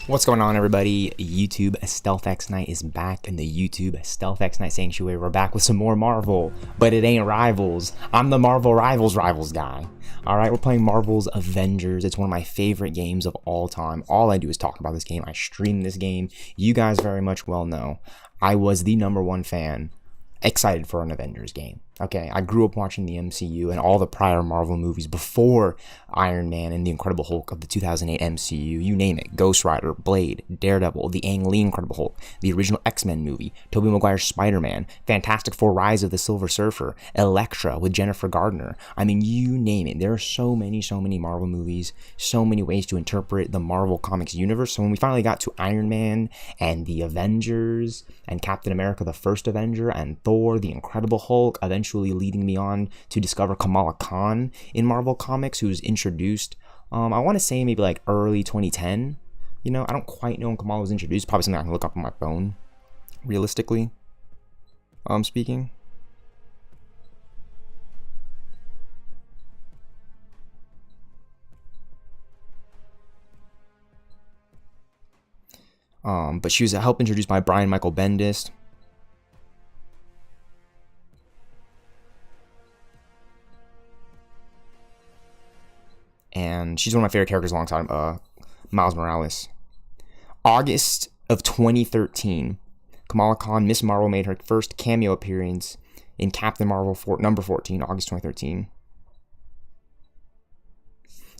What's going on, everybody? YouTube Stealth X Knight is back in the YouTube Stealth X Knight Sanctuary. We're back with some more Marvel, but it ain't Rivals. I'm the Marvel Rivals guy. Alright, we're playing Marvel's Avengers. It's one of my favorite games of all time. All I do is talk about this game. I stream this game. You guys very much well know I was the #1 fan excited for an Avengers game. Okay, I grew up watching the MCU and all the prior Marvel movies before Iron Man and the Incredible Hulk of the 2008 MCU. You name it. Ghost Rider, Blade, Daredevil, the Ang Lee Incredible Hulk, the original X-Men movie, Tobey Maguire's Spider-Man, Fantastic Four Rise of the Silver Surfer, Elektra with Jennifer Gardner. I mean, you name it. There are so many Marvel movies, so many ways to interpret the Marvel Comics universe. So when we finally got to Iron Man and the Avengers and Captain America, the first Avenger, and Thor, the Incredible Hulk, eventually leading me on to discover Kamala Khan in Marvel Comics, who was introduced, I want to say maybe like early 2010. You know, I don't quite know when Kamala was introduced. Probably something I can look up on my phone, realistically speaking. But she was helped introduced by Brian Michael Bendis. And she's one of my favorite characters alongside Miles Morales. August of 2013, Kamala Khan, Miss Marvel, made her first cameo appearance in Captain Marvel number 14, August 2013.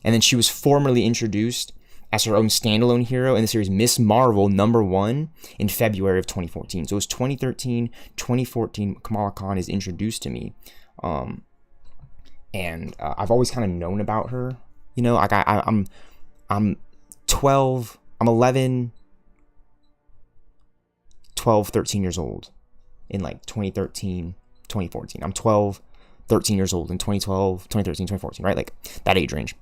And then she was formally introduced as her own standalone hero in the series Miss Marvel #1 in February of 2014. So it was 2013, 2014, Kamala Khan is introduced to me. And I've always kind of known about her. You know, like I'm 12, I'm 11, 12, 13 years old in like 2013, 2014. I'm 12, 13 years old in 2012, 2013, 2014, right? Like that age range.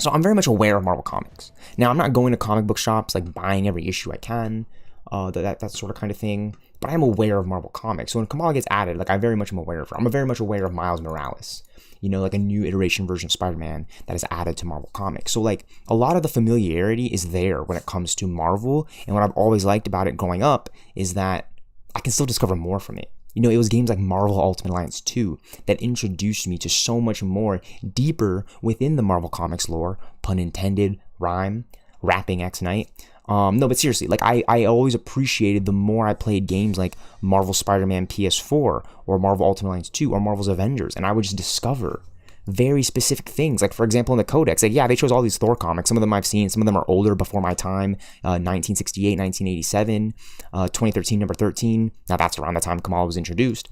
So I'm very much aware of Marvel Comics. Now, I'm not going to comic book shops, like buying every issue I can, that sort of kind of thing, but I'm aware of Marvel Comics. So when Kamala gets added, like I very much am aware of her. I'm very much aware of Miles Morales. You know, like a new iteration version of Spider-Man that is added to Marvel Comics. So like a lot of the familiarity is there when it comes to Marvel. And what I've always liked about it growing up is that I can still discover more from it. You know, it was games like Marvel Ultimate Alliance 2 that introduced me to so much more deeper within the Marvel Comics lore, pun intended, rhyme, rapping X Knight. No, but seriously, like I always appreciated the more I played games like Marvel Spider-Man PS4 or Marvel Ultimate Alliance 2 or Marvel's Avengers, and I would just discover very specific things. Like, for example, in the Codex, like, yeah, they chose all these Thor comics. Some of them I've seen, some of them are older, before my time, 1968, 1987, 2013, number 13. Now, that's around the time Kamala was introduced.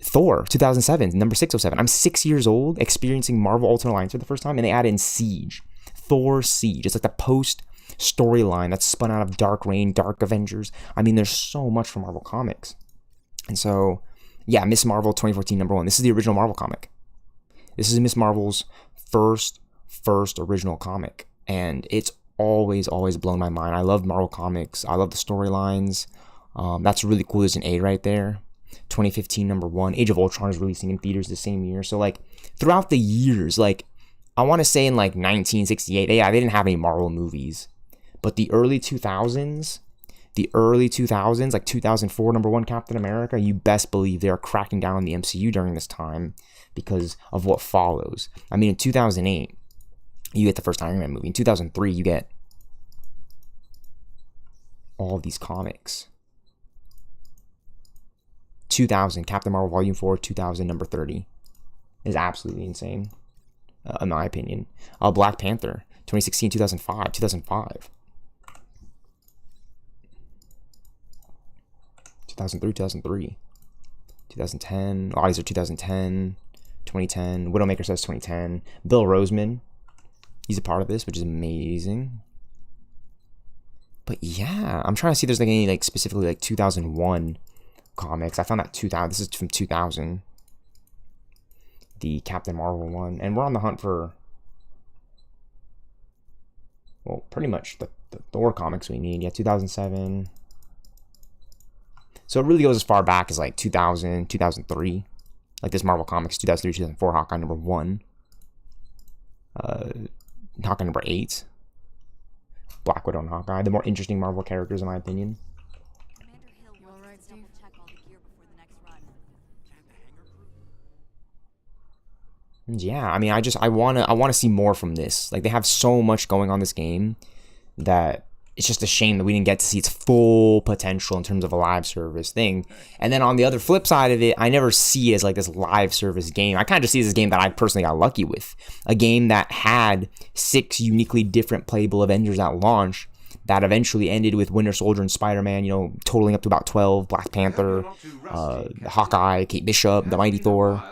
Thor, 2007, number 607. I'm 6 years old, experiencing Marvel Ultimate Alliance for the first time, and they add in Siege. Thor Siege. It's like the post storyline that's spun out of Dark Reign, Dark Avengers. I mean, there's so much from Marvel Comics. And so, yeah, Miss Marvel 2014 #1. This is the original Marvel comic. This is Miss Marvel's first original comic. And it's always blown my mind. I love Marvel Comics. I love the storylines. That's really cool. There's an A right there. 2015 #1. Age of Ultron is releasing in theaters the same year. So, like, throughout the years, like, I want to say in, like, 1968, yeah, they didn't have any Marvel movies. But the early 2000s, like 2004 #1 Captain America, you best believe they are cracking down on the MCU during this time because of what follows. I mean, in 2008, you get the first Iron Man movie. In 2003, you get all of these comics. 2000, Captain Marvel Volume 4, 2000, number 30 is absolutely insane, in my opinion. Black Panther, 2016, 2005, 2005. 2003, 2010, all these are 2010, 2010, Widowmaker says 2010, Bill Roseman, he's a part of this, which is amazing. But yeah, I'm trying to see if there's like any like specifically like 2001 comics. I found that 2000, this is from 2000, the Captain Marvel one, and we're on the hunt for, well, pretty much the Thor comics we need. Yeah, 2007. So it really goes as far back as like 2000, 2003. Like this Marvel Comics 2003, 2004, Hawkeye #1. Hawkeye #8. Black Widow and Hawkeye, the more interesting Marvel characters in my opinion. Yeah, I mean, I wanna see more from this. Like, they have so much going on this game that it's just a shame that we didn't get to see its full potential in terms of a live service thing. And then on the other flip side of it, I never see it as like this live service game. I kind of just see it as a game that I personally got lucky with. A game that had 6 uniquely different playable Avengers at launch that eventually ended with Winter Soldier and Spider-Man, you know, totaling up to about 12, Black Panther, Hawkeye, Kate Bishop, the Mighty Thor.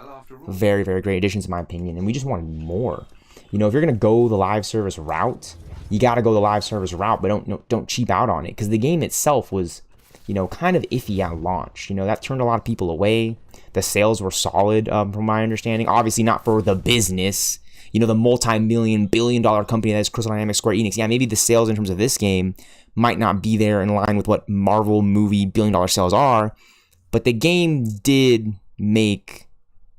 Very, very great additions in my opinion, and we just wanted more. You know, if you're gonna go the live service route, you got to go the live service route, but don't cheap out on it, because the game itself was, you know, kind of iffy at launch. You know, that turned a lot of people away. The sales were solid, from my understanding. Obviously, not for the business. You know, the multi-million, billion-dollar company that is Crystal Dynamics, Square Enix. Yeah, maybe the sales in terms of this game might not be there in line with what Marvel movie billion-dollar sales are, but the game did make.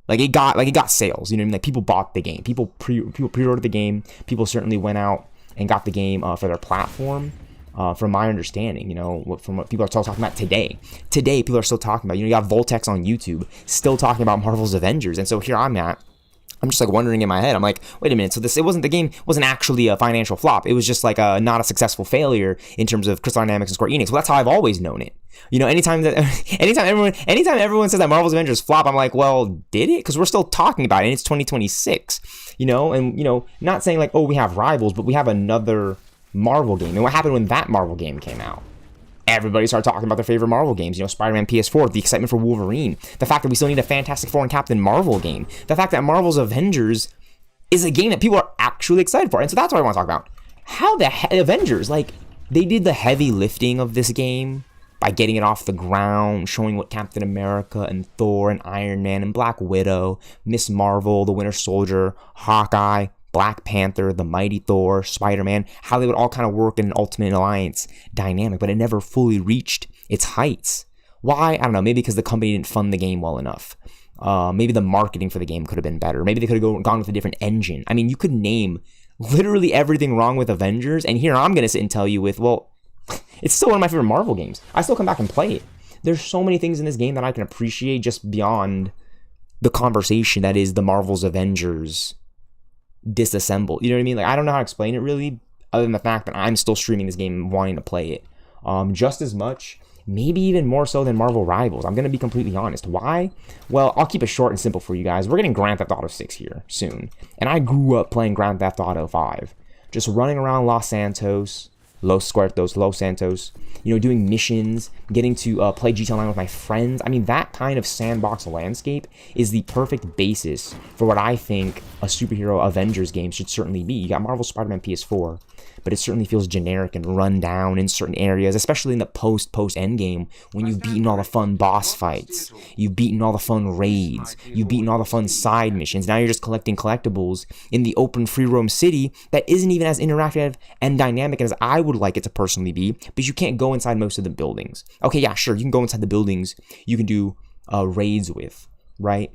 Like it got sales, you know what I mean? Like people bought the game, people pre-ordered the game, people certainly went out and got the game for their platform. From my understanding, you know, from what people are still talking about today. Today, people are still talking about, you know, you got Voltex on YouTube still talking about Marvel's Avengers, and so here I'm just like wondering in my head, I'm like, wait a minute, so the game wasn't actually a financial flop. It was just like not a successful failure in terms of Crystal Dynamics and Square Enix. Well, that's how I've always known it. You know, anytime everyone says that Marvel's Avengers flop, I'm like, well, did it? Because we're still talking about it, and it's 2026. You know, and you know, not saying like, oh, we have rivals, but we have another Marvel game. And what happened when that Marvel game came out? Everybody started talking about their favorite Marvel games. You know, Spider-Man PS4, the excitement for Wolverine, the fact that we still need a Fantastic Four and Captain Marvel game, the fact that Marvel's Avengers is a game that people are actually excited for. And so that's what I want to talk about. How the Avengers, like, they did the heavy lifting of this game by getting it off the ground, showing what Captain America and Thor and Iron Man and Black Widow, Miss Marvel, the Winter Soldier, Hawkeye, Black Panther, the Mighty Thor, Spider-Man, how they would all kind of work in an Ultimate Alliance dynamic, but it never fully reached its heights. Why? I don't know. Maybe because the company didn't fund the game well enough. Maybe the marketing for the game could have been better. Maybe they could have gone with a different engine. I mean, you could name literally everything wrong with Avengers, and here I'm going to sit and tell you with, well, it's still one of my favorite Marvel games. I still come back and play it. There's so many things in this game that I can appreciate just beyond the conversation that is the Marvel's Avengers disassembled. You know what I mean? Like, I don't know how to explain it really, other than the fact that I'm still streaming this game and wanting to play it. Just as much, maybe even more so than Marvel Rivals. I'm going to be completely honest. Why? Well, I'll keep it short and simple for you guys. We're getting Grand Theft Auto 6 here soon. And I grew up playing Grand Theft Auto 5. Just running around Los Santos, Los Santos, you know, doing missions, getting to play GTA Online with my friends. I mean, that kind of sandbox landscape is the perfect basis for what I think a superhero Avengers game should certainly be. You got Marvel Spider-Man PS4, but it certainly feels generic and run down in certain areas, especially in the post-endgame, when you've beaten all the fun boss fights, you've beaten all the fun raids, you've beaten all the fun side missions. Now you're just collecting collectibles in the open free roam city that isn't even as interactive and dynamic as I would like it to personally be, because you can't go inside most of the buildings. Okay, yeah, sure, you can go inside the buildings you can do raids with, right?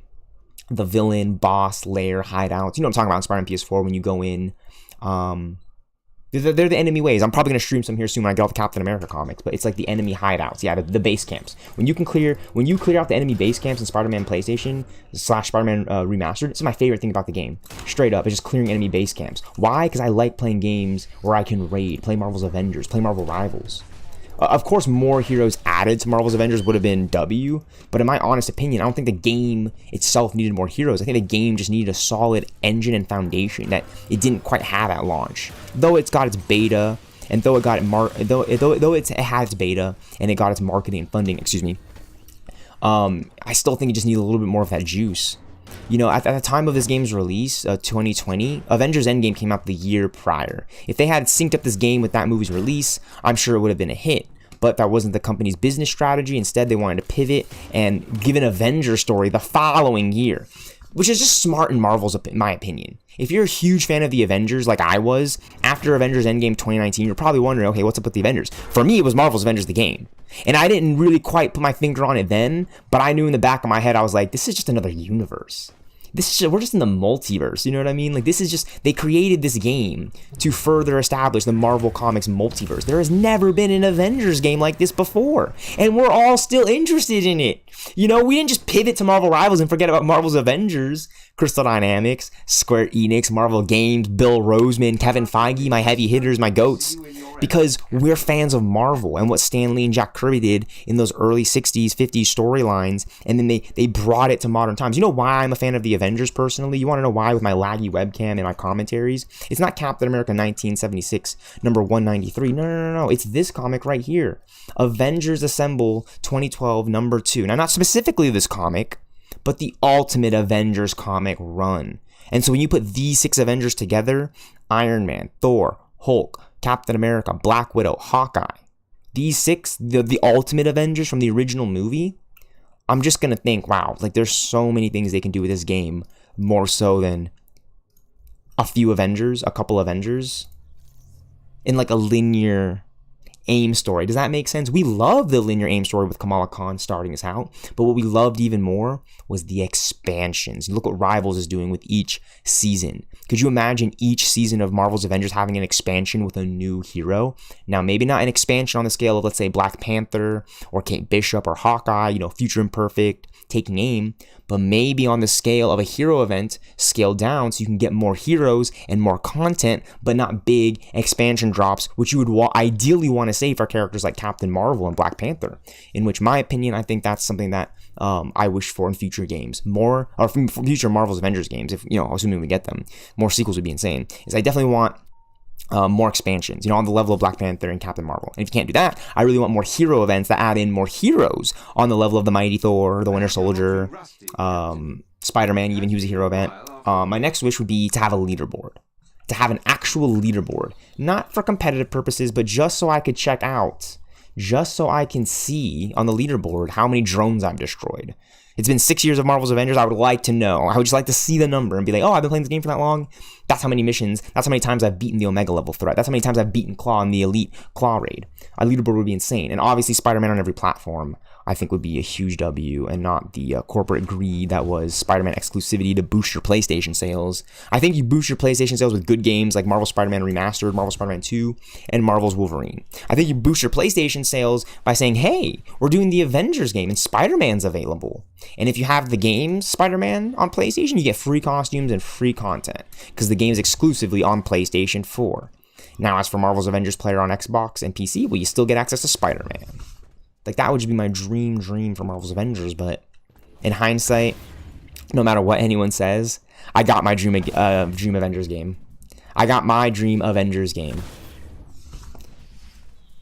The villain, boss, lair, hideouts. You know what I'm talking about in Spider-Man PS4 when you go in. They're the enemy ways. I'm probably going to stream some here soon when I get all the Captain America comics, but it's like the enemy hideouts. Yeah, the base camps. When you clear out the enemy base camps in Spider-Man PlayStation / Spider-Man Remastered, it's my favorite thing about the game. Straight up, it's just clearing enemy base camps. Why? Because I like playing games where I can raid, play Marvel's Avengers, play Marvel Rivals. Of course, more heroes added to Marvel's Avengers would have been W, but in my honest opinion, I don't think the game itself needed more heroes. I think the game just needed a solid engine and foundation that it didn't quite have at launch. Though it's got its beta, and though it has beta and it got its marketing and funding, I still think it just needed a little bit more of that juice. You know, at the time of this game's release, 2020, Avengers Endgame came out the year prior. If they had synced up this game with that movie's release, I'm sure it would have been a hit. But that wasn't the company's business strategy. Instead, they wanted to pivot and give an Avengers story the following year, which is just smart in Marvel's, in my opinion. If you're a huge fan of the Avengers, like I was, after Avengers Endgame 2019, you're probably wondering, okay, what's up with the Avengers? For me, it was Marvel's Avengers the game. And I didn't really quite put my finger on it then, but I knew in the back of my head, I was like, this is just another universe. we're just in the multiverse, you know what I mean? Like, this is just, they created this game to further establish the Marvel Comics multiverse. There has never been an Avengers game like this before, and we're all still interested in it. You know, we didn't just pivot to Marvel Rivals and forget about Marvel's Avengers. Crystal Dynamics, Square Enix, Marvel Games, Bill Roseman, Kevin Feige, my heavy hitters, my goats. Because we're fans of Marvel and what Stan Lee and Jack Kirby did in those early 60s, 50s storylines, and then they brought it to modern times. You know why I'm a fan of the Avengers personally? You want to know why with my laggy webcam and my commentaries? It's not Captain America 1976, number 193. No. It's this comic right here. Avengers Assemble 2012, number 2. Now, not specifically this comic, but the Ultimate Avengers comic run. And so when you put these 6 Avengers together, Iron Man, Thor, Hulk, Captain America, Black Widow, Hawkeye, these 6, the Ultimate Avengers from the original movie, I'm just going to think, wow, like there's so many things they can do with this game, more so than a couple Avengers, in like a linear AIM story. Does that make sense? We love the linear AIM story with Kamala Khan starting us out, but what we loved even more was the expansions. Look what Rivals is doing with each season. Could you imagine each season of Marvel's Avengers having an expansion with a new hero? Now, maybe not an expansion on the scale of, let's say, Black Panther or Kate Bishop or Hawkeye, you know, Future Imperfect, taking AIM, but maybe on the scale of a hero event scaled down so you can get more heroes and more content, but not big expansion drops, which you would ideally want to save for characters like Captain Marvel and Black Panther, in which, my opinion, I think that's something that I wish for in future games, or future Marvel's Avengers games, if, you know, assuming we get them. More sequels would be insane. Is I definitely want more expansions, you know, on the level of Black Panther and Captain Marvel. And if you can't do that, I really want more hero events that add in more heroes on the level of the Mighty Thor, the Winter Soldier, Spider-Man, even he was a hero event. My next wish would be to have a leaderboard, to have an actual leaderboard, not for competitive purposes, but just so I could check out, just so I can see on the leaderboard how many drones I've destroyed. It's been 6 years of Marvel's Avengers. I would like to know. I would just like to see the number and be like, oh, I've been playing this game for that long. That's how many missions. That's how many times I've beaten the Omega level threat. That's how many times I've beaten Claw in the Elite Claw raid. A leaderboard would be insane. And obviously Spider-Man on every platform, I think, would be a huge W, and not the corporate greed that was Spider-Man exclusivity to boost your PlayStation sales. I think you boost your PlayStation sales with good games like Marvel Spider-Man Remastered, Marvel Spider-Man 2, and Marvel's Wolverine. I think you boost your PlayStation sales by saying, hey, we're doing the Avengers game and Spider-Man's available. And if you have the game Spider-Man on PlayStation, you get free costumes and free content, because the game is exclusively on PlayStation 4. Now, as for Marvel's Avengers player on Xbox and PC, well, you still get access to Spider-Man. Like, that would just be my dream for Marvel's Avengers, but in hindsight, no matter what anyone says, I got my dream Avengers game. I got my dream Avengers game.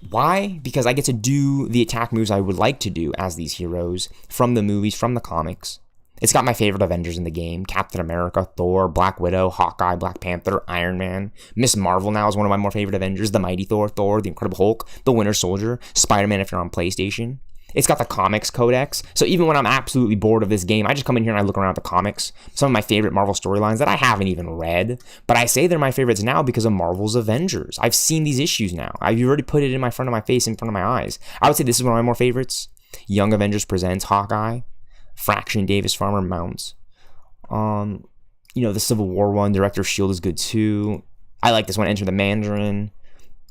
Why? Because I get to do the attack moves I would like to do as these heroes from the movies, from the comics. It's got my favorite Avengers in the game: Captain America, Thor, Black Widow, Hawkeye, Black Panther, Iron Man. Miss Marvel now is one of my more favorite Avengers: the Mighty Thor, the Incredible Hulk, the Winter Soldier, Spider-Man if you're on PlayStation. It's got the comics codex, so even when I'm absolutely bored of this game, I just come in here and I look around at the comics. Some of my favorite Marvel storylines that I haven't even read, but I say they're my favorites now because of Marvel's Avengers. I've seen these issues now. I've already put it in front of my face, in front of my eyes. I would say this is one of my more favorites. Young Avengers presents Hawkeye, Fraction Davis Farmer mounts. You know, the Civil War one, Director of S.H.I.E.L.D. is good too. I like this one, Enter the Mandarin.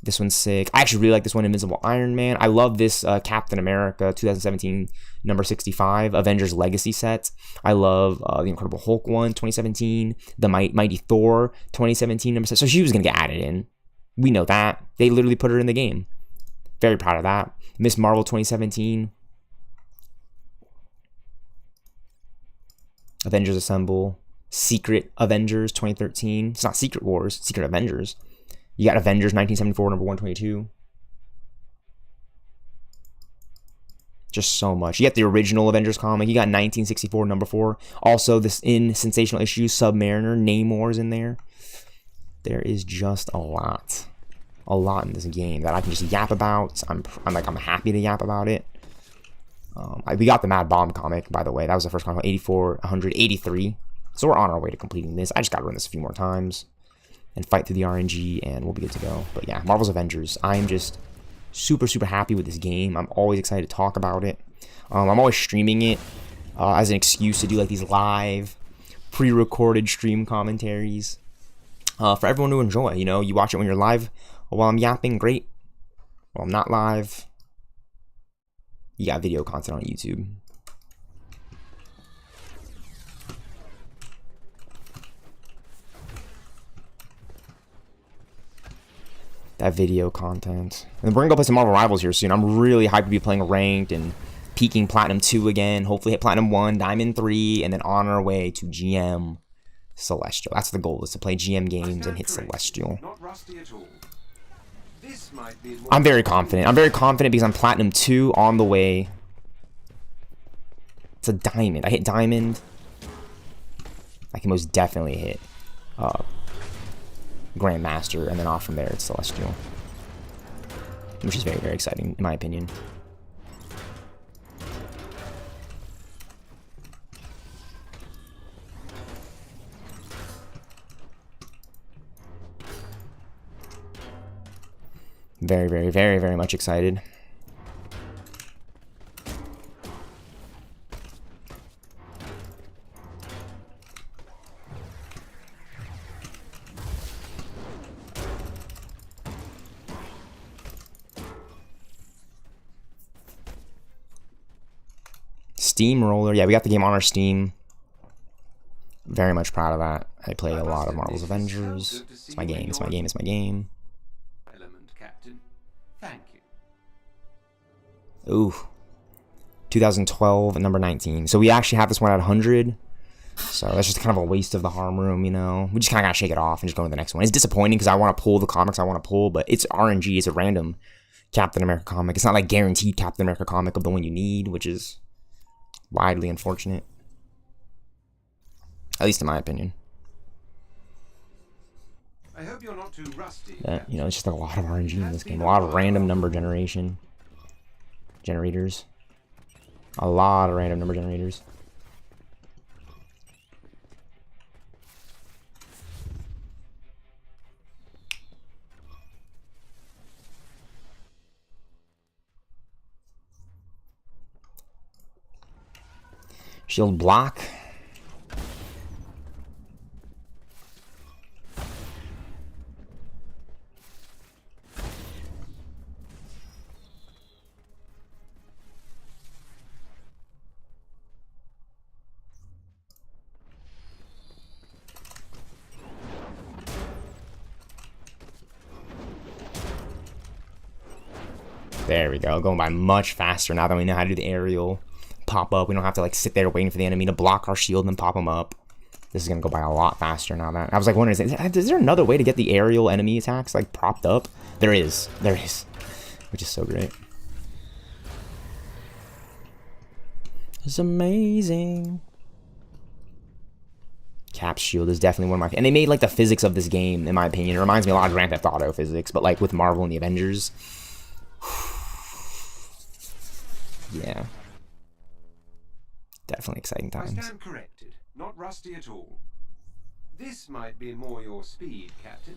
This one's sick. I actually really like this one, Invincible Iron Man. I love this Captain America 2017 number 65 Avengers Legacy set. I love the Incredible Hulk one 2017, the Mighty Thor 2017 number 6. So she was gonna get added in. We know that. They literally put her in the game. Very proud of that. Miss Marvel 2017. Avengers Assemble. Secret Avengers 2013. It's not Secret Wars, Secret Avengers. You got Avengers 1974, number 122. Just so much. You got the original Avengers comic. You got 1964, number 4. Also, this in Sensational Issues, Submariner, Namor's in there. There is just a lot in this game that I can just yap about. I'm happy to yap about it. We got the Mad Bomb comic, by the way. That was the first comic, 84, 183. So we're on our way to completing this. I just got to run this a few more times and fight through the RNG, and we'll be good to go. But yeah, Marvel's Avengers. I am just super happy with this game. I'm always excited to talk about it. I'm always streaming it as an excuse to do like these live pre-recorded stream commentaries for everyone to enjoy. You know, you watch it when you're live. While I'm yapping, great. While I'm not live, you got video content on YouTube. That video content. And we're gonna go play some Marvel Rivals here soon. I'm really hyped to be playing ranked and peaking Platinum 2 again. Hopefully hit Platinum 1, Diamond 3, and then on our way to GM Celestial. That's the goal, is to play GM games and hit Celestial. I'm very confident. I'm very confident because I'm Platinum 2 on the way. It's a Diamond. I hit Diamond. I can most definitely hit Grandmaster, and then off from there it's Celestial, which is very, very exciting in my opinion. Very, very, very, very much excited. Steamroller. Yeah, we got the game on our Steam. Very much proud of that. I play a lot of Marvel's Avengers. It's my game, it's my game, it's my game. Ooh. 2012, number 19. So we actually have this one at 100. So that's just kind of a waste of the harm room, you know. We just kind of got to shake it off and just go to the next one. It's disappointing because I want to pull the comics I want to pull, but it's RNG. It's a random Captain America comic. It's not like guaranteed Captain America comic of the one you need, which is widely unfortunate. At least in my opinion. I hope you're not too rusty. But, you know, it's just like a lot of RNG in this game. A lot of random number generators. A lot of random number generators. Shield block. There we go. Going by much faster now that we know how to do the aerial pop up. We don't have to like sit there waiting for the enemy to block our shield and pop them up. This is gonna go by a lot faster now. That I was like wondering, is there another way to get the aerial enemy attacks like propped up? There is, which is so great. It's amazing. Cap's shield is definitely one of my, and they made like the physics of this game, in my opinion, it reminds me a lot of Grand Theft Auto physics, but like with Marvel and the Avengers. Yeah. Definitely exciting times. I stand corrected. Not rusty at all. This might be more your speed, Captain.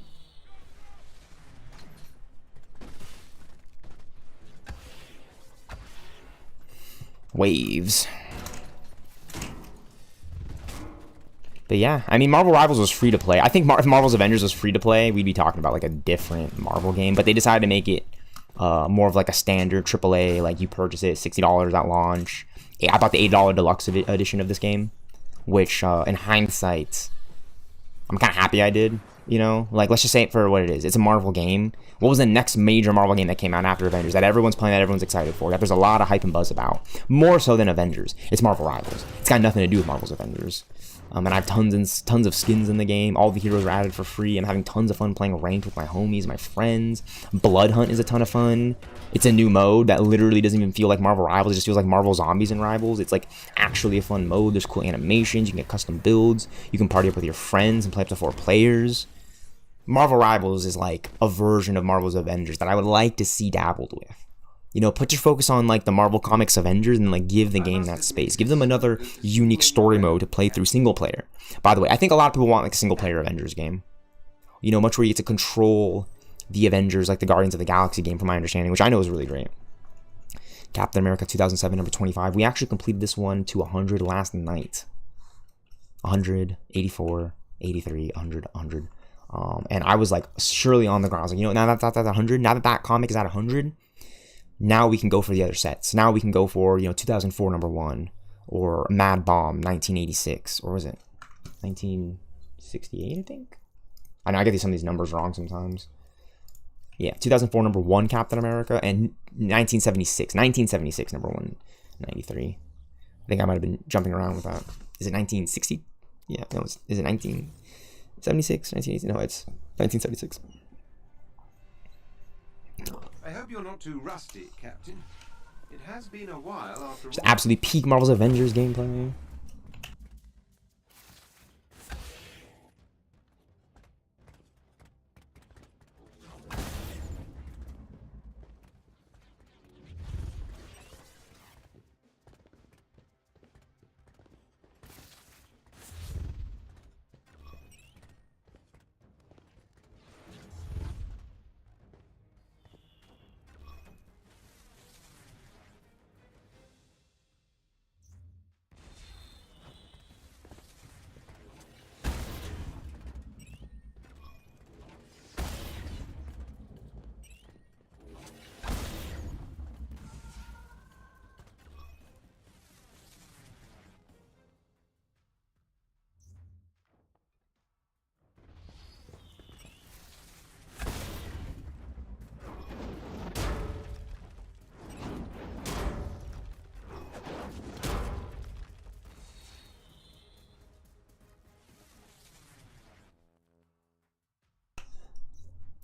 Waves. But yeah, I mean, Marvel Rivals was free to play. I think if Marvel's Avengers was free to play, we'd be talking about like a different Marvel game. But they decided to make it more of like a standard AAA, like you purchase it $60 at launch. I bought the $8 deluxe edition of this game, which in hindsight, I'm kind of happy I did, you know? Like, let's just say it for what it is. It's a Marvel game. What was the next major Marvel game that came out after Avengers that everyone's playing, that everyone's excited for, that there's a lot of hype and buzz about? More so than Avengers. It's Marvel Rivals. It's got nothing to do with Marvel's Avengers. And I have tons of skins in the game. All the heroes are added for free. I'm having tons of fun playing ranked with my homies, my friends. Blood Hunt is a ton of fun. It's a new mode that literally doesn't even feel like Marvel Rivals. It just feels like Marvel Zombies and Rivals. It's like actually a fun mode. There's cool animations. You can get custom builds. You can party up with your friends and play up to 4 players. Marvel Rivals is like a version of Marvel's Avengers that I would like to see dabbled with. You know, put your focus on like the Marvel Comics Avengers and like give the game that space. Give them another unique story mode to play through single player. By the way, I think a lot of people want like a single player Avengers game. You know, much where you get to control the Avengers, like the Guardians of the Galaxy game, from my understanding, which I know is really great. Captain America 2007, number 25. We actually completed this one to 100 last night. 100, 84, 83, 100, 100. And I was like surely on the ground. I was like, you know, now that that's at 100, now that that comic is at 100, now we can go for the other sets. Now we can go for, you know, 2004 #1 or Mad Bomb 1986, or was it 1968? I think. I know I get some of these numbers wrong sometimes. Yeah, 2004 #1 Captain America and 1976 #1 93. I think I might have been jumping around with that. Is it 1960? Yeah, no, is it 1976, 1980? No, it's 1976. I hope you're not too rusty, Captain. It has been a while after all. Just absolutely peak Marvel's Avengers gameplay.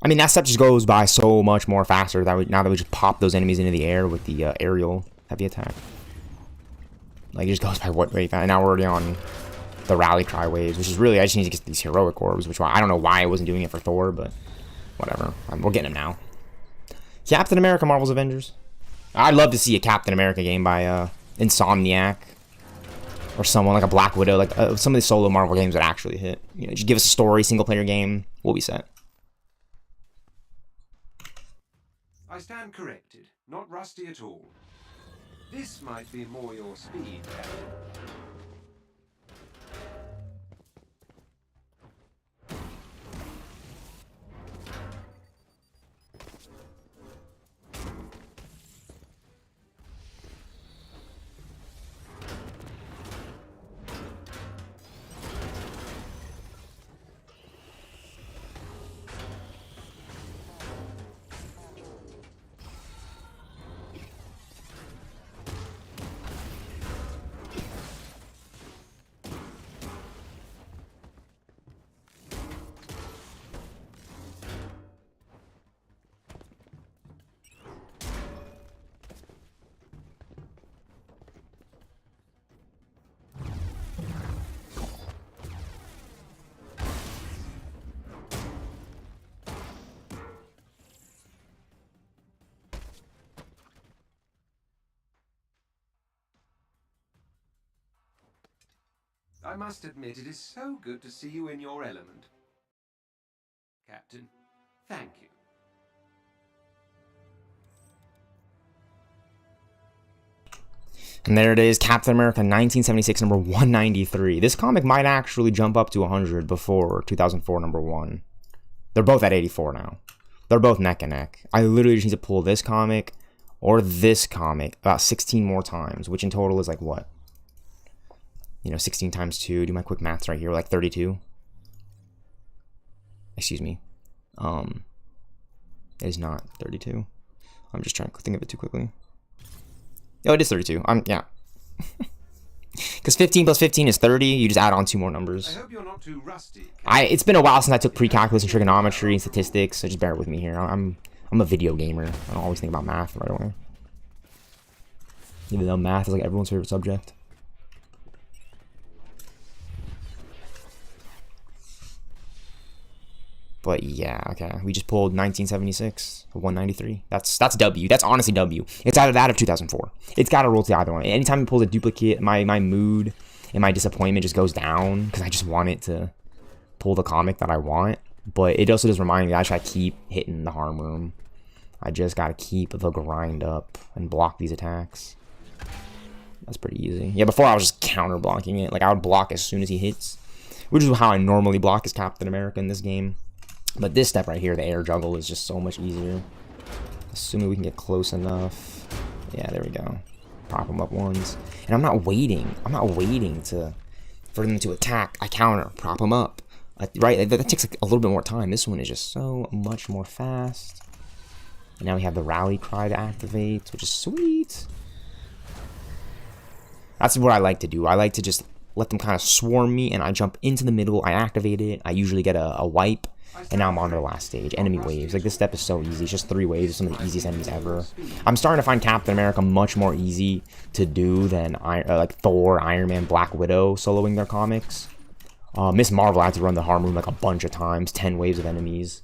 I mean, that step just goes by so much more faster now that we just pop those enemies into the air with the aerial heavy attack. Like, it just goes by what rate? And now we're already on the rally cry waves, which is really, I just need to get these heroic orbs, which I don't know why I wasn't doing it for Thor, but whatever. We're getting them now. Captain America Marvel's Avengers. I'd love to see a Captain America game by Insomniac or someone like a Black Widow, like some of the solo Marvel games that actually hit. You know, just give us a story, single player game, we'll be set. I stand corrected. Not rusty at all. This might be more your speed, Captain. I must admit, it is so good to see you in your element. Captain, thank you. And there it is, Captain America 1976 #193. This comic might actually jump up to 100 before 2004 #1. They're both at 84 now. They're both neck and neck. I literally just need to pull this comic or this comic about 16 more times, which in total is like what? You know, 16 times 2, do my quick maths right here, like 32. Excuse me. It is not 32. I'm just trying to think of it too quickly. Oh, it is 32. Yeah. Because 15 plus 15 is 30. You just add on 2 more numbers. I hope you're not too rusty. It's been a while since I took pre-calculus and trigonometry and statistics, so just bear with me here. I'm a video gamer. I don't always think about math right away. Even though math is like everyone's favorite subject. But yeah, okay. We just pulled 1976, 193. That's W. That's honestly W. It's either that or 2004. It's got to roll to either one. Anytime it pulls a duplicate, my mood and my disappointment just goes down because I just want it to pull the comic that I want. But it also does remind me that I should keep hitting the harm room. I just got to keep the grind up and block these attacks. That's pretty easy. Yeah, before I was just counter blocking it. Like I would block as soon as he hits, which is how I normally block as Captain America in this game. But this step right here, the air juggle, is just so much easier. Assuming we can get close enough. Yeah, there we go. Prop him up once. And I'm not waiting. I'm not waiting for them to attack. I counter, prop him up. Right? That takes like a little bit more time. This one is just so much more fast. And now we have the rally cry to activate, which is sweet. That's what I like to do. I like to just let them kind of swarm me, and I jump into the middle. I activate it. I usually get a wipe, and now I'm on to the last stage. Enemy waves. Like, this step is so easy. It's just 3 waves. It's some of the easiest enemies ever. I'm starting to find Captain America much more easy to do than like Thor, Iron Man, Black Widow soloing their comics. Miss Marvel, I had to run the harm room like a bunch of times. 10 waves of enemies.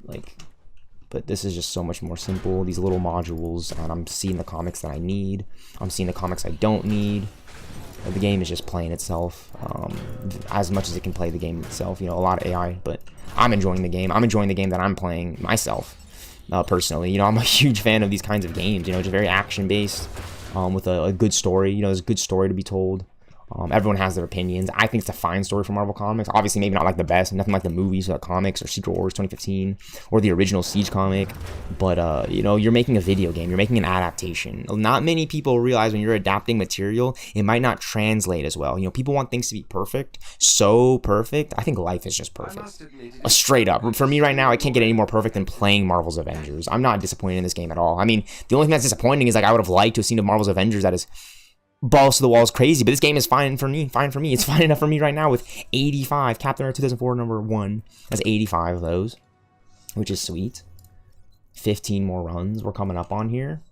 Like... But this is just so much more simple. These little modules, and I'm seeing the comics that I need. I'm seeing the comics I don't need. The game is just playing itself as much as it can play the game itself. You know, a lot of AI, but I'm enjoying the game. I'm enjoying the game that I'm playing myself, personally. You know, I'm a huge fan of these kinds of games. You know, just very action-based, with a good story. You know, there's a good story to be told. Everyone has their opinions. I think it's a fine story for Marvel Comics. Obviously, maybe not like the best, nothing like the movies or the comics or Secret Wars 2015 or the original Siege comic. But, you know, you're making a video game. You're making an adaptation. Not many people realize when you're adapting material, it might not translate as well. You know, people want things to be perfect, so perfect. I think life is just perfect. Straight up. For me right now, I can't get any more perfect than playing Marvel's Avengers. I'm not disappointed in this game at all. I mean, the only thing that's disappointing is, like, I would have liked to have seen the Marvel's Avengers that is balls to the walls crazy, but this game is fine for me. It's fine enough for me right now with 85. Captain America 2004 number 1. That's 85 of those, which is sweet. 15 more runs we're coming up on here.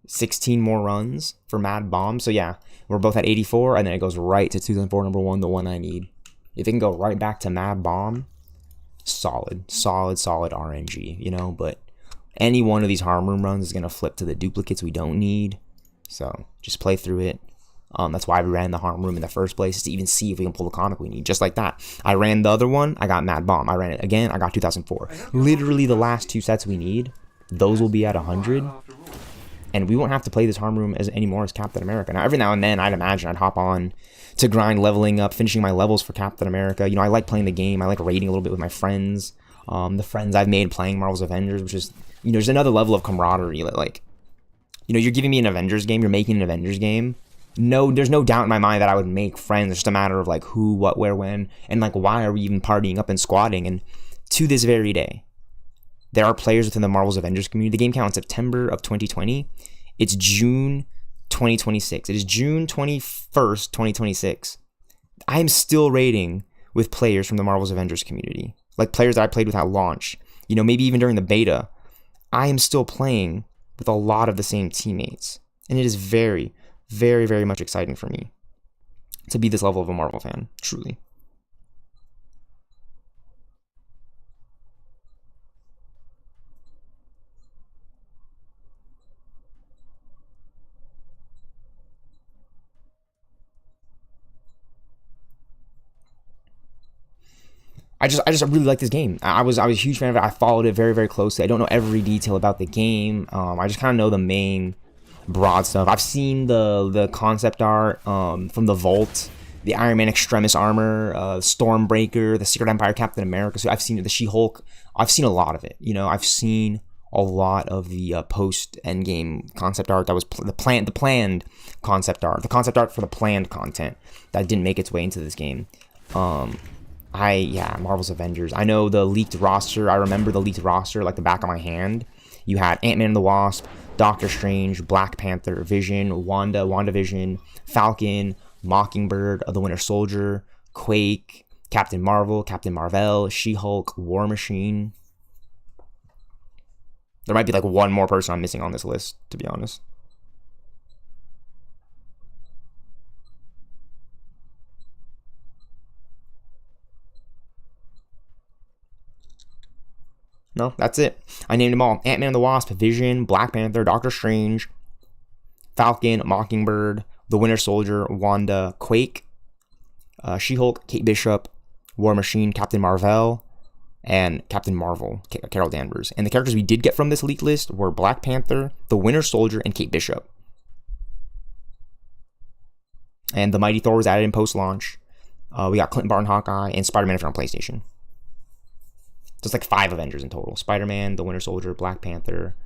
16 more runs for Mad Bomb. So yeah, we're both at 84, and then it goes right to 2004 number 1, the one I need. If it can go right back to Mad Bomb, solid RNG, you know. But any one of these harm room runs is going to flip to the duplicates we don't need. So just play through it. That's why we ran the harm room in the first place, is to even see if we can pull the comic we need. Just like that. I ran the other one, I got Mad Bomb. I ran it again, I got 2004. Literally the last 2 sets we need, those will be at 100. And we won't have to play this harm room anymore as Captain America. Now, every now and then, I'd imagine I'd hop on to grind leveling up, finishing my levels for Captain America. You know, I like playing the game. I like raiding a little bit with my friends. The friends I've made playing Marvel's Avengers, which is, you know, there's another level of camaraderie that, like, you know, you're giving me an Avengers game, you're making an Avengers game. No, there's no doubt in my mind that I would make friends. It's just a matter of, like, who, what, where, when, and, like, why are we even partying up and squatting? And to this very day, there are players within the Marvel's Avengers community. The game came out in September of 2020. It's June 2026. It is June 21st, 2026. I am still raiding with players from the Marvel's Avengers community. Like, players that I played with at launch. You know, maybe even during the beta. I am still playing with a lot of the same teammates. And it is very, very, very much exciting for me to be this level of a Marvel fan, truly. I just really like this game. I was a huge fan of it. I followed it very, very closely. I don't know every detail about the game. I just kind of know the main broad stuff. I've seen the concept art from the Vault, the Iron Man Extremis armor, Stormbreaker, the Secret Empire Captain America. So I've seen the She-Hulk. I've seen a lot of it. You know, I've seen a lot of the post-endgame concept art that was the planned concept art, the concept art for the planned content that didn't make its way into this game. Marvel's Avengers. I know the leaked roster. I remember the leaked roster like the back of my hand. You had Ant-Man and the Wasp, Doctor Strange, Black Panther, Vision, WandaVision, Falcon, Mockingbird, the Winter Soldier, Quake, Captain Marvel, Captain Marvel, She-Hulk, War Machine. There might be like one more person I'm missing on this list, to be honest. No, that's it. I named them all. Ant-Man and the Wasp, Vision, Black Panther, Doctor Strange, Falcon, Mockingbird, the Winter Soldier, Wanda, Quake, She-Hulk, Kate Bishop, War Machine, Captain Marvel, and Captain Marvel, Carol Danvers. And the characters we did get from this leaked list were Black Panther, the Winter Soldier, and Kate Bishop. And the Mighty Thor was added in post-launch. We got Clint Barton Hawkeye and Spider-Man if you're on PlayStation. So it's like 5 Avengers in total. Spider-Man, the Winter Soldier, Black Panther.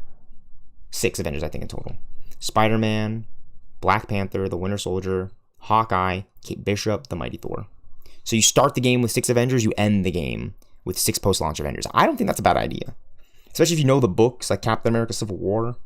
6 Avengers, I think, in total. Spider-Man, Black Panther, the Winter Soldier, Hawkeye, Kate Bishop, the Mighty Thor. So you start the game with 6 Avengers, you end the game with 6 post-launch Avengers. I don't think that's a bad idea. Especially if you know the books, like Captain America Civil War.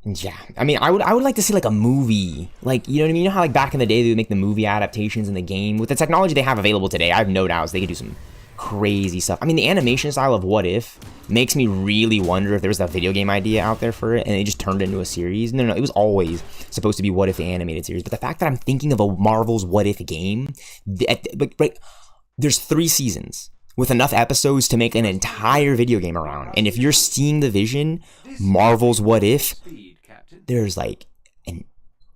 Yeah, I mean, I would like to see like a movie, like, you know what I mean? You know how like back in the day they would make the movie adaptations in the game with the technology they have available today. I have no doubts they could do some crazy stuff. I mean, the animation style of What If makes me really wonder if there was a video game idea out there for it and they just turned it into a series. No, it was always supposed to be What If the animated series. But the fact that I'm thinking of a Marvel's What If game, right, there's 3 seasons with enough episodes to make an entire video game around. And if you're seeing the vision, Marvel's What If, there's like an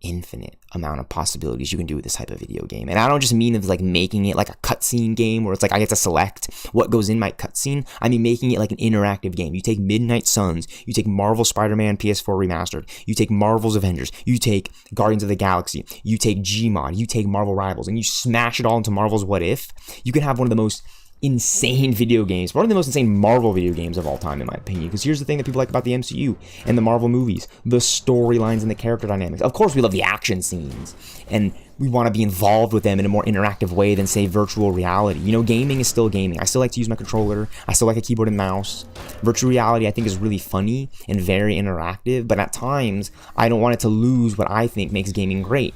infinite amount of possibilities you can do with this type of video game. And I don't just mean of like making it like a cutscene game where it's like I get to select what goes in my cutscene. I mean making it like an interactive game. You take Midnight Suns, you take Marvel Spider-Man PS4 Remastered, you take Marvel's Avengers, you take Guardians of the Galaxy, you take Gmod, you take Marvel Rivals, and you smash it all into Marvel's What If. You can have one of the most insane video games, one of the most insane Marvel video games of all time, in my opinion. Because here's the thing that people like about the MCU and the Marvel movies: the storylines and the character dynamics. Of course, we love the action scenes, and we want to be involved with them in a more interactive way than, say, virtual reality. You know, gaming is still gaming. I still like to use my controller. I still like a keyboard and mouse. Virtual reality, I think, is really funny and very interactive, but at times, I don't want it to lose what I think makes gaming great: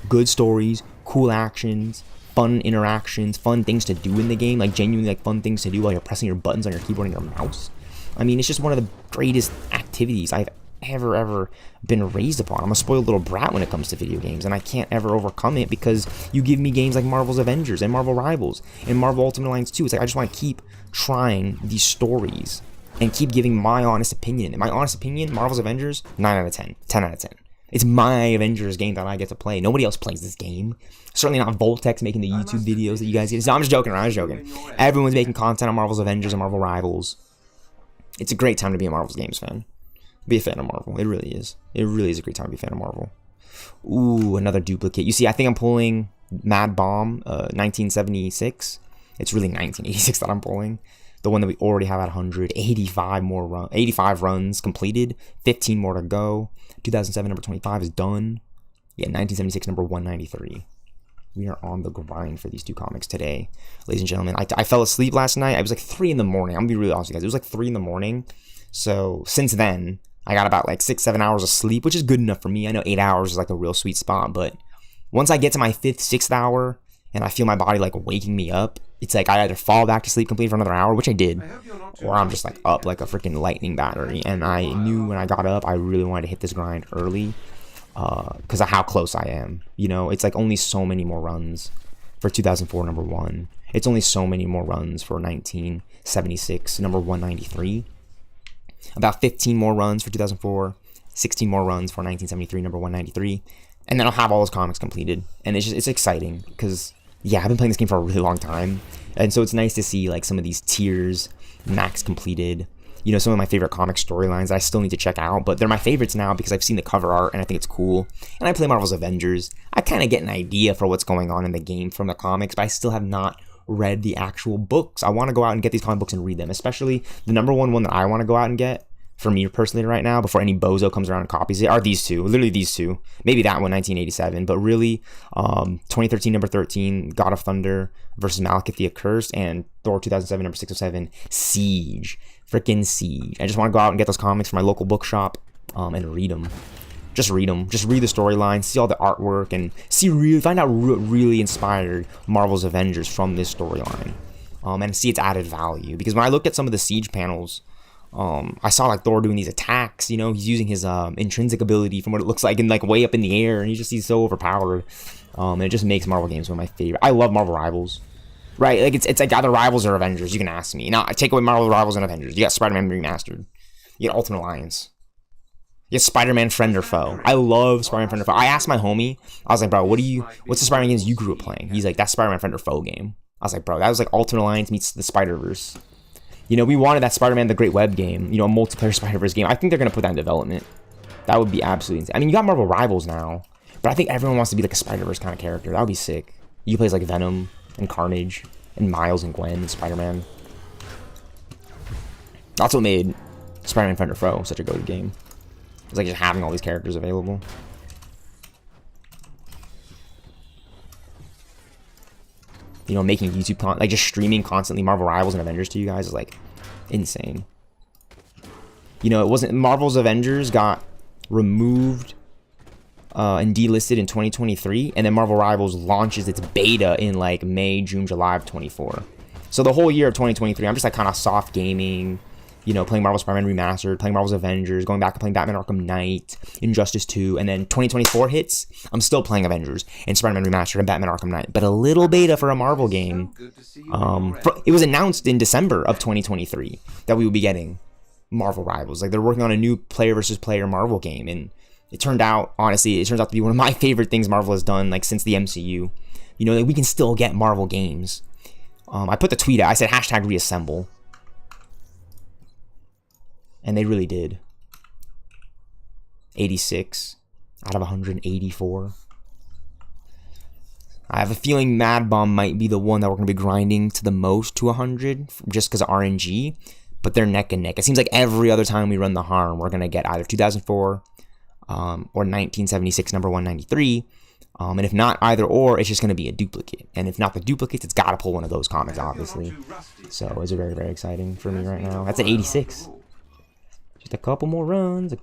good stories, cool actions, fun interactions, fun things to do in the game, like genuinely like fun things to do while you're pressing your buttons on your keyboard and your mouse. I mean, it's just one of the greatest activities I've ever been raised upon. I'm a spoiled little brat when it comes to video games, and I can't ever overcome it because you give me games like Marvel's Avengers and Marvel Rivals and Marvel Ultimate Alliance 2. It's like I just want to keep trying these stories and keep giving my honest opinion. In my honest opinion, Marvel's Avengers, 9 out of 10, 10 out of 10. It's my Avengers game that I get to play. Nobody else plays this game. Certainly not Voltex making the YouTube videos that you guys get. So I'm just joking around. I'm just joking. Everyone's making content on Marvel's Avengers and Marvel Rivals. It's a great time to be a Marvel's games fan. Be a fan of Marvel. It really is. It really is a great time to be a fan of Marvel. Ooh, another duplicate. You see, I think I'm pulling Mad Bomb 1976. It's really 1986 that I'm pulling. The one that we already have at 100. 85 runs completed. 15 more to go. 2007 number 25 is done. Yeah, 1976 number 193. We are on the grind for these 2 comics today, ladies and gentlemen. I fell asleep last night. I was like 3 in the morning. I'm gonna be really honest with you guys. It was like 3 in the morning. So since then, I got about like 6-7 hours of sleep, which is good enough for me. I know 8 hours is like a real sweet spot, but once I get to my 5th, 6th hour and I feel my body like waking me up, it's like I either fall back to sleep completely for another hour, which I did, or I'm just like up like a freaking lightning battery. And I knew when I got up, I really wanted to hit this grind early because of how close I am. You know, it's like only so many more runs for 2004 number 1. It's only so many more runs for 1976 number 193. About 15 more runs for 2004, 16 more runs for 1973 number 193. And then I'll have all those comics completed. And it's exciting because, yeah, I've been playing this game for a really long time. And so it's nice to see like some of these tiers max completed. You know, some of my favorite comic storylines that I still need to check out, but they're my favorites now because I've seen the cover art and I think it's cool. And I play Marvel's Avengers. I kind of get an idea for what's going on in the game from the comics, but I still have not read the actual books. I want to go out and get these comic books and read them, especially the number one that I want to go out and get for me personally right now before any bozo comes around and copies it are these 2, literally these 2. Maybe that one, 1987, but really 2013 number 13, God of Thunder versus Malekith the Accursed, and Thor 2007 number 607, Siege. Freaking Siege. I just want to go out and get those comics from my local bookshop and read them. Just read them. Just read the storyline, see all the artwork, and find out what really inspired Marvel's Avengers from this storyline. And see its added value. Because when I looked at some of the Siege panels, I saw like Thor doing these attacks, you know, he's using his intrinsic ability from what it looks like and like way up in the air, and he's so overpowered. And it just makes Marvel games one of my favorite. I love Marvel Rivals. Right, like it's like either Rivals or Avengers, you can ask me. Now I take away Marvel Rivals and Avengers. You got Spider-Man Remastered. You got Ultimate Alliance. Yeah, Spider-Man friend or foe. I love Spider-Man friend or foe. I asked my homie, I was like, bro, what's the Spider-Man games you grew up playing? He's like, that's Spider-Man friend or foe game. I was like, bro, that was like Ultimate Alliance meets the Spider-Verse. You know, we wanted that Spider-Man the Great Web game, you know, a multiplayer Spider-Verse game. I think they're going to put that in development. That would be absolutely insane. I mean, you got Marvel Rivals now, but I think everyone wants to be like a Spider-Verse kind of character. That would be sick. You play as like Venom and Carnage and Miles and Gwen and Spider-Man. That's what made Spider-Man Friend or Foe such a good game. It's like just having all these characters available. You know, making YouTube content, like just streaming constantly Marvel Rivals and Avengers to you guys is like insane. You know, it wasn't Marvel's Avengers got removed and delisted in 2023, and then Marvel Rivals launches its beta in like May, June, July of 24. So the whole year of 2023, I'm just like kind of soft gaming, you know, playing Marvel Spider-Man Remastered, playing Marvel's Avengers, going back and playing Batman Arkham Knight, Injustice 2, and then 2024 hits, I'm still playing Avengers and Spider-Man Remastered and Batman Arkham Knight, but a little beta for a Marvel game. It was announced in December of 2023 that we would be getting Marvel Rivals. Like, they're working on a new player versus player Marvel game, and it turned out, honestly, it turns out to be one of my favorite things Marvel has done, like, since the MCU. You know, like, we can still get Marvel games. I put the tweet out, I said hashtag reassemble. And they really did. 86 out of 184. I have a feeling Mad Bomb might be the one that we're going to be grinding to the most to 100, just because of RNG, but they're neck and neck. It seems like every other time we run the harm, we're going to get either 2004 or 1976 number 193. And if not either or, it's just going to be a duplicate. And if not the duplicates, it's got to pull one of those comics, obviously. So it's very, very exciting for me right now. That's an 86. Just a couple more runs, And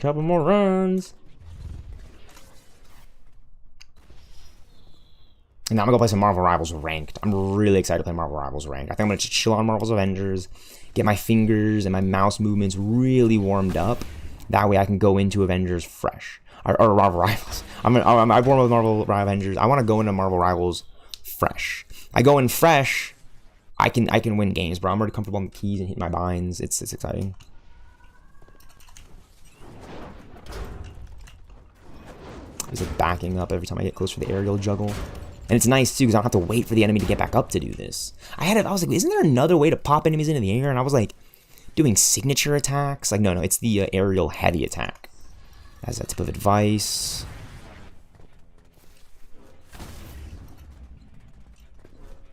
now I'm going to play some Marvel Rivals Ranked. I'm really excited to play Marvel Rivals Ranked. I think I'm going to chill on Marvel's Avengers, get my fingers and my mouse movements really warmed up. That way I can go into Avengers fresh. Or Marvel Rivals. I've warmed up with Marvel Avengers. I want to go into Marvel Rivals fresh. I go in fresh, I can win games, bro. I'm already comfortable on the keys and hitting my binds. It's exciting. He's like backing up every time I get close for the aerial juggle. And it's nice too, because I don't have to wait for the enemy to get back up to do this. I was like, isn't there another way to pop enemies into the air? And I was like, doing signature attacks? Like, no, it's the aerial heavy attack. As a tip of advice.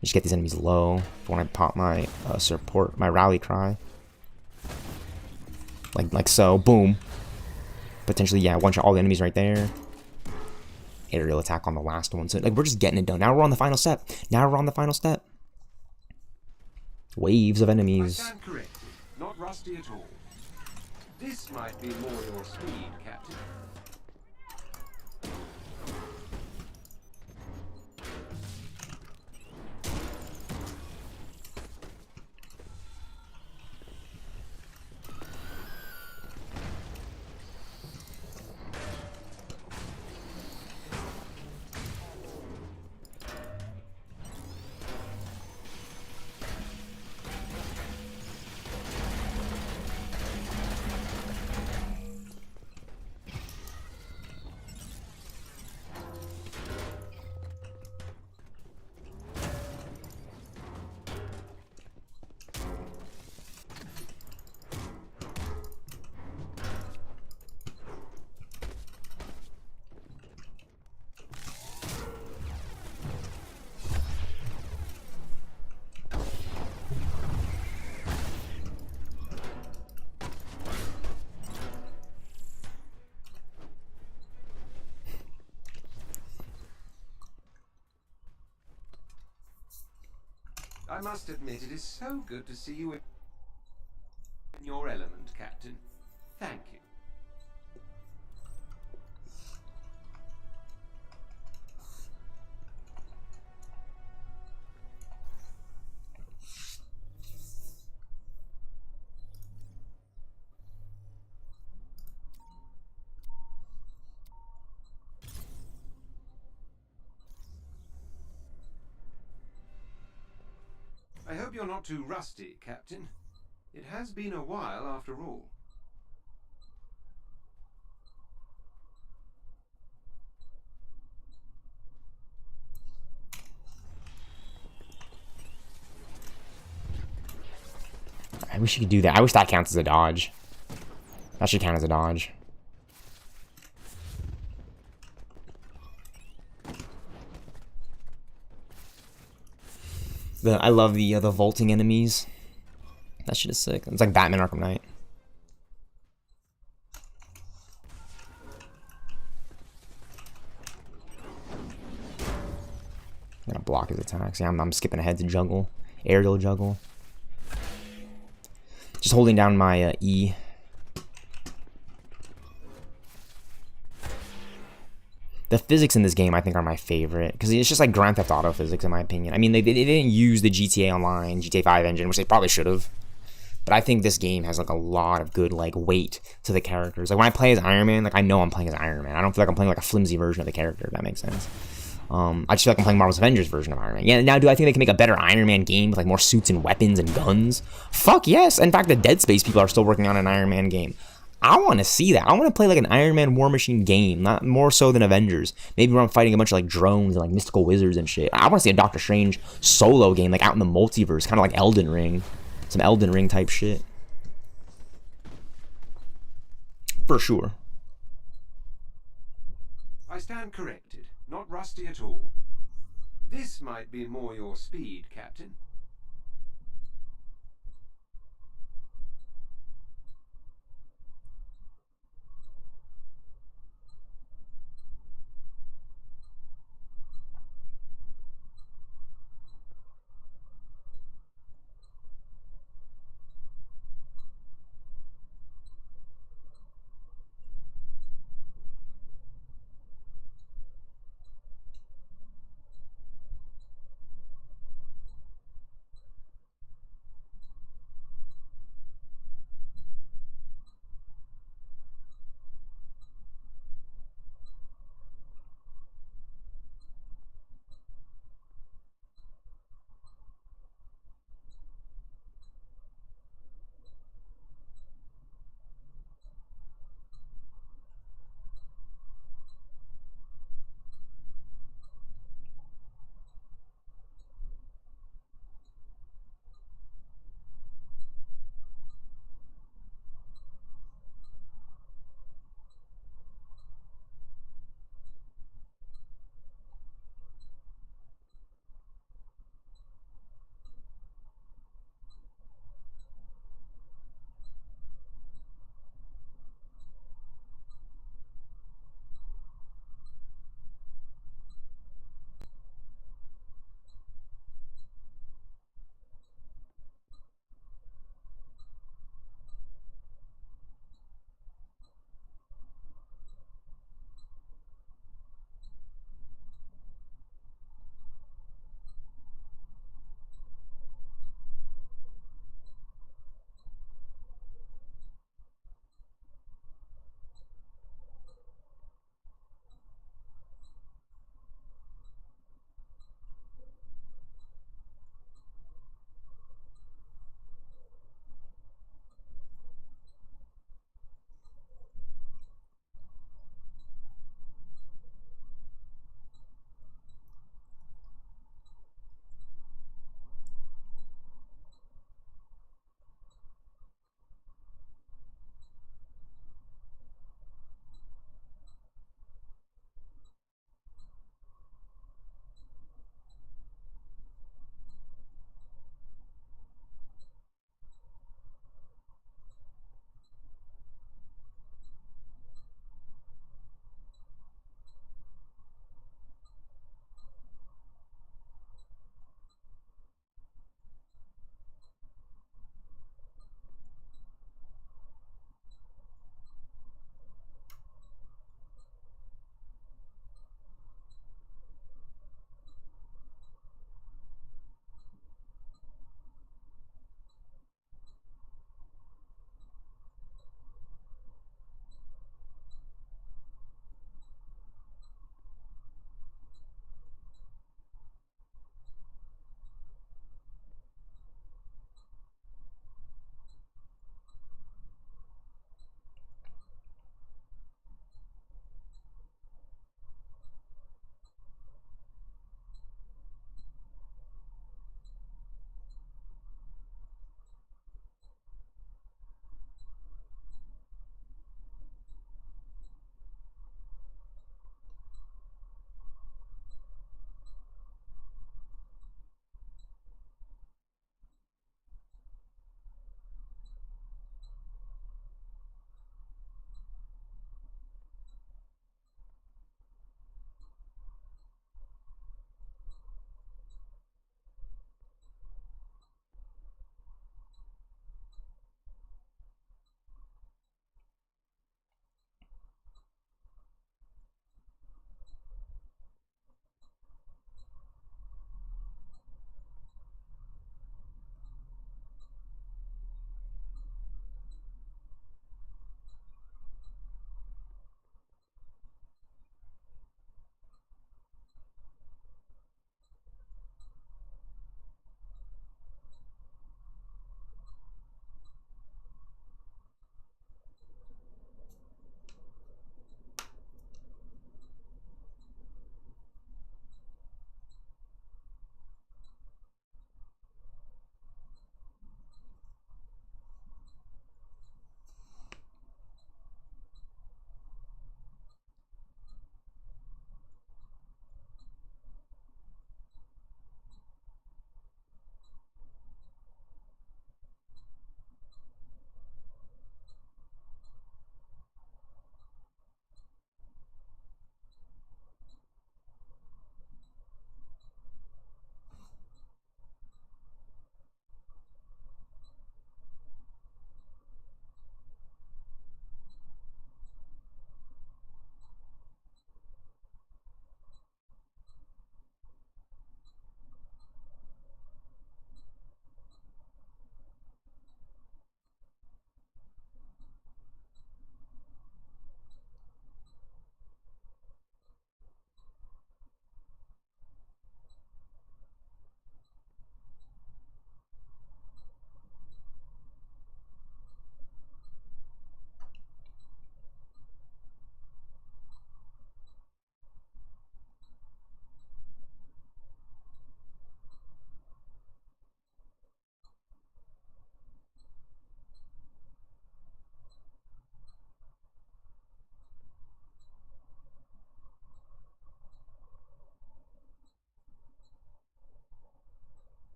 Just get these enemies low when I pop my support, my rally cry. Like so, boom. Potentially, yeah, one shot all the enemies right there. Aerial attack on the last one. So, like, we're just getting it done. Now we're on the final step. Waves of enemies. I stand corrected. Not rusty at all. This might be more your speed, Captain. I must admit, it is so good to see you in your element, Captain. Thank you. I hope you're not too rusty, Captain. It has been a while after all. I wish you could do that. I wish that counts as a dodge. That should count as a dodge. I love the vaulting enemies. That shit is sick. It's like Batman Arkham Knight. I'm gonna block his attacks. Yeah, I'm skipping ahead to juggle. Aerial juggle. Just holding down my E. The physics in this game, I think, are my favorite. Because it's just like Grand Theft Auto physics, in my opinion. I mean, they didn't use the GTA Online, GTA 5 engine, which they probably should have. But I think this game has, like, a lot of good, like, weight to the characters. Like, when I play as Iron Man, like, I know I'm playing as Iron Man. I don't feel like I'm playing, like, a flimsy version of the character, if that makes sense. I just feel like I'm playing Marvel's Avengers version of Iron Man. Yeah, now do I think they can make a better Iron Man game with, like, more suits and weapons and guns? Fuck yes. In fact, the Dead Space people are still working on an Iron Man game. I want to see that. I want to play like an Iron Man War Machine game, not more so than Avengers. Maybe where I'm fighting a bunch of like drones and like mystical wizards and shit. I want to see a Doctor Strange solo game, like out in the multiverse, kind of like Elden Ring, some Elden Ring type shit. For sure. I stand corrected. Not rusty at all. This might be more your speed, Captain.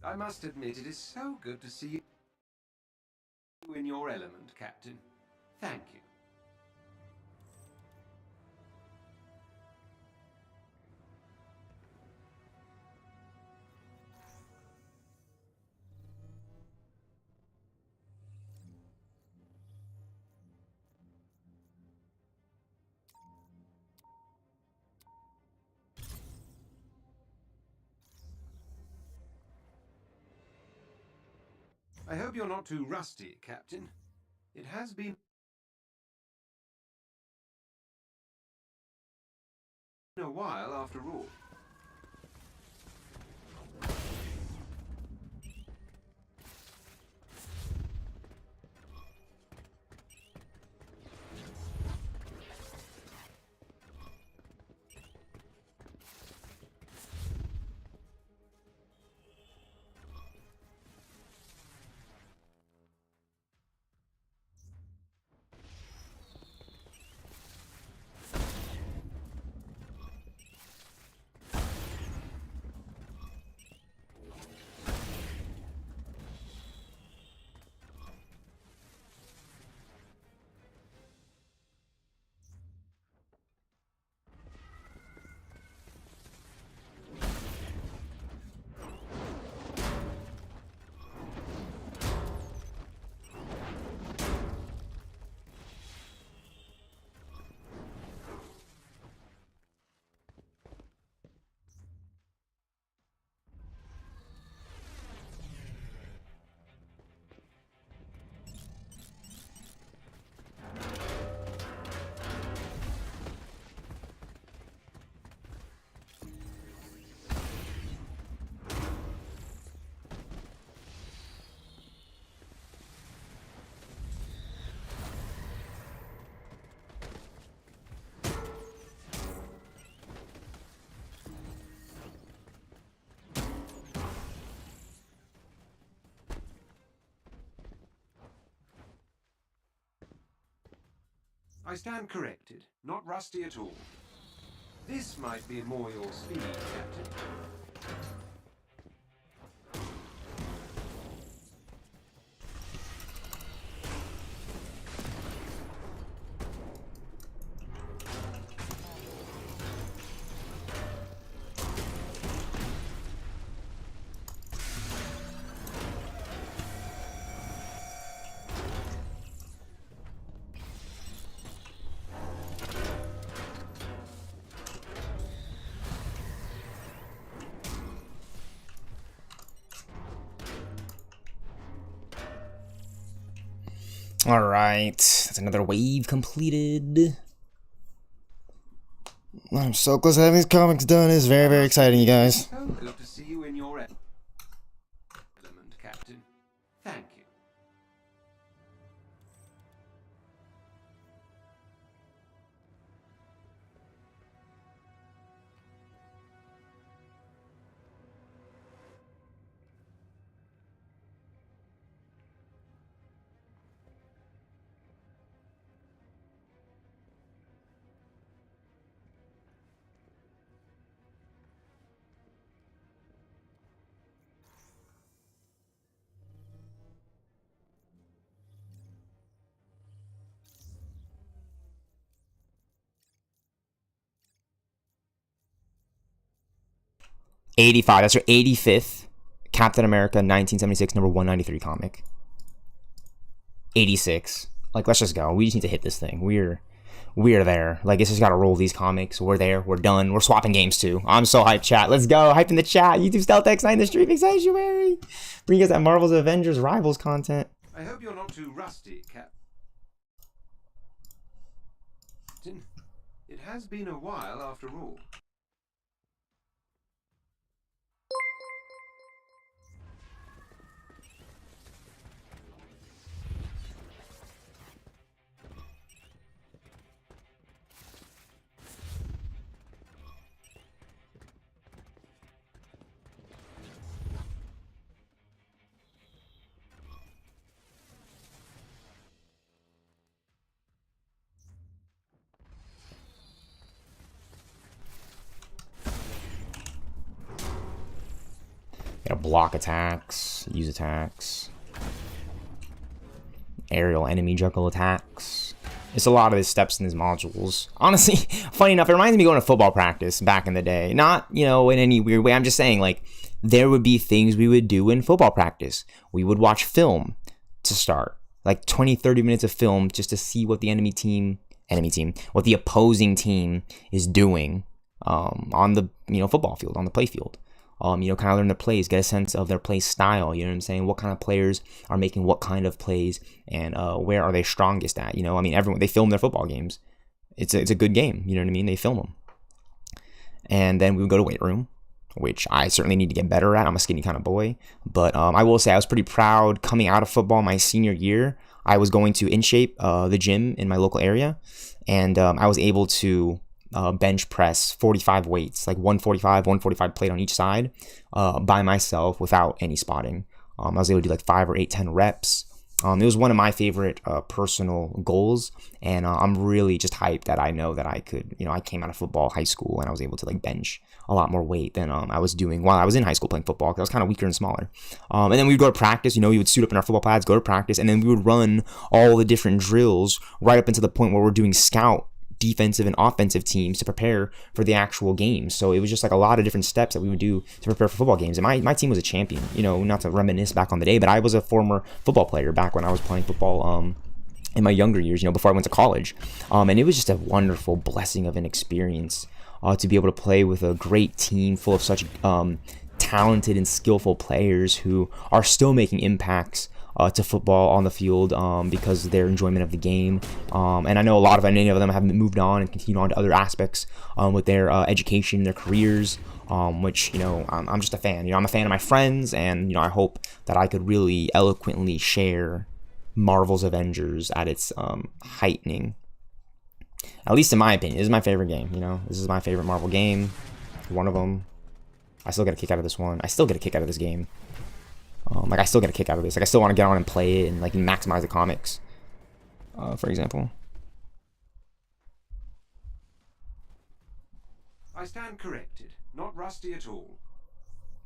I must admit, it is so good to see you in your element, Captain. Thank you. I hope you're not too rusty, Captain. It has been a while after all. I stand corrected. Not rusty at all. This might be more your speed, Captain. Alright, that's another wave completed. I'm so close to having these comics done. It's very, very exciting, you guys. So good to see you in your element, Captain. Thank you. '85. That's your 85th Captain America 1976 number 193 comic. 86. Like, let's just go. We just need to hit this thing. We're there. Like, it's just gotta roll these comics. We're there. We're done. We're swapping games too. I'm so hyped, chat. Let's go. Hype in the chat. YouTube Stealth X9 the streaming sanctuary. Bring us that Marvel's Avengers Rivals content. I hope you're not too rusty, Captain. It has been a while after all. block attacks, use attacks, aerial enemy juggle attacks. It's a lot of the steps in these modules. Honestly, funny enough, it reminds me of going to football practice back in the day. Not, you know, in any weird way. I'm just saying, like, there would be things we would do in football practice. We would watch film to start. Like 20, 30 minutes of film just to see what the what the opposing team is doing on the, you know, football field, on the play field. You know, kind of learn their plays, get a sense of their play style, you know what I'm saying? What kind of players are making what kind of plays, and where are they strongest at? You know, I mean, they film their football games. It's a good game, you know what I mean? They film them. And then we would go to weight room, which I certainly need to get better at. I'm a skinny kind of boy. But I will say I was pretty proud coming out of football my senior year. I was going to InShape, the gym in my local area, and I was able to bench press 45 weights, like 145 plate on each side, by myself without any spotting. I was able to do like 5 or 8, 10 reps. It was one of my favorite personal goals, and I'm really just hyped that I know that I could, you know, I came out of football, high school, and I was able to like bench a lot more weight than I was doing while I was in high school playing football, because I was kind of weaker and smaller. And then we would go to practice, you know, we would suit up in our football pads, go to practice, and then we would run all the different drills right up into the point where we're doing scout defensive and offensive teams to prepare for the actual games. So it was just like a lot of different steps that we would do to prepare for football games. And my team was a champion, you know, not to reminisce back on the day, but I was a former football player back when I was playing football in my younger years, you know, before I went to college. And it was just a wonderful blessing of an experience to be able to play with a great team full of such talented and skillful players who are still making impacts to football on the field because of their enjoyment of the game. And I know many of them have moved on and continue on to other aspects with their education, their careers, which, you know, I'm just a fan. You know, I'm a fan of my friends, and, you know, I hope that I could really eloquently share Marvel's Avengers at its heightening. At least in my opinion, this is my favorite game, you know? This is my favorite Marvel game. One of them. I still get a kick out of this one. I still get a kick out of this game. Like, I still get a kick out of this. Like, I still want to get on and play it and, like, maximize the comics, for example. I stand corrected. Not rusty at all.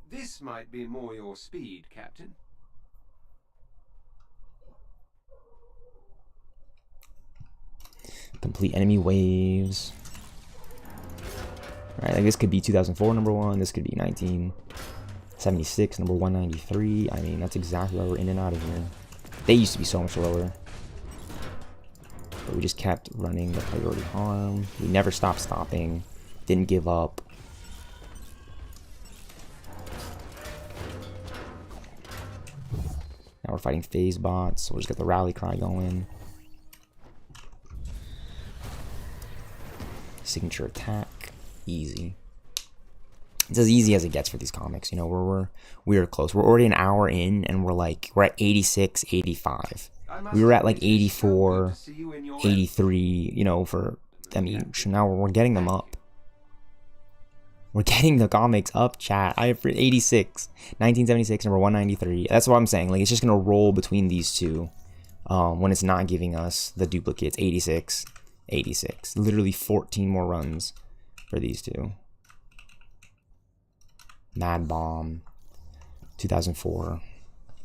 This might be more your speed, Captain. Complete enemy waves. Alright, like, this could be 2004 number 1. This could be 1976 number 193. I mean, that's exactly why we're in and out of here. They used to be so much lower, but we just kept running the priority harm. We never stopped stopping. Didn't give up. Now we're fighting phase bots, so we'll just get the rally cry going. Signature attack. Easy. It's as easy as it gets for these comics. You know, we're close. We're already an hour in, and we're at 86, 85. We were at like 84, 83, you know, for them each. Now we're getting them up. We're getting the comics up, chat. I have 86, 1976, number 193. That's what I'm saying. Like, it's just gonna roll between these two when it's not giving us the duplicates. 86, 86. Literally 14 more runs for these two. Mad Bomb, 2004.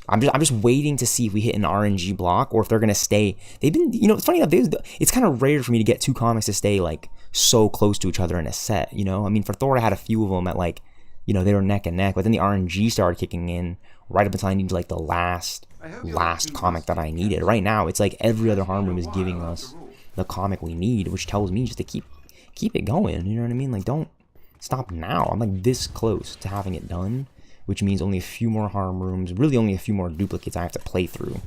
I'm just waiting to see if we hit an RNG block or if they're gonna stay. They've been, you know, it's funny enough. It's kind of rare for me to get two comics to stay like so close to each other in a set. You know, I mean, for Thor, I had a few of them at like, you know, they were neck and neck. But then the RNG started kicking in right up until I needed like the last comic that I needed. Right now, it's like every other harm room is giving us the comic we need, which tells me just to keep it going. You know what I mean? Like, don't stop now. I'm like this close to having it done, which means only a few more harm rooms, really only a few more duplicates I have to play through.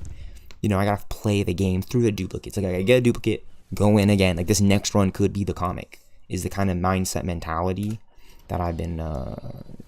You know, I gotta play the game through the duplicates. Like, I gotta get a duplicate, go in again. Like, this next run could be the comic, is the kind of mindset mentality that I've been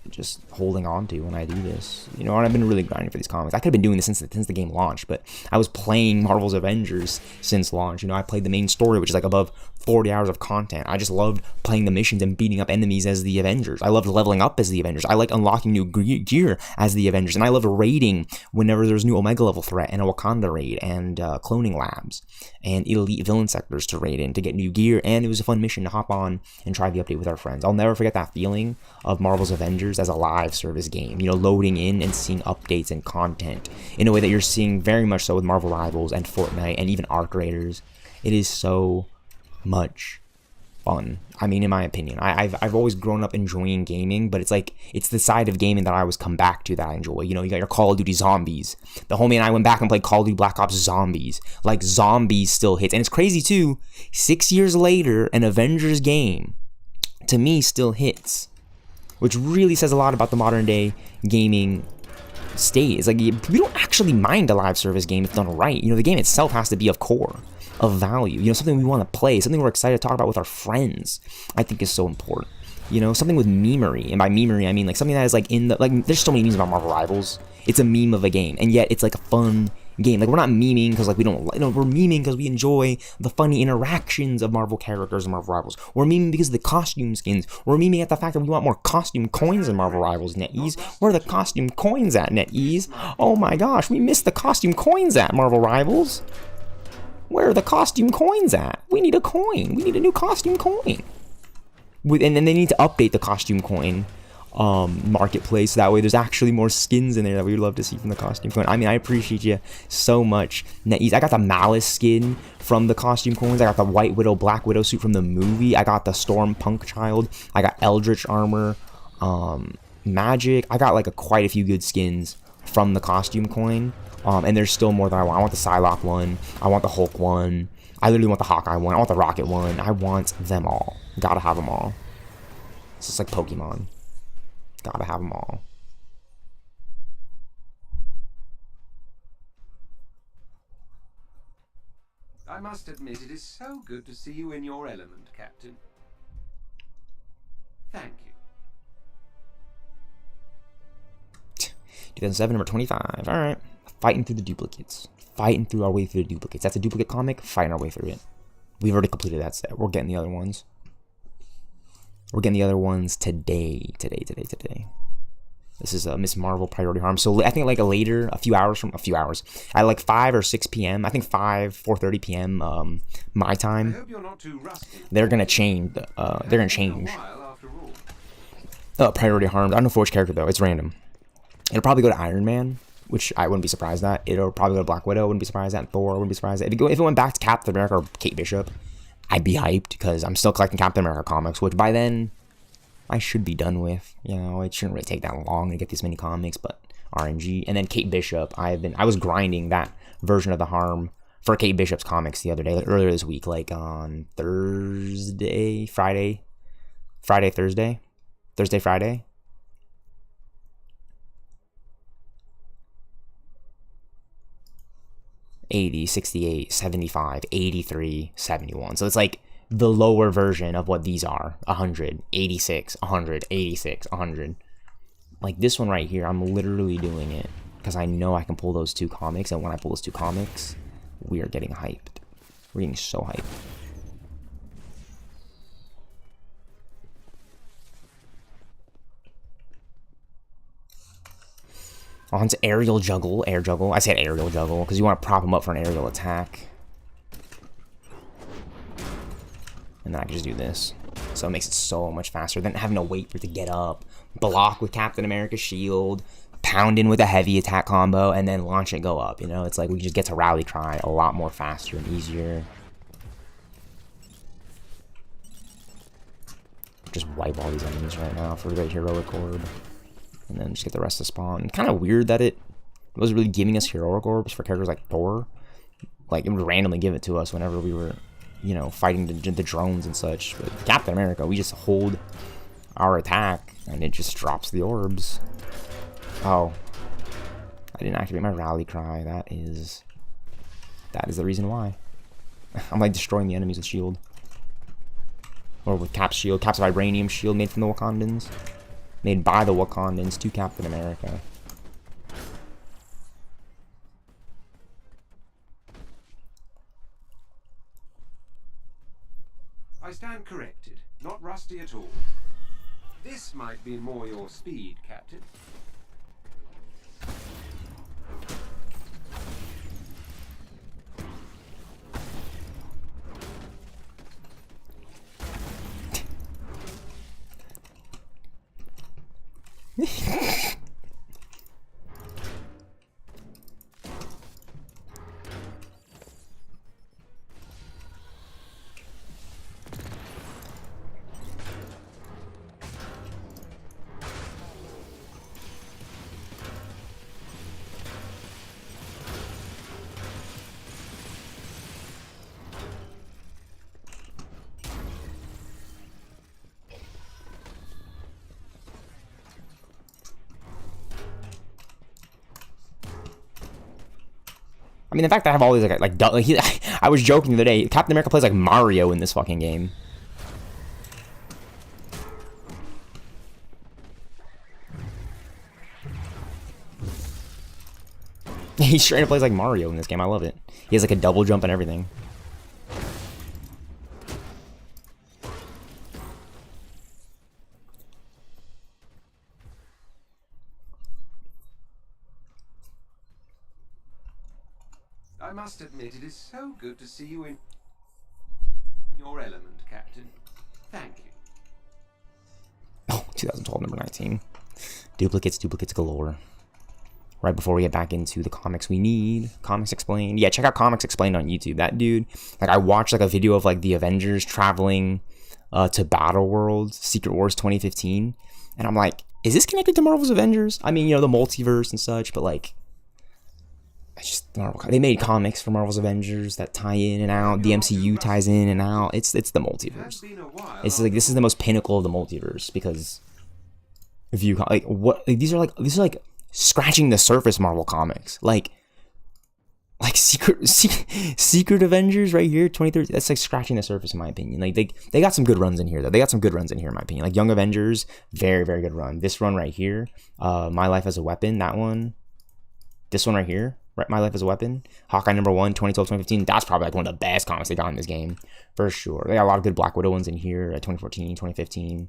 just holding on to when I do this. You know, and I've been really grinding for these comics. I could have been doing this since the game launched, but I was playing Marvel's Avengers since launch. You know, I played the main story, which is like above 40 hours of content. I just loved playing the missions and beating up enemies as the Avengers. I loved leveling up as the Avengers. I liked unlocking new gear as the Avengers, and I loved raiding whenever there's new Omega level threat and a Wakanda raid and cloning labs and elite villain sectors to raid in to get new gear. And it was a fun mission to hop on and try the update with our friends. I'll never forget that feeling of Marvel's Avengers Avengers as a live service game, you know, loading in and seeing updates and content in a way that you're seeing very much so with Marvel Rivals and Fortnite and even Arc Raiders. It is so much fun. I mean, in my opinion, I've always grown up enjoying gaming, but it's like, it's the side of gaming that I always come back to that I enjoy. You know, you got your Call of Duty Zombies. The homie and I went back and played Call of Duty Black Ops Zombies. Like, Zombies still hits. And it's crazy too, 6 years later, an Avengers game, to me, still hits. Which really says a lot about the modern day gaming state. It's like, we don't actually mind a live service game if done right. You know, the game itself has to be of core, of value, you know, something we want to play, something we're excited to talk about with our friends, I think is so important. You know, something with memery, and by memery I mean like something that is like in the, like, there's so many memes about Marvel Rivals. It's a meme of a game, and yet it's like a fun game. Like, we're not memeing because like we don't, you know, we're memeing because we enjoy the funny interactions of Marvel characters in Marvel Rivals. We're memeing because of the costume skins. We're memeing at the fact that we want more costume coins in Marvel Rivals. NetEase, where are the costume coins at, NetEase? Oh my gosh, we missed the costume coins at Marvel Rivals. Where are the costume coins at? We need a coin. We need a new costume coin. And then they need to update the costume coin marketplace. That way there's actually more skins in there that we would love to see from the costume coin. I mean, I appreciate you so much, NetEase. I got the Malice skin from the costume coins. I got the White Widow, Black Widow suit from the movie. I got the Storm Punk Child. I got Eldritch armor, magic. I got like quite a few good skins from the costume coin. And there's still more that I want. I want the Psylocke one. I want the Hulk one. I literally want the Hawkeye one. I want the Rocket one. I want them all. Gotta have them all. It's just like Pokemon. Gotta have them all. I must admit, it is so good to see you in your element, Captain. Thank you. 2007, number 25. All right. Fighting through the duplicates. Fighting through our way through the duplicates. That's a duplicate comic. Fighting our way through it. We've already completed that set. We're getting the other ones. We're getting the other ones today. This is a Miss Marvel Priority Harm. So I think like a few hours, at like 5 or 6 p.m. I think 4:30 p.m. My time. I hope you're not too rusty. They're gonna change. Priority Harm. I don't know for which character though. It's random. It'll probably go to Iron Man, which I wouldn't be surprised at. It'll probably go to Black Widow. I wouldn't be surprised at. Thor. I wouldn't be surprised at. If it went back to Captain America or Kate Bishop, I'd be hyped because I'm still collecting Captain America comics, which by then I should be done with. You know, it shouldn't really take that long to get these many comics, but RNG. And then Kate Bishop, I was grinding that version of the Harm for Kate Bishop's comics the other day, like earlier this week, like on Thursday, Friday. 80, 68, 75, 83, 71. So it's like the lower version of what these are. 100, 86, 100, 86, 100. Like this one right here, I'm literally doing it because I know I can pull those two comics, and when I pull those two comics, we are getting hyped. We're getting so hyped. On to air juggle. I said aerial juggle because you want to prop him up for an aerial attack. And then I can just do this. So it makes it so much faster than having to wait for it to get up, block with Captain America's shield, pound in with a heavy attack combo, and then launch it, go up. You know, it's like we just get to rally cry a lot more faster and easier. Just wipe all these enemies right now for the heroic orb. And then just get the rest to spawn. Kind of weird that it was really giving us heroic orbs for characters like Thor. Like, it would randomly give it to us whenever we were, you know, fighting the drones and such. But Captain America, we just hold our attack, and it just drops the orbs. Oh. I didn't activate my rally cry. That is the reason why. I'm, like, destroying the enemies with shield. Or with Cap's shield. Cap's vibranium shield made from the Wakandans. Made by the Wakandans to Captain America. I stand corrected. Not rusty at all. This might be more your speed, Captain. I mean, the fact that I have all these I was joking the other day. Captain America plays like Mario in this fucking game. He straight up plays like Mario in this game. I love it. He has like a double jump and everything. I must admit, it is so good to see you in your element, Captain. Thank you. Oh, 2012, number 19. Duplicates galore. Right before we get back into the comics we need. Comics Explained. Yeah, check out Comics Explained on YouTube. That dude, like, I watched like a video of like the Avengers traveling to Battle World, Secret Wars 2015. And I'm like, is this connected to Marvel's Avengers? I mean, you know, the multiverse and such, but like, it's just Marvel. They made comics for Marvel's Avengers that tie in and out. The MCU ties in and out. It's the multiverse. It's like, this is the most pinnacle of the multiverse, because if you like what, like, these are like scratching the surface Marvel comics. Like Secret Avengers right here, 2013. That's like scratching the surface in my opinion. Like they got some good runs in here though. They got some good runs in here in my opinion. Like Young Avengers, very very good run. This run right here, My Life as a Weapon, that one. This one right here, right, My Life as a Weapon. Hawkeye number 1, 2012, 2015. That's probably like one of the best comics they got in this game for sure. They got a lot of good Black Widow ones in here, 2014, 2015.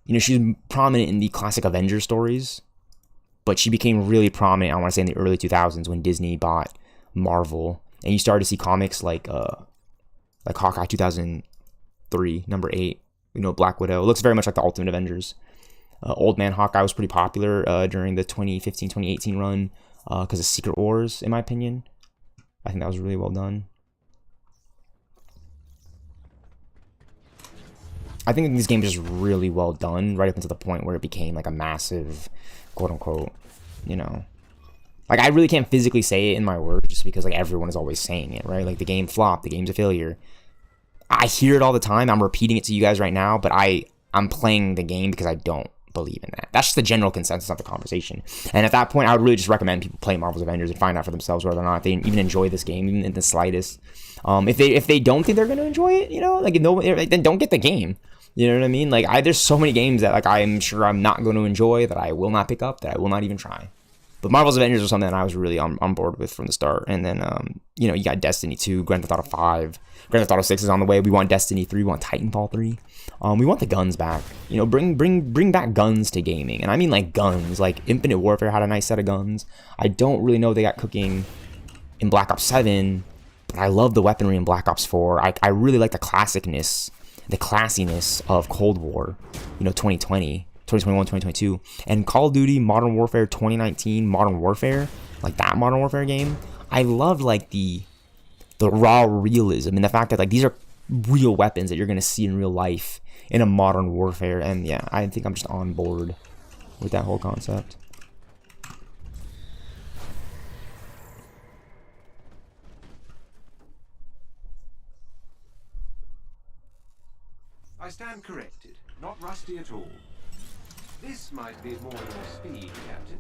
You know, she's prominent in the classic Avengers stories, but she became really prominent, I want to say, in the early 2000s when Disney bought Marvel, and you started to see comics like Hawkeye 2003, number 8. You know, Black Widow. It looks very much like the Ultimate Avengers. Old Man Hawkeye was pretty popular during the 2015-2018 run because of Secret Wars, in my opinion. I think that was really well done. I think this game is just really well done, right up until the point where it became like a massive, quote unquote, you know. Like, I really can't physically say it in my words just because like everyone is always saying it, right? Like, the game flopped, the game's a failure. I hear it all the time. I'm repeating it to you guys right now, but I'm playing the game because I don't believe in that. That's just the general consensus of the conversation. And at that point, I would really just recommend people play Marvel's Avengers and find out for themselves whether or not they even enjoy this game, even in the slightest. If they don't think they're going to enjoy it, you know, like, then don't get the game. You know what I mean? Like, there's so many games that like I'm sure I'm not going to enjoy, that I will not pick up, that I will not even try. But Marvel's Avengers was something that I was really on board with from the start. And then, you know, you got Destiny 2, Grand Theft Auto 5, Grand Theft Auto 6 is on the way. We want Destiny 3, we want Titanfall 3. We want the guns back. You know, bring back guns to gaming. And I mean like guns. Like Infinite Warfare had a nice set of guns. I don't really know what they got cooking in Black Ops 7, but I love the weaponry in Black Ops 4. I really like the classiness of Cold War, you know, 2020. 2021, 2022, and Call of Duty Modern Warfare 2019, Modern Warfare, like that Modern Warfare game, I love like the raw realism and the fact that like these are real weapons that you're gonna see in real life in a Modern Warfare. And yeah, I think I'm just on board with that whole concept. I stand corrected. Not rusty at all. This might be more your speed, Captain.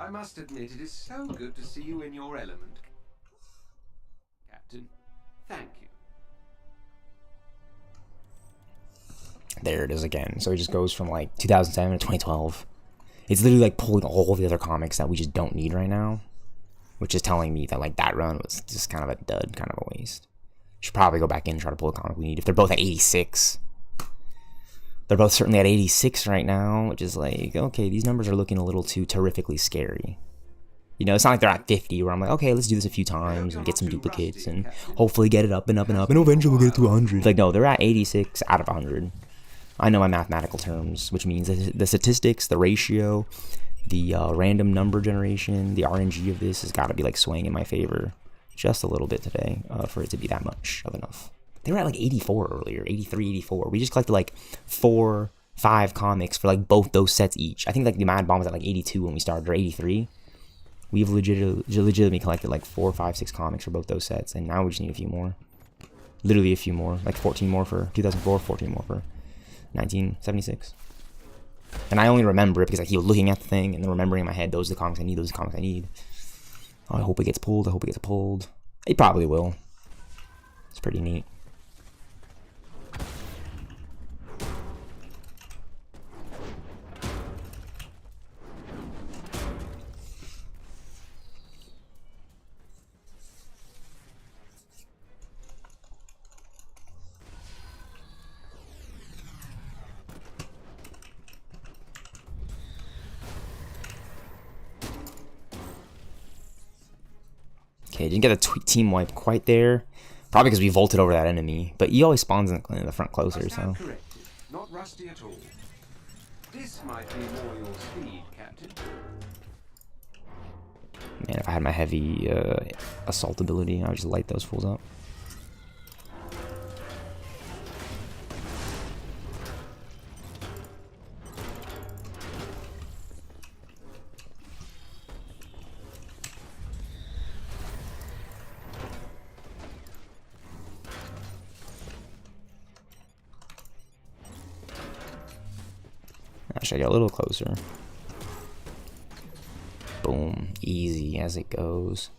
I must admit, it is so good to see you in your element, Captain. Thank you. There it is again. So it just goes from like 2007 to 2012. It's literally like pulling all the other comics that we just don't need right now, which is telling me that like that run was just kind of a dud, kind of a waste. Should probably go back in and try to pull a comic we need. If they're both at 86, they're both certainly at 86 right now, which is like, okay, these numbers are looking a little too terrifically scary. You know, it's not like they're at 50 where I'm like, okay, let's do this a few times and get some duplicates and hopefully get it up and up and up, and eventually we'll get it to 100. Like, no, they're at 86 out of 100. I know my mathematical terms, which means the statistics, the ratio, the random number generation, the RNG of this has got to be like swaying in my favor just a little bit today for it to be that much of enough. They were at like 84 earlier, 83, 84. We just collected like 4, 5 comics for like both those sets each. I think like the Mad Bomb was at like 82 when we started, or 83. We've legitimately collected like 4, 5, 6 comics for both those sets, and now we just need a few more. Literally a few more, like 14 more for 2004, 14 more for 1976. And I only remember it because I keep looking at the thing and then remembering in my head, those are the comics I need, those are the comics I need. Oh, I hope it gets pulled, I hope it gets pulled. It probably will. It's pretty neat. Okay, didn't get a team wipe quite there. Probably because we vaulted over that enemy. But he always spawns in the front closer, so. Not rusty at all. This might be more your speed, Captain. Man, if I had my heavy assault ability, I would just light those fools up. Actually, I got a little closer. Boom. Easy as it goes.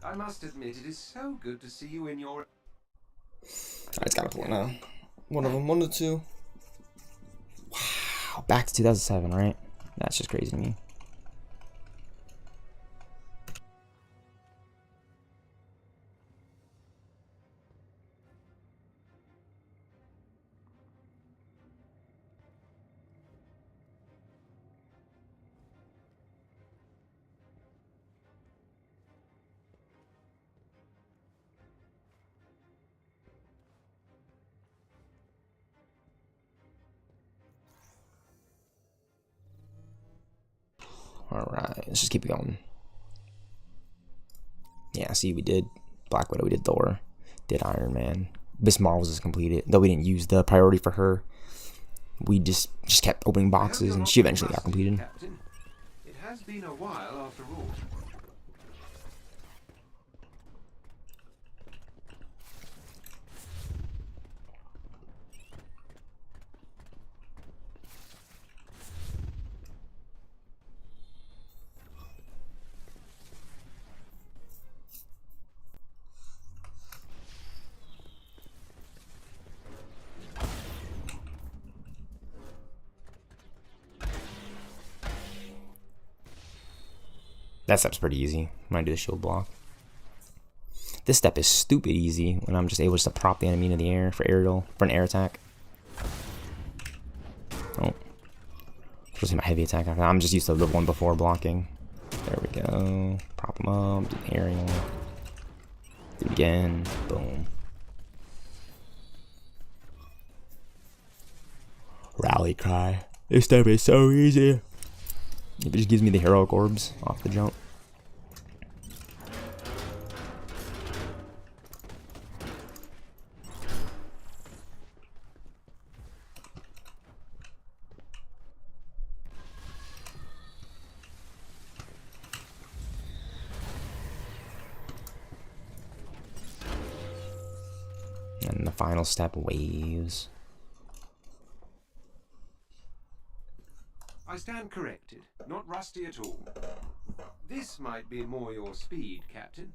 I must admit, it is so good to see you in your... Alright, it's gotta pull it now. One of them, 1 to 2. Wow, back to 2007, right? That's just crazy to me. Alright, let's just keep it going. Yeah, see, we did Black Widow, we did Thor, did Iron Man. Miss Marvel's is completed, though we didn't use the priority for her. We just kept opening boxes, and she eventually got completed. Captain. It has been a while after all. That step's pretty easy when I do the shield block. This step is stupid easy when I'm just able to prop the enemy into the air for an air attack. Oh. Just my heavy attack. I'm just used to the one before blocking. There we go. Prop him up, do the aerial. Do it again. Boom. Rally cry. This step is so easy. It just gives me the heroic orbs off the jump. And the final step, waves. I stand corrected. Not rusty at all. This might be more your speed, Captain.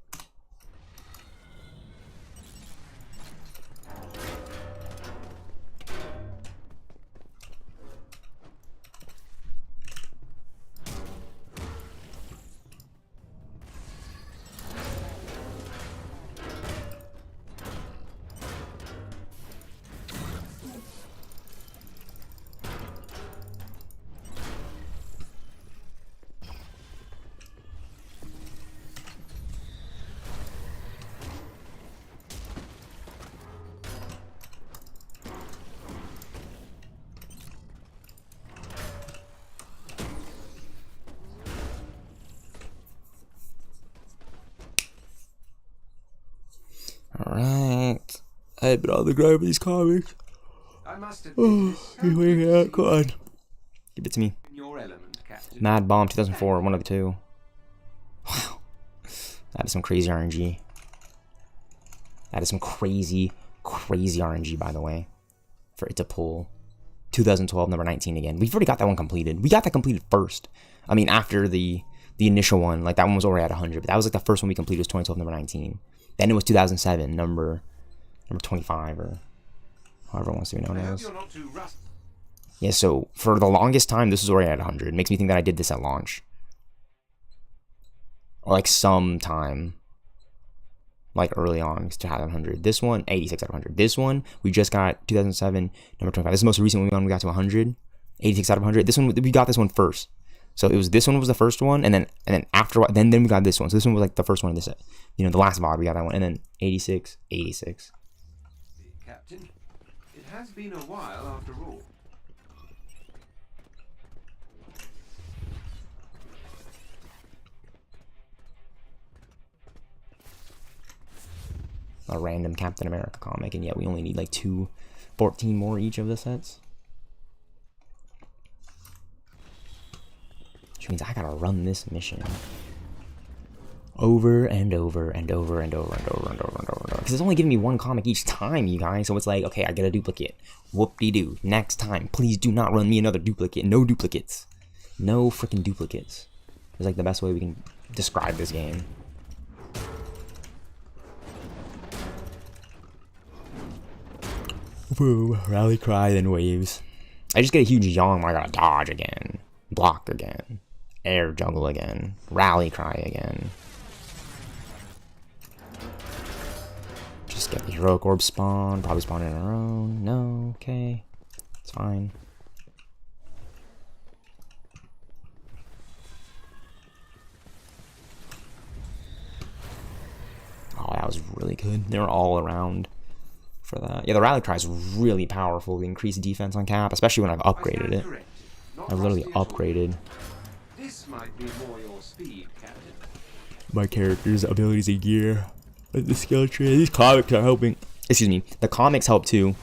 Alright. I've been on the grind with these comics. I must admit, He's waiting out. Come on. Give it to me. in your element, Captain. Mad Bomb 2004, one of the two. Wow. That is some crazy RNG. That is some crazy, crazy RNG, by the way. For it to pull 2012, number 19 again. We've already got that one completed. We got that completed first. I mean, after the initial one. Like, that one was already at 100. But that was like the first one we completed was 2012, number 19. Then it was 2007, number 25, or however it wants to be known I hope as. you're not too rusty. Yeah, so for the longest time, this was already at 100. It makes me think that I did this at launch. Or like sometime. Like early on to have 100. This one, 86 out of 100. This one, we just got 2007, number 25. This is the most recent one we got to 100. 86 out of 100. This one, we got this one first. So it was, this one was the first one, and then after, then we got this one. So this one was like the first one in this, the last VOD, we got that one. And then 86. Captain, it has been a while after all. A random Captain America comic, and yet we only need like 14 more each of the sets. Which means I gotta run this mission over and over and over and over and over and over and over. Because it's only giving me one comic each time, you guys. So it's like, okay, I get a duplicate. Whoop-de-doo. Next time, please do not run me another duplicate. No duplicates. No freaking duplicates. It's like the best way we can describe this game. Boom. Rally cry, then waves. I just get a huge yawn when I gotta dodge again. Block again. Air juggle again. Rally cry again. Just get the heroic orb spawn. Probably spawn in our own. No, okay. It's fine. Oh, that was really good. They were all around for that. Yeah, the rally cry is really powerful. The increased defense on Cap, especially when I've upgraded it. I've literally upgraded This might be more your speed, Captain. my character's abilities and gear. The skill tree. These comics are helping. Excuse me. The comics help too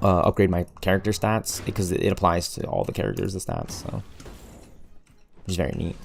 upgrade my character stats because it applies to all the characters, the stats. So it's very neat.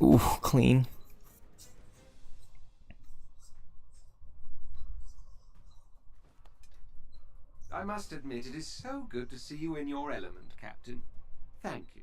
Ooh, clean. I must admit, it is so good to see you in your element, Captain. Thank you.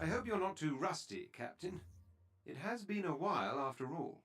I hope you're not too rusty, Captain. It has been a while after all.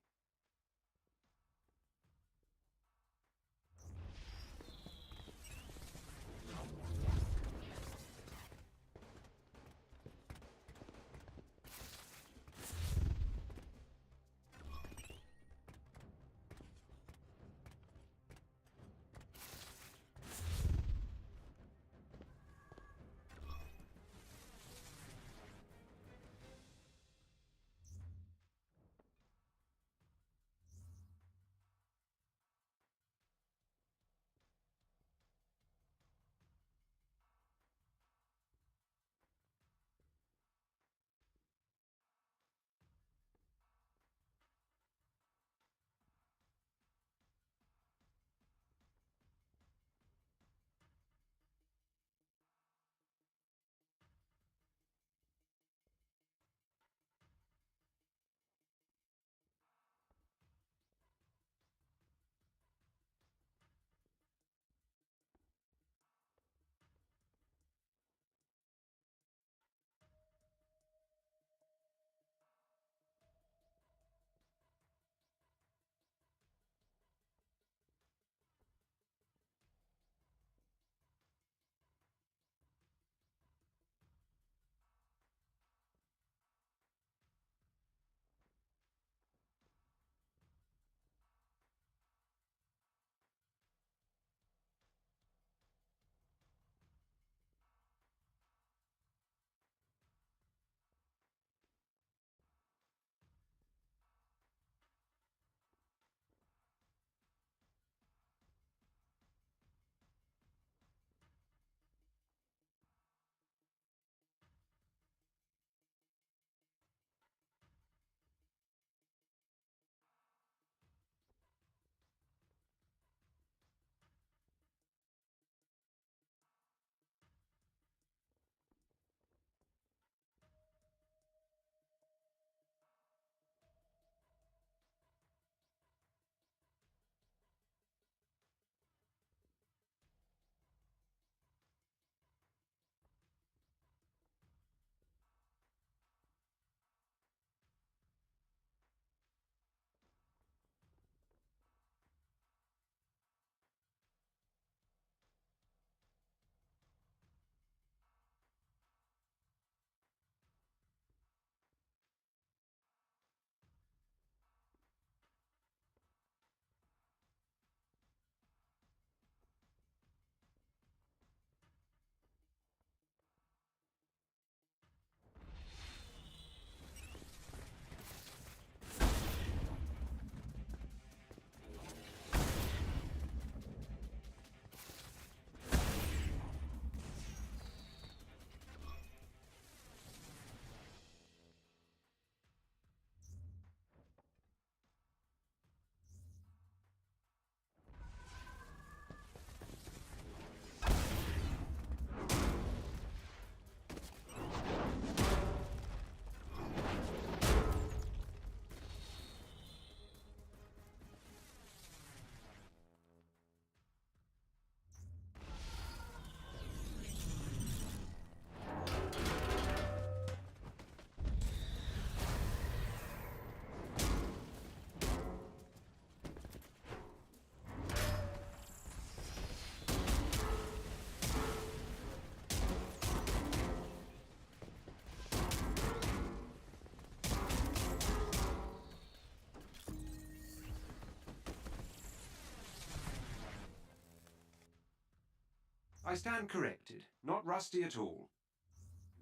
I stand corrected. Not rusty at all.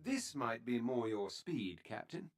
This might be more your speed, Captain.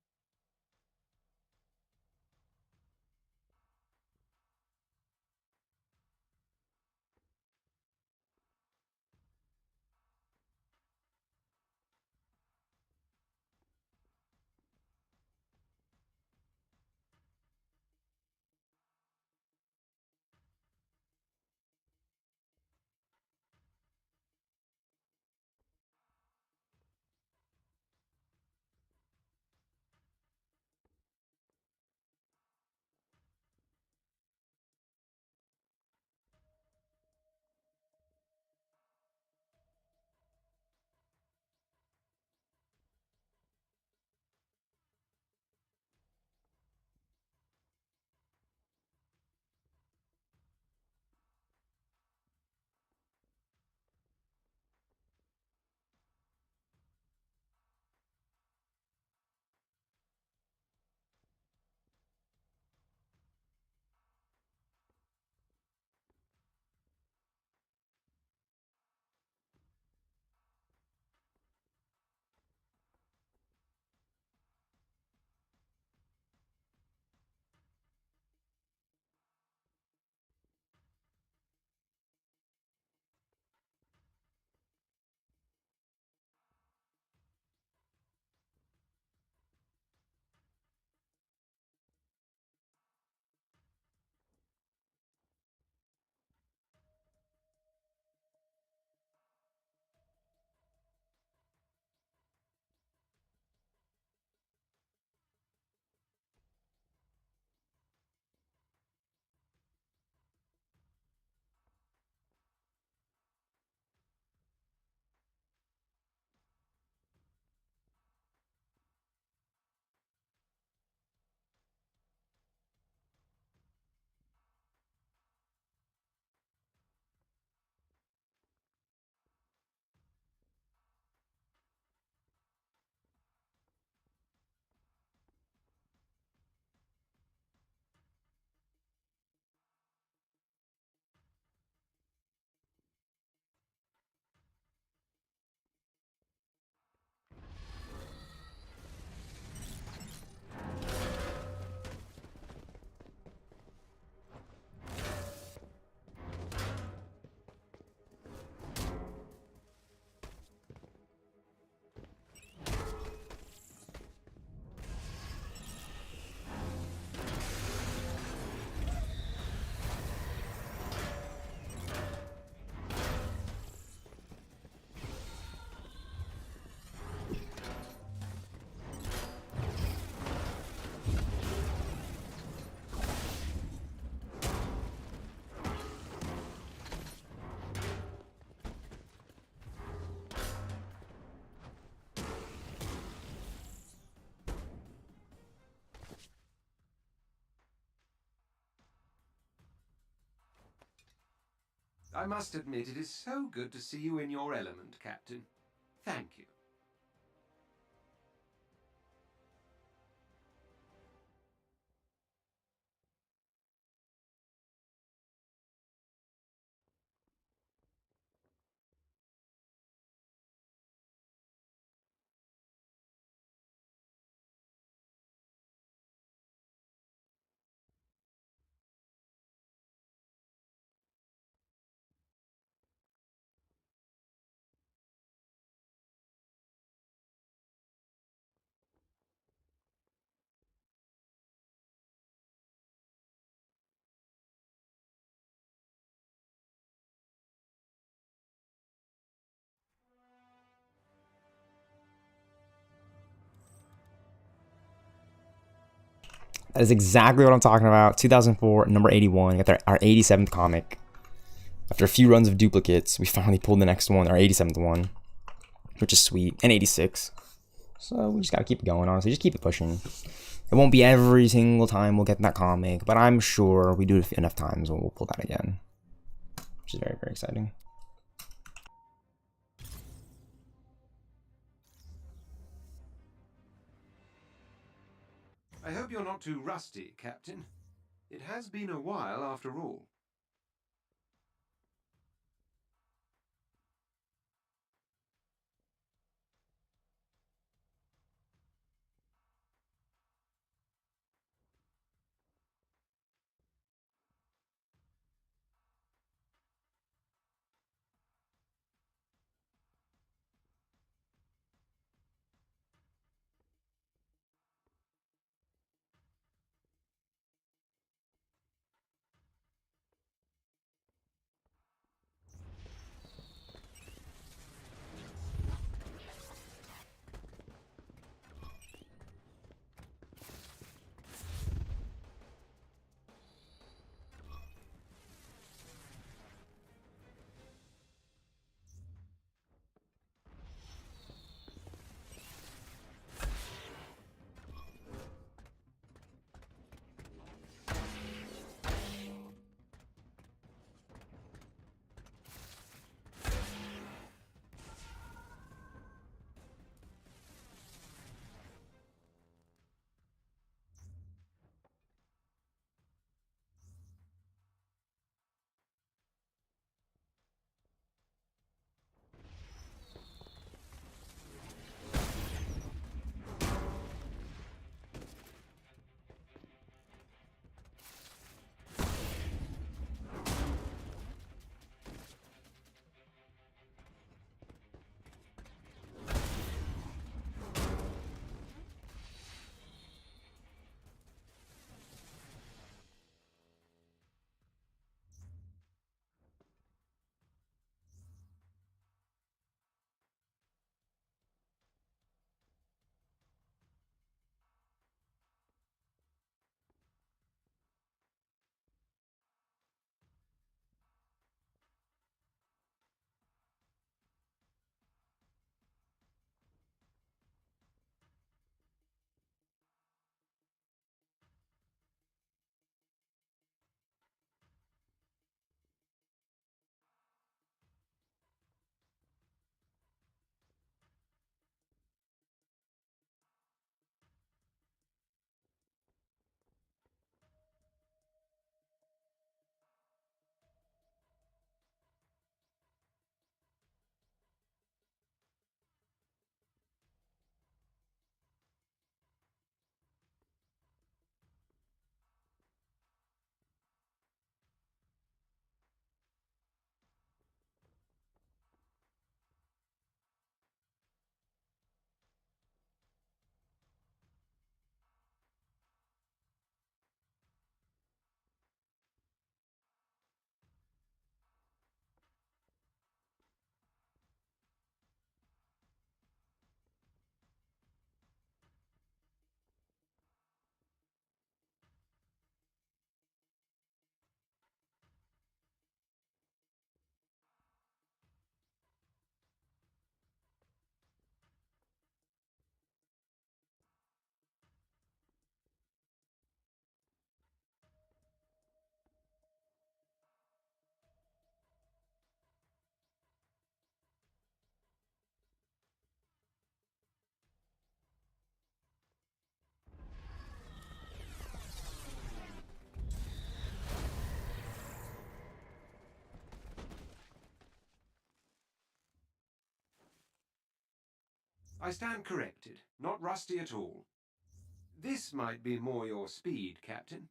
I must admit, it is so good to see you in your element, Captain. Thank you. That is exactly what I'm talking about. 2004, number 81. Got our 87th comic. After a few runs of duplicates, we finally pulled the next one, our 87th one, which is sweet, and 86. So we just gotta keep it going, honestly. Just keep it pushing. It won't be every single time we'll get that comic, but I'm sure we do it enough times when we'll pull that again, which is very, very exciting. I hope you're not too rusty, Captain. It has been a while after all. I stand corrected. Not rusty at all. This might be more your speed, Captain.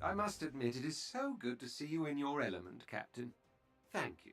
I must admit it is so good to see you in your element, Captain. Thank you.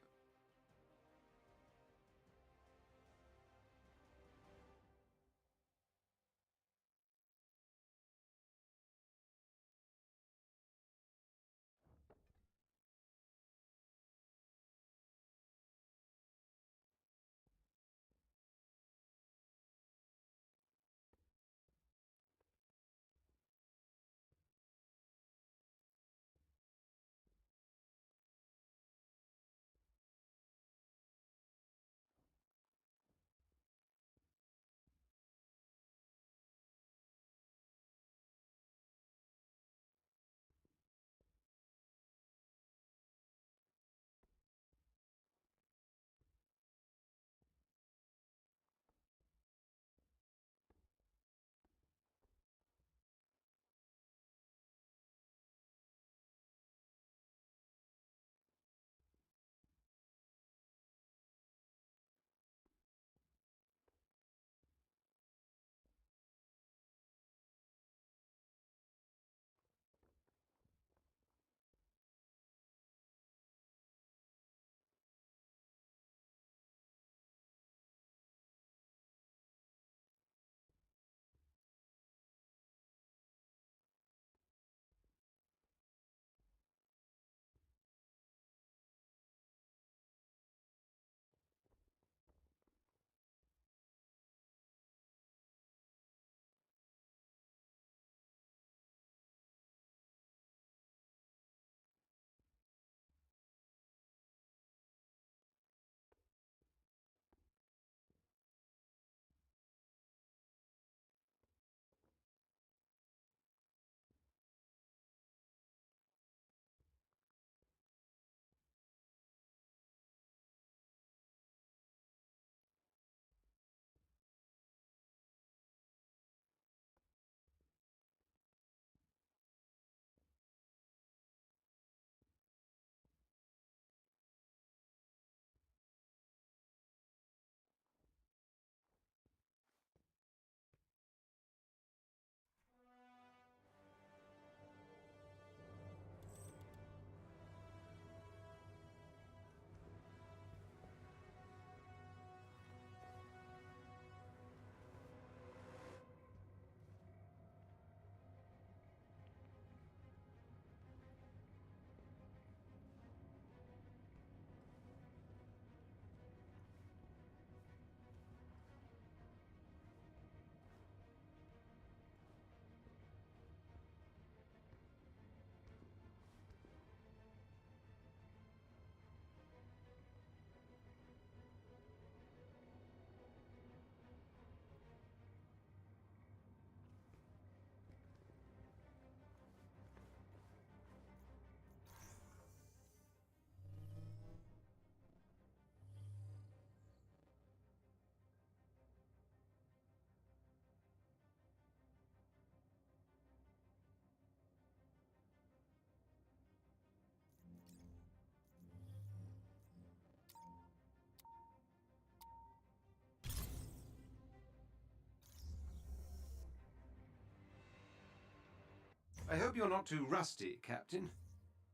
I hope you're not too rusty, Captain.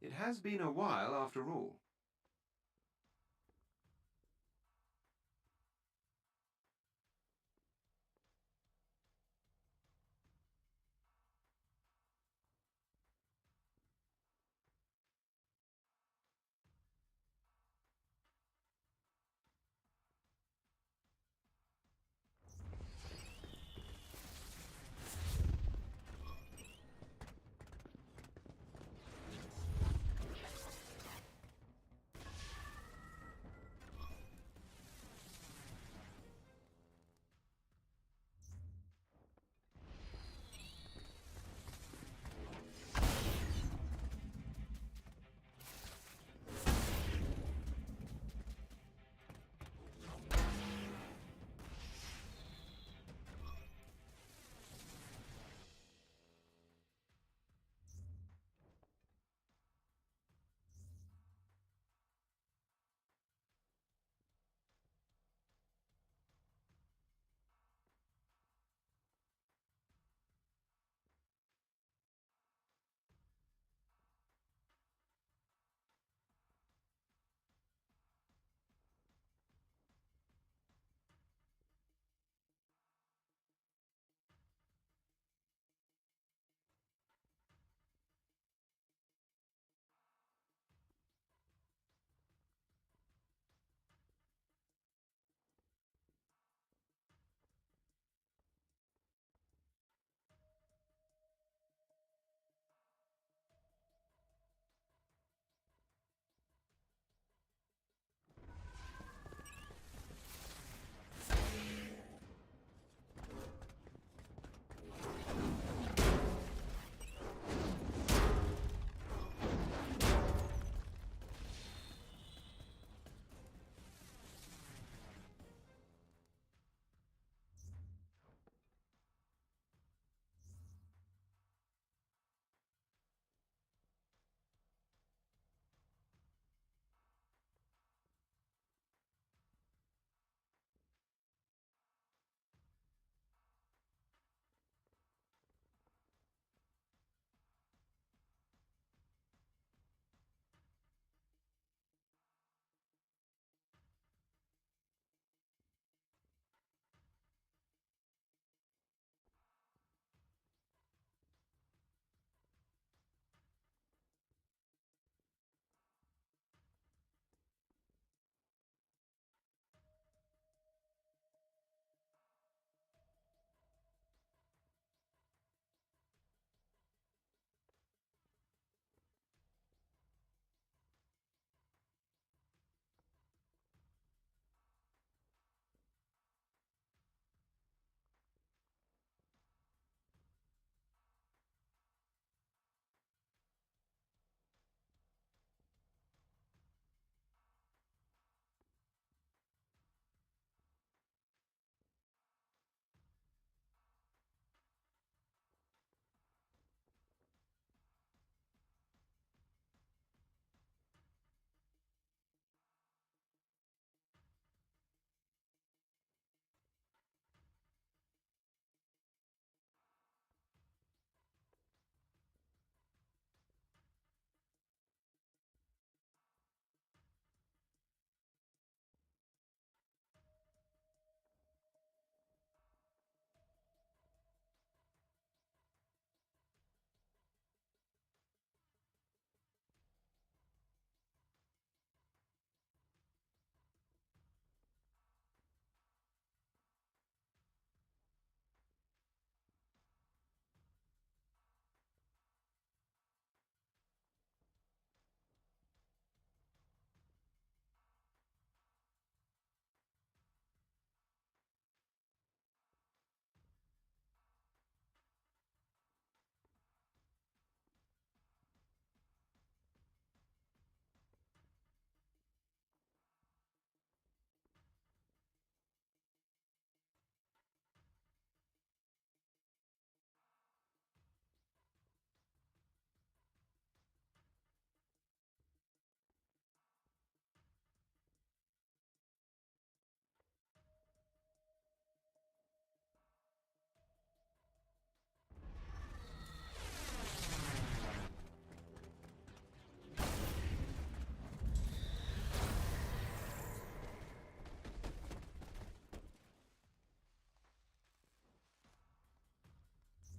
It has been a while after all.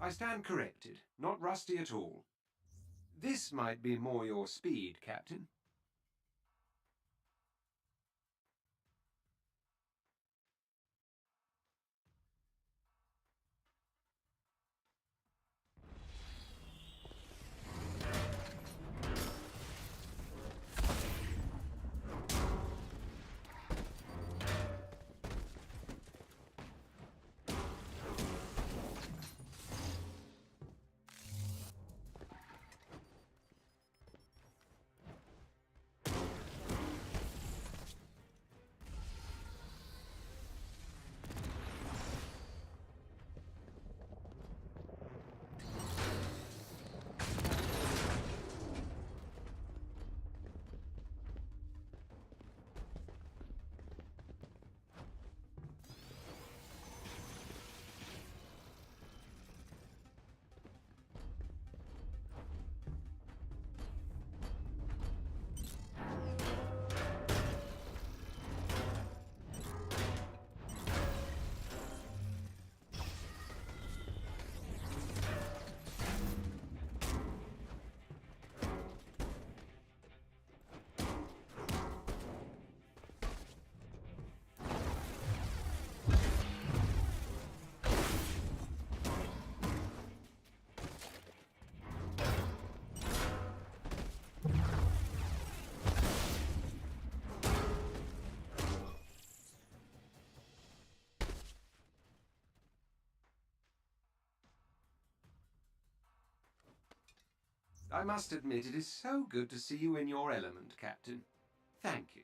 I stand corrected. Not rusty at all. This might be more your speed, Captain. I must admit, it is so good to see you in your element, Captain. Thank you.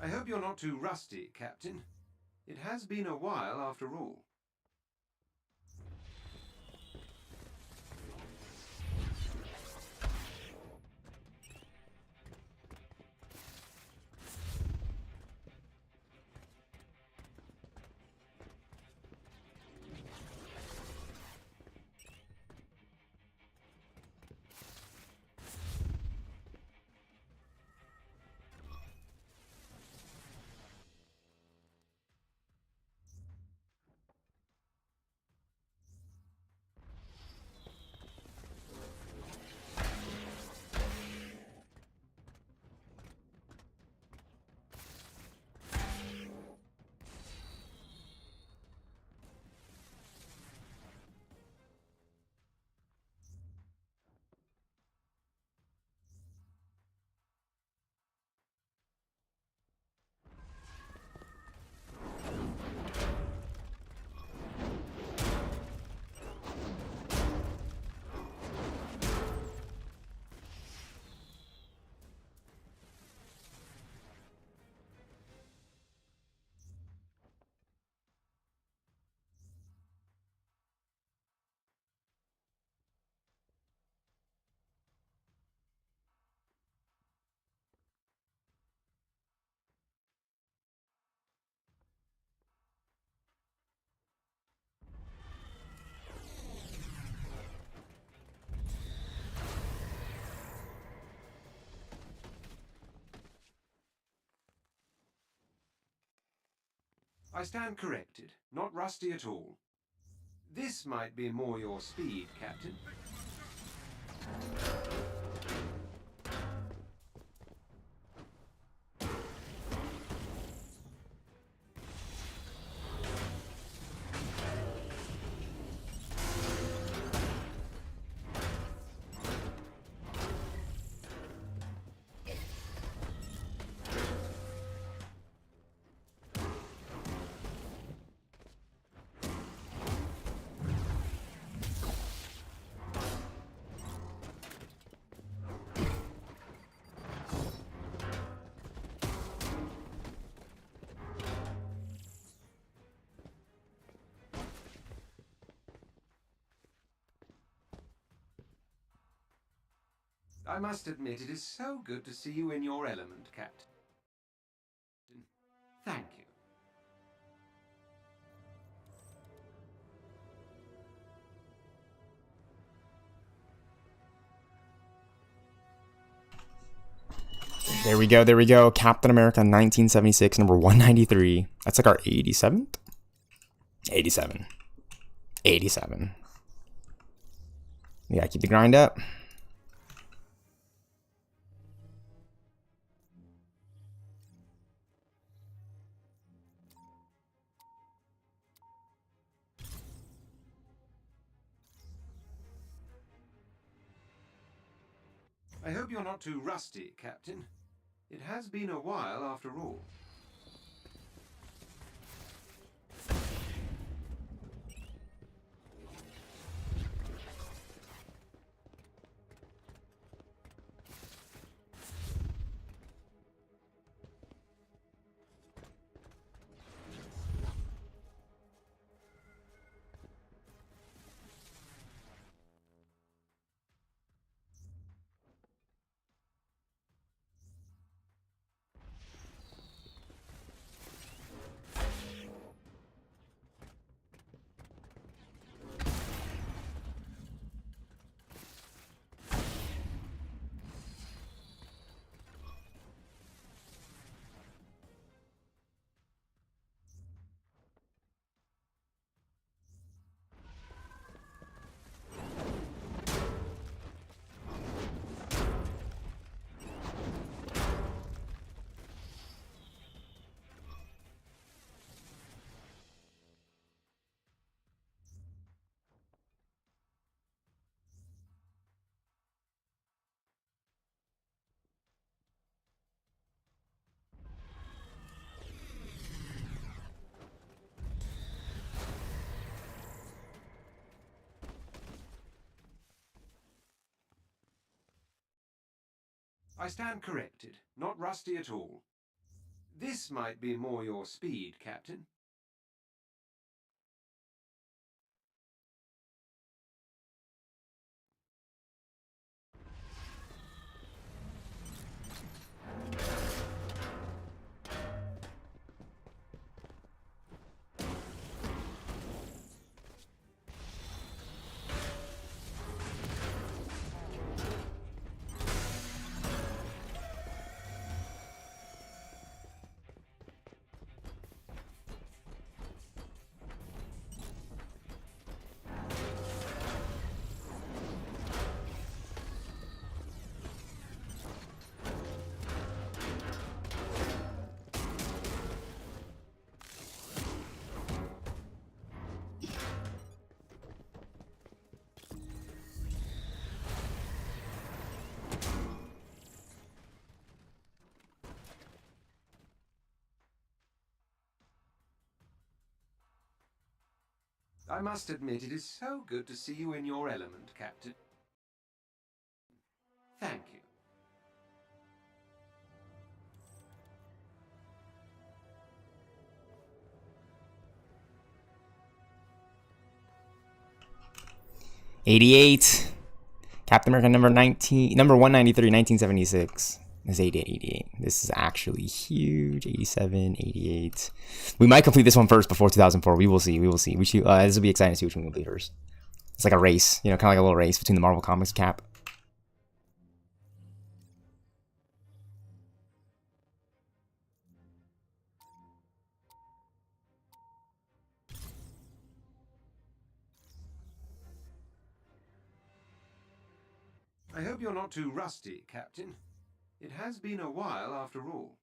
I hope you're not too rusty, Captain. It has been a while after all. I stand corrected. Not rusty at all. This might be more your speed, Captain. I must admit, it is so good to see you in your element, Captain. Thank you. There we go, there we go. Captain America 1976, number 193. That's like our 87th? 87. 87. We gotta keep the grind up. I hope you're not too rusty, Captain. It has been a while after all. I stand corrected. Not rusty at all. This might be more your speed, Captain. I must admit, it is so good to see you in your element, Captain. Thank you. '88. Captain America number 193, 1976. This is 88, 88. This is actually huge. 87, 88. We might complete this one first before 2004. We will see. We will see. We should. This will be exciting to see which one we complete first. It's like a race, you know, kind of like a little race between the Marvel Comics Cap. I hope you're not too rusty, Captain. It has been a while after all.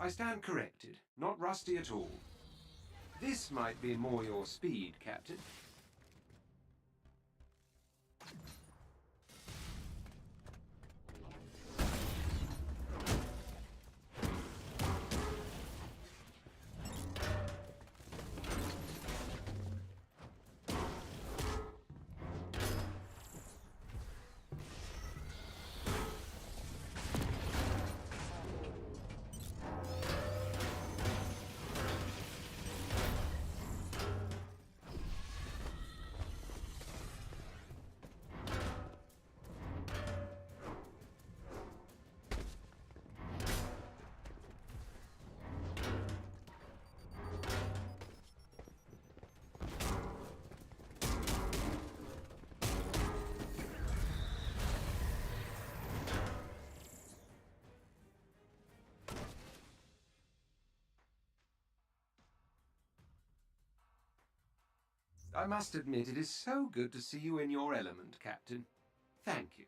I stand corrected. Not rusty at all. This might be more your speed, Captain. I must admit, it is so good to see you in your element, Captain. Thank you.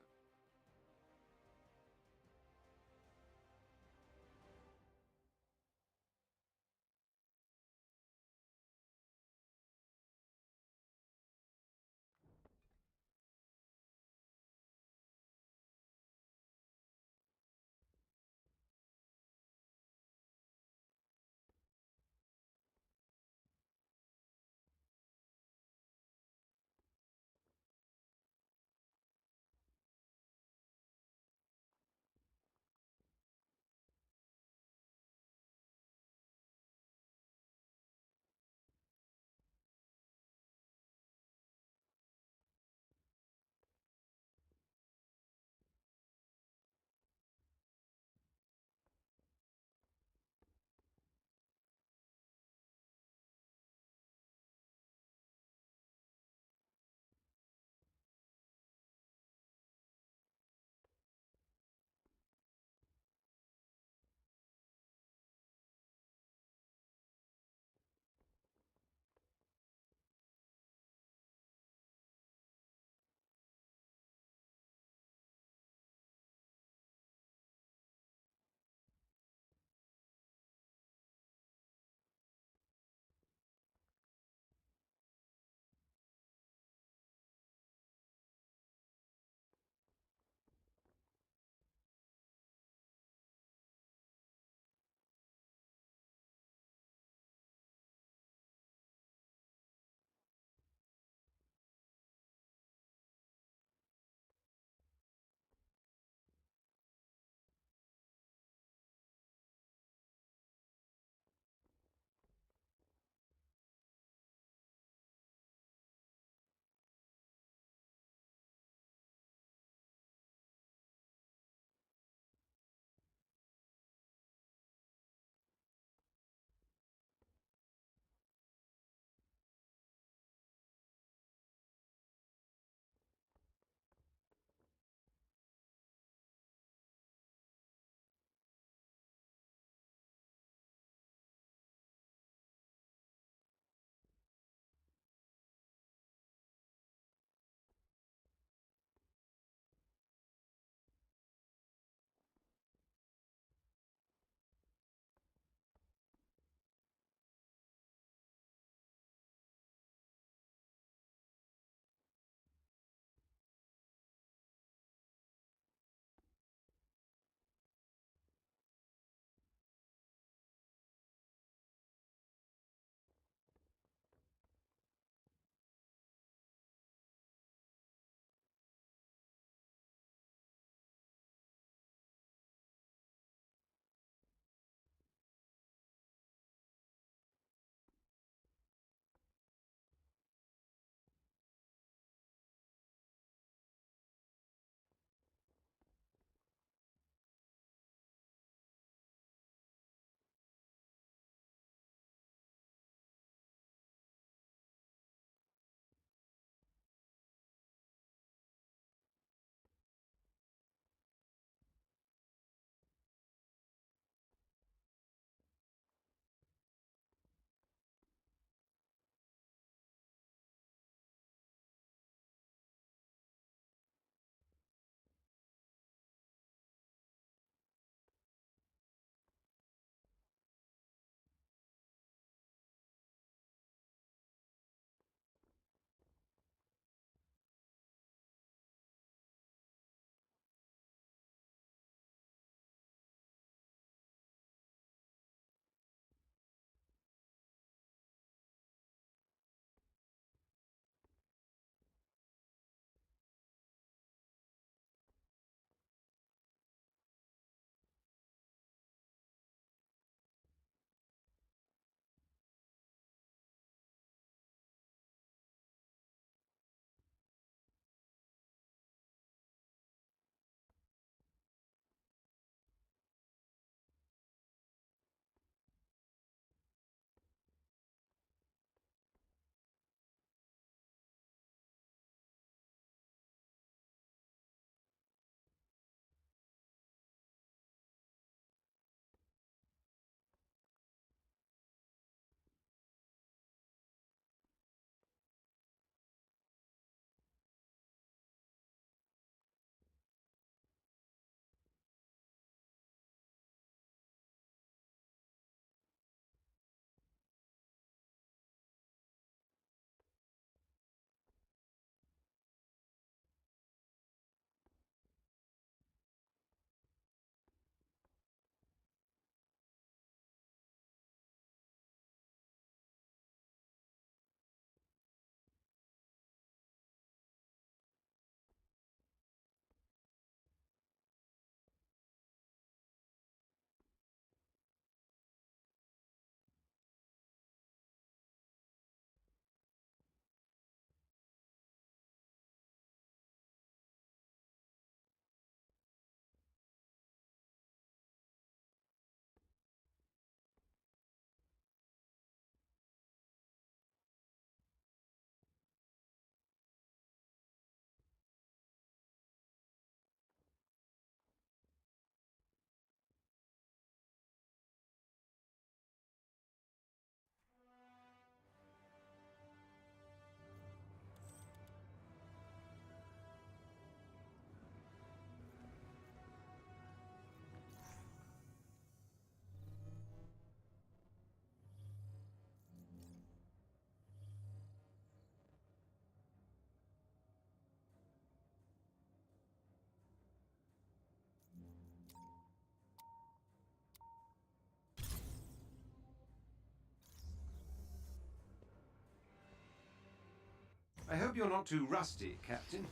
I hope you're not too rusty, Captain.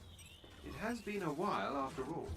It has been a while after all.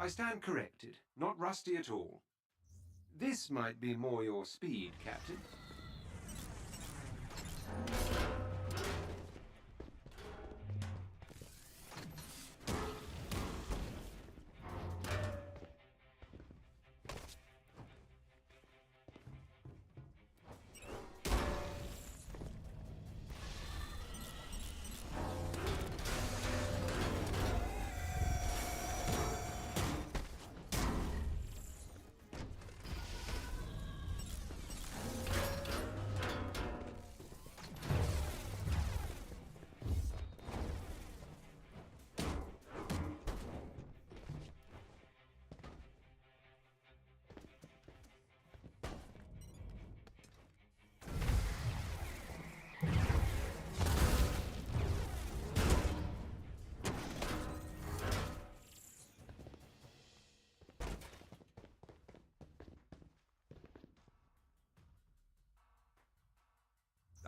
I stand corrected. Not rusty at all. This might be more your speed, Captain.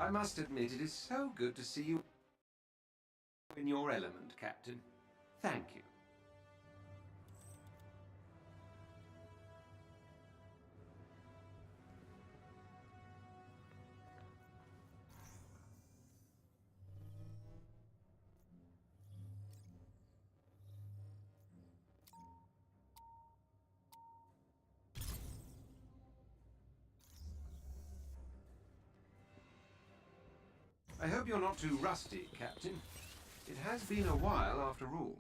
I must admit, it is so good to see you in your element, Captain. Thank you. I hope you're not too rusty, Captain. It has been a while after all.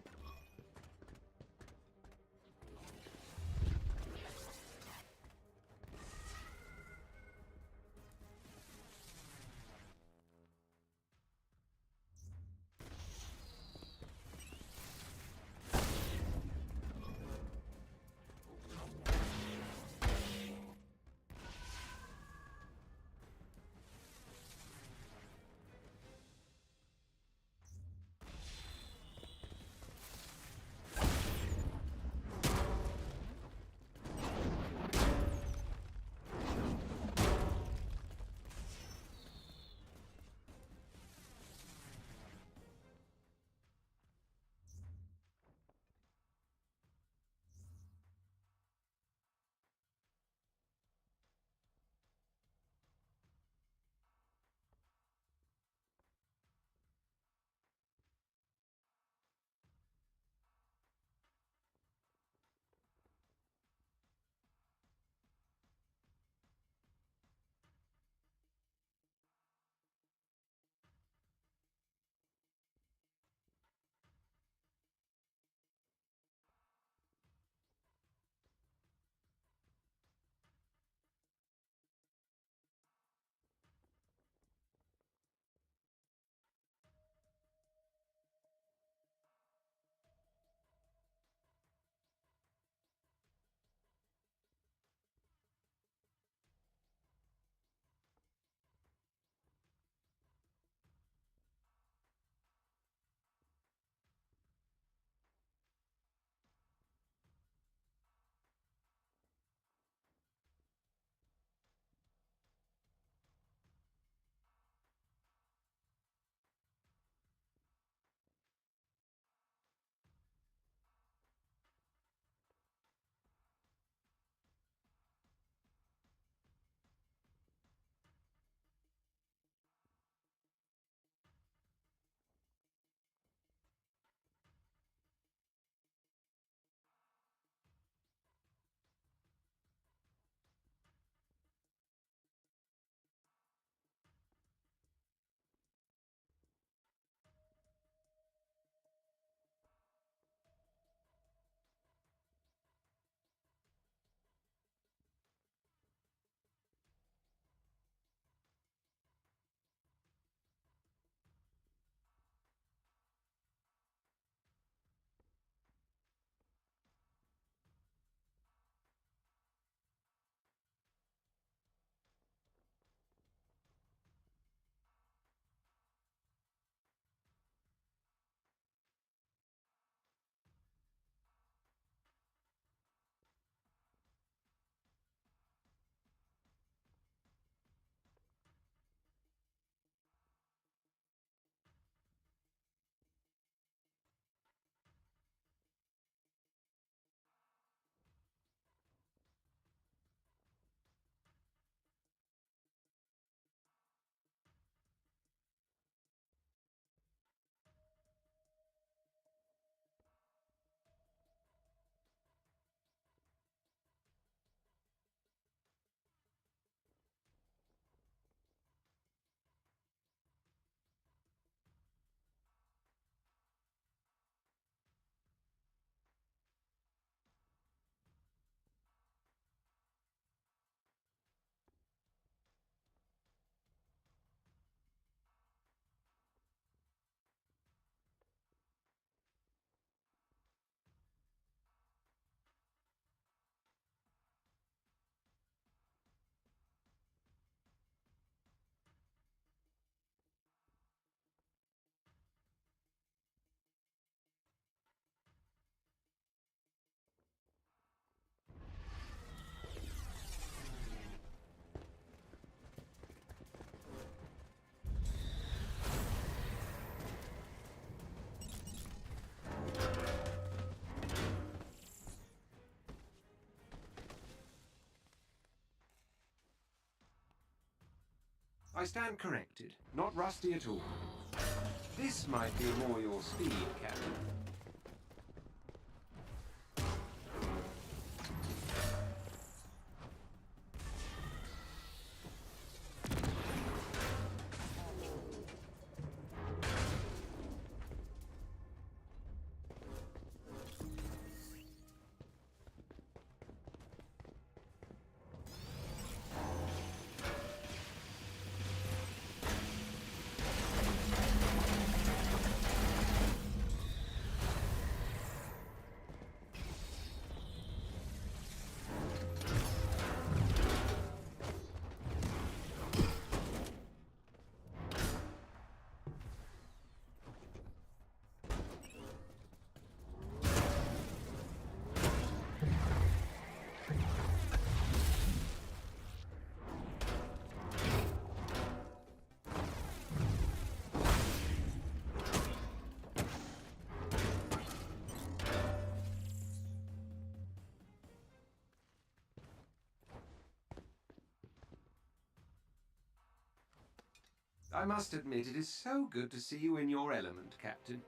I stand corrected. Not rusty at all. This might be more your speed, Captain. I must admit, it is so good to see you in your element, Captain.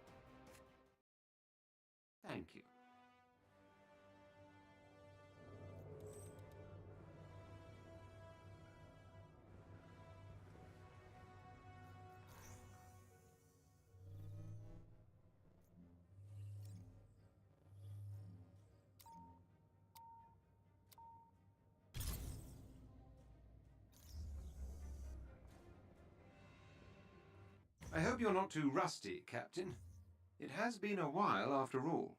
Thank you. I hope you're not too rusty, Captain. It has been a while after all.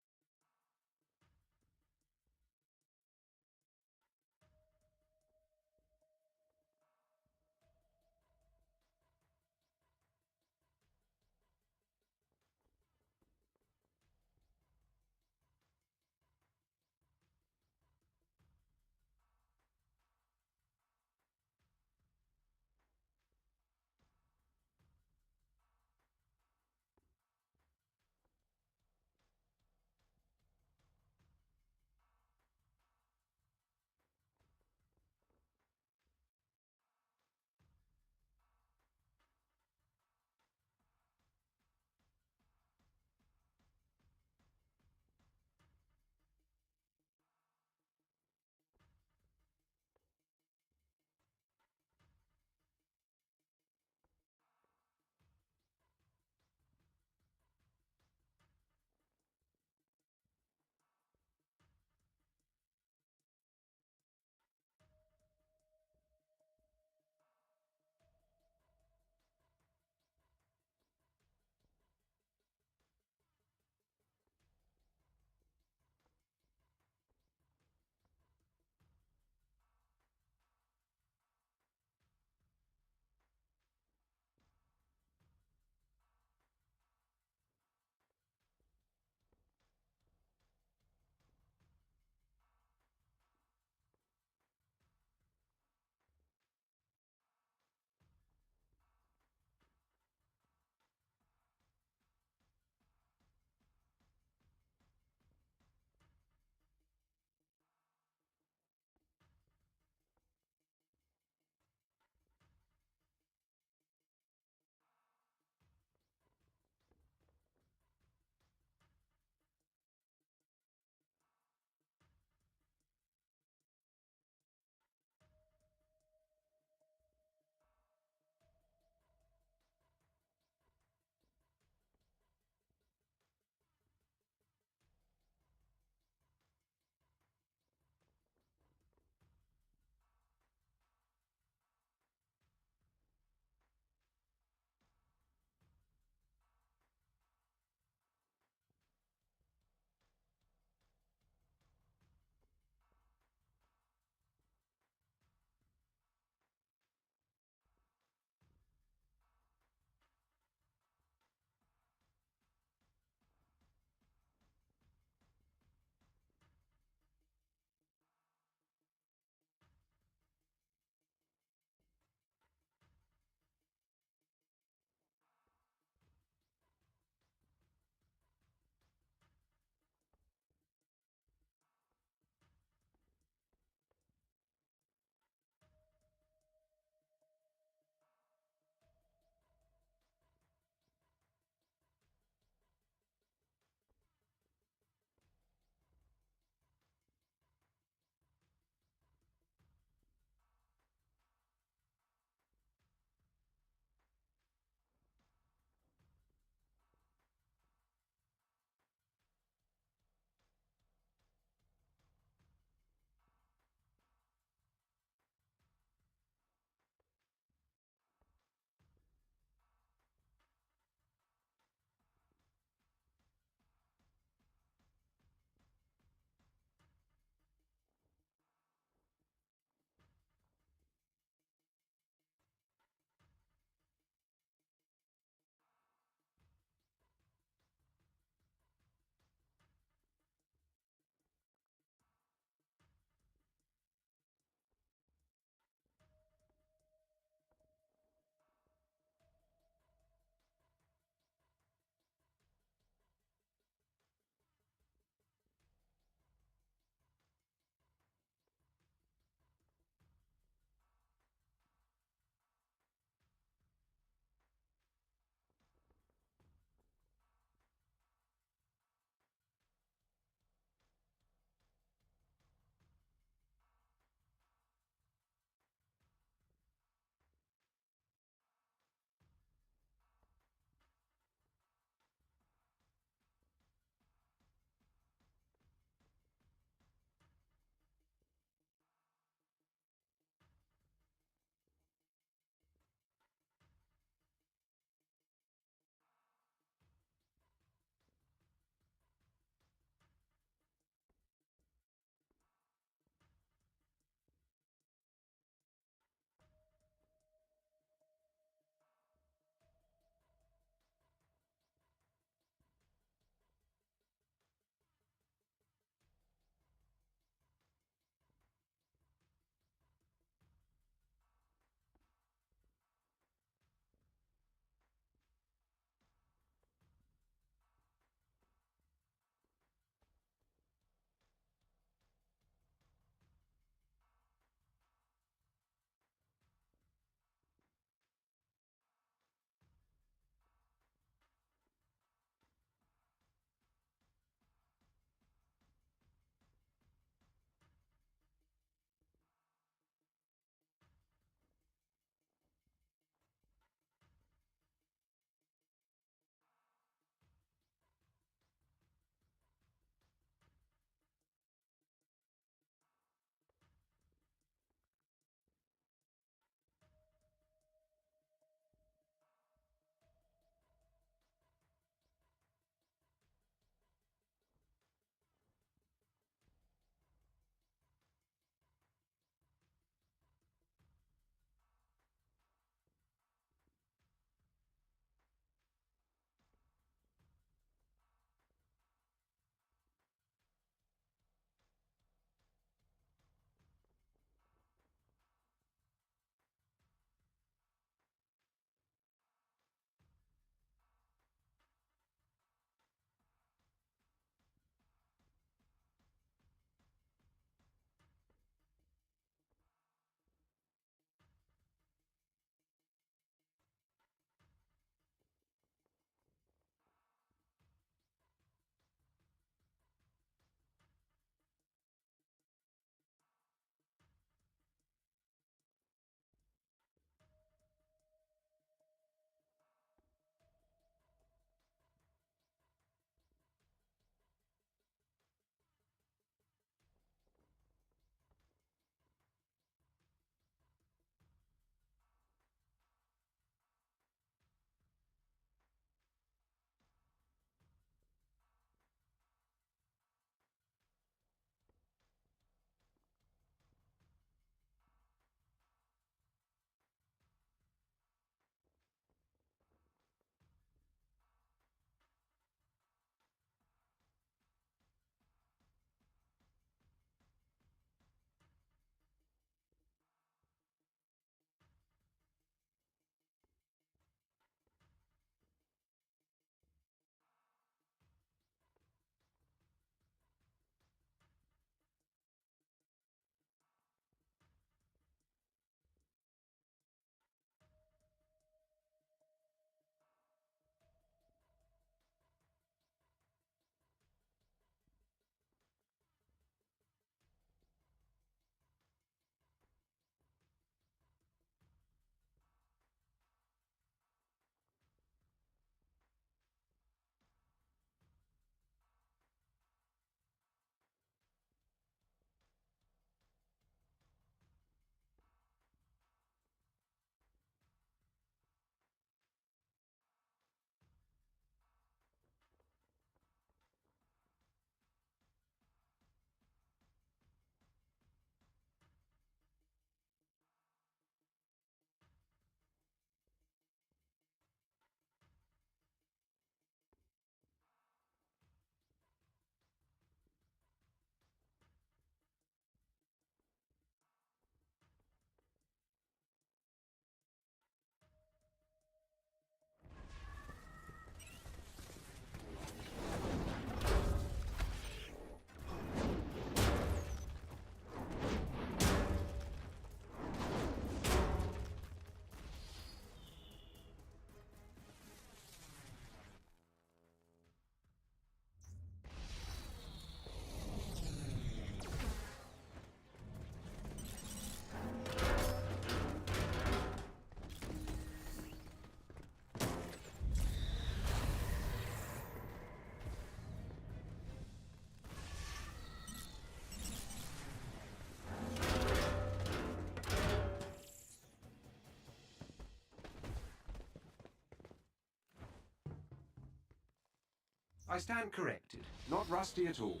I stand corrected. Not rusty at all.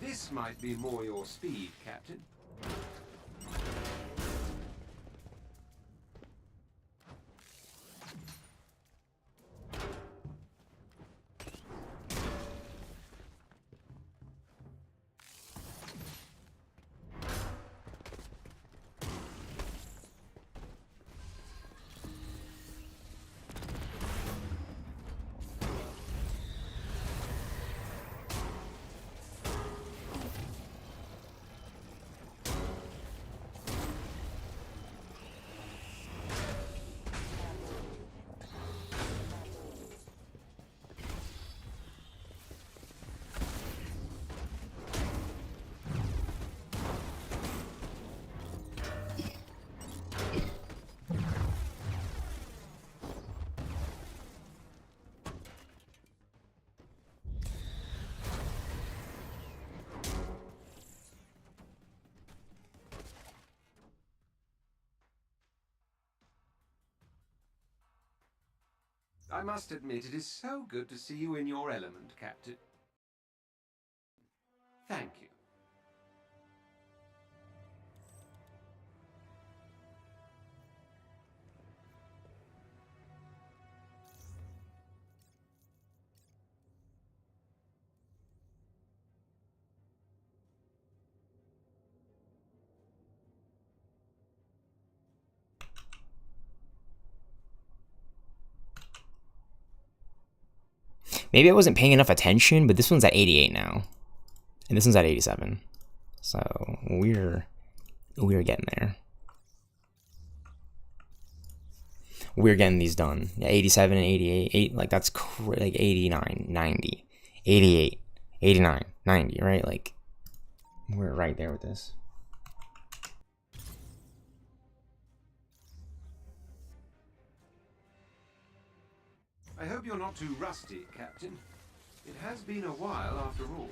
This might be more your speed, Captain. I must admit, it is so good to see you in your element, Captain. Thank you. Maybe I wasn't paying enough attention, but this one's at 88 now, and this one's at 87. So we're getting there. We're getting these done. 87 and 88, like that's like 89, 90, 88, 89, 90, right? Like we're right there with this. I hope you're not too rusty, Captain. It has been a while after all.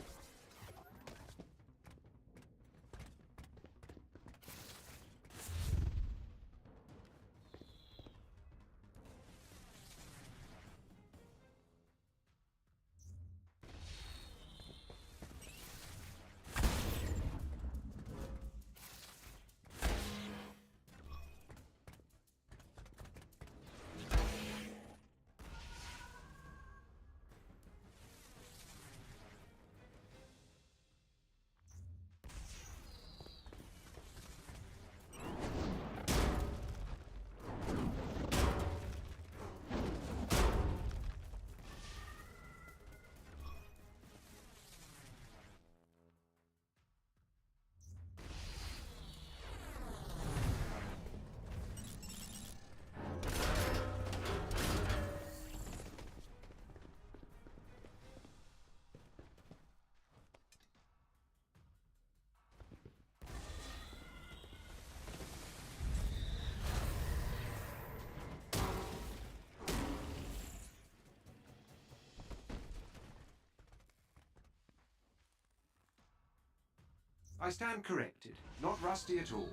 I stand corrected. Not rusty at all.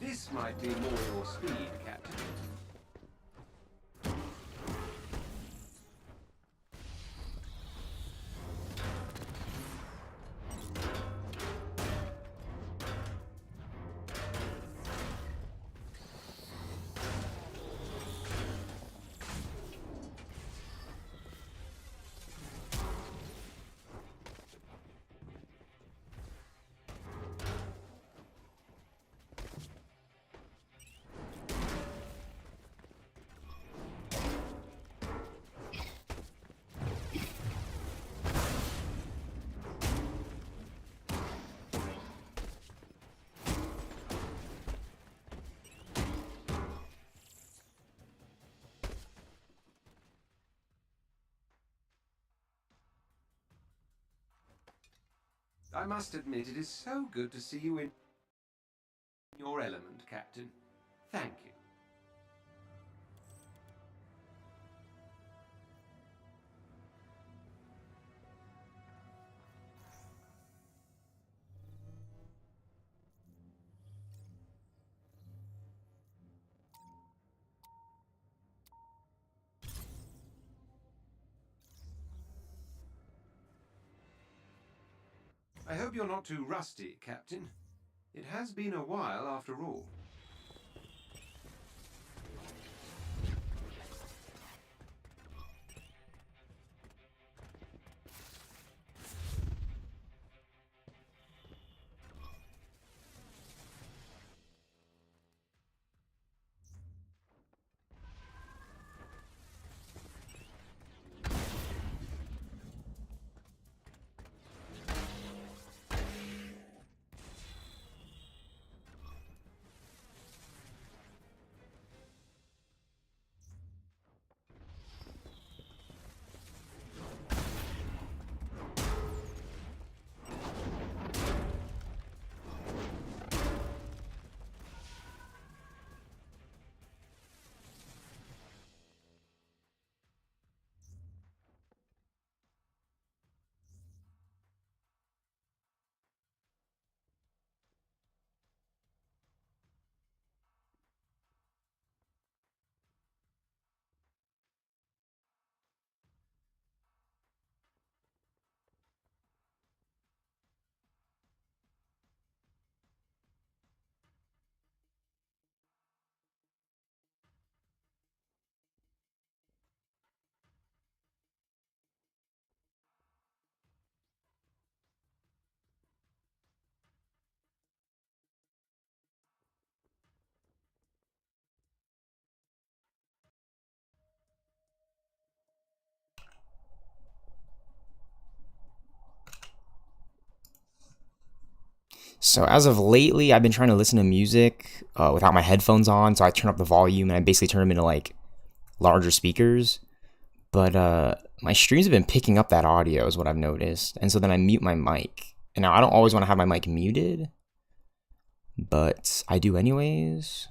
This might be more your speed, Captain. I must admit, it is so good to see you in your element, Captain. Thank you. I hope you're not too rusty, Captain. It has been a while after all. So as of lately, I've been trying to listen to music without my headphones on. So I turn up the volume and I basically turn them into like larger speakers. But my streams have been picking up that audio is what I've noticed. And so then I mute my mic. And now I don't always want to have my mic muted, but I do anyways.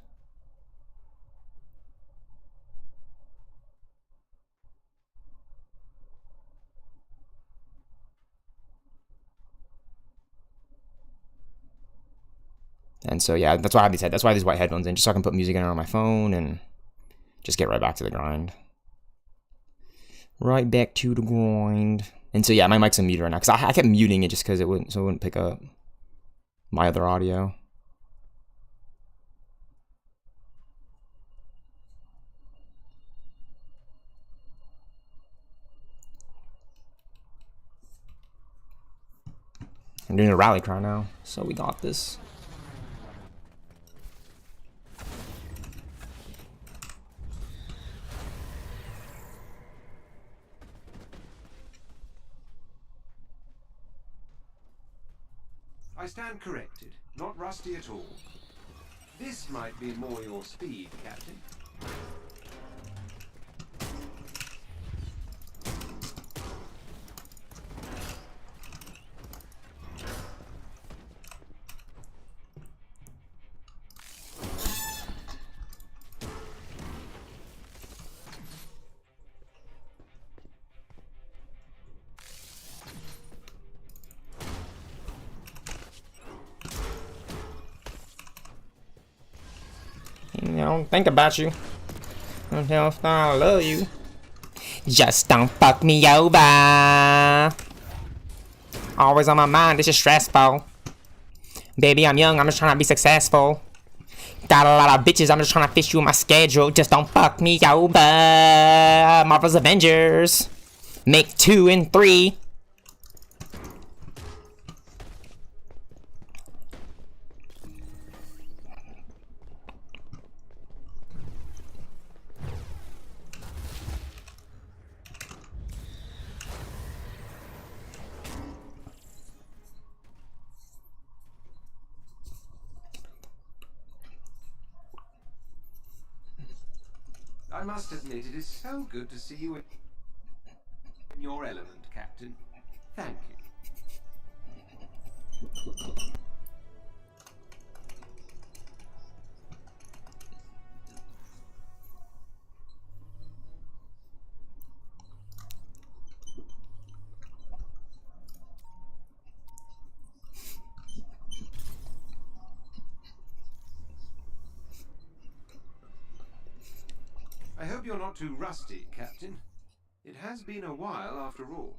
And so yeah, that's why I have these that's why I have these white headphones in, just so I can put music in on my phone and just get right back to the grind. Right back to the grind. And so yeah, my mic's unmuted right now because I kept muting it just because it wouldn't pick up my other audio. I'm doing a rally cry now, so we got this. I stand corrected. Not rusty at all. This might be more your speed, Captain. Don't think about you until I love you. Just don't fuck me over. Always on my mind, this is stressful. Baby, I'm young, I'm just trying to be successful. Got a lot of bitches, I'm just trying to fit you in my schedule. Just don't fuck me over. Marvel's Avengers. Make 2 and 3. I must admit, it is so good to see you in your element, Captain. Thank you. I hope you're not too rusty, Captain. It has been a while after all.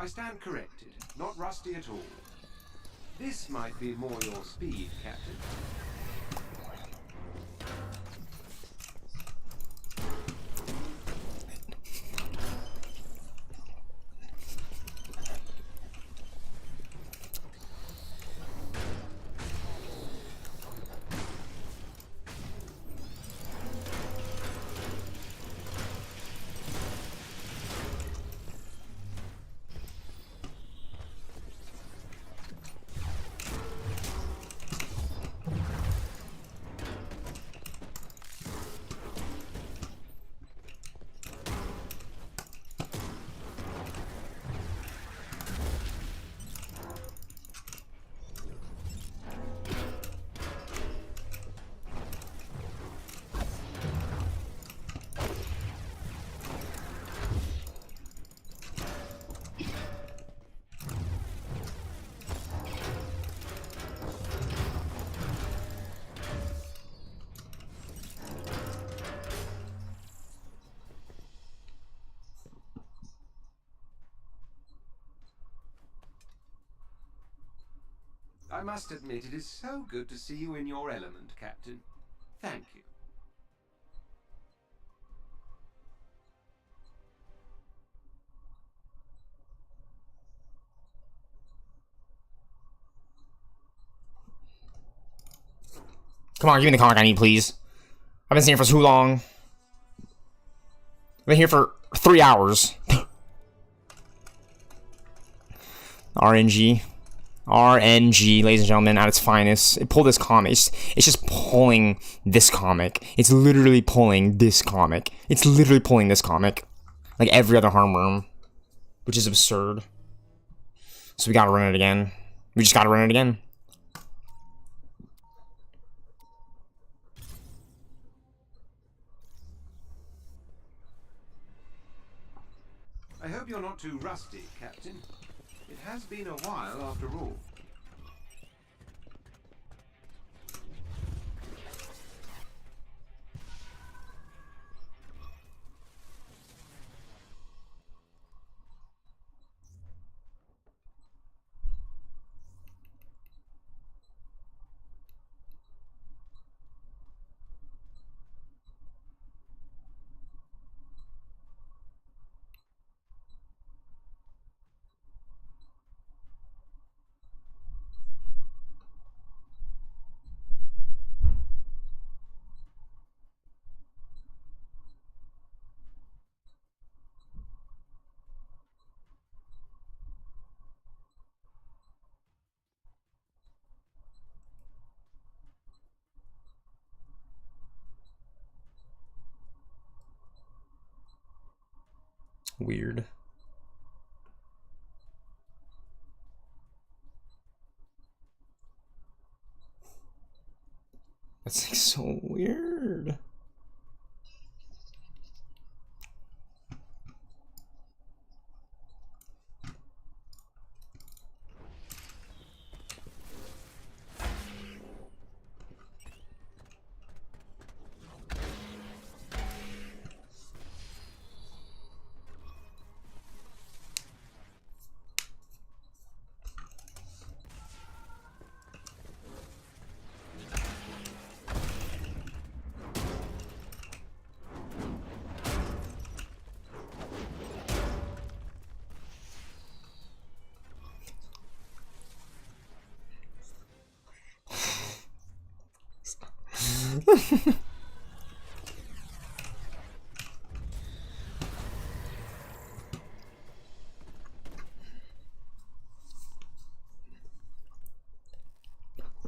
I stand corrected. Not rusty at all. This might be more your speed, Captain. I must admit, it is so good to see you in your element, Captain. Thank you. Come on, give me the comic I need, please. I've been sitting here for too long. I've been here for 3 hours. RNG. RNG, ladies and gentlemen, at its finest. It pulled this comic. It's just pulling this comic. It's literally pulling this comic. It's literally pulling this comic. Like every other harm room. Which is absurd. So we gotta run it again. We just gotta run it again. I hope you're not too rusty, Captain. It has been a while after all. Weird. That's like so weird.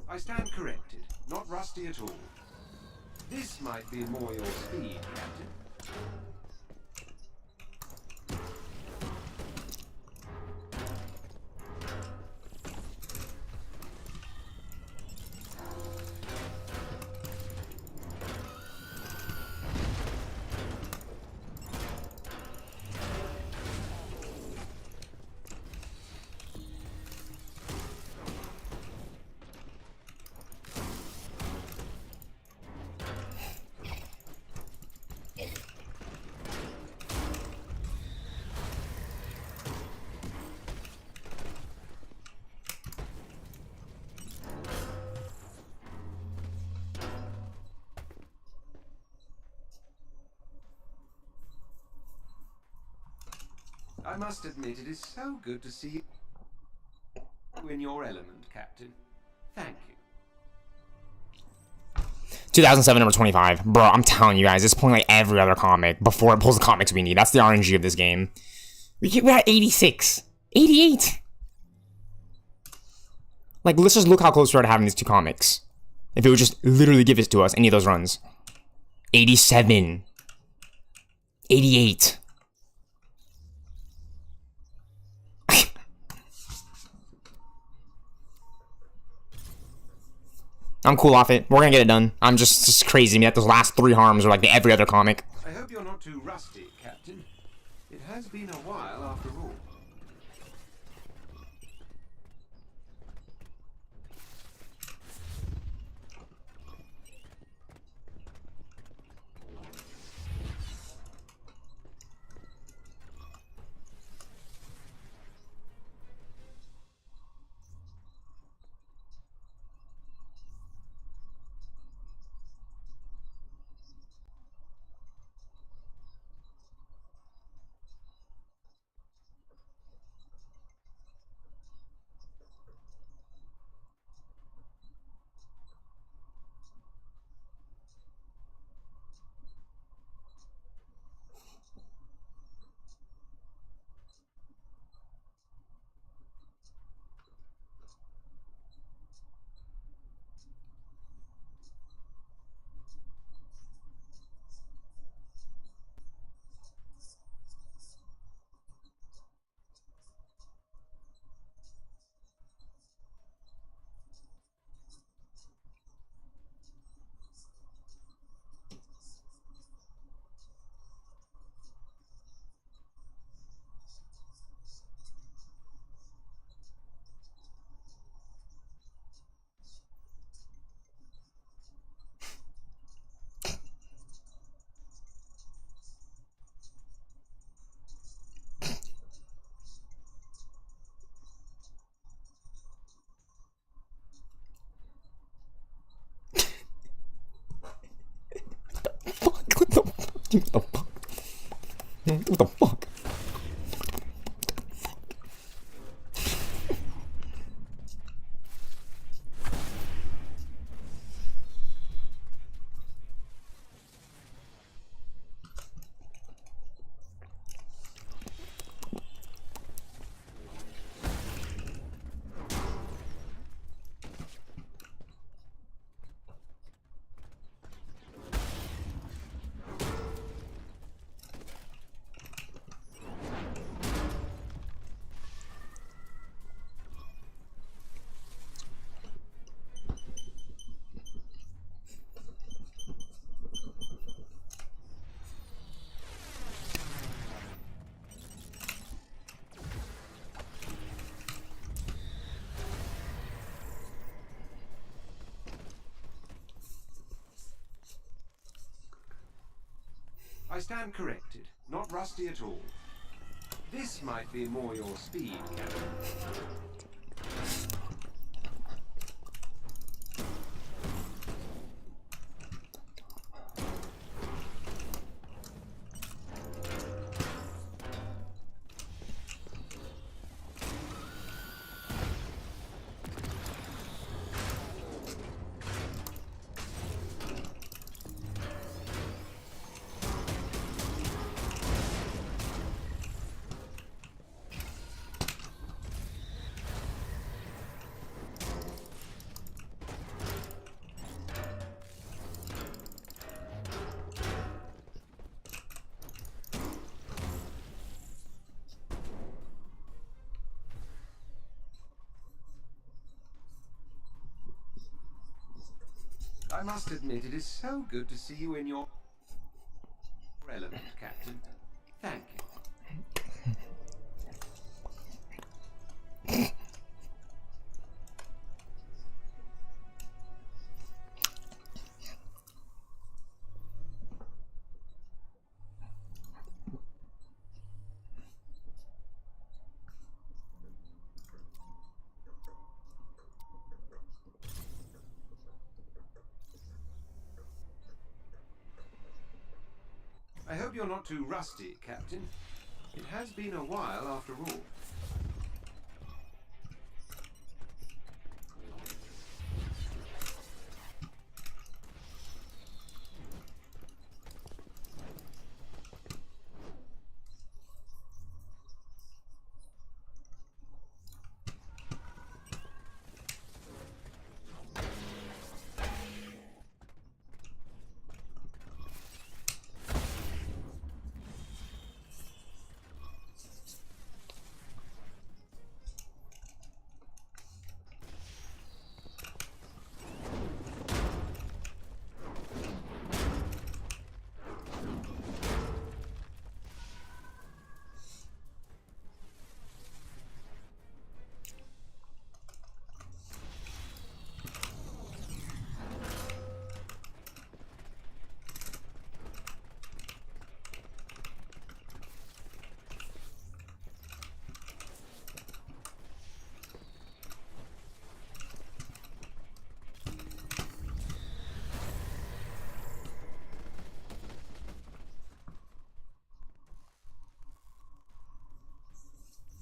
I stand corrected. Not rusty at all. This might be more your speed, Captain. I must admit, it is so good to see you in your element, Captain. Thank you. 2007, number 25. Bro, I'm telling you guys, it's pulling like every other comic before it pulls the comics we need. That's the RNG of this game. We're at 86. 88. Like, let's just look how close we are to having these two comics. If it would just literally give it to us, any of those runs. 87. 88. I'm cool off it. We're gonna get it done. I'm just crazy to me that those last 3 harms are like every other comic. I hope you're not too rusty, Captain. It has been a while after all. What the fuck? What the fuck? I stand corrected. Not rusty at all. This might be more your speed, Captain. I must admit, it is so good to see you in your element, Captain. Thank you. I hope you're not too rusty, Captain. It has been a while after all.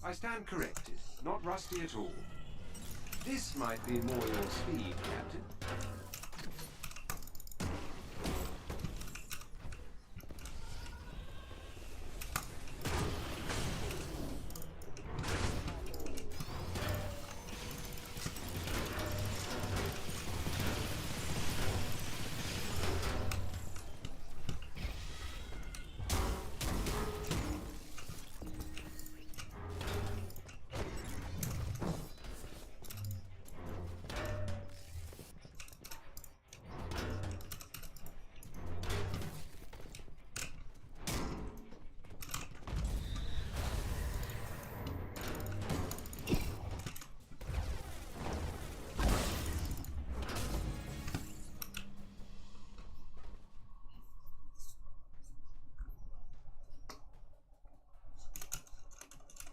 I stand corrected. Not rusty at all. This might be more your speed, Captain.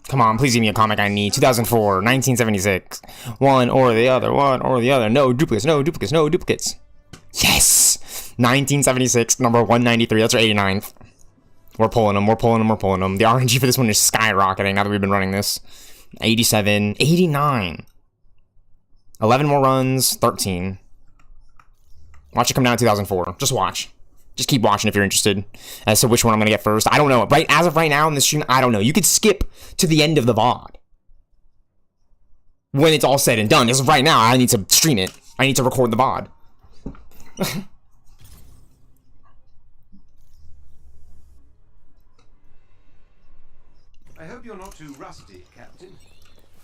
Come on, please give me a comic I need. 2004, 1976. One or the other, one or the other. No duplicates, no duplicates, no duplicates. Yes! 1976, number 193. That's our 89th. We're pulling them, we're pulling them, we're pulling them. The RNG for this one is skyrocketing now that we've been running this. 87, 89. 11 more runs, 13. Watch it come down to 2004. Just watch. Just keep watching if you're interested as to which one I'm going to get first. I don't know. Right as of right now in this stream, I don't know. You could skip to the end of the VOD when it's all said and done. As of right now, I need to stream it. I need to record the VOD. I hope you're not too rusty, Captain.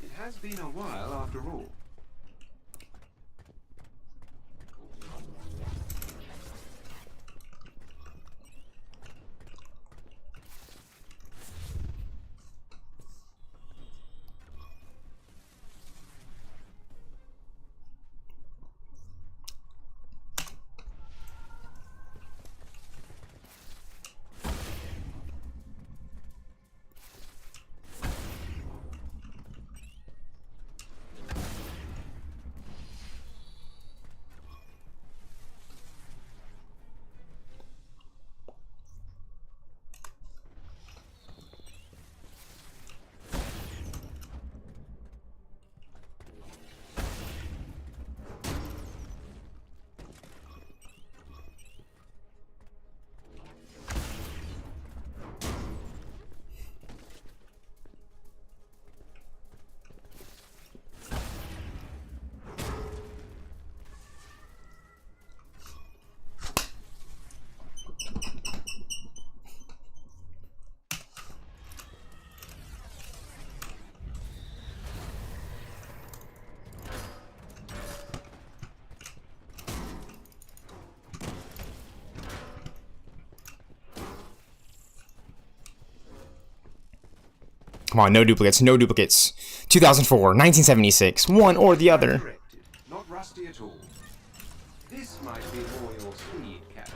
It has been a while after all. Come on, no duplicates, no duplicates. 2004, 1976, one or the other. Corrected. Not rusty at all. This might be more your speed, Captain.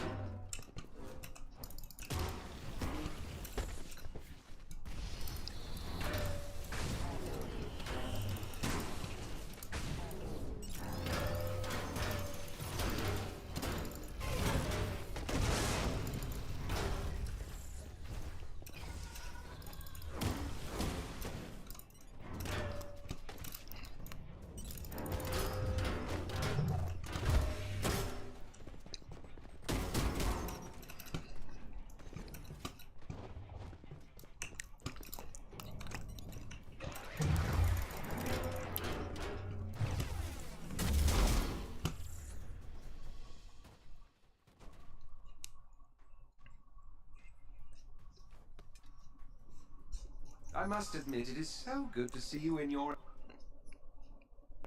I must admit, it is so good to see you in your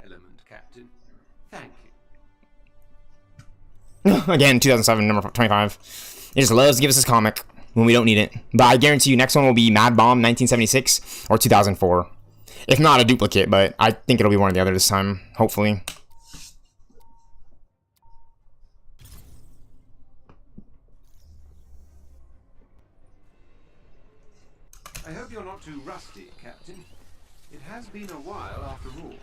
element, Captain. Thank you. Again, 2007, number 25. He just loves to give us his comic when we don't need it. But I guarantee you, next one will be Mad Bomb 1976 or 2004. If not a duplicate, but I think it'll be one or the other this time, hopefully. I hope you're not too rusty, Captain. It has been a while after all.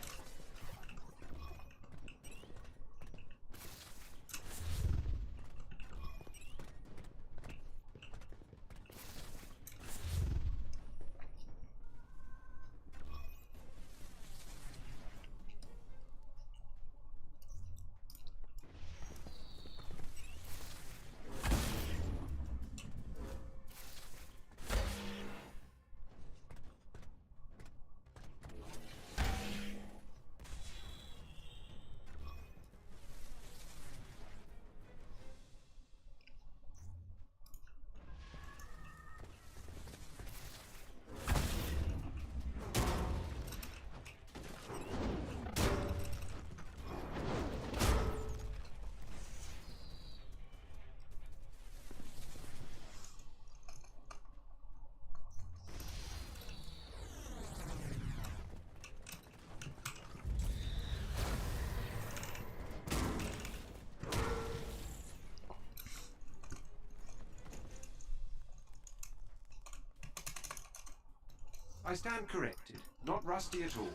I stand corrected. Not rusty at all.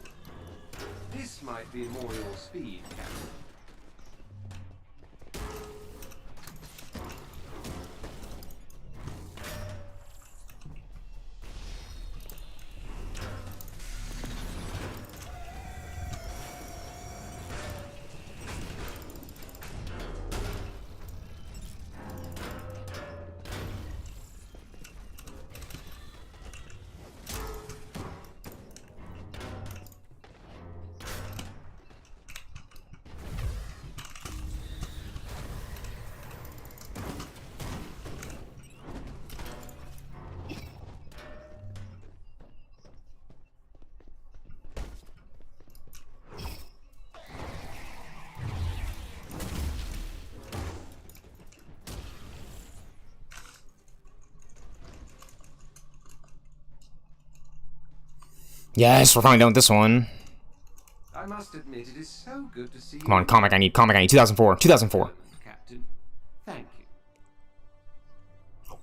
This might be more your speed, Captain. Yes, we're finally done with this one. I must admit, it is so good to see you. Come on, comic I need, 2004, 2004. Captain, thank you.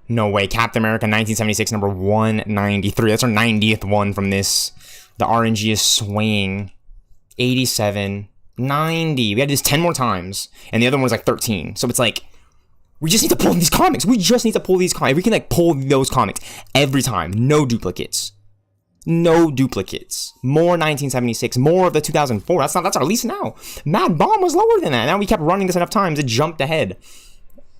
No way, Captain America 1976, number 193. That's our 90th one from this. The RNG is swaying. 87, 90. We had to do this 10 more times, and the other one was like 13. So it's like, we just need to pull these comics. We just need to pull these comics. We can like pull those comics every time. No duplicates. No duplicates. More 1976. More of the 2004. That's our least now. Mad Bomb was lower than that. Now we kept running this enough times. It jumped ahead.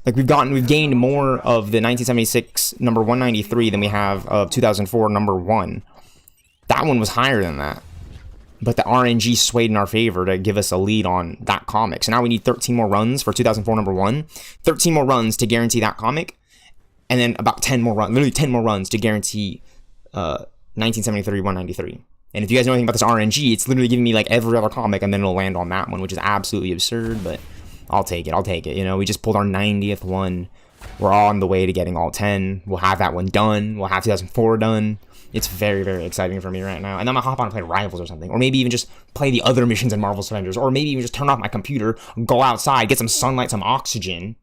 Like we've gained more of the 1976 number 193 than we have of 2004 number 1. That one was higher than that. But the RNG swayed in our favor to give us a lead on that comic. So now we need 13 more runs for 2004 number 1. 13 more runs to guarantee that comic. And then about 10 more runs. Literally 10 more runs to guarantee 1973 193. And if you guys know anything about this RNG, it's literally giving me like every other comic and then it'll land on that one, which is absolutely absurd, but I'll take it. You know, we just pulled our 90th one. We're on the way to getting all 10. We'll have that one done. We'll have 2004 done. It's very, very exciting for me right now. And I'm gonna hop on and play Rivals or something. Or maybe even just play the other missions in Marvel's Avengers. Or maybe even just turn off my computer, go outside, get some sunlight, some oxygen.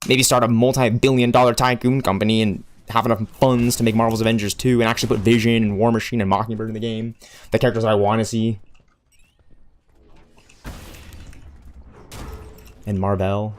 Maybe start a multi-billion-dollar tycoon company and have enough funds to make Marvel's Avengers 2 and actually put Vision and War Machine and Mockingbird in the game. The characters that I want to see. And Marvel.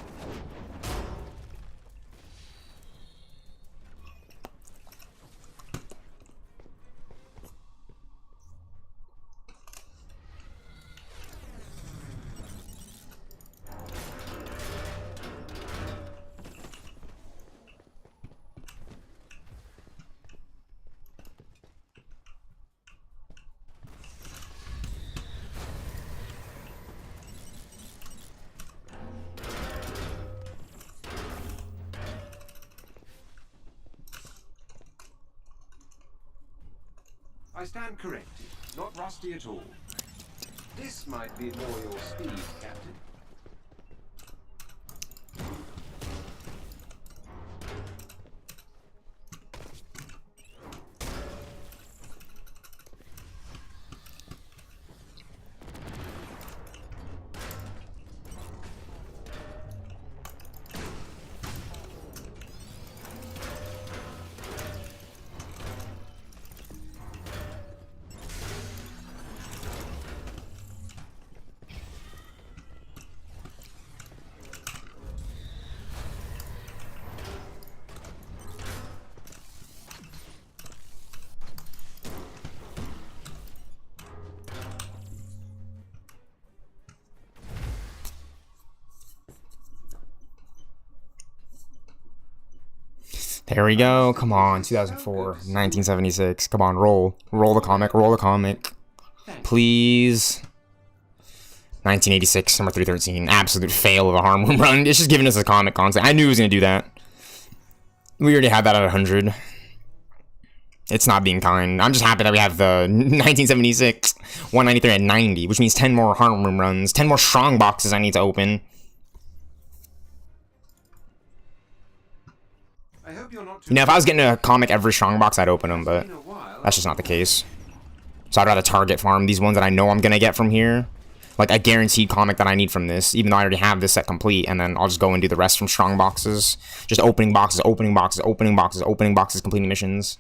I stand corrected. Not rusty at all. This might be more your speed, Captain. There we go. Come on, 2004, 1976. Come on, roll. Roll the comic, roll the comic. Please. 1986, number 313. Absolute fail of a harm room run. It's just giving us a comic constantly. I knew it was going to do that. We already had that at 100. It's not being kind. I'm just happy that we have the 1976, 193 at 90, which means 10 more harm room runs, 10 more strong boxes I need to open. You know, if I was getting a comic every strong box, I'd open them, but that's just not the case. So I'd rather target farm these ones that I know I'm going to get from here. Like a guaranteed comic that I need from this, even though I already have this set complete, and then I'll just go and do the rest from strong boxes. Just opening boxes, opening boxes, opening boxes, opening boxes, completing missions.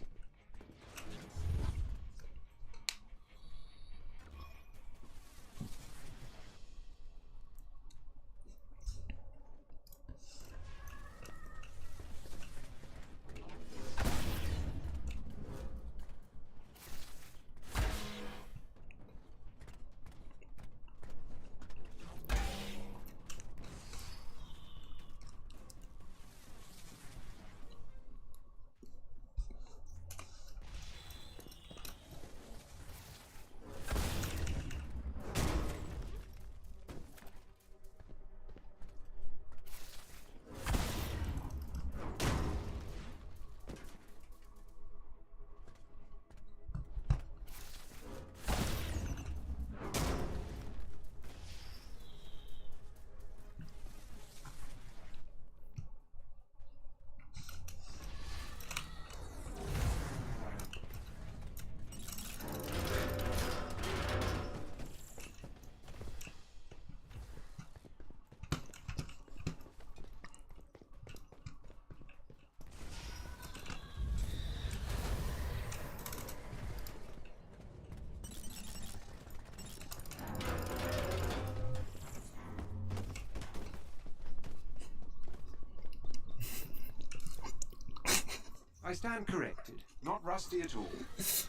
I stand corrected. Not rusty at all. This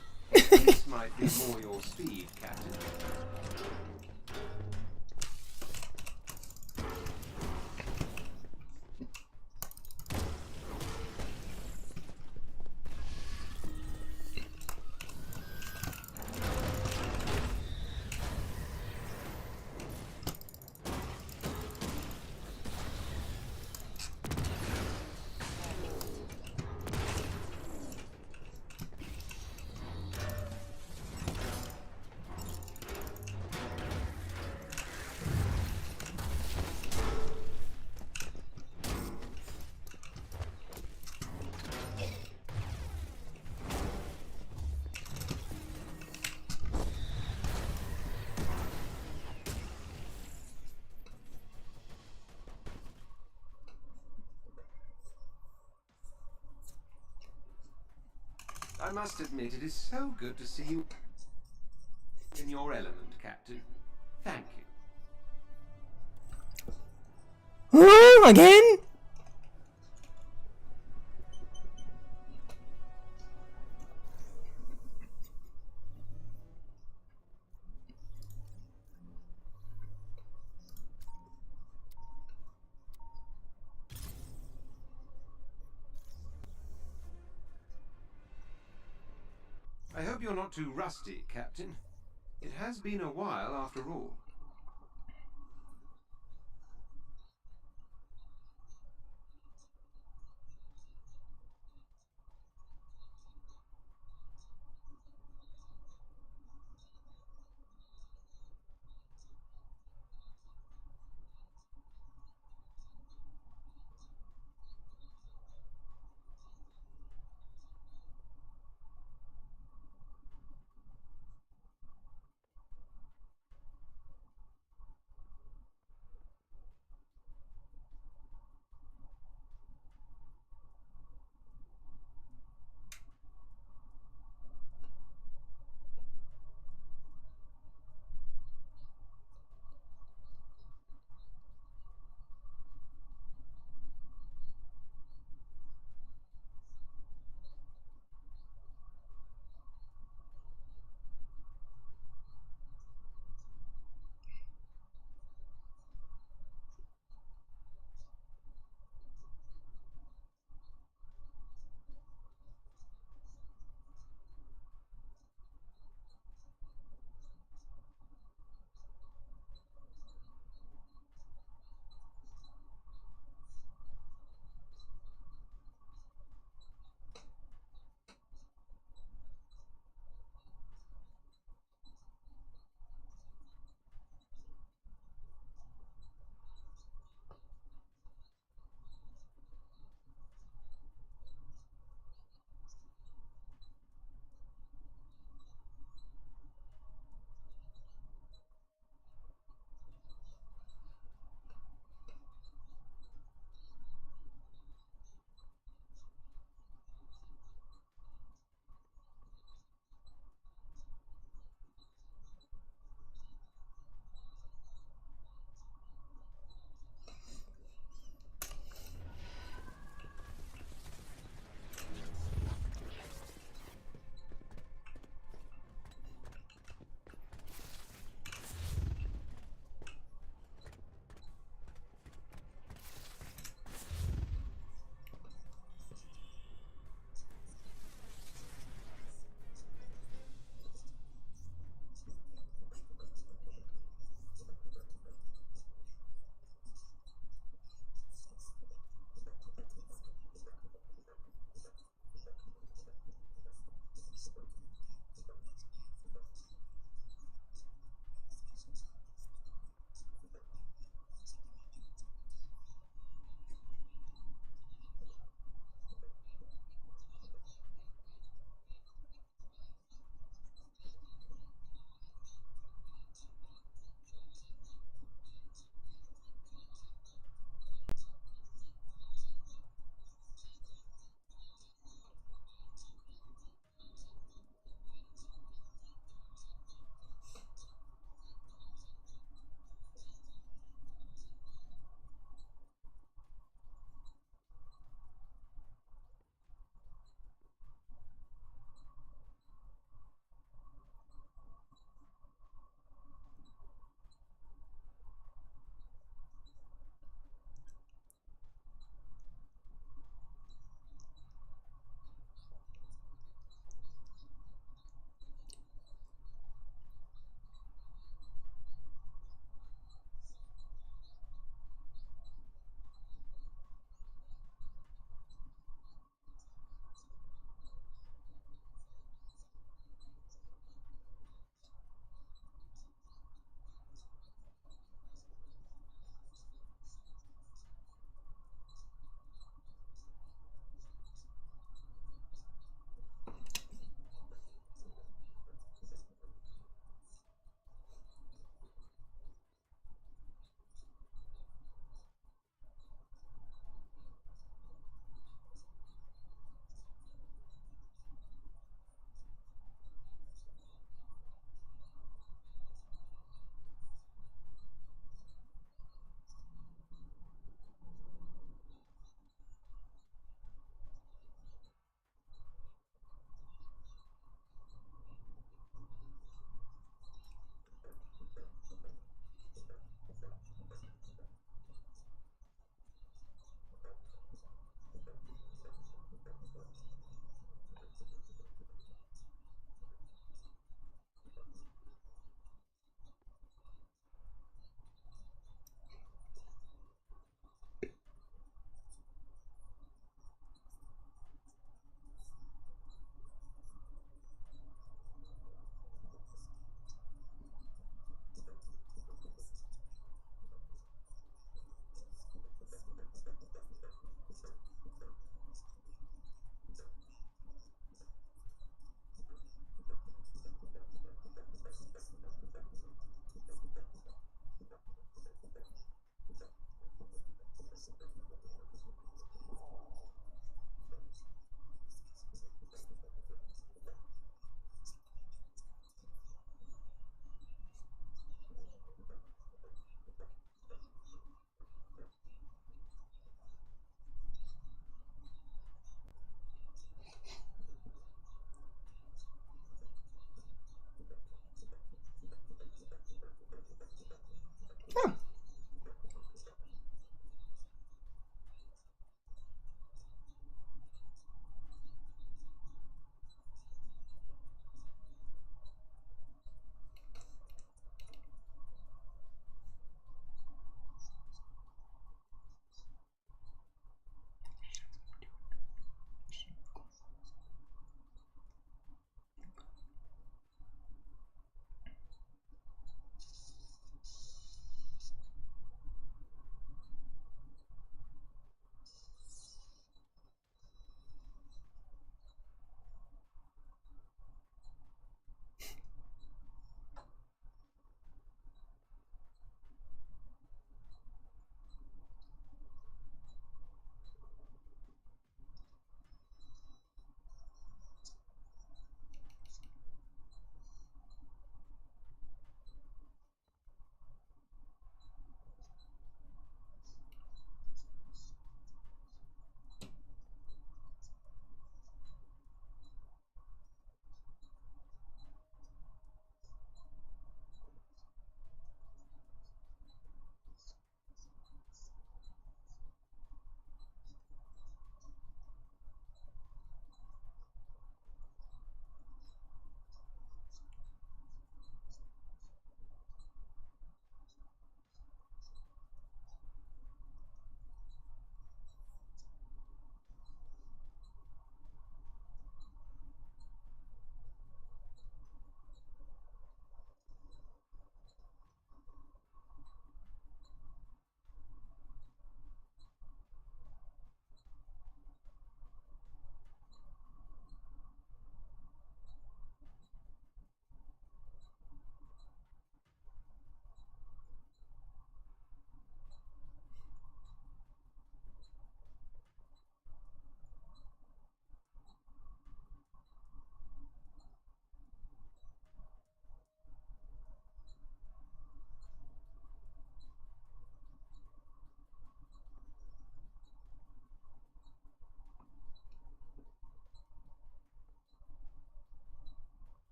might be more your speed, Captain. I must admit, it is so good to see you in your element, Captain. Thank you. Again? I hope you're not too rusty, Captain. It has been a while after all.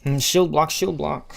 Shield block, shield block.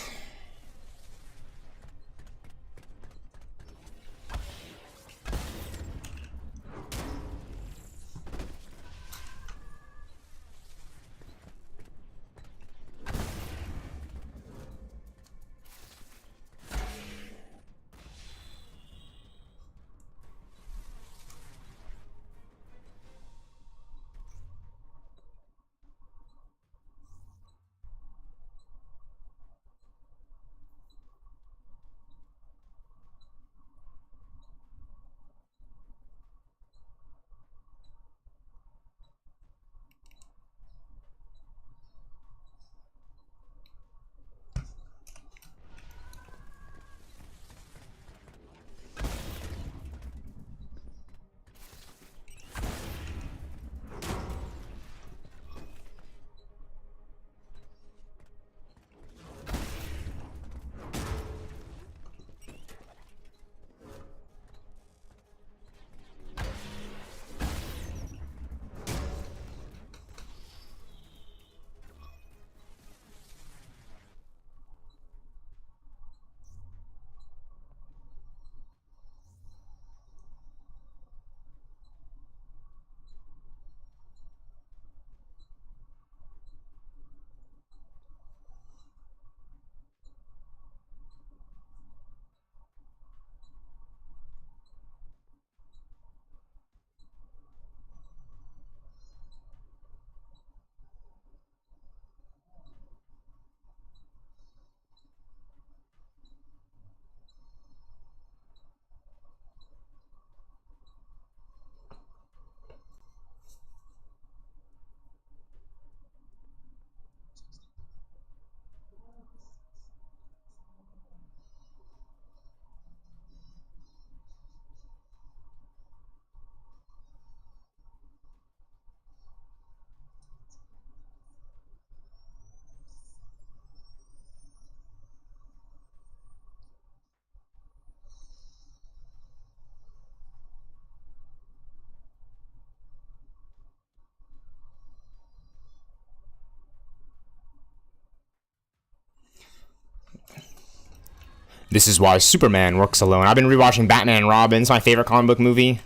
This is why Superman works alone. I've been rewatching Batman and Robin. It's my favorite comic book movie.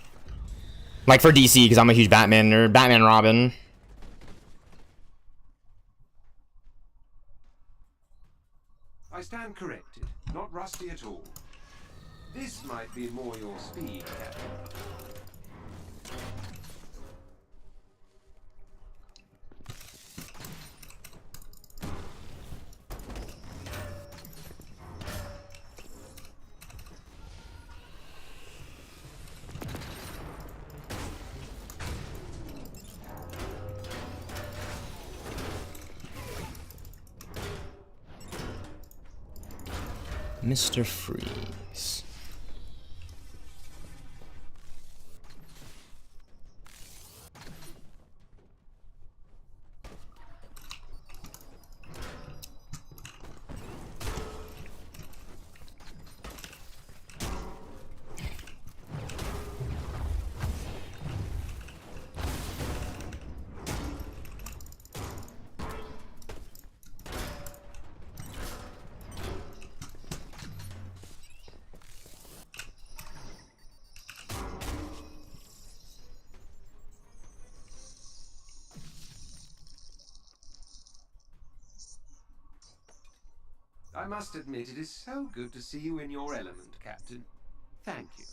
Like for DC, because I'm a huge Batman nerd. Batman and Robin. I stand corrected. Not rusty at all. This might be more your speed, Captain. Mr. Freeze. I must admit, it is so good to see you in your element, Captain. Thank you.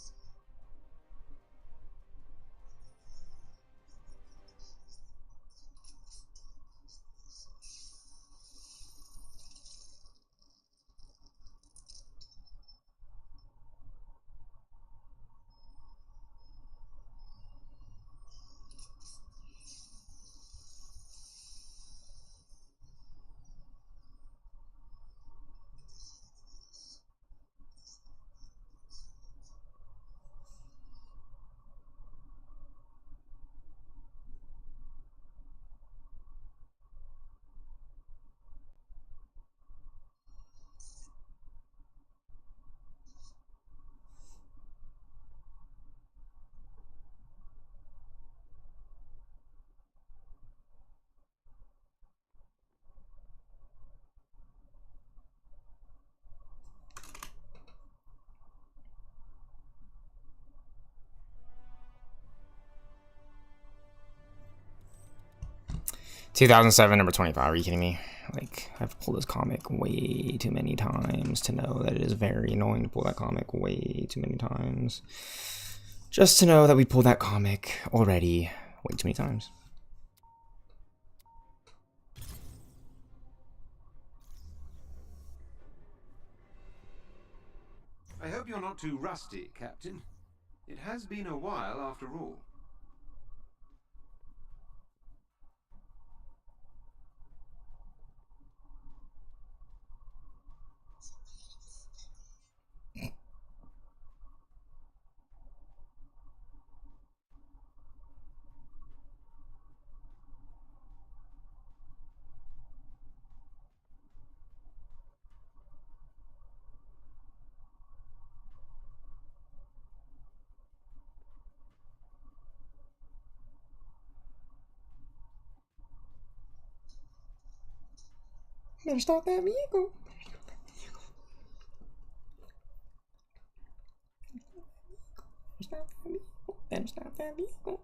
2007, number 25. Are you kidding me? Like, I've pulled this comic way too many times to know that it is very annoying to pull that comic way too many times. Just to know that we pulled that comic already way too many times. I hope you're not too rusty, Captain. It has been a while after all. Better stop that vehicle. Better stop that vehicle.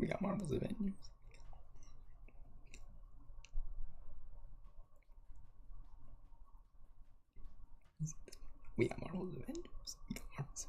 We got Marvel's Avengers. We got Marvel's Avengers. We got Marvel's.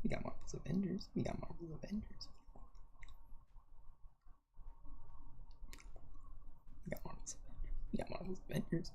We got Marvel's Avengers. We got Marvel's Avengers. We got Marvel's Avengers. We got Marvel's Avengers.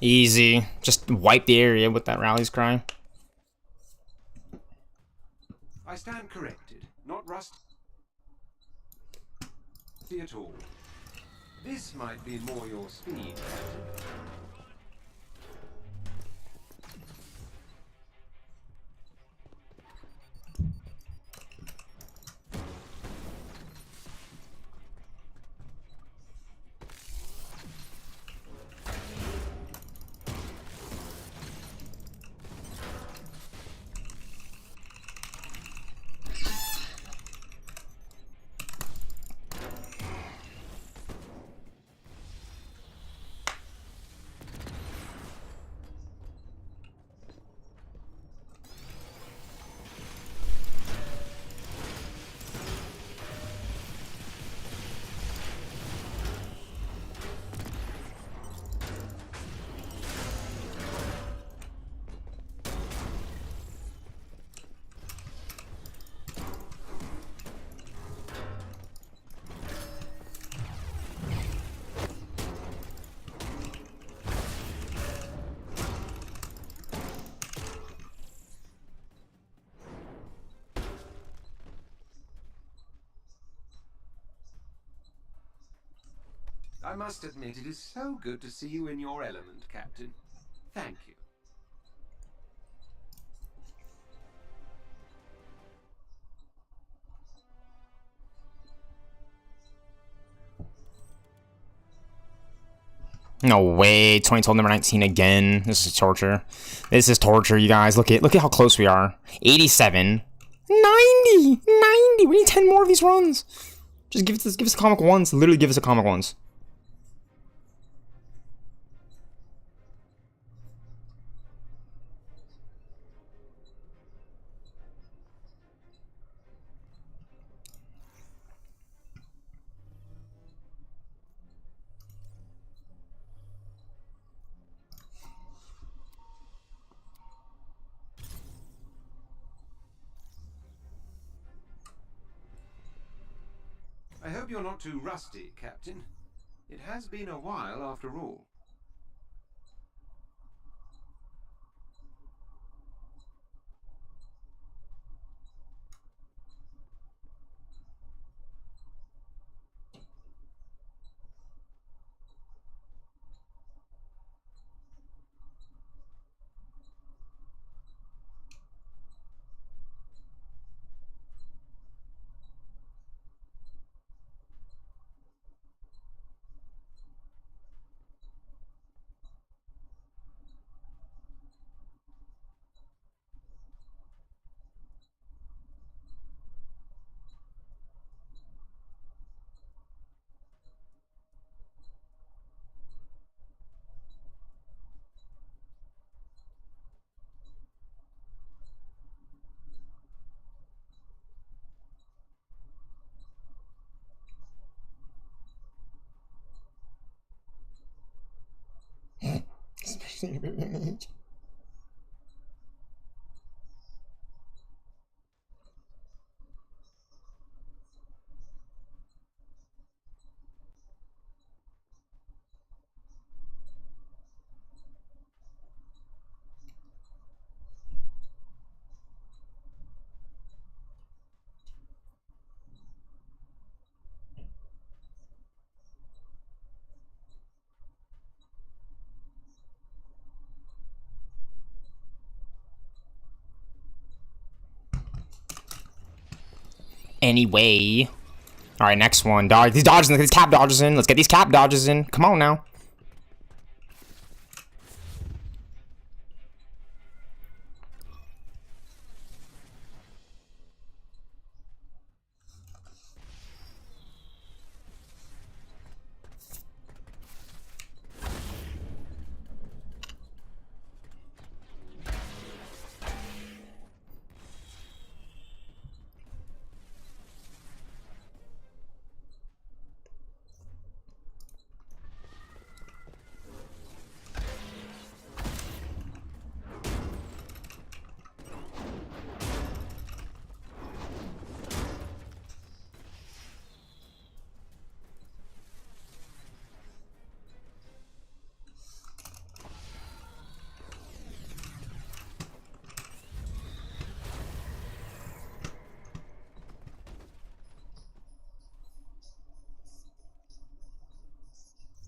Easy. Just wipe the area with that Rally's Cry. I stand corrected. Not rusty at all. This might be more your speed, Captain. I must admit, it is so good to see you in your element, Captain. Thank you. No way. 2012 number 19 again. This is torture. This is torture, you guys. Look at how close we are. 87. 90. 90. We need 10 more of these runs. Just give us a comic once. Literally give us a comic once. I hope you're not too rusty, Captain. It has been a while after all. Anyway. Alright, next one. Dodge. These dodges, let's get these cap dodges in. Let's get these cap dodges in. Come on now.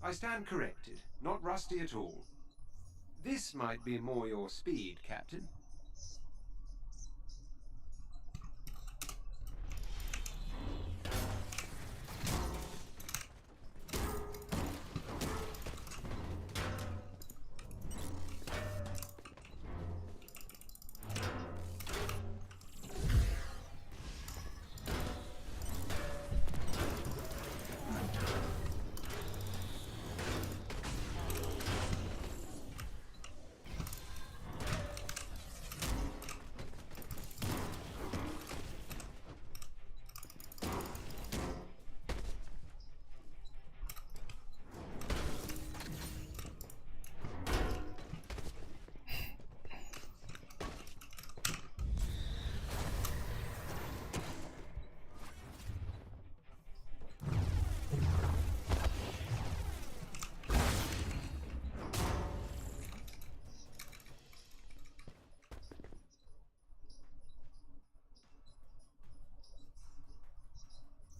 I stand corrected. Not rusty at all. This might be more your speed, Captain.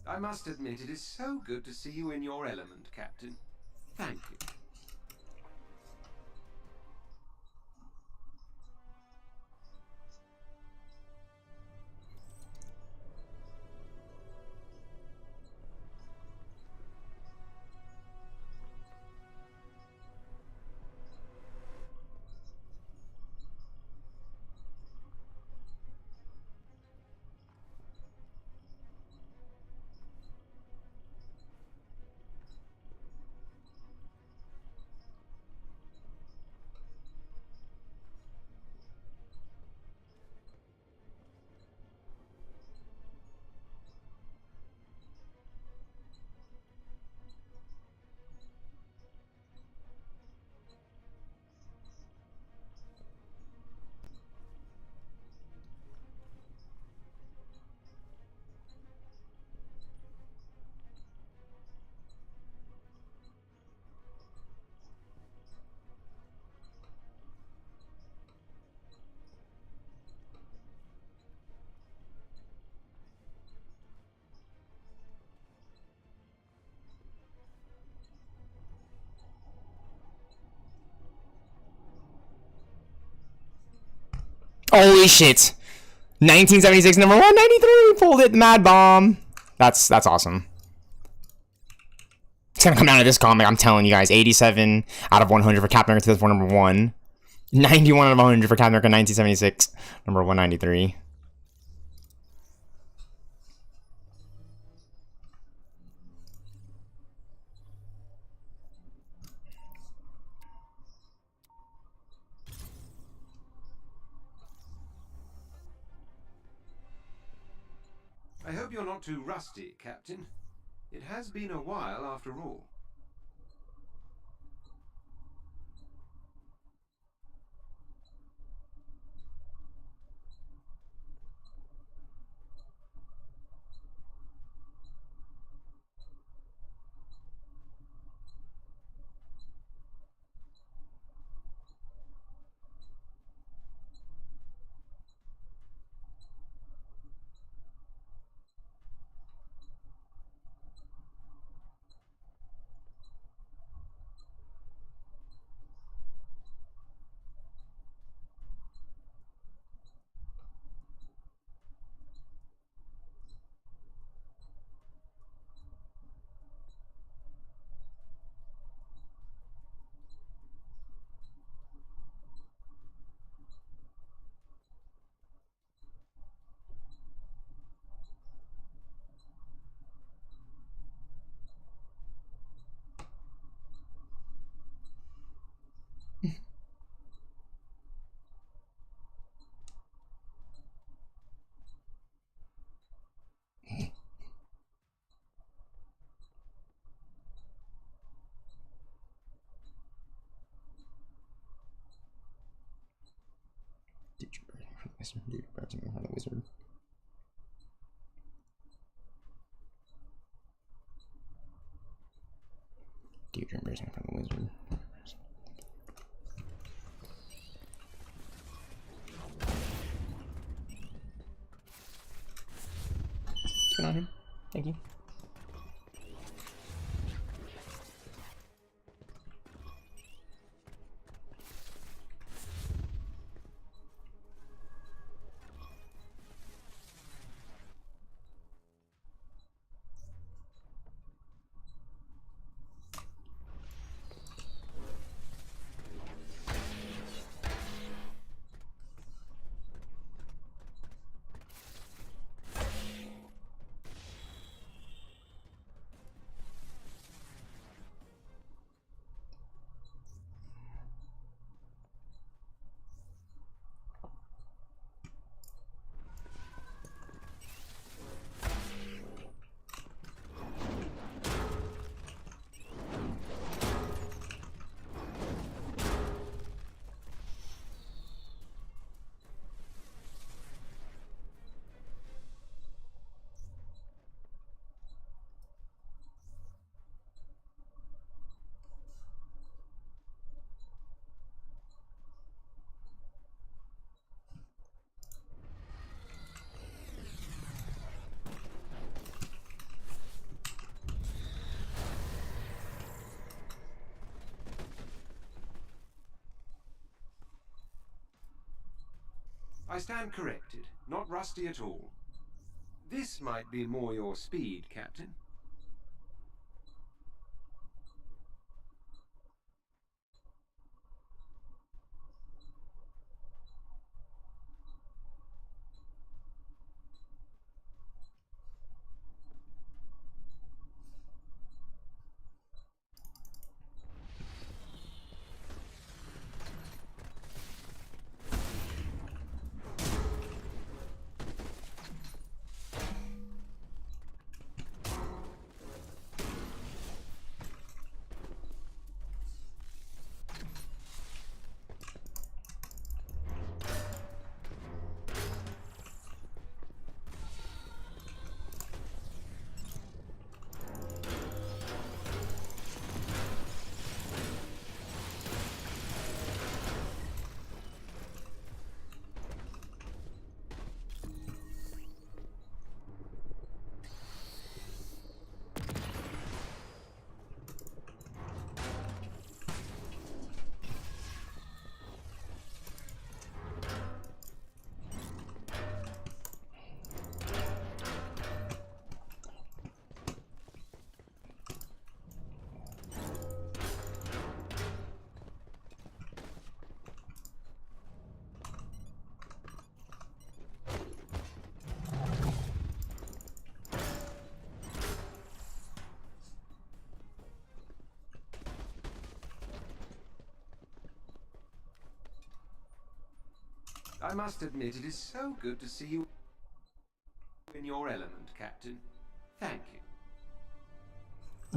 I must admit, it is so good to see you in your element, Captain. Thank you. Holy shit. 1976, number 193, pulled it, Mad Bomb. That's awesome. It's gonna come out of this comic, I'm telling you guys. 87 out of 100 for Captain America 2004, number 1. 91 out of 100 for Captain America 1976, number 193. I hope you're not too rusty, Captain. It has been a while after all. Dude, from the wizard. Dude, you're embarrassing from the wizard. Good on him. Thank you. I stand corrected. Not rusty at all. This might be more your speed, Captain. I must admit, it is so good to see you in your element, Captain. Thank you.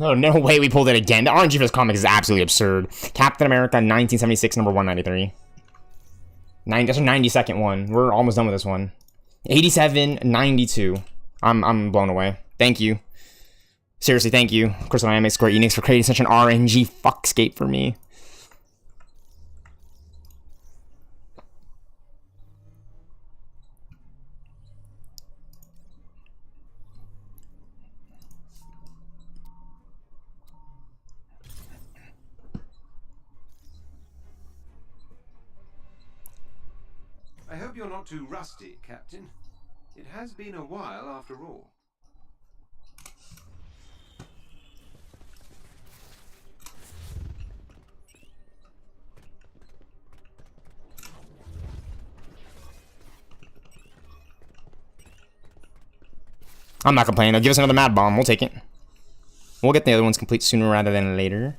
Oh, no way we pulled it again. The RNG for this comic is absolutely absurd. Captain America 1976, number 193. That's a 90-second one. We're almost done with this one. 87.92. I'm blown away. Thank you. Seriously, thank you. Crystal Dynamics, Square Enix, for creating such an RNG fuckscape for me. I hope you're not too rusty, Captain. It has been a while after all. I'm not complaining. They'll give us another mad bomb. We'll take it. We'll get the other ones complete sooner rather than later.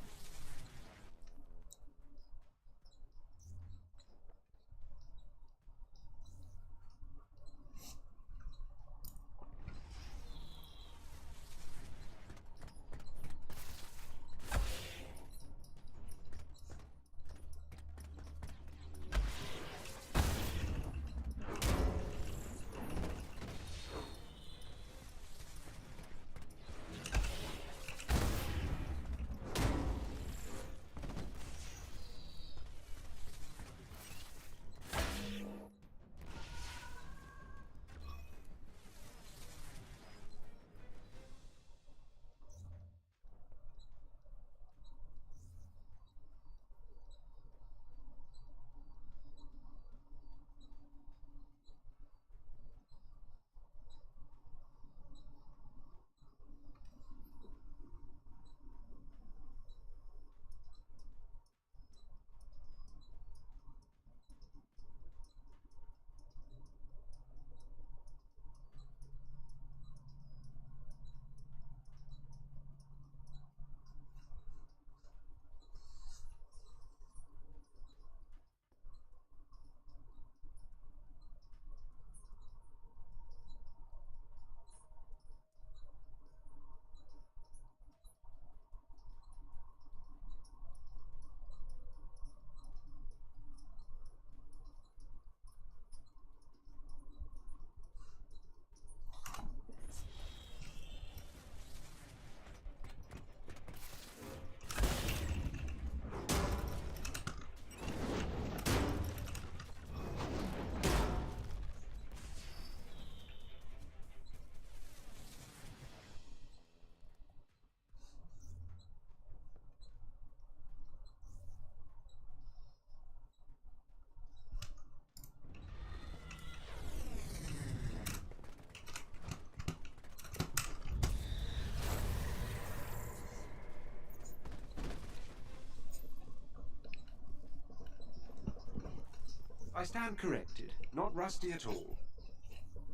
I stand corrected. Not rusty at all.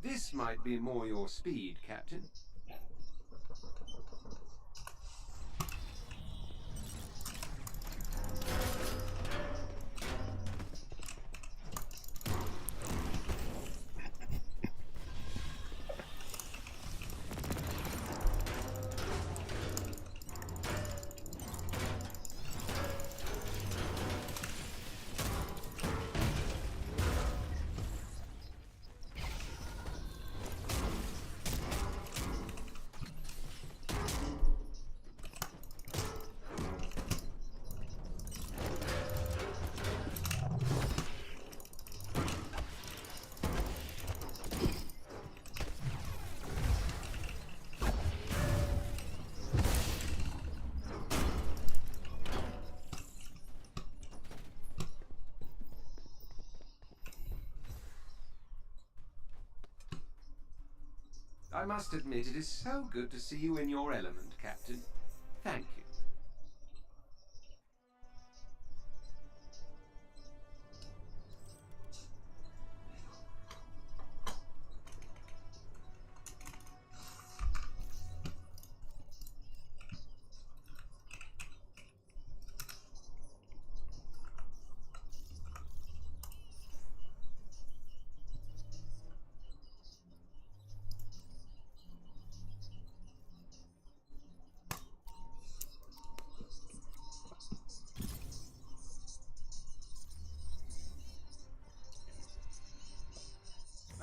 This might be more your speed, Captain. I must admit, it is so good to see you in your element, Captain. Thank you.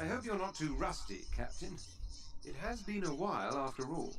I hope you're not too rusty, Captain. It has been a while after all.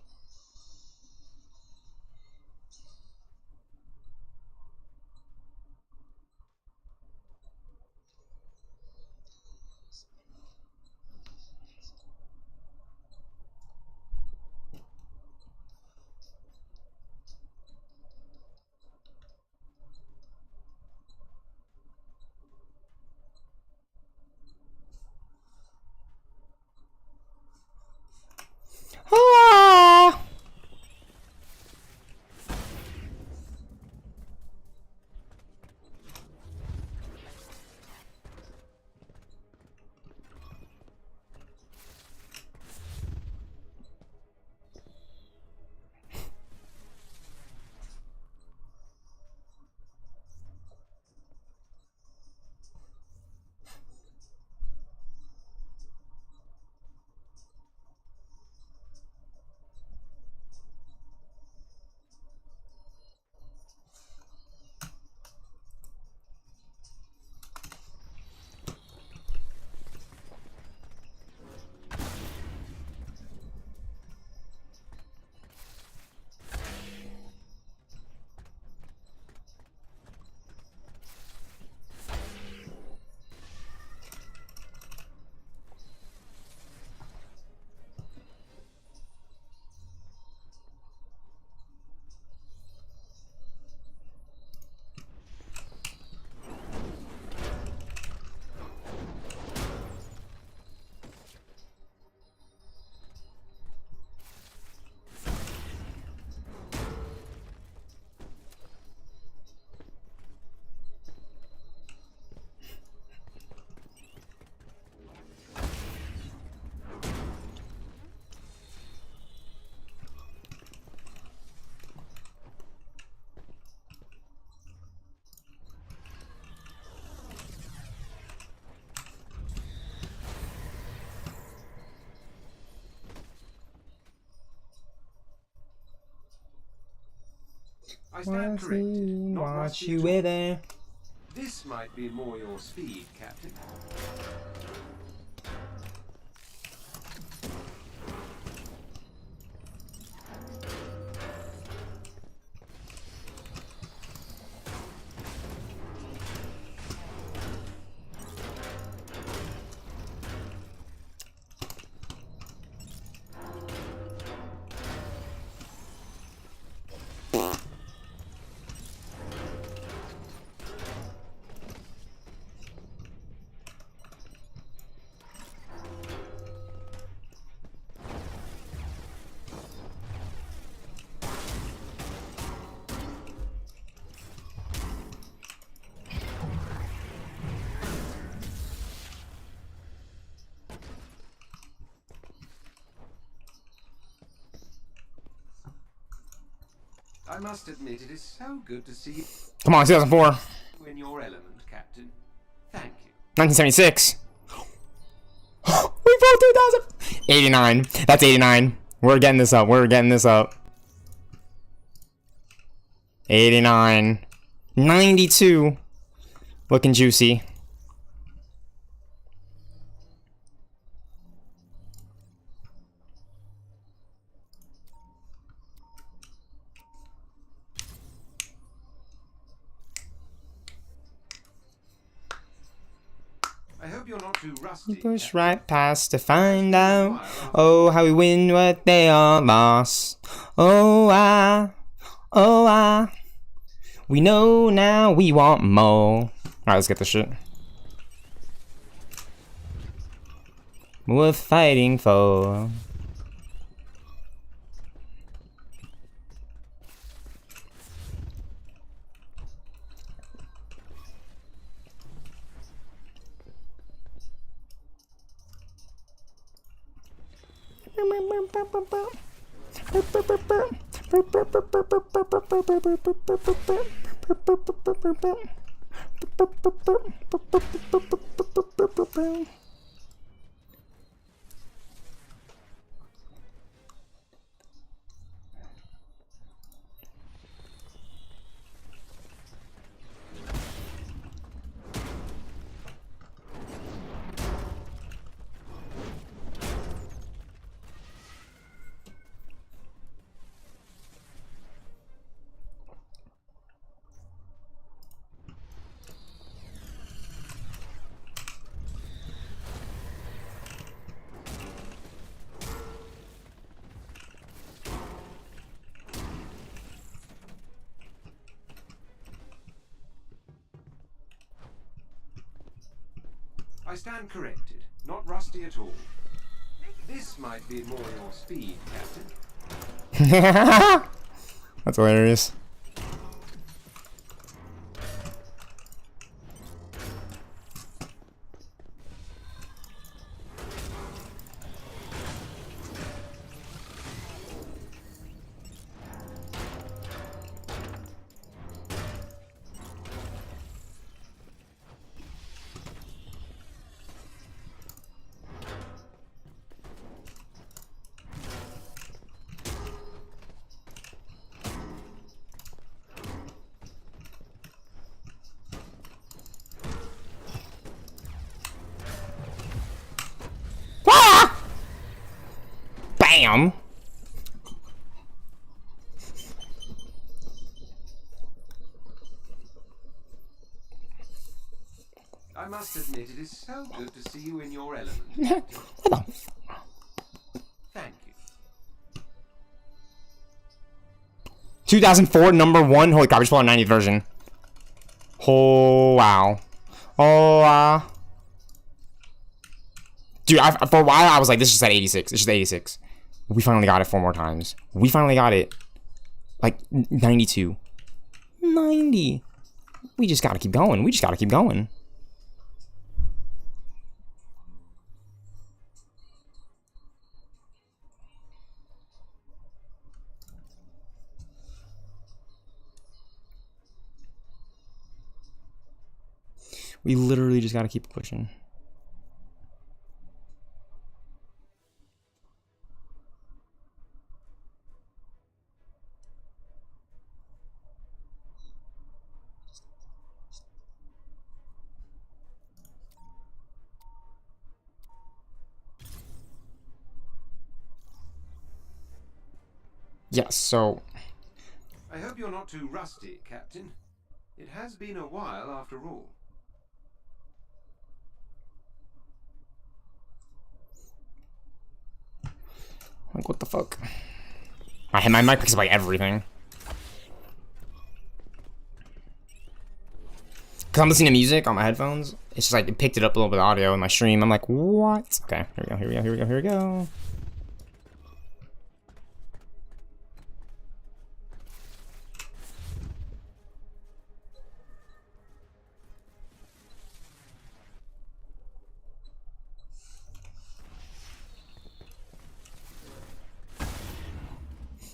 Ah! I stand corrected. Not Watch rusty you at all. with it. This might be more your speed, Captain. I must admit, it is so good to see you Come on, 2004. in your element, Captain. Thank you. 1976. We both 2000. 89. That's 89. We're getting this up. We're getting this up. 89. 92. Looking juicy. I hope you're not too rusty. Push right past to find out. Oh, how we win what they all lost. Oh, we know now we want more. Alright, let's get this shit. Worth fighting for. I stand corrected. Not rusty at all. This might be more your speed, Captain. That's hilarious. Bam! I must admit, it is so good to see you in your element. Thank you. 2004 #1. Holy crap, we just pulled a 90th version. Oh, wow. Oh, dude, for a while, I was like, this is just at 86. It's just 86. We finally got it 4 more times. We finally got it. Like, 92. 90. We just gotta keep going. We just gotta keep going. We literally just gotta keep pushing. Yes, so... I hope you're not too rusty, Captain. It has been a while after all. Like, what the fuck? My mic picks up like everything. Cause I'm listening to music on my headphones. It's just like, it picked it up a little bit of audio in my stream. I'm like, what? Okay, here we go, here we go, here we go, here we go.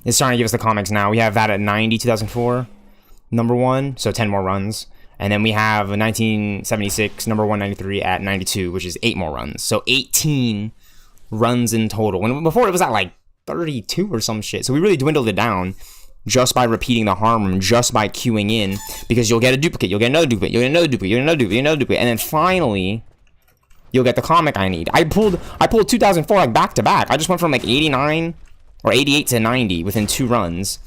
It's starting to give us the comics now. We have that at 90, 2004, number 1, so 10 more runs. And then we have a 1976, number 193 at 92, which is 8 more runs. So 18 runs in total. When before it was at like 32 or some shit. So we really dwindled it down just by repeating the harm room, just by queuing in, because you'll get a duplicate, you'll get another duplicate, you'll get another duplicate, you'll get another duplicate, another duplicate, and then finally you'll get the comic I need. I pulled 2004 like back to back. I just went from like 89 or 88 to 90 within 2 runs.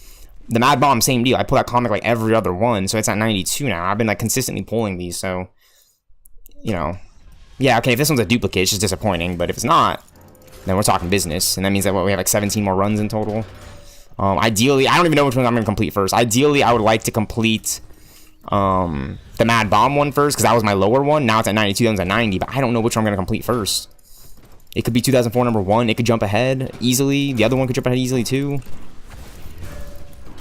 The Mad Bomb, same deal. I pull that comic like every other one, so it's at 92 now. I've been like consistently pulling these, so you know, yeah, okay. If this one's a duplicate, it's just disappointing. But if it's not, then we're talking business, and that means that we have like 17 more runs in total. Ideally, I don't even know which one I'm gonna complete first. Ideally, I would like to complete the Mad Bomb one first, because that was my lower one. Now it's at 92, that one's at 90, but I don't know which one I'm gonna complete first. It could be 2004 number 1. It could jump ahead easily. The other one could jump ahead easily too.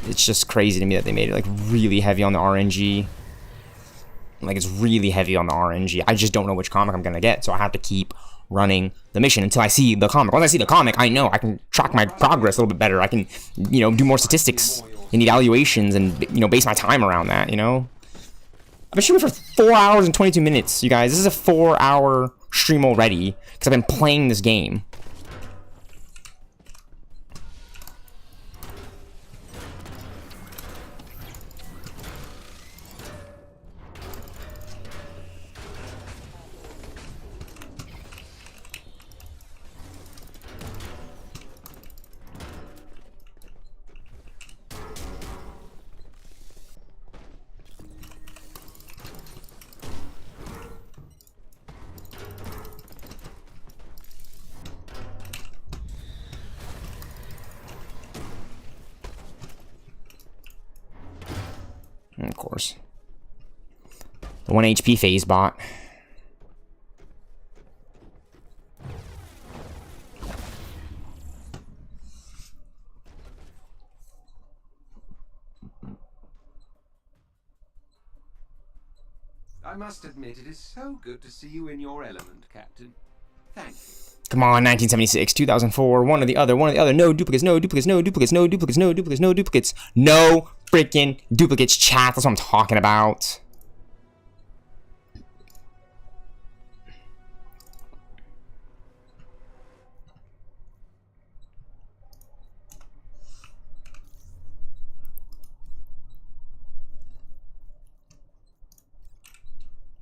It's just crazy to me that they made it like really heavy on the RNG. Like it's really heavy on the RNG. I just don't know which comic I'm gonna get, so I have to keep running the mission until I see the comic. Once I see the comic, I know I can track my progress a little bit better. I can, you know, do more statistics and evaluations and, you know, base my time around that, you know? I've been streaming for 4 hours and 22 minutes, you guys. This is a 4-hour stream already because I've been playing this game. Of course. The 1 HP phase bot. I must admit, it is so good to see you in your element, Captain. Thank you. Come on, 1976, 2004, one or the other, no duplicates, no duplicates, no duplicates, no duplicates, no duplicates, no duplicates, no freaking duplicates, chat, that's what I'm talking about.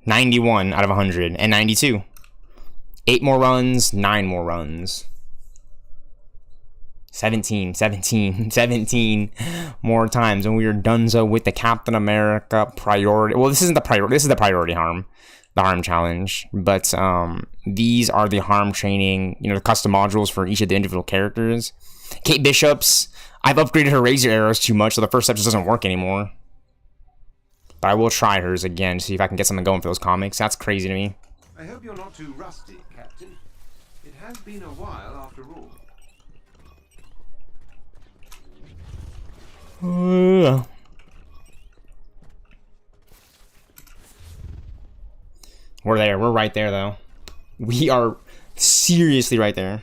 $91 out of 100, and 92. 8 more runs, 9 more runs. 17 more times, and we are donezo with the Captain America priority. Well, this isn't the priority. This is the priority harm, the harm challenge. But these are the harm training, you know, the custom modules for each of the individual characters. Kate Bishop's, I've upgraded her razor arrows too much, so the first step just doesn't work anymore. But I will try hers again to see if I can get something going for those comics. That's crazy to me. I hope you're not too rusty, Captain. It has been a while after all. We're there. We're right there, though. We are seriously right there.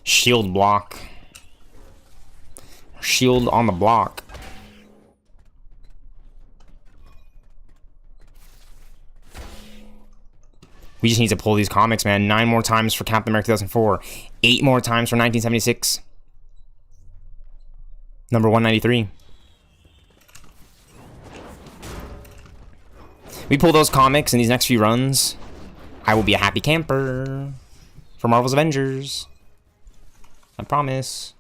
Shield block. Shield on the block. We just need to pull these comics, man. 9 more times for Captain America 2004. 8 more times for 1976. Number 193. We pull those comics in these next few runs, I will be a happy camper for Marvel's Avengers. I promise.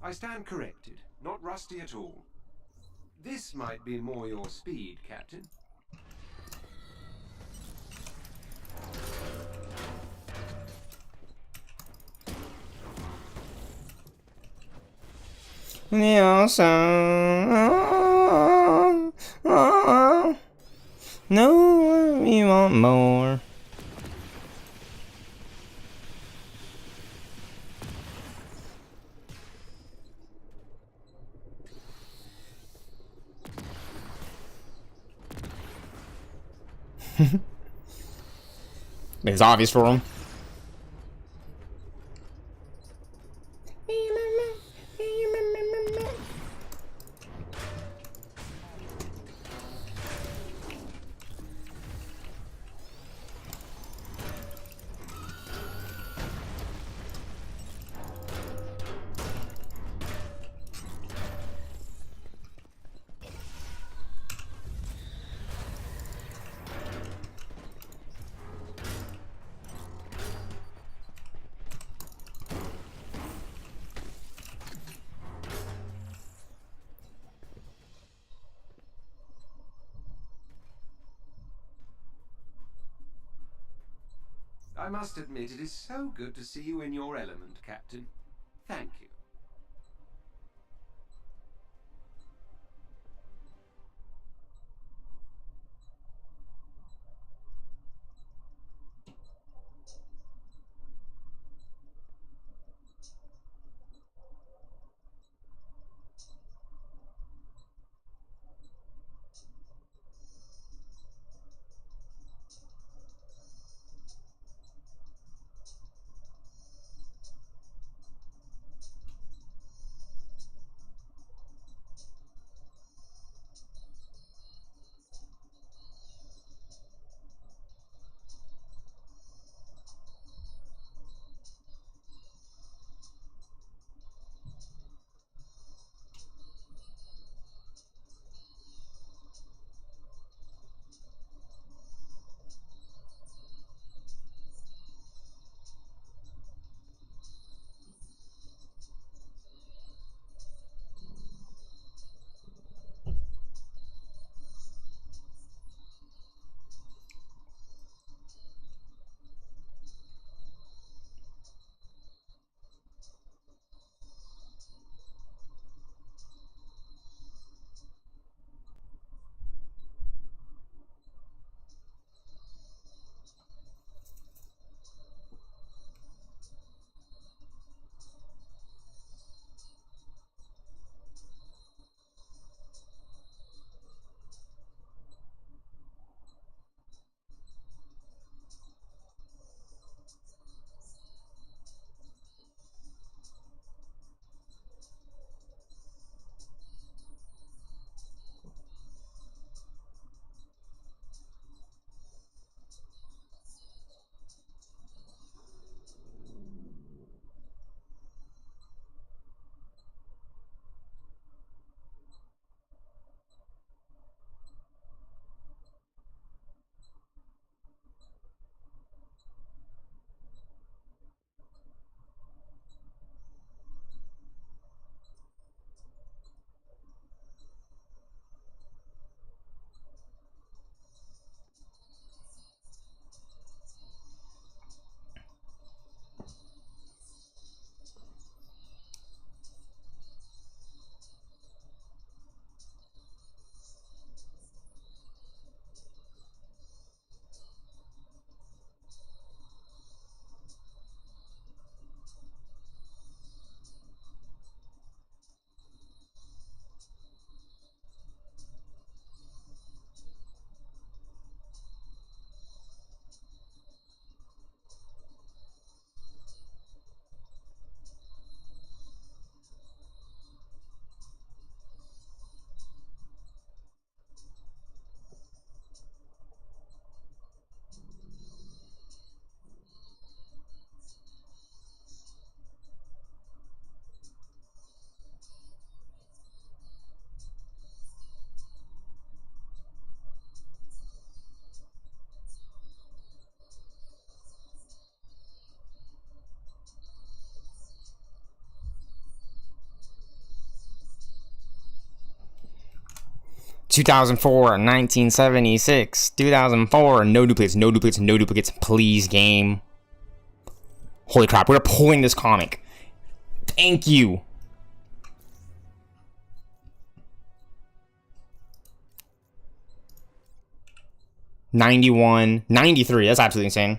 I stand corrected. Not rusty at all. This might be more your speed, Captain. No, we want more. It's obvious for him. I must admit, it is so good to see you in your element, Captain. Thank you. 2004, 1976, 2004. No duplicates, no duplicates, no duplicates. Please, game. Holy crap, we're pulling this comic. Thank you. '91, '93. That's absolutely insane.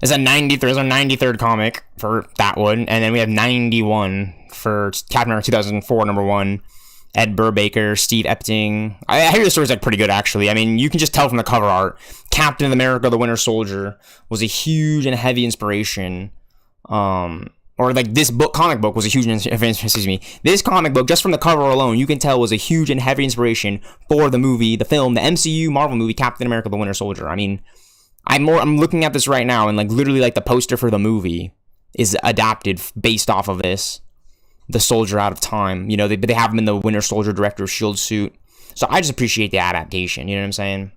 There's a 93rd, there's a 93rd comic for that one, and then we have 91 for Captain America 2004 #1. Ed Brubaker, Steve Epting. I hear the story's like pretty good actually. I mean, you can just tell from the cover art. Captain America: The Winter Soldier was a huge and heavy inspiration. Or like this comic book was a huge excuse me. This comic book, just from the cover alone, you can tell was a huge and heavy inspiration for the movie, the film, the MCU Marvel movie, Captain America: The Winter Soldier. I mean, I'm looking at this right now, and like literally like the poster for the movie is adapted based off of this. The Soldier Out of Time, you know, they have him in the Winter Soldier Director of S.H.I.E.L.D. suit. So I just appreciate the adaptation, you know what I'm saying?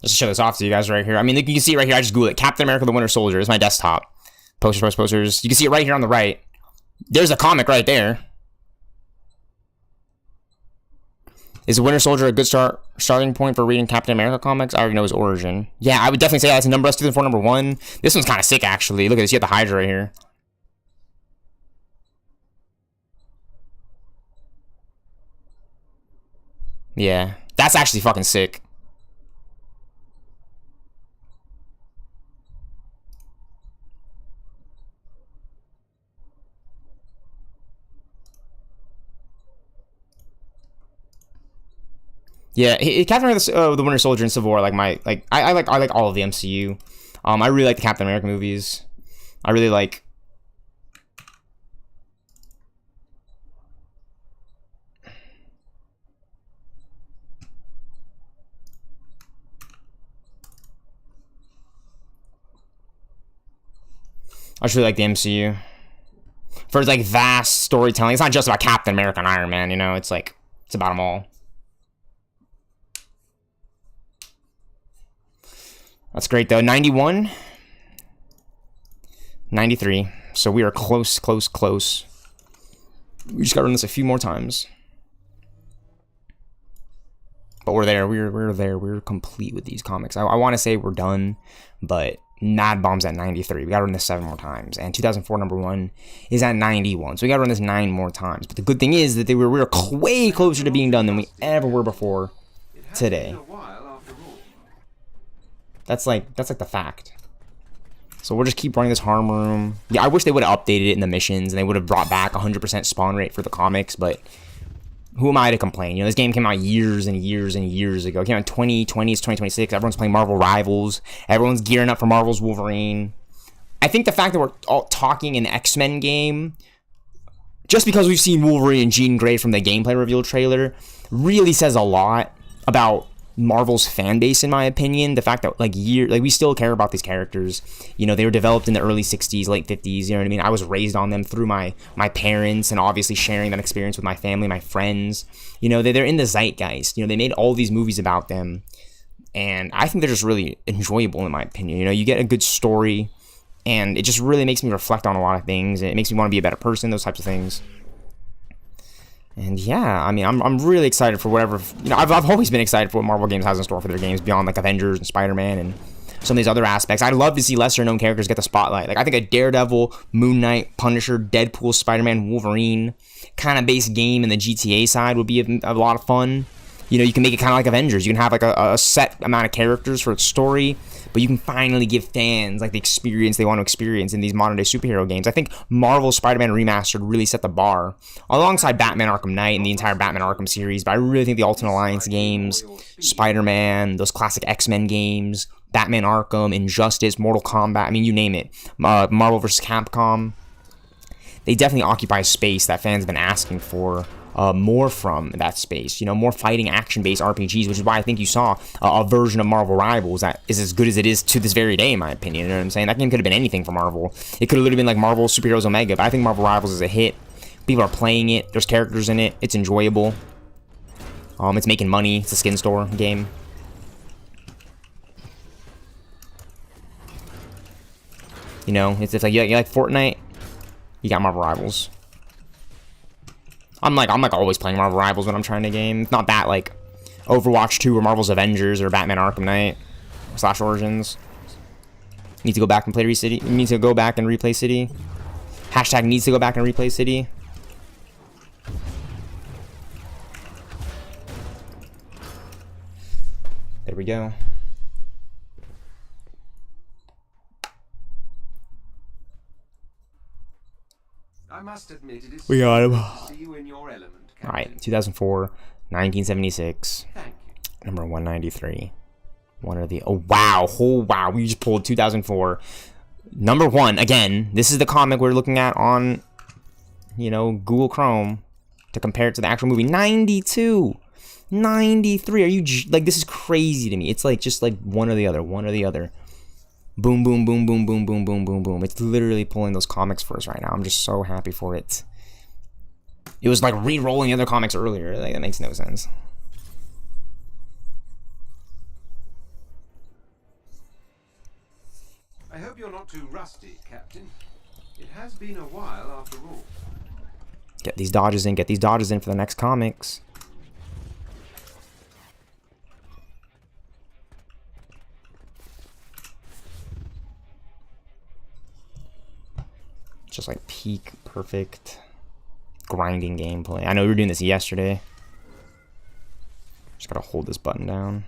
Just to show this off to you guys right here. I mean, you can see it right here. I just Googled it. Captain America: The Winter Soldier. It's my desktop. Posters. You can see it right here on the right. There's a comic right there. Is Winter Soldier a good starting point for reading Captain America comics? I already know his origin. Yeah, I would definitely say that's number 2004 number 1. This one's kind of sick, actually. Look at this. You have the Hydra right here. Yeah, that's actually fucking sick. Yeah, Captain America, the Winter Soldier, and Civil War, like I like all of the MCU. I really like the Captain America movies. I really like. I just really like the MCU for its like vast storytelling. It's not just about Captain America and Iron Man, you know. It's like it's about them all. That's great though. 91, 93. So we are close. We just got to run this a few more times. But we're there. We're there. We're complete with these comics. I want to say we're done, but Mad Bomb's at 93. We got to run this 7 more times. And 2004 number 1 is at 91. So we got to run this 9 more times. But the good thing is that we were way closer to being done than we ever were before today. That's like the fact. So we'll just keep running this harm room. Yeah, I wish they would have updated it in the missions and they would have brought back 100% spawn rate for the comics, but who am I to complain? You know, this game came out years and years and years ago. It came out in 2020, it's 2026. Everyone's playing Marvel Rivals. Everyone's gearing up for Marvel's Wolverine. I think the fact that we're all talking an X-Men game, just because we've seen Wolverine and Jean Grey from the gameplay reveal trailer, really says a lot about Marvel's fan base, in my opinion. The fact that we still care about these characters. You know, they were developed in the early 60s, late 50s, you know what I mean? I was raised on them through my parents, and obviously sharing that experience with my family, my friends. You know, they're in the zeitgeist. You know, they made all these movies about them, and I think they're just really enjoyable, in my opinion. You know, you get a good story, and it just really makes me reflect on a lot of things. It makes me want to be a better person, those types of things. And yeah, I mean, I'm really excited for whatever, you know, I've always been excited for what Marvel Games has in store for their games beyond like Avengers and Spider-Man and some of these other aspects. I'd love to see lesser known characters get the spotlight. Like I think a Daredevil, Moon Knight, Punisher, Deadpool, Spider-Man, Wolverine kind of base game in the GTA side would be a lot of fun. You know, you can make it kind of like Avengers. You can have like a set amount of characters for its story, but you can finally give fans like the experience they want to experience in these modern day superhero games. I think Marvel's Spider-Man Remastered really set the bar alongside Batman Arkham Knight and the entire Batman Arkham series. But I really think the Ultimate Alliance games, Spider-Man, those classic X-Men games, Batman Arkham, Injustice, Mortal Kombat, I mean, you name it, Marvel vs. Capcom, they definitely occupy space that fans have been asking for. More from that space, you know, more fighting action-based RPGs, which is why I think you saw a version of Marvel Rivals that is as good as it is to this very day, in my opinion. You know what I'm saying? That game could have been anything for Marvel. It could have literally been like Marvel Superheroes Omega, but I think Marvel Rivals is a hit. People are playing it. There's characters in it. It's enjoyable. It's making money. It's a skin store game. You know, it's like you like Fortnite. You got Marvel Rivals. I'm like always playing Marvel Rivals when I'm trying to game. It's not that like Overwatch 2 or Marvel's Avengers or Batman Arkham Knight / Origins. Need to go back and play City. Need to go back and replay City. Hashtag needs to go back and replay City. There we go. I must admit it is we got him. See you in your element, all right, 2004, 1976, thank you. number 193. One of the oh wow, we just pulled 2004, number 1 again. This is the comic we're looking at on, you know, Google Chrome to compare it to the actual movie. 92, 93. Are you like, this is crazy to me? It's like just like one or the other. Boom, boom, boom, boom, boom, boom, boom, boom, boom. It's literally pulling those comics for us right now. I'm just so happy for it. It was like re-rolling the other comics earlier. Like, that makes no sense. I hope you're not too rusty, Captain. It has been a while after all. Get these dodges in. Get these dodges in for the next comics. Just like peak perfect grinding gameplay. I know we were doing this yesterday. Just gotta hold this button down.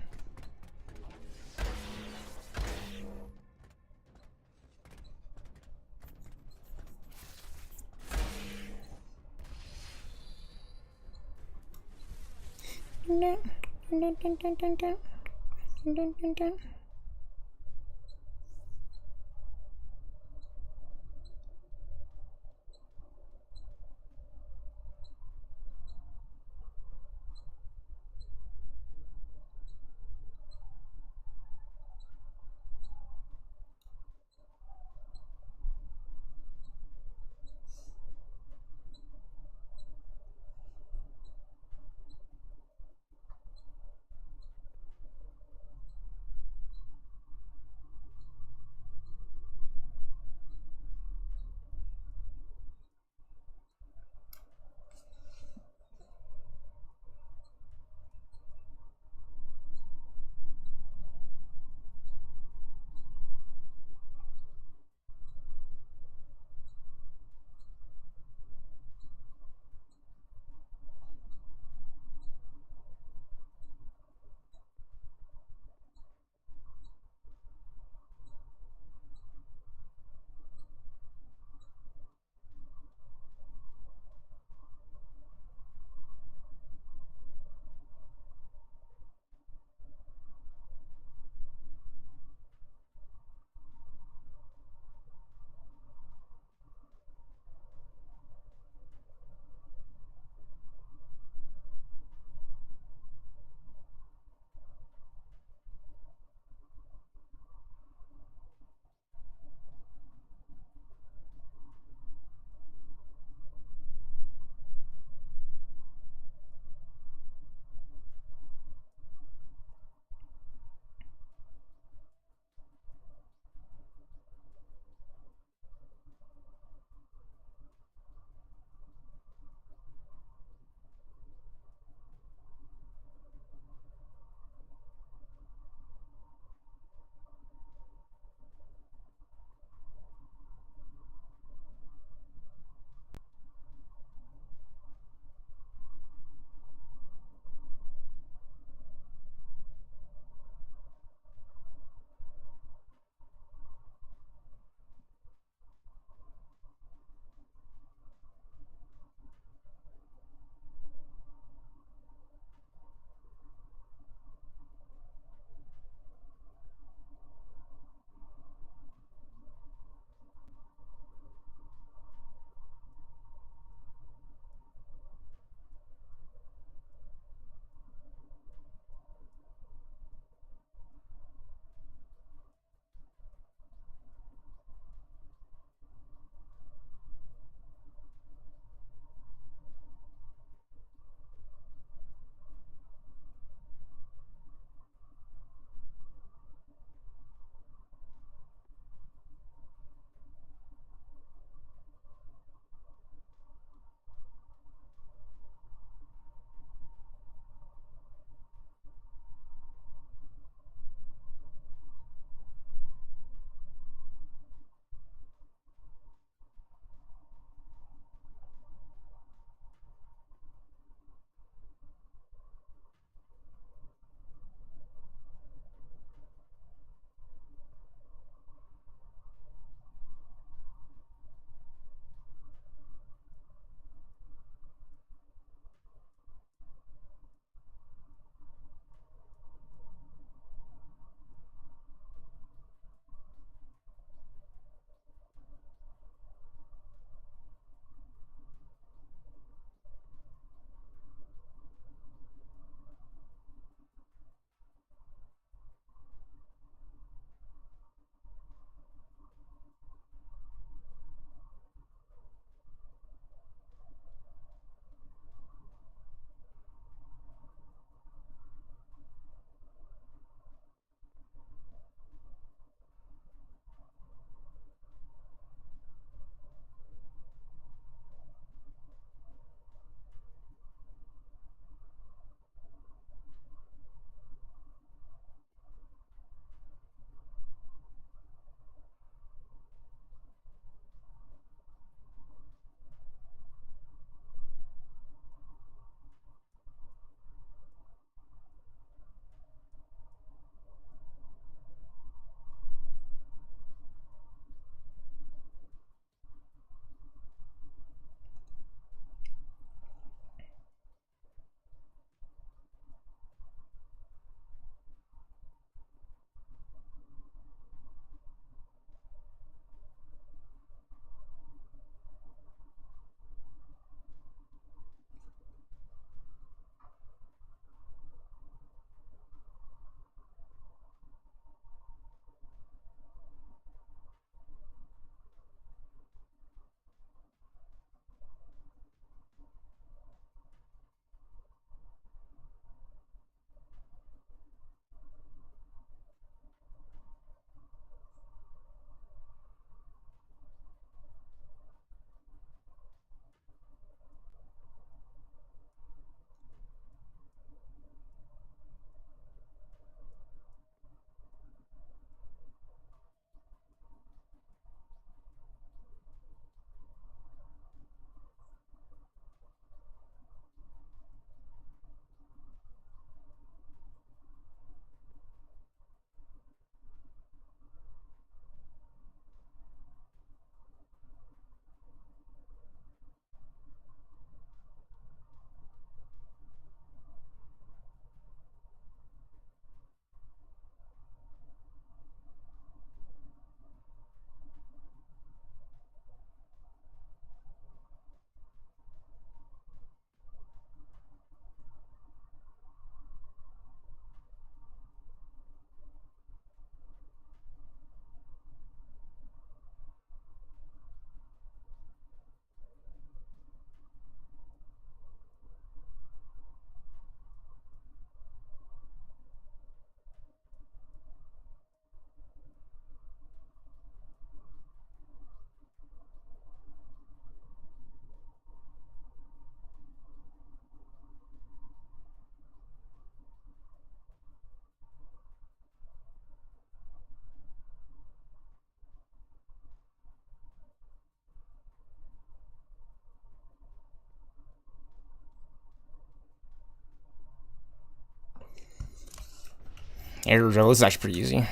Here we go. This is actually pretty easy.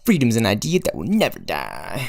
Freedom's an idea that will never die.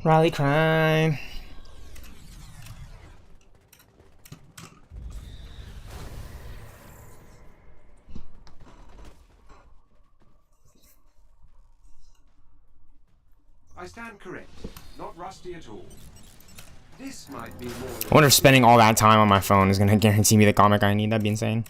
Riley cry. I stand corrected. Not rusty at all. This might be more. I wonder if spending all that time on my phone is gonna guarantee me the comic I need. That'd be insane.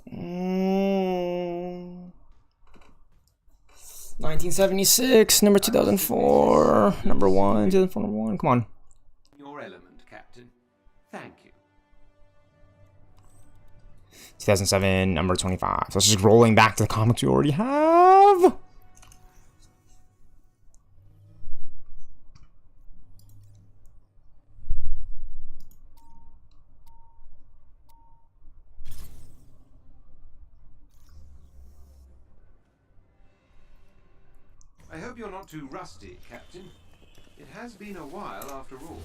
Mm. 1976, number 2004, number 1, 2004, number 1. Come on. Your element, Captain. Thank you. 2007, number 25. So it's just rolling back to the comics we already have. I hope you're not too rusty, Captain. It has been a while after all.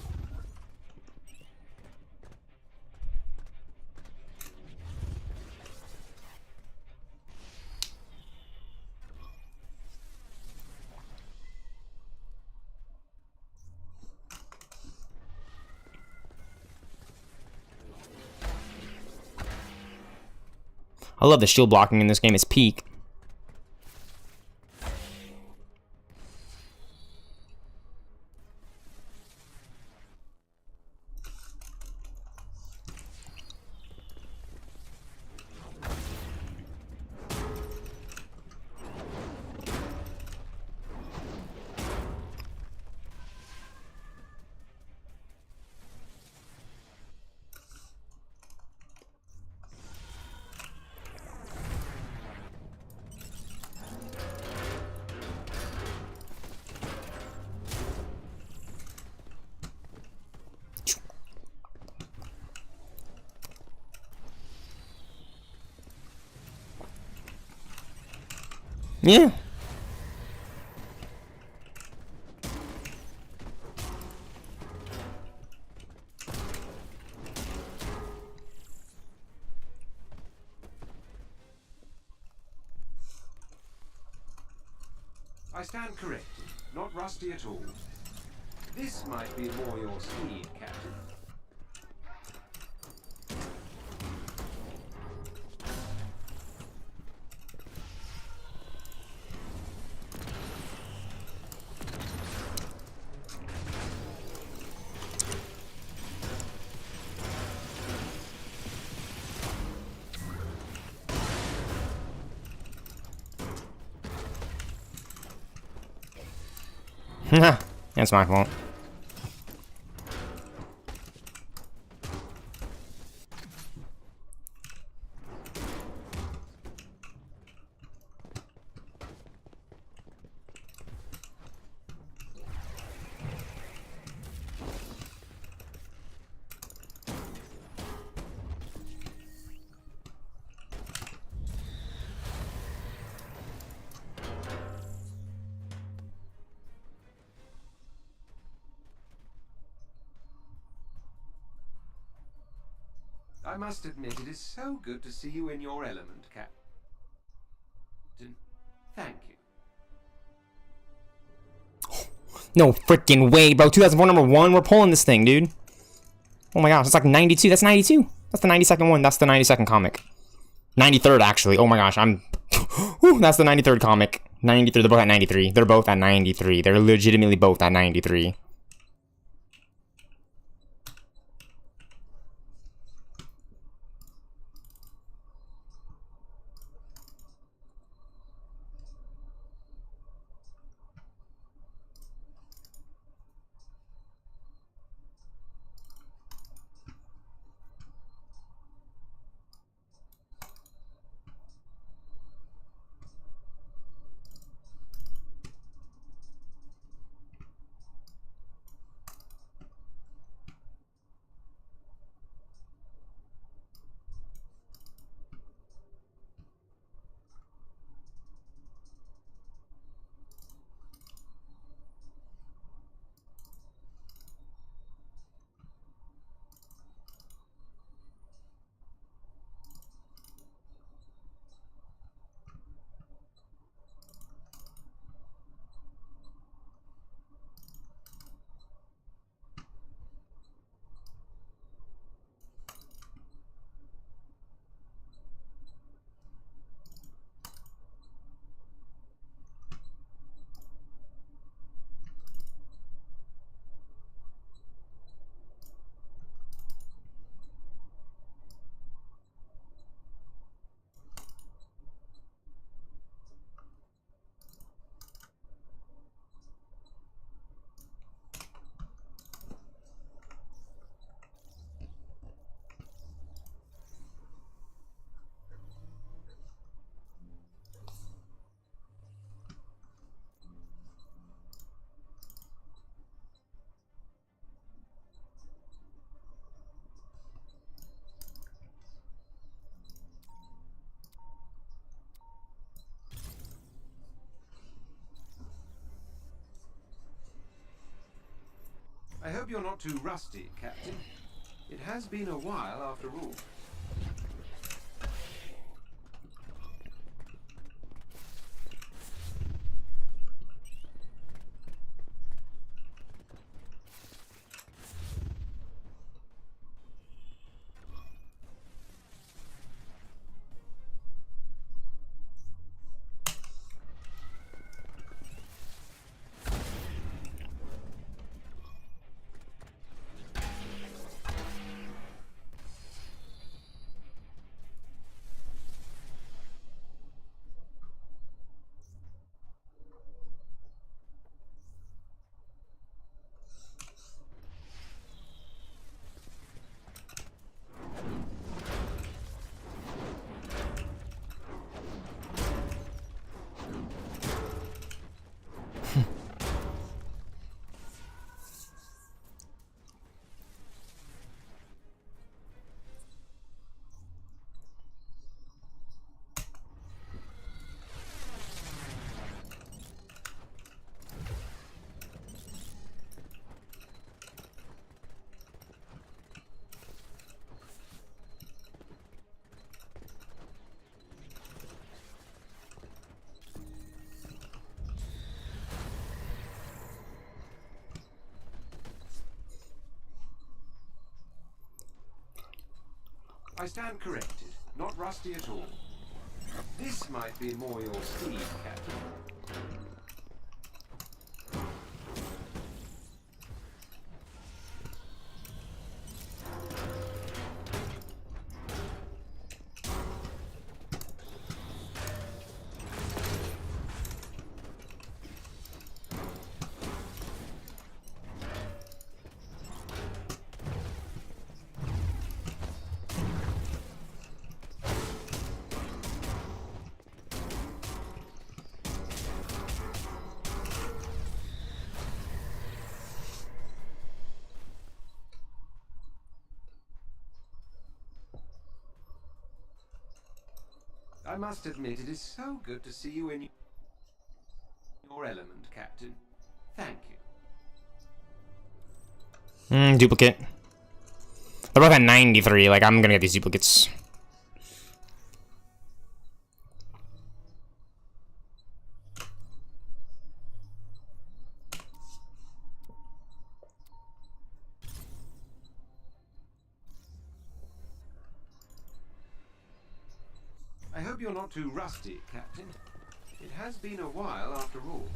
I love the shield blocking in this game. It's peak. Yeah. I stand corrected. Not rusty at all. This might be more your speed, Captain. That's my fault. I must admit, it is so good to see you in your element, Captain. Thank you. No freaking way, bro. 2004 number 1. We're pulling this thing, dude. Oh my gosh, it's like 92. That's 92. That's the 92nd one. That's the 92nd comic. 93rd, actually. Oh my gosh, I'm... Whew, that's the 93rd comic. 93. They're both at 93. They're both at 93. They're legitimately both at 93. I hope you're not too rusty, Captain. It has been a while after all. I stand corrected. Not rusty at all. This might be more your speed, Captain. I must admit, it is so good to see you in your element, Captain. Thank you. Duplicate. They're both at 93. Like, I'm gonna get these duplicates. I hope you're not too rusty, Captain. It has been a while after all.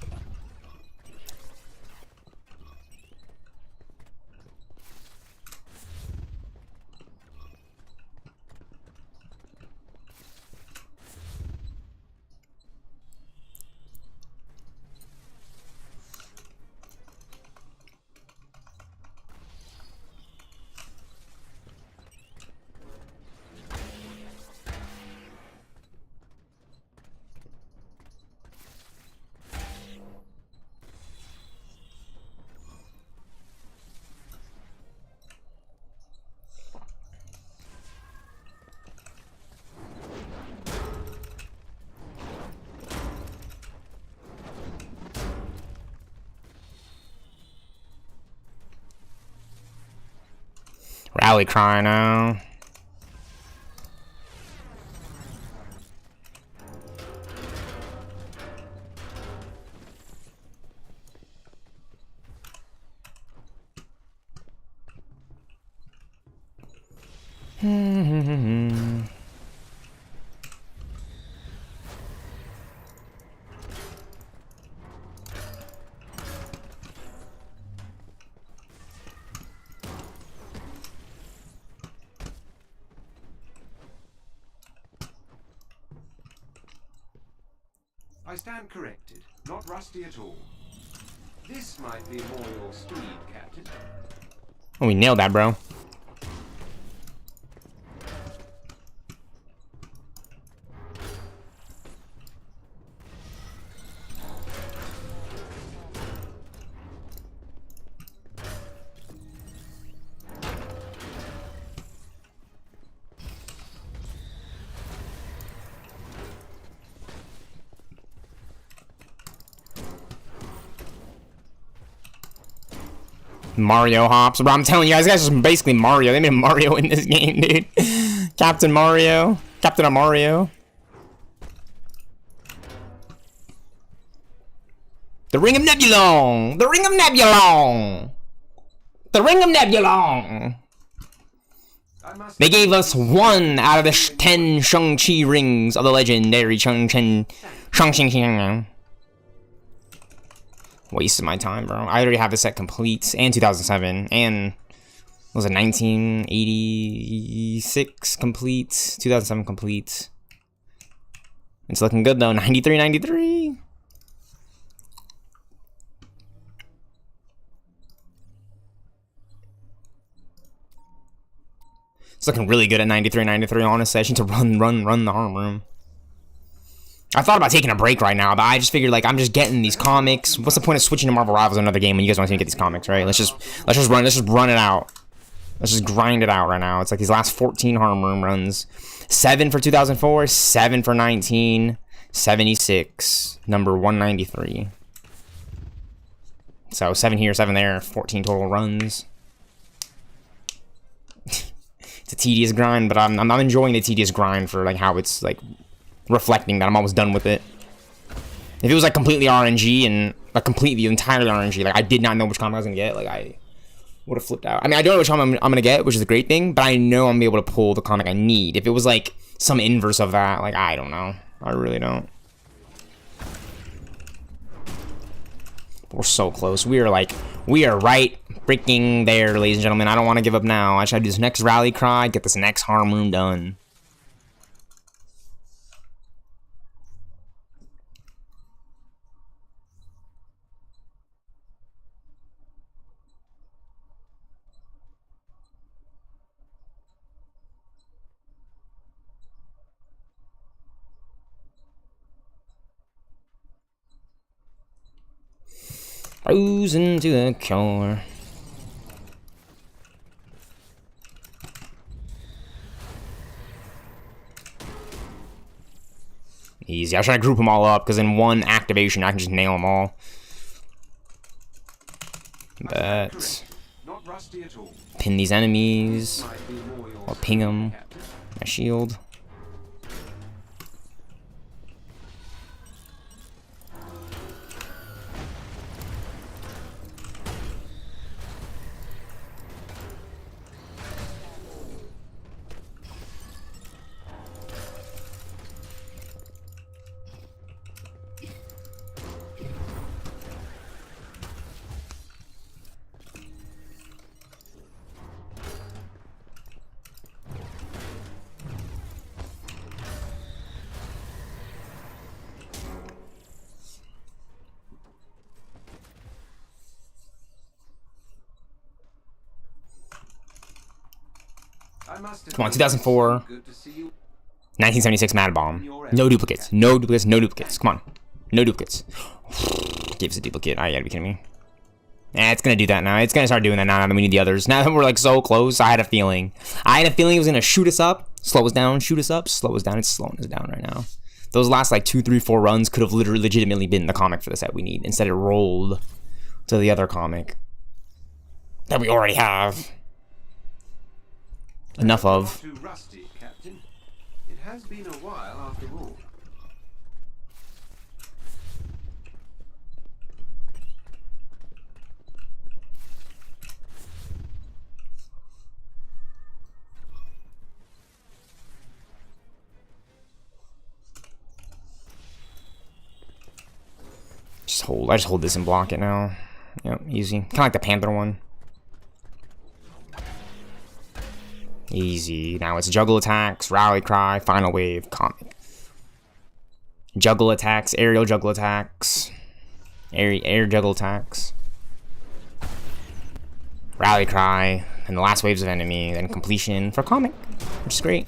Rally cry now. I stand corrected. Not rusty at all. This might be more your speed, Captain. Oh, we nailed that, bro. Mario hops. Bro, I'm telling you guys, this guy's just basically Mario. They made Mario in this game, dude. Captain Mario. Captain Mario. The Ring of Nebulon! The Ring of Nebulon! The Ring of Nebulon! They gave us 1 out of the 10 Shang-Chi rings of the legendary Shang-Chi. Wasted my time, bro. I already have the set complete, and 2007, and was it 1986 complete, 2007 complete. It's looking good though. 93, 93. It's looking really good at 93, 93, honestly. I should to run the harm room. I thought about taking a break right now, but I just figured, like, I'm just getting these comics. What's the point of switching to Marvel Rivals another game when you guys want to get these comics, right? Let's just run it out. Let's just grind it out right now. It's like these last 14 harm room runs. 7 for 2004, 7 for 1976, number 193. So 7 here, 7 there, 14 total runs. It's a tedious grind, but I'm enjoying the tedious grind for like how it's like reflecting that I'm almost done with it. If it was like completely RNG and like completely entirely RNG, like I did not know which comic I was gonna get, like I would have flipped out. I mean, I don't know which comic I'm gonna get, which is a great thing, but I know I'm gonna be able to pull the comic I need. If it was like some inverse of that, like I don't know. I really don't. We're so close. We are right freaking there, ladies and gentlemen. I don't want to give up now. I should do this next rally cry, get this next harm room done. Frozen to the core. Easy. I was trying to group them all up because in one activation I can just nail them all. But pin these enemies or ping them. My shield. Come on, 2004, 1976 Mad Bomb. No duplicates, no duplicates, no duplicates. Come on, no duplicates. Gave us a duplicate. I gotta be kidding me. It's gonna do that now. It's gonna start doing that now that we need the others. Now that we're like so close, I had a feeling. It was gonna shoot us up, slow us down, shoot us up, slow us down. It's slowing us down right now. Those last like 2, 3, 4 runs could have literally legitimately been the comic for the set we need. Instead it rolled to the other comic that we already have. Enough of. Too rusty, Captain. It has been a while after all. I just hold this and block it now. Yep, easy. Kind of like the Panther one. Easy. Now it's juggle attacks, rally cry, final wave, comic. Juggle attacks, aerial juggle attacks, air juggle attacks, rally cry, and the last waves of enemy, then completion for comic, which is great.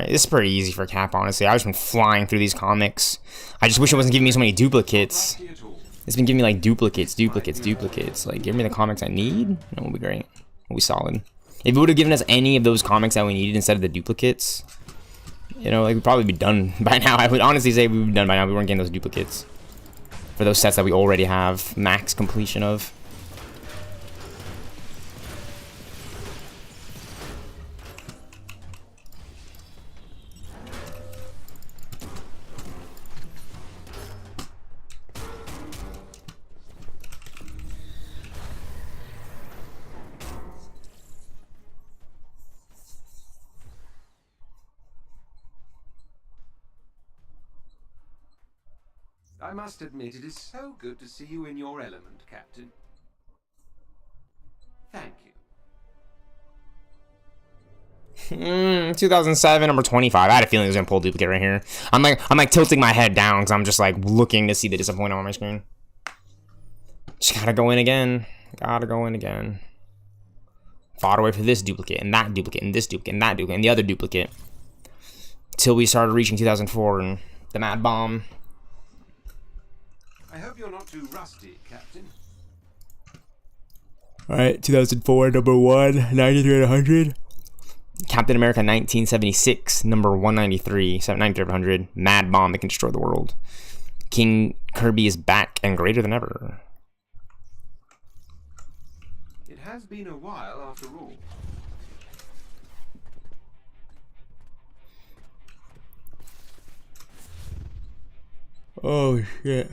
Alright, this is pretty easy for Cap, honestly. I've just been flying through these comics. I just wish it wasn't giving me so many duplicates. It's been giving me like duplicates. Like, give me the comics I need. That would be great. It'll be solid. If it would have given us any of those comics that we needed instead of the duplicates, you know, like, we'd probably be done by now. I would honestly say we would be done by now. We weren't getting those duplicates for those sets that we already have max completion of. I must admit, it is so good to see you in your element, Captain. Thank you. 2007, number 25. I had a feeling it was gonna pull a duplicate right here. I'm like tilting my head down because I'm just like looking to see the disappointment on my screen. Just gotta go in again. Fought away for this duplicate and that duplicate and this duplicate and that duplicate and the other duplicate. Till we started reaching 2004 and the Mad Bomb. I hope you're not too rusty, Captain. Alright, 2004, number 1, 93 out of 100. Captain America 1976, number 193, 93 out of 100. Mad Bomb that can destroy the world. King Kirby is back and greater than ever. It has been a while after all. Oh shit.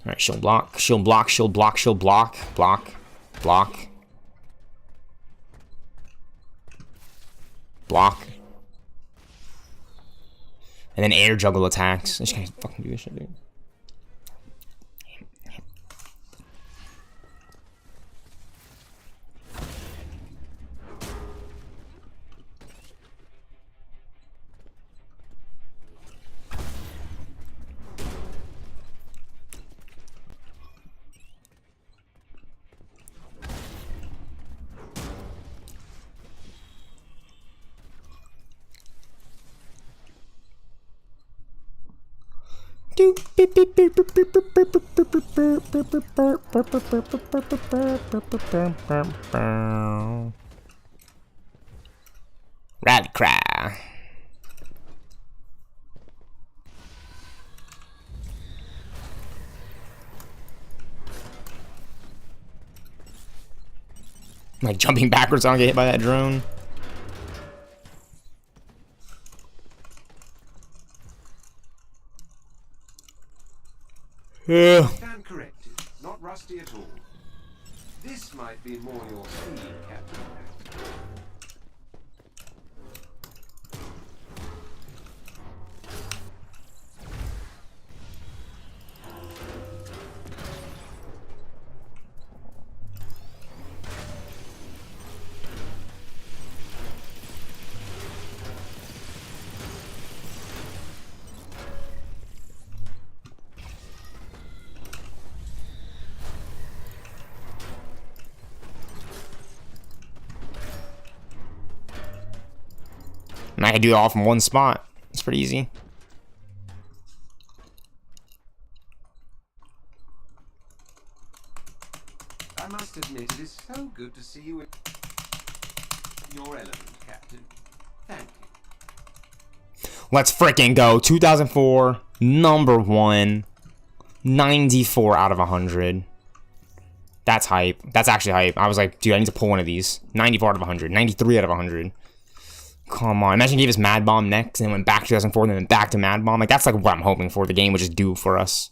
Alright, she'll block, block. And then air juggle attacks. I just can't fucking do this shit, dude. Rally cry. Like jumping backwards, I don't get hit by that drone. Yeah. Stand corrected. Not rusty at all. This might be more your speed, Captain. And I can do it all from one spot. It's pretty easy. I must admit, it is so good to see you in your element, Captain. Thank you. Let's freaking go. 2004, number 1, 94 out of 100. That's hype. That's actually hype. I was like, dude, I need to pull one of these. 94 out of 100. 93 out of 100. Come on. Imagine he gave us Mad Bomb next and then went back to 2004 and then back to Mad Bomb. Like, that's like what I'm hoping for. The game would just do for us.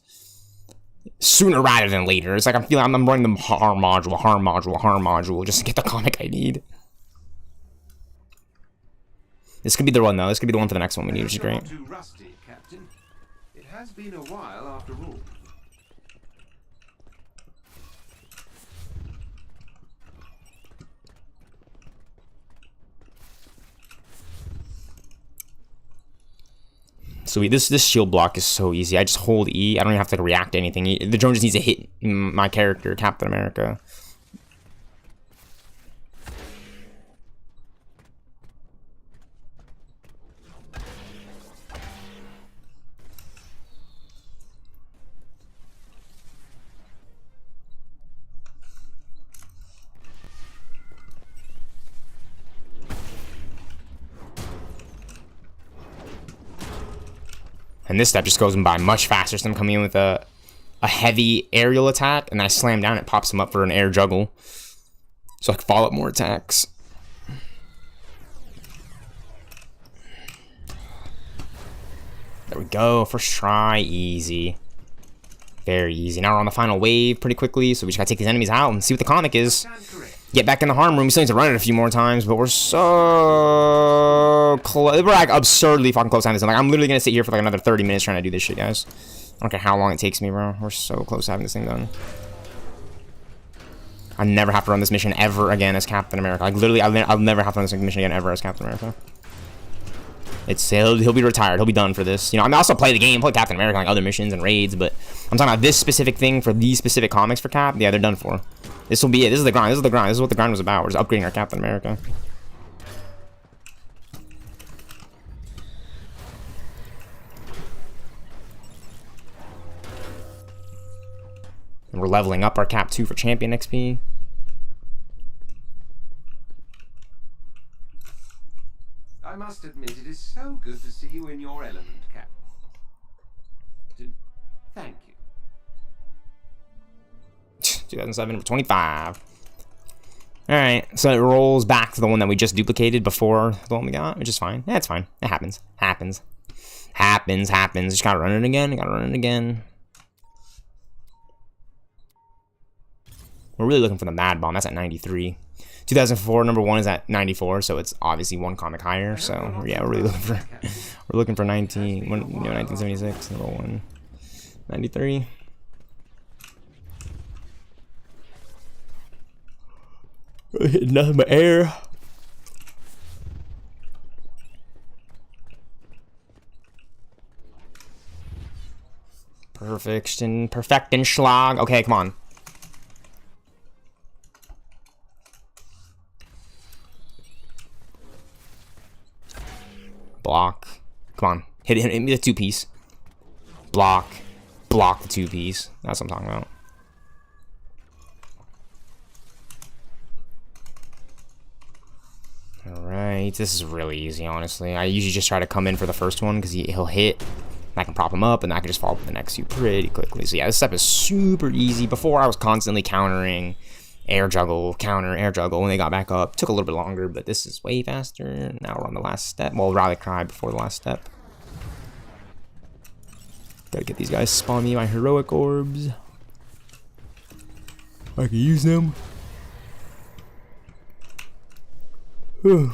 Sooner rather than later. It's like I'm feeling I'm running the harm module just to get the comic I need. This could be the one though. This could be the one for the next one we need, which is great. Too rusty, Captain. It has been a while after all. So this shield block is so easy. I just hold E. I don't even have to react to anything. The drone just needs to hit my character, Captain America. And this step just goes by much faster. So I'm coming in with a heavy aerial attack, and I slam down, it pops him up for an air juggle. So I can follow up more attacks. There we go. First try, easy. Very easy. Now we're on the final wave pretty quickly, so we just gotta take these enemies out and see what the comic is. Get back in the harm room. We still need to run it a few more times, but we're so close. We're like absurdly fucking close on this. Like, I'm literally gonna sit here for like another 30 minutes trying to do this shit, guys. I don't care how long it takes me, bro. We're so close to having this thing done. I never have to run this mission ever again as Captain America. Like, literally, I'll never have to run this mission again ever as Captain America. He'll be retired. He'll be done for this. You know, I mean, I also play the game, play Captain America, like other missions and raids, but I'm talking about this specific thing for these specific comics for Cap. Yeah, they're done for. This will be it. This is the grind. This is the grind. This is what the grind was about. We're just upgrading our Captain America. And we're leveling up our Cap 2 for Champion XP. I must admit, it is so good to see you in your element, Captain. Thank you. 2007 for 25. Alright, so it rolls back to the one that we just duplicated before the one we got, which is fine. Yeah, it's fine. It happens. Happens. Just gotta run it again. We're really looking for the Mad Bomb. That's at 93. 2004 number 1 is at 94, so it's obviously one comic higher. So yeah, we're looking for 1976 number 1, 93. Nothing but air. Perfection schlag. Okay, come on. Block. Come on. Hit me the 2-piece. Block the 2-piece. That's what I'm talking about. Alright, this is really easy, honestly. I usually just try to come in for the first one because he'll hit. And I can prop him up, and I can just follow up with the next two pretty quickly. So yeah, this step is super easy. Before, I was constantly countering air juggle, counter, air juggle. When they got back up, took a little bit longer, but this is way faster. Now we're on the last step. Well, Rally Cry before the last step. Gotta get these guys spawn me my heroic orbs. I can use them. Whew.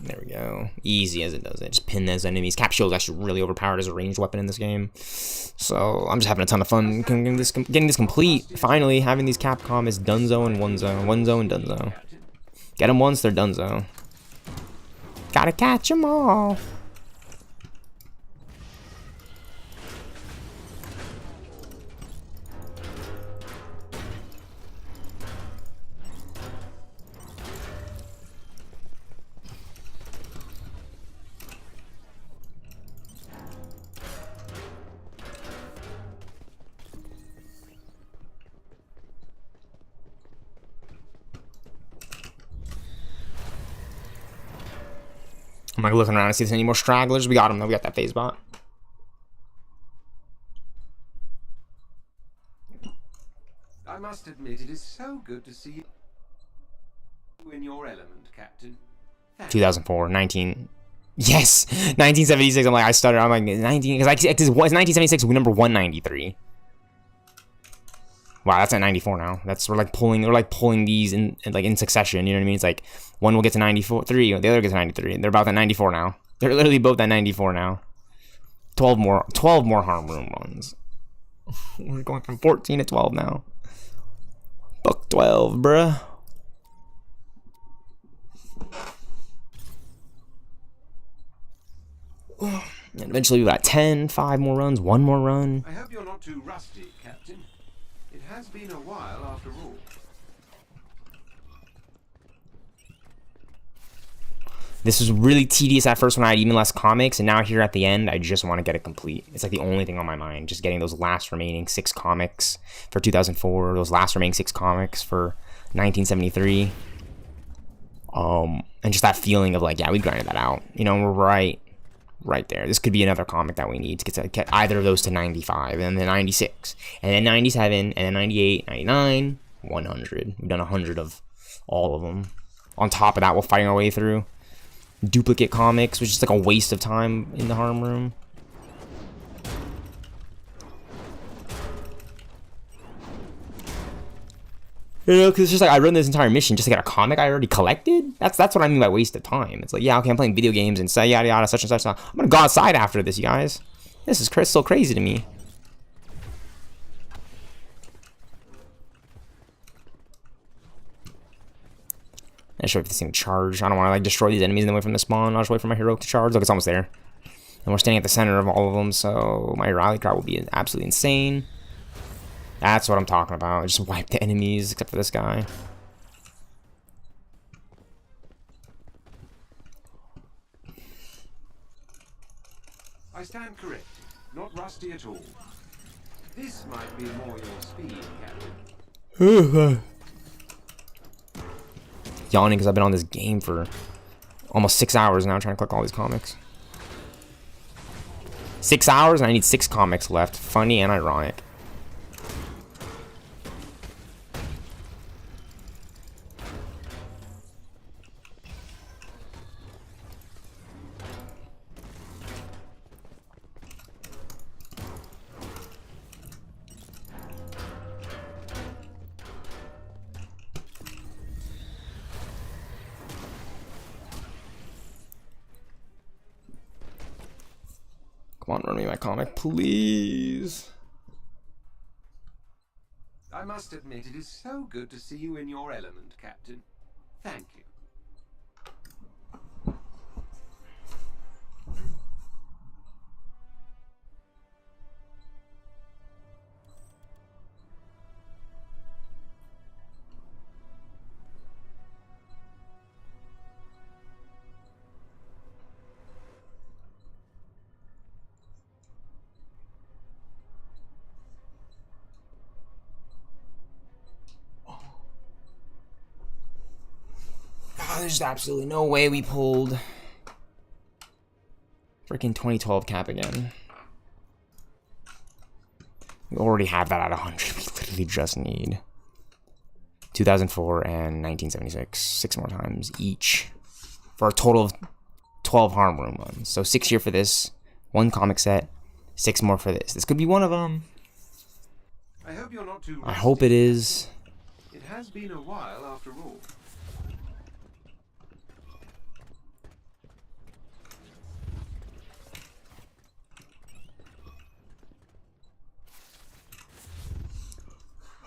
There we go. Easy as it does it. Just pin those enemies. Cap Shield is actually really overpowered as a ranged weapon in this game. So I'm just having a ton of fun getting this complete. Finally, having these Capcom is Dunzo and Onezo. Onezo and Dunzo. Get them once, they're Dunzo. Gotta catch them all. I'm like looking around to see if there's any more stragglers. We got them though. We got that phase bot. I must admit, it is so good to see you in your element, Captain. 2004, 19. Yes, 1976. I'm like, I stuttered. I'm like 19 because it's 1976. We number 193. Wow, that's at 94 now. We're like pulling these in like in succession. You know what I mean? It's like one will get to 94, the other gets to 93. They're about at 94 now. They're literally both at 94 now. 12 more harm room runs. We're going from 14 to 12 now. Buck 12, bruh. And eventually we got 10, 5 more runs, 1 more run. I hope you're not too rusty, Captain. It has been a while after all. This was really tedious at first when I had even less comics, and now here at the end, I just want to get it complete. It's like the only thing on my mind, just getting those last remaining 6 comics for 2004, those last remaining 6 comics for 1973. And just that feeling of like, yeah, we grinded that out. You know, we're right there. This could be another comic that we need to get either of those to 95, and then 96, and then 97, and then 98, 99, 100. We've done 100 of all of them. On top of that, we're fighting our way through duplicate comics, which is like a waste of time in the harm room. You know, because it's just like, I run this entire mission just to get a comic I already collected? That's what I mean by waste of time. It's like, yeah, okay, I'm playing video games and say yada yada, such and such. I'm gonna go outside after this, you guys. This is so crazy to me. I should wait for this thing to charge. I don't want to like destroy these enemies and then wait for them to spawn. I'll just wait for my hero to charge. Look, it's almost there. And we're standing at the center of all of them, so my rally cry will be absolutely insane. That's what I'm talking about. Just wipe the enemies, except for this guy. I stand corrected. Not rusty at all. This might be more your speed, Captain. Yawning because I've been on this game for almost 6 hours now trying to collect all these comics. 6 hours and I need 6 comics left. Funny and ironic. Come on, run me my comic, please. I must admit, it is so good to see you in your element, Captain. Thank you. There's absolutely no way we pulled freaking 2012 cap again. We already have that at 100. We literally just need 2004 and 1976. 6 more times each for a total of 12 harm room ones. So 6 here for this, 1 comic set, 6 more for this. This could be one of them. I hope you're not too rusty. I hope it is. It has been a while after all.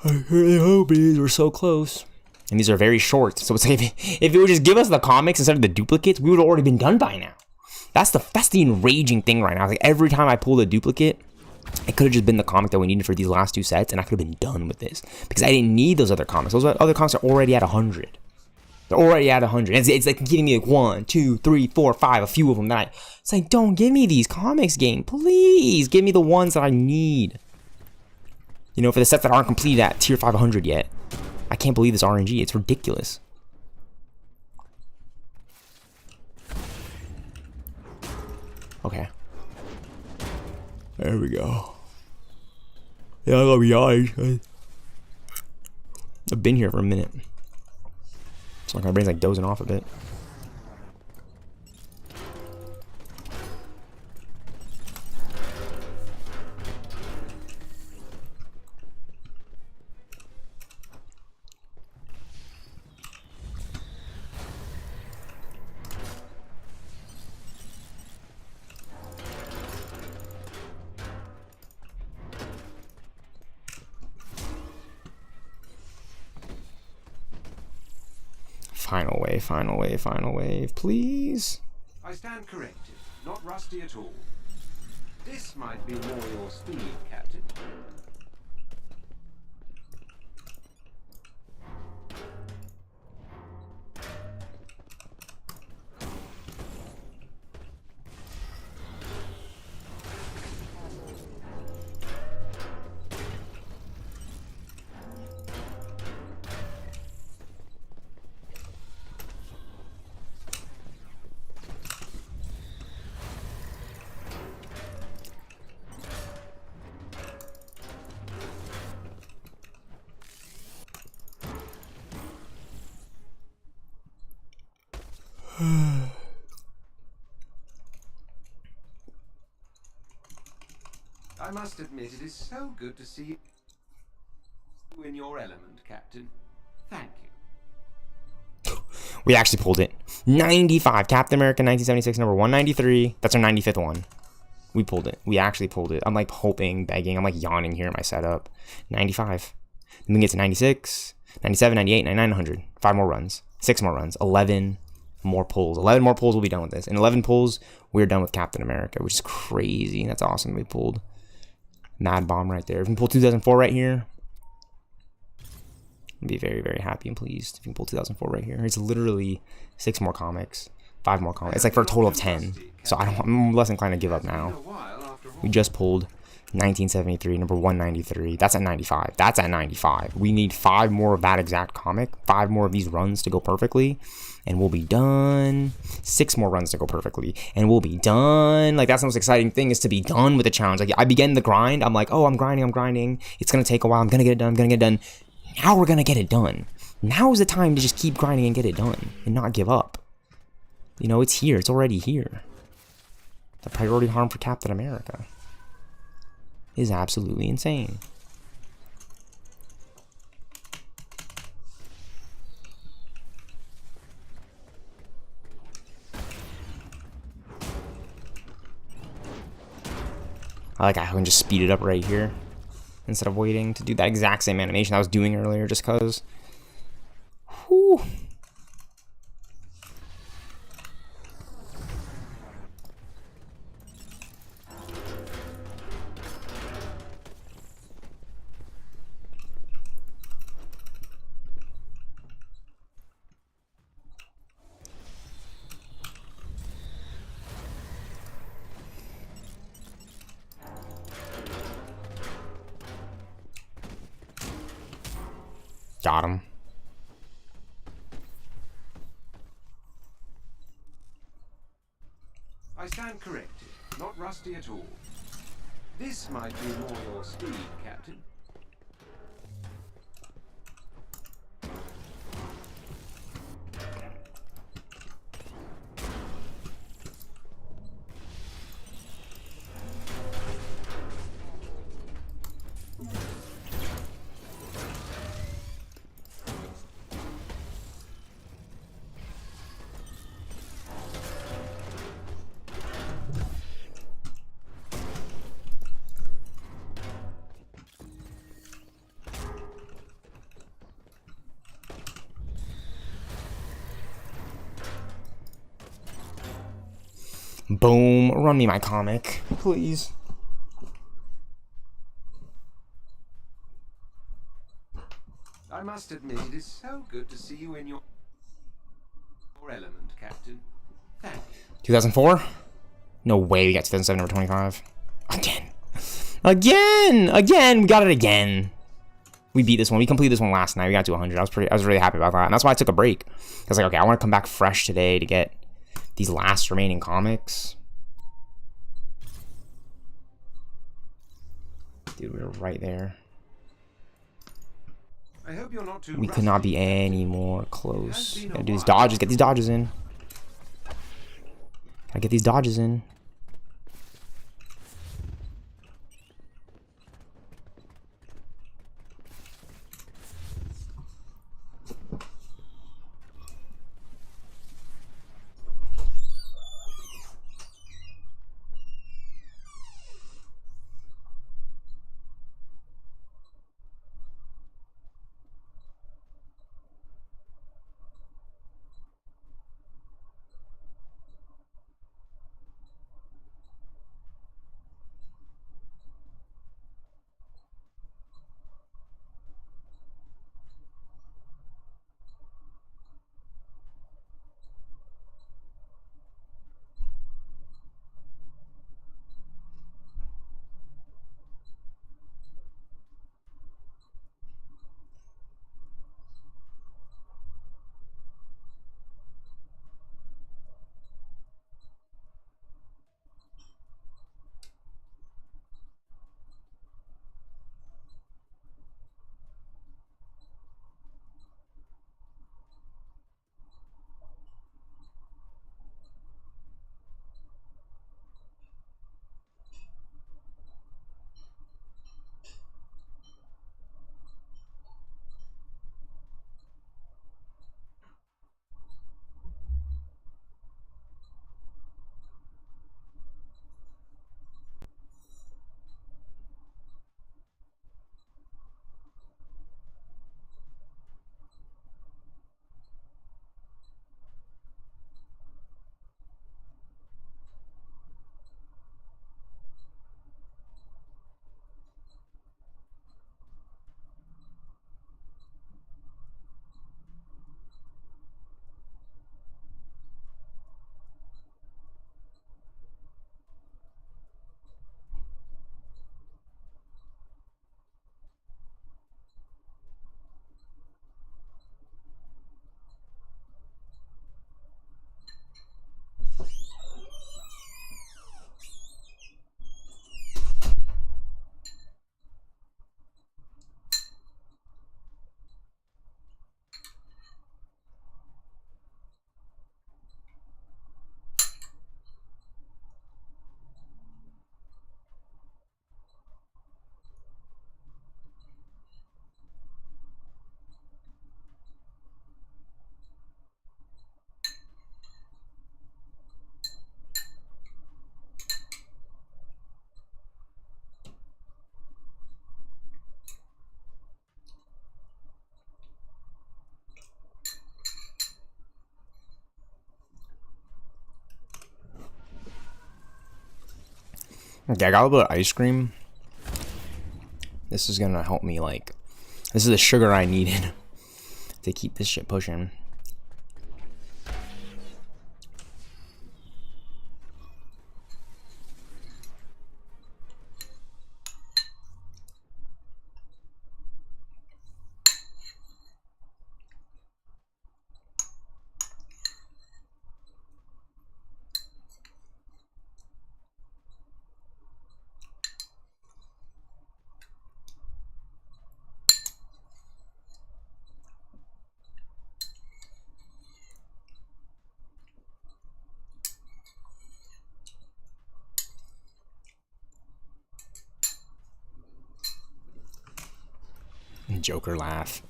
I really hope it is. We're so close. And these are very short. So it's like if it would just give us the comics instead of the duplicates, we would have already been done by now. That's the enraging thing right now. Like every time I pull a duplicate, it could have just been the comic that we needed for these last 2 sets, and I could have been done with this. Because I didn't need those other comics. Those other comics are already at 100. They're already at 100. It's like giving me like 1, 2, 3, 4, 5, a few of them that it's like, don't give me these comics, game. Please give me the ones that I need. You know, for the sets that aren't completed at tier 500 yet. I can't believe this RNG. It's ridiculous. Okay. There we go. Yeah, I gotta be honest. I've been here for a minute. It's like my brain's like dozing off a bit. Final wave, please. I stand corrected. Not rusty at all. This might be more your speed, Captain. I must admit, it is so good to see you in your element, Captain. Thank you. We actually pulled it. 95. Captain America 1976, number 193. That's our 95th one. We pulled it. We actually pulled it. I'm like hoping, begging. I'm like yawning here in my setup. 95. Then we get to 96, 97, 98, 99, 100. 5 more runs. 6 more runs. 11 more pulls. 11 more pulls, we'll be done with this. In 11 pulls, we're done with Captain America, which is crazy. That's awesome. We pulled Mad Bomb right there. If we pull 2004 right here, I'd be very, very happy and pleased if you can pull 2004 right here. It's literally 6 more comics, 5 more comics. It's like for a total of 10. So I'm less inclined to give up now. We just pulled 1973, number 193. That's at 95. That's at 95. We need 5 more of that exact comic, 5 more of these runs to go perfectly, and we'll be done. 6 more runs to go perfectly, and we'll be done. Like, that's the most exciting thing, is to be done with the challenge. Like, I began the grind. I'm like, oh, I'm grinding. It's gonna take a while. I'm gonna get it done. Now we're gonna get it done. Now is the time to just keep grinding and get it done and not give up. You know, it's here. It's already here. The priority harm for Captain America is absolutely insane. I like how I can just speed it up right here instead of waiting to do that exact same animation I was doing earlier, just cause. Whew. Got him. I stand corrected. Not rusty at all. This might be more your speed, Captain. Boom. Run me my comic, please. I must admit, it is so good to see you in your element, Captain. Thank you. 2004? No way we got 2007 number 25. Again! We got it again. We beat this one. We completed this one last night. We got to 100. I was really happy about that. And that's why I took a break. I was like, okay, I want to come back fresh today to get these last remaining comics. Dude, we were right there. I hope you're not too We could not be any more close. Gotta do these dodges. Get these dodges in. Gotta get these dodges in. Okay, I got a little bit of ice cream. This is gonna help me, like, this is the sugar I needed to keep this shit pushing. Joker laugh.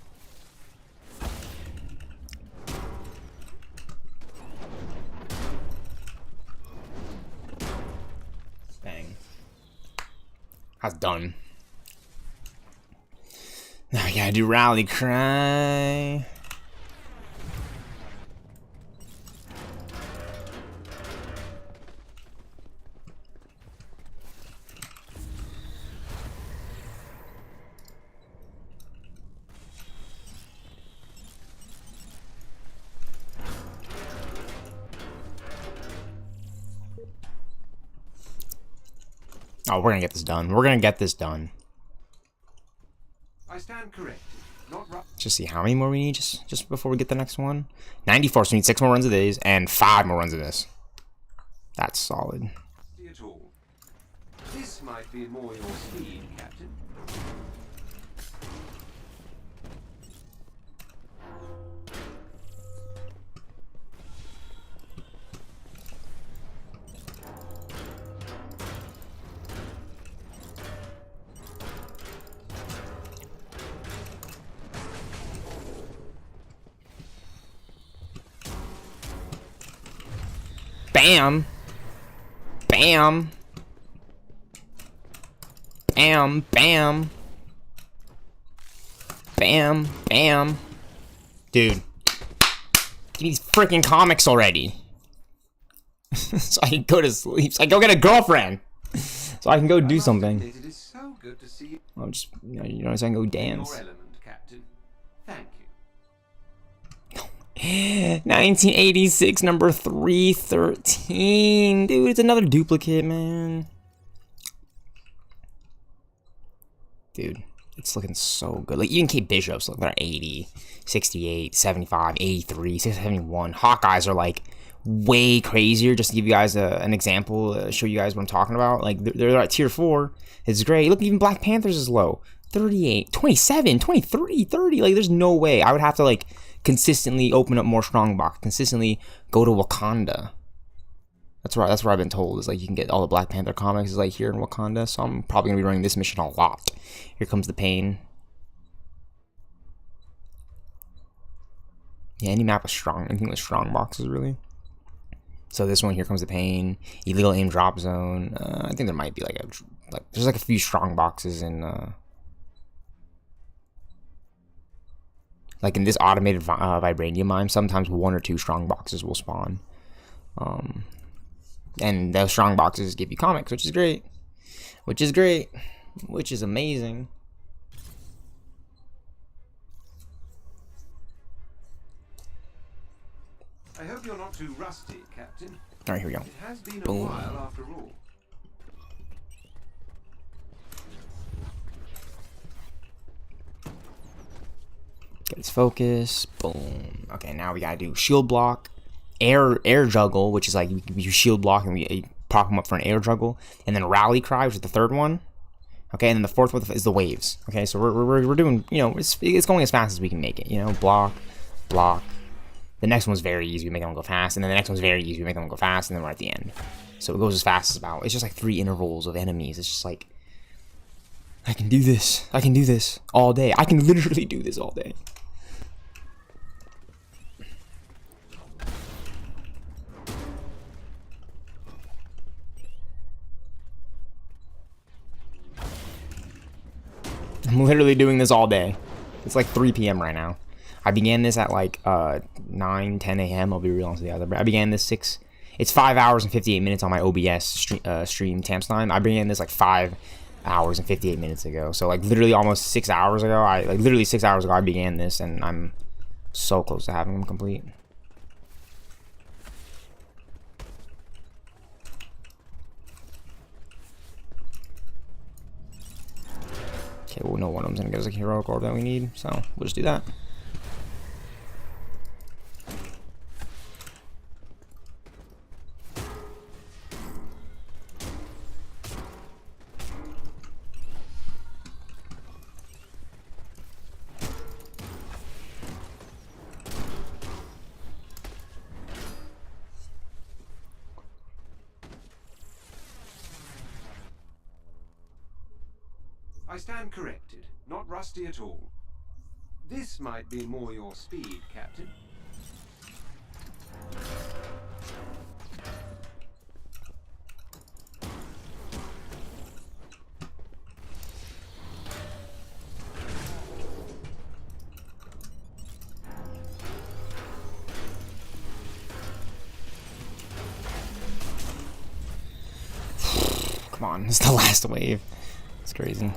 Bang. That's done. Now we gotta do rally cry. Oh, we're gonna get this done. We're gonna get this done. I stand corrected. Not right. Just see how many more we need just before we get the next one. 94, so we need 6 more runs of these and 5 more runs of this. That's solid. At all. This might be more your speed, Captain. Bam! Bam! Bam! Bam! Bam! Bam! Dude. Give me these freaking comics already. So I can go to sleep. So I can go get a girlfriend. So I can go do something. It is so good to see you. I'm just, you know, so I can go dance. Your element, Captain. Thank you. 1986, number 313. Dude, it's another duplicate, man. Dude, it's looking so good. Like, even Kate Bishop's looking at 80, 68, 75, 83, 71. Hawkeyes are, like, way crazier. Just to give you guys an example, show you guys what I'm talking about. Like, they're at tier 4. It's great. Look, even Black Panthers is low. 38, 27, 23, 30. Like, there's no way. I would have to, like, consistently open up more strongbox, consistently go to Wakanda. That's where I've been told, is like you can get all the Black Panther comics is like here in Wakanda. So I'm probably gonna be running this mission a lot. Here comes the pain. Yeah, any map with strong, anything with strong boxes really. So this one, here comes the pain. Illegal aim drop zone. I think there might be like there's like a few strong boxes in like in this automated vibranium mine, sometimes 1 or 2 strong boxes will spawn. And those strong boxes give you comics, which is great. Which is great. Which is amazing. I hope you're not too rusty, Captain. Alright, here we go. It has been a Boom. while after all. Get his focus. Boom. Okay, now we gotta do shield block, air juggle, which is like you shield block and we prop him up for an air juggle, and then rally cry, which is the 3rd one. Okay, and then the 4th one is the waves. Okay, so we're doing, you know, it's going as fast as we can make it. You know, block, block. The next one's very easy. We make them go fast, and then the next one's very easy. We make them go fast, and then we're at the end. So it goes as fast as about. It's just like 3 intervals of enemies. It's just like I can do this. I can do this all day. I can literally do this all day. I'm literally doing this all day. It's like 3 p.m. right now. I began this at like 9, 10 a.m. I'll be real honest with you. I began this 6 It's 5 hours and 58 minutes on my OBS stream tamp time. I began this like 5 hours and 58 minutes ago. So like literally almost 6 hours ago. Literally 6 hours ago I began this, and I'm so close to having them complete. Okay, well, no one of them's gonna get us a heroic orb that we need, so we'll just do that. I stand corrected. Not rusty at all. This might be more your speed, Captain. Come on, it's the last wave. It's crazy.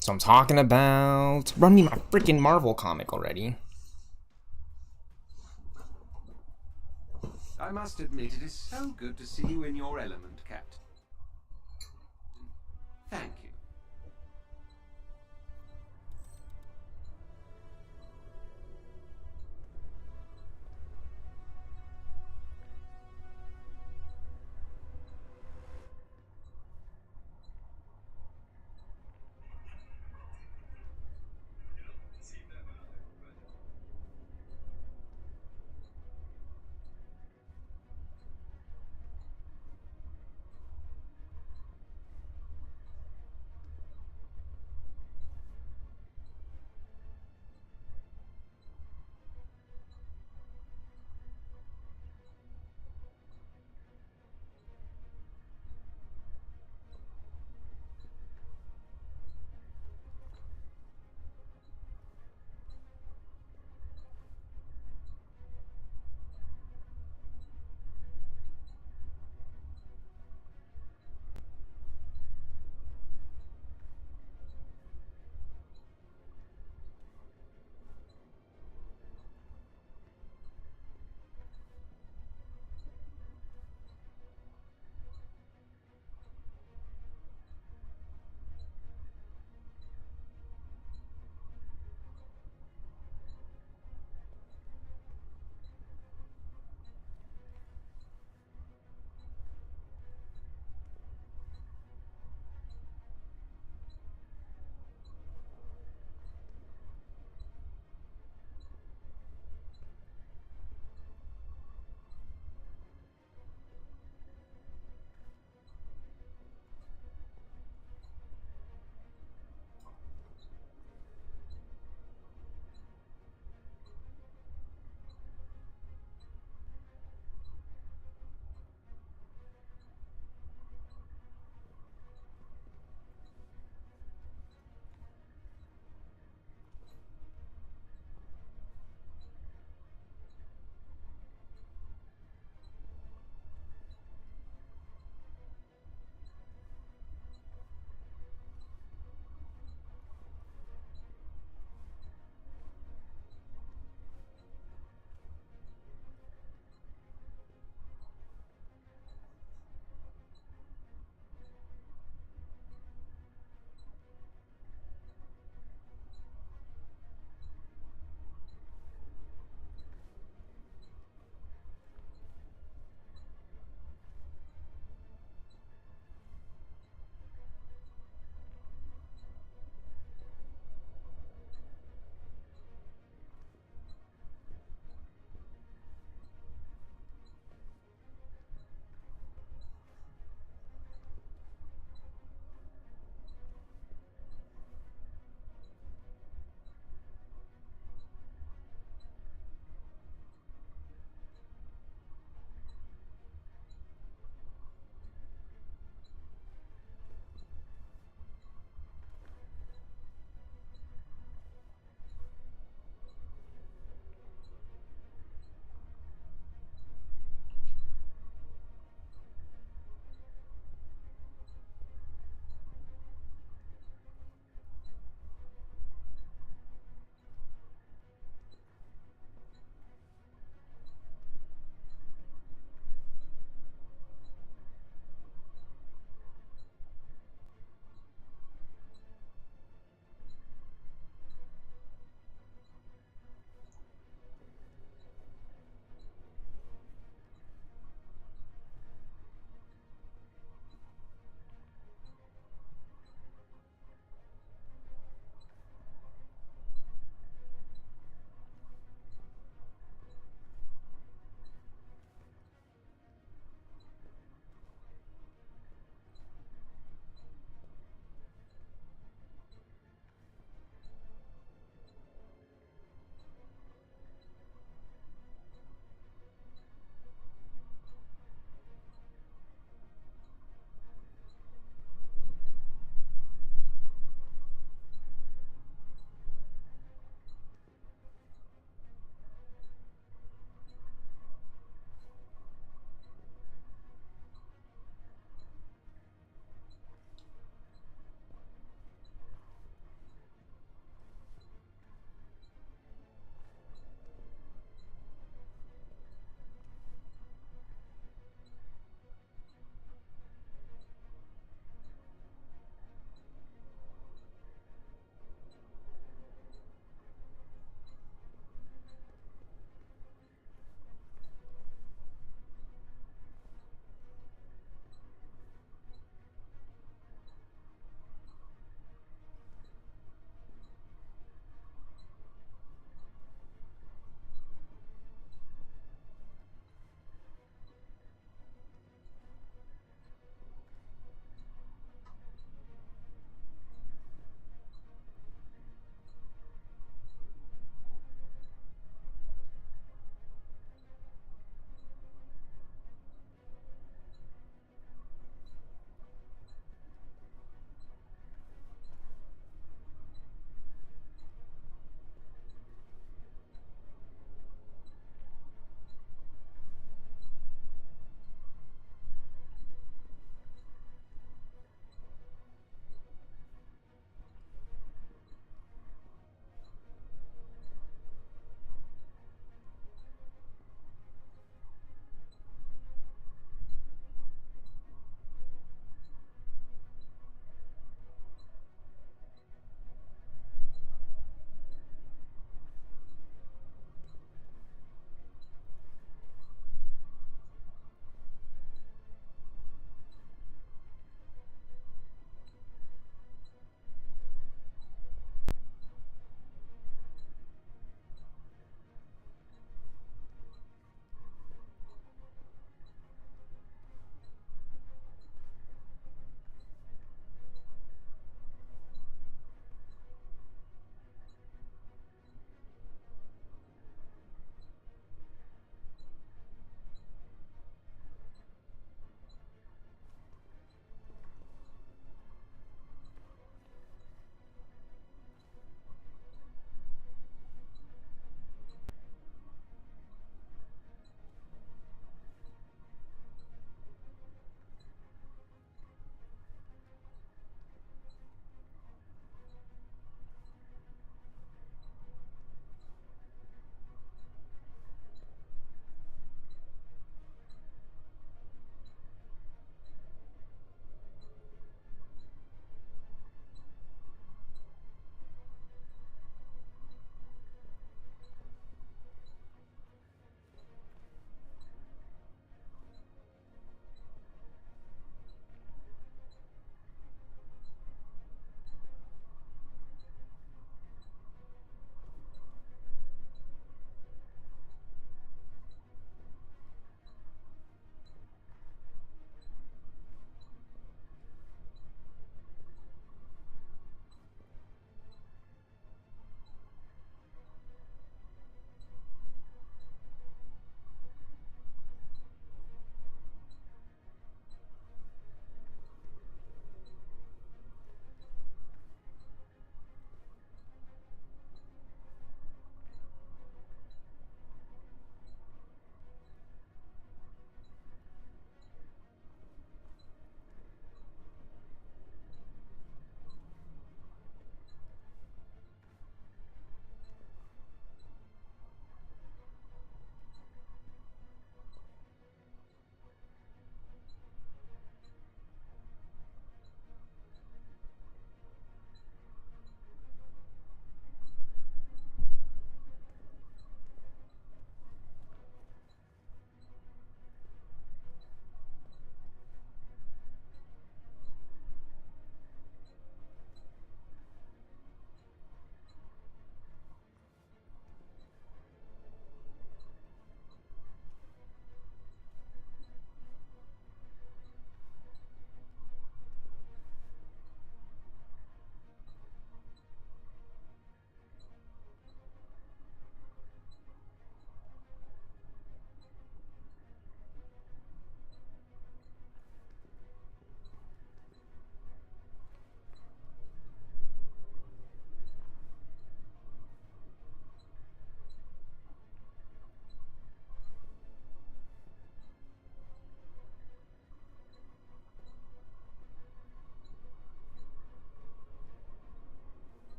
So I'm talking about... Run me my freaking Marvel comic already. I must admit, it is so good to see you in your element, Captain. Thank you.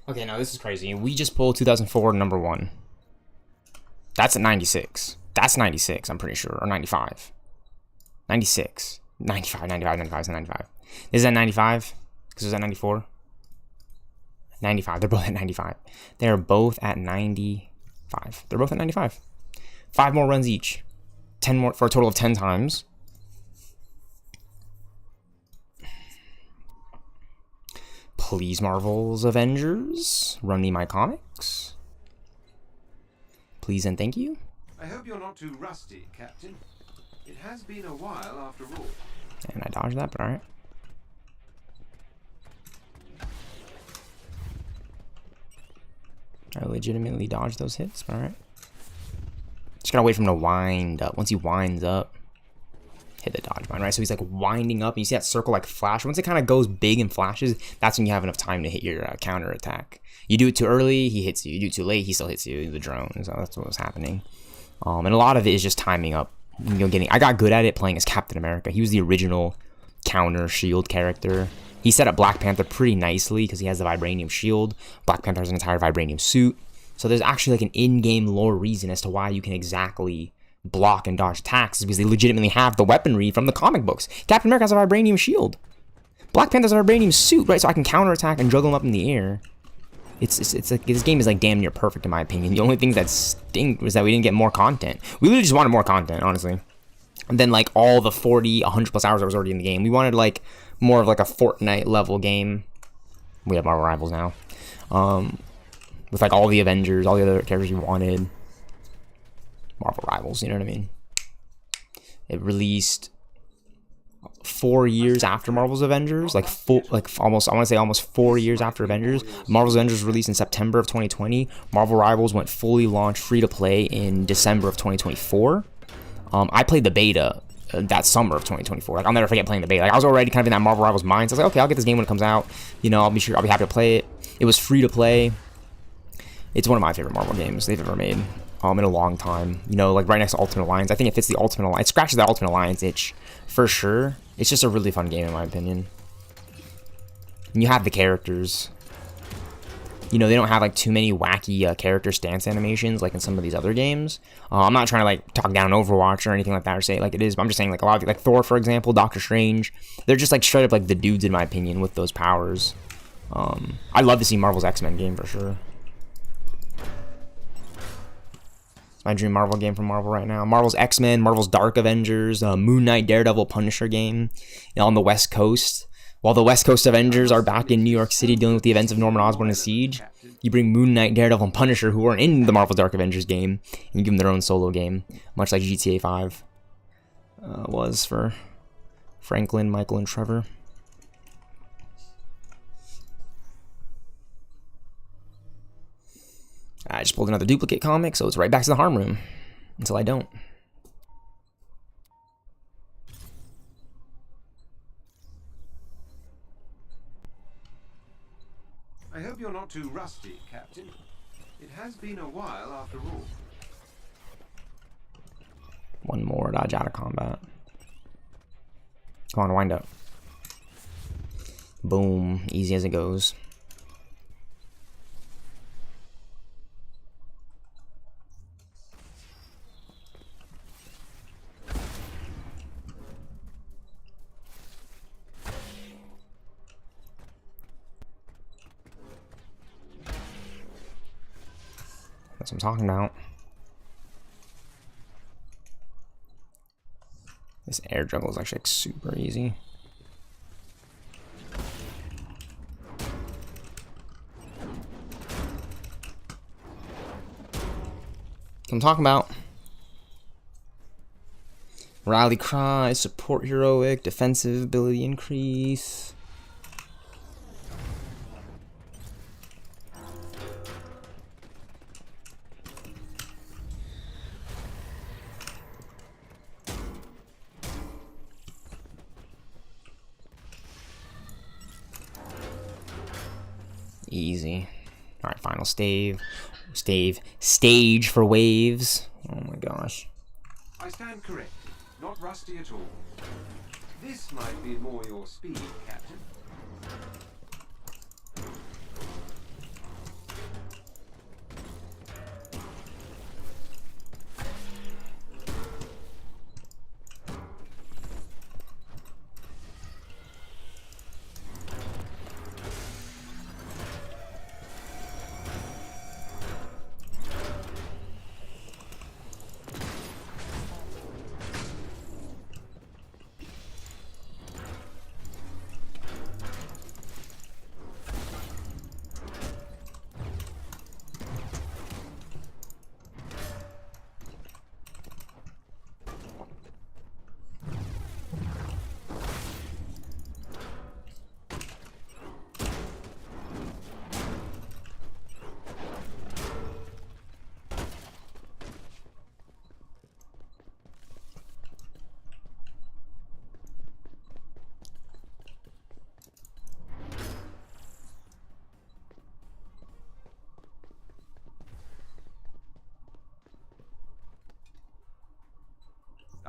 Okay, now this is crazy. We just pulled 2004 #1. That's at 96. That's 96, I'm pretty sure. Or 95. 96. 95, 95, 95, is 95. This is at 95? Because it was at 94? 95. They're both at 95. They're both at 95. They're both at 95. 5 more runs each. 10 more for a total of 10 times. Please, Marvel's Avengers, run me my comics. Please and thank you. I hope you're not too rusty, Captain. It has been a while after all. And I dodged that, but alright. I legitimately dodged those hits, but alright. Just gotta wait for him to wind up. Once he winds up, hit the dodge mine, right? So he's like winding up, and you see that circle like flash. Once it kind of goes big and flashes, that's when you have enough time to hit your counter attack. You do it too early, he hits you. You do it too late, he still hits you. The drone, so that's what was happening. And a lot of it is just timing up. You know, I got good at it playing as Captain America. He was the original counter shield character. He set up Black Panther pretty nicely because he has the vibranium shield. Black Panther has an entire vibranium suit. So there's actually like an in-game lore reason as to why you can exactly block and dodge attacks, because they legitimately have the weaponry from the comic books. Captain America has a vibranium shield. Black Panther has a vibranium suit, right? So I can counterattack and juggle them up in the air. It's like this game is like damn near perfect in my opinion. The only things that stink was that we didn't get more content. We literally just wanted more content, honestly. And then like all the 40, 100 plus hours that was already in the game. We wanted like more of like a Fortnite level game. We have Marvel Rivals now. With like all the Avengers, all the other characters we wanted. Marvel Rivals, you know what I mean? It released 4 years after Marvel's Avengers, almost 4 years after Avengers. Marvel's Avengers released in September of 2020. Marvel Rivals went fully launched free to play in December of 2024. I played the beta that summer of 2024. Like I'll never forget playing the beta. Like I was already kind of in that Marvel Rivals mind. So I was like, okay, I'll get this game when it comes out. You know, I'll be happy to play it. It was free to play. It's one of my favorite Marvel games they've ever made. In a long time, you know, like right next to Ultimate Alliance. I think it fits the Ultimate Alliance. It scratches that Ultimate Alliance itch for sure. It's just a really fun game in my opinion. And you have the characters. You know, they don't have like too many wacky character stance animations like in some of these other games. I'm not trying to like talk down Overwatch or anything like that or say it like it is, but I'm just saying like a lot of like Thor, for example, Doctor Strange. They're just like straight up like the dudes in my opinion with those powers. I'd love to see Marvel's X-Men game for sure. My dream Marvel game from Marvel right now. Marvel's X-Men, Marvel's Dark Avengers, Moon Knight, Daredevil, Punisher game, you know, on the West Coast. While the West Coast Avengers are back in New York City dealing with the events of Norman Osborn and Siege, you bring Moon Knight, Daredevil, and Punisher, who are in the Marvel Dark Avengers game, and you give them their own solo game, much like GTA 5 was for Franklin, Michael, and Trevor. I just pulled another duplicate comic, so it's right back to the harm room. Until I don't. I hope you're not too rusty, Captain. It has been a while after all. One more dodge out of combat. Come on, wind up. Boom. Easy as it goes. That's what I'm talking about. This air juggle is actually like super easy. What I'm talking about. Rally cry, support heroic, defensive ability increase. Easy. Alright, final stage for waves. Oh my gosh. I stand corrected. Not rusty at all. This might be more your speed, Captain.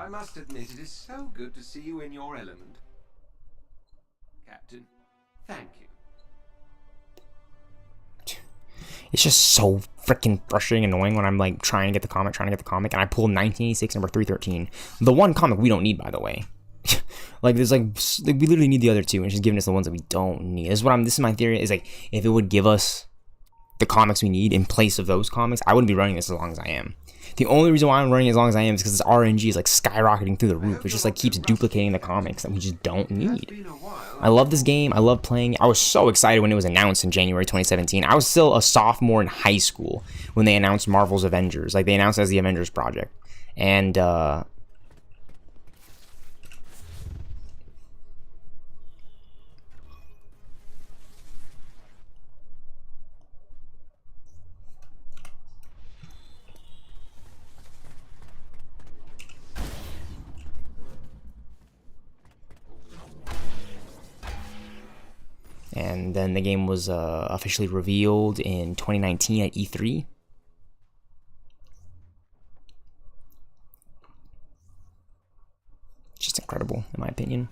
I must admit, it is so good to see you in your element. Captain, thank you. It's just so freaking frustrating and annoying when I'm like trying to get the comic, and I pull 1986 number 313. The one comic we don't need, by the way. Like there's like we literally need the other two, and it's just giving us the ones that we don't need. This is my theory, is like if it would give us the comics we need in place of those comics, I wouldn't be running this as long as I am. The only reason why I'm running as long as I am is because this RNG is like skyrocketing through the roof. It just like keeps duplicating the comics that we just don't need. I love this game. I love playing it. I was so excited when it was announced in January 2017. I was still a sophomore in high school when they announced Marvel's Avengers. Like they announced it as the Avengers project. And then the game was officially revealed in 2019 at E3. Just incredible, in my opinion.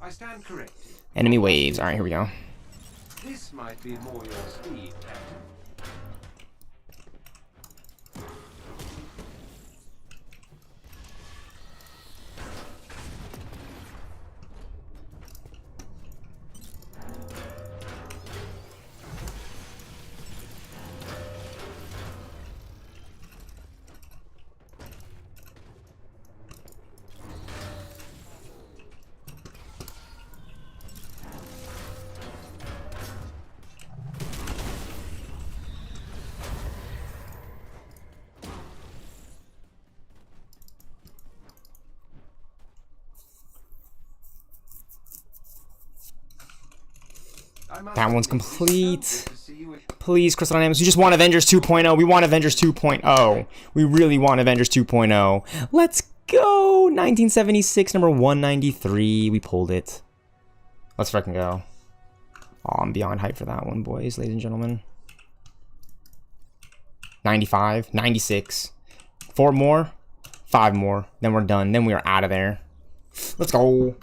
I stand corrected. Enemy waves. All right, here we go. This might be more your speed, Captain. That one's complete. Please, Crystal Dynamics. We just want Avengers 2.0. We want Avengers 2.0. We really want Avengers 2.0. Let's go. 1976, number 193. We pulled it. Let's freaking go. Oh, I'm beyond hyped for that one, boys, ladies and gentlemen. 95, 96. 4 more. 5 more. Then we're done. Then we are out of there. Let's go.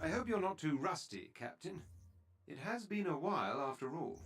I hope you're not too rusty, Captain. It has been a while after all.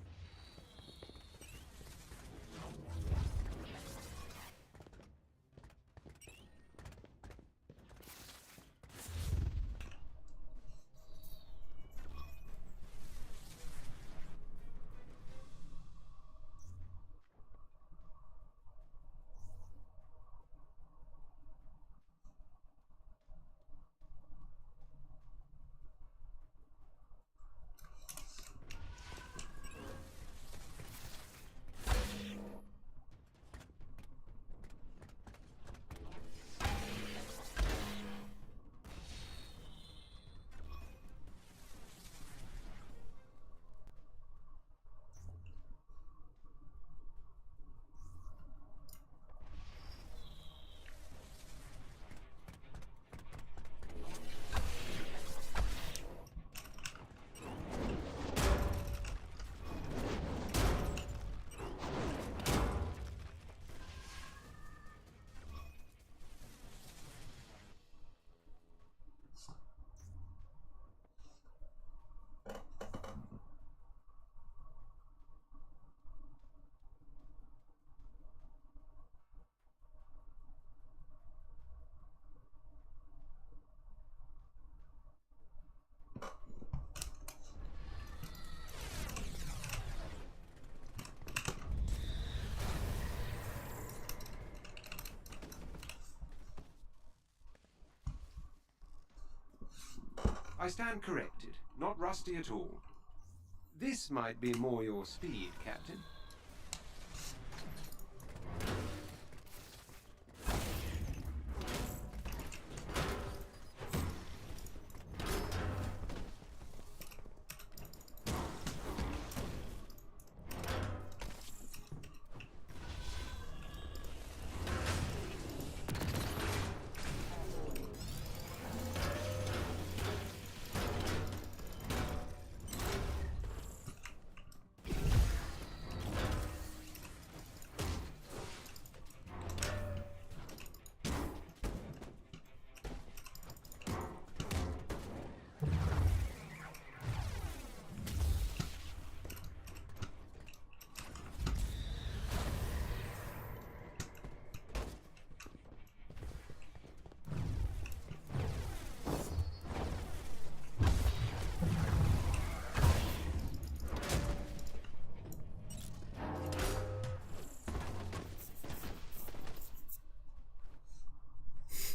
I stand corrected. Not rusty at all. This might be more your speed, Captain.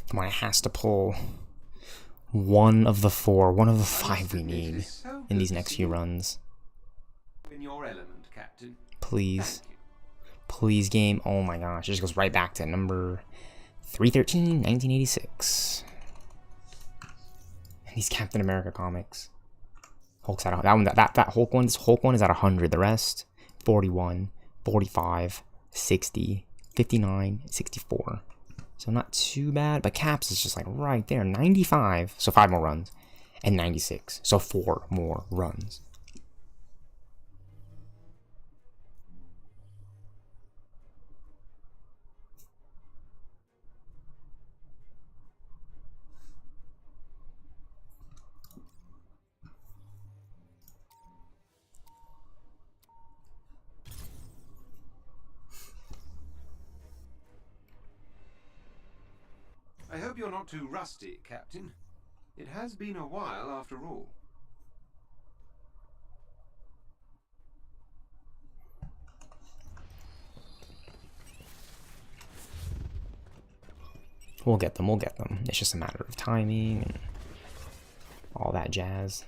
Come on, it has to pull one of the five we need in these next few runs. In your element, Captain. Please. Please, game. Oh my gosh, it just goes right back to number 313, 1986. And these Captain America comics. Hulk's at that Hulk one. This Hulk one is at 100. The rest 41, 45, 60, 59, 64. So not too bad, but Caps is just like right there, 95. So 5 more runs, and 96. So 4 more runs. I hope you're not too rusty, Captain. It has been a while after all. We'll get them, we'll get them. It's just a matter of timing and all that jazz.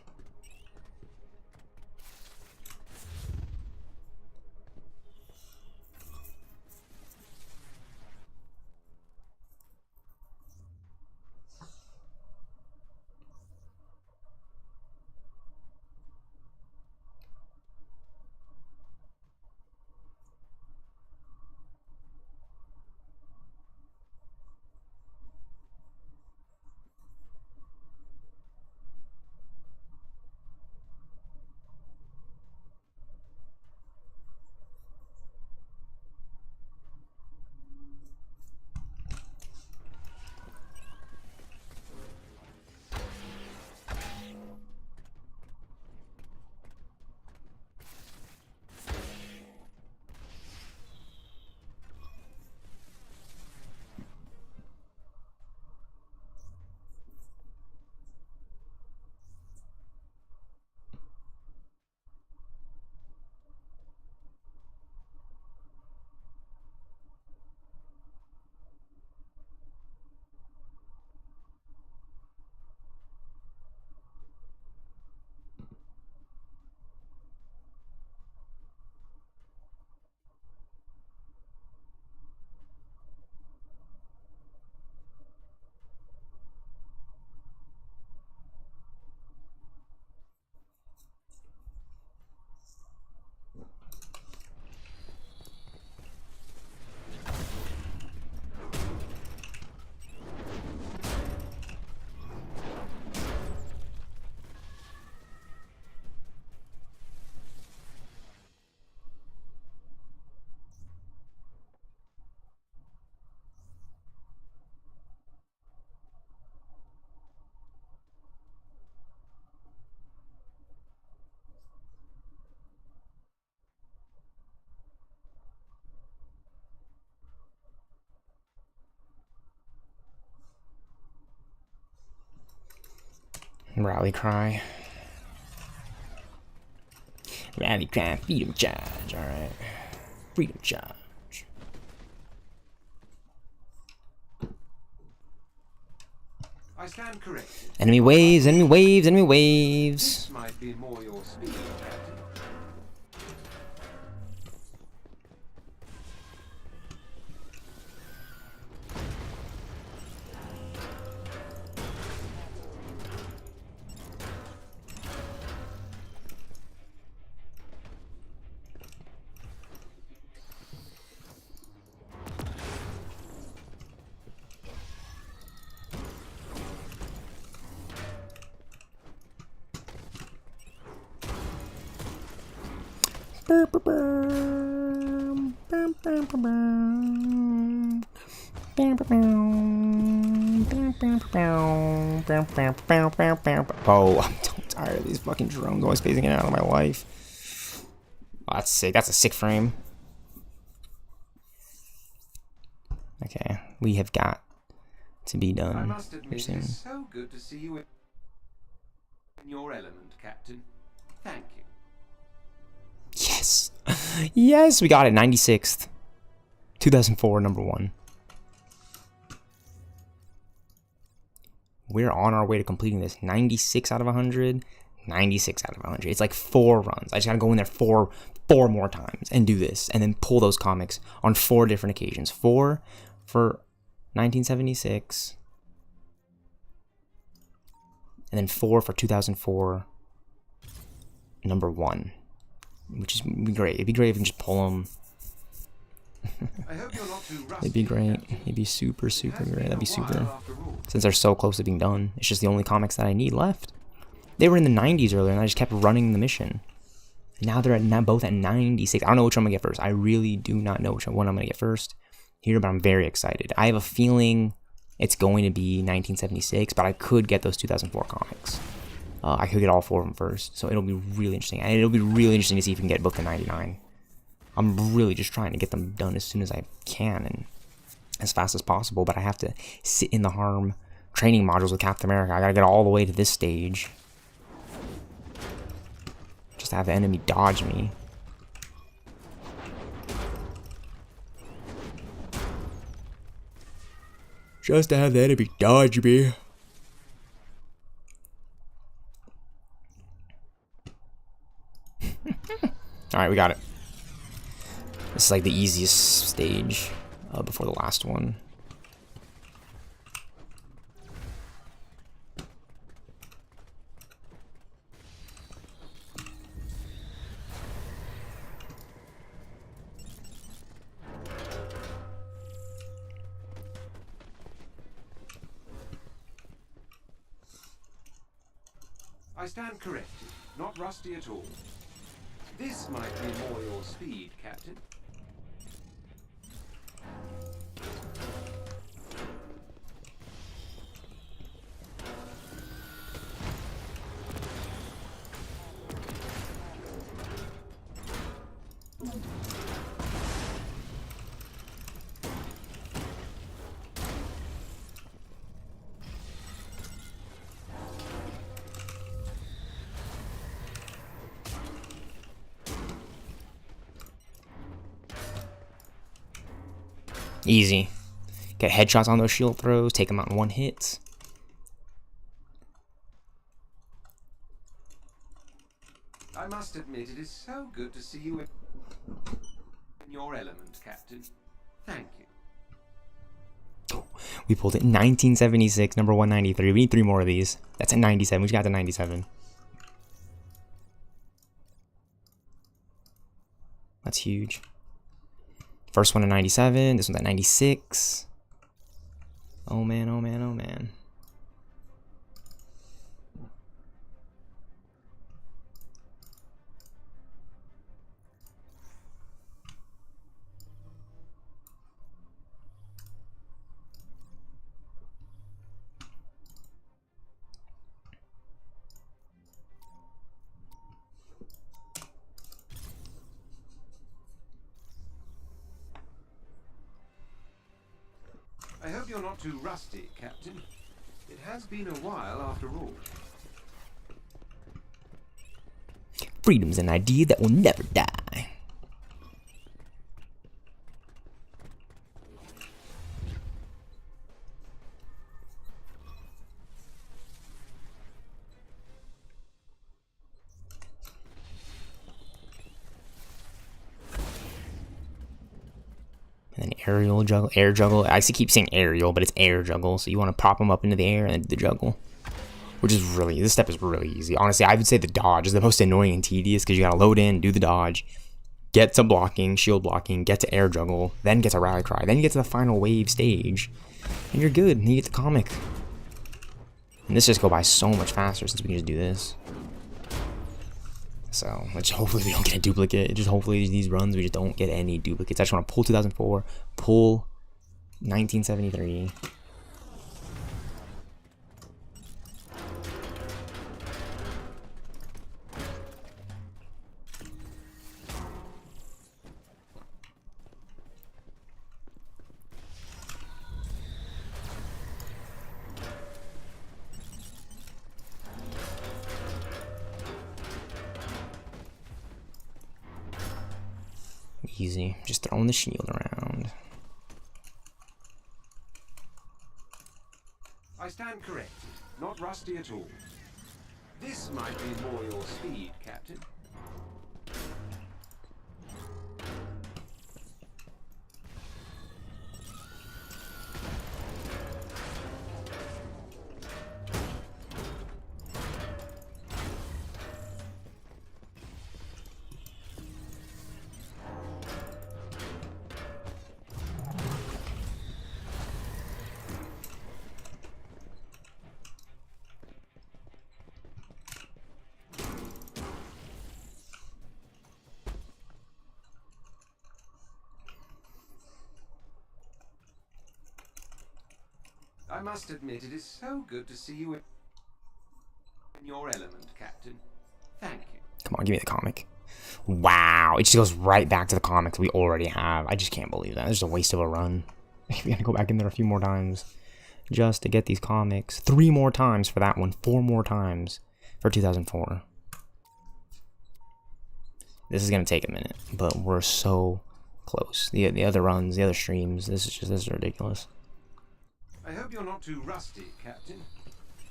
Rally cry. Rally cry, freedom charge. Alright. Freedom charge. I stand corrected. Enemy waves, enemy waves, enemy waves. This might be more your speed, Captain. Oh, I'm so tired of these fucking drones always phasing in and out of my life. Oh, that's sick. That's a sick frame. Okay, we have got to be I done must admit, here it soon. is so good to see you in your element, Captain. Thank you. Yes. Yes, we got it. 96th. 2004, number 1. We're on our way to completing this. 96 out of 100. 96 out of 100. It's like 4 runs. I just gotta go in there four more times and do this. And then pull those comics on 4 different occasions. 4 for 1976. And then 4 for 2004. Number 1. Which is be great. It'd be great if we can just pull them. I hope you're not too rusty, It'd be great. Captain. It'd be super, It super has great. been That'd be a while super. after all. Since they're so close to being done. It's just the only comics that I need left. They were in the 90s earlier, and I just kept running the mission. And now they're both at 96. I don't know which one I'm going to get first. I really do not know which one I'm going to get first here, but I'm very excited. I have a feeling it's going to be 1976, but I could get those 2004 comics. I could get all 4 of them first, so it'll be really interesting. And it'll be really interesting to see if we can get both the 99. I'm really just trying to get them done as soon as I can and as fast as possible, but I have to sit in the harm training modules with Captain America. I gotta get all the way to this stage. Just to have the enemy dodge me. Just to have the enemy dodge me. Alright, we got it. This is like the easiest stage before the last one. I stand corrected. Not rusty at all. This might be more your speed, Captain. Easy. Get headshots on those shield throws, take them out in 1 hit. I must admit, it is so good to see you in your element, Captain. Thank you. We pulled it. 1976, number 193. We need 3 more of these. That's at 97. We just got to 97. That's huge. First one at 97. This one's at 96. Oh man, oh man, oh man. I hope you're not too rusty, Captain. It has been a while after all. Freedom's an idea that will never die. And then aerial juggle, air juggle. I keep saying aerial, but it's air juggle. So you want to prop them up into the air and then do the juggle. Which is really, this step is really easy. Honestly, I would say the dodge is the most annoying and tedious because you gotta load in, do the dodge, get to blocking, shield blocking, get to air juggle, then get to rally cry, then you get to the final wave stage, and you're good, and you get the comic. And this just go by so much faster since we can just do this. So, which hopefully we don't get a duplicate. Just hopefully these runs we just don't get any duplicates. I just want to pull 2004, pull 1973. Easy, just throwing the shield around. I stand corrected. Not rusty at all. This might be more your speed, Captain. I must admit, it is so good to see you in your element, Captain. Thank you. Come on, give me the comic. Wow, it just goes right back to the comics we already have. I just can't believe that. It's just a waste of a run. We gotta go back in there a few more times just to get these comics. 3 more times for that one. 4 more times for 2004. This is gonna take a minute, but we're so close. The other runs, the other streams, this is ridiculous. I hope you're not too rusty, Captain.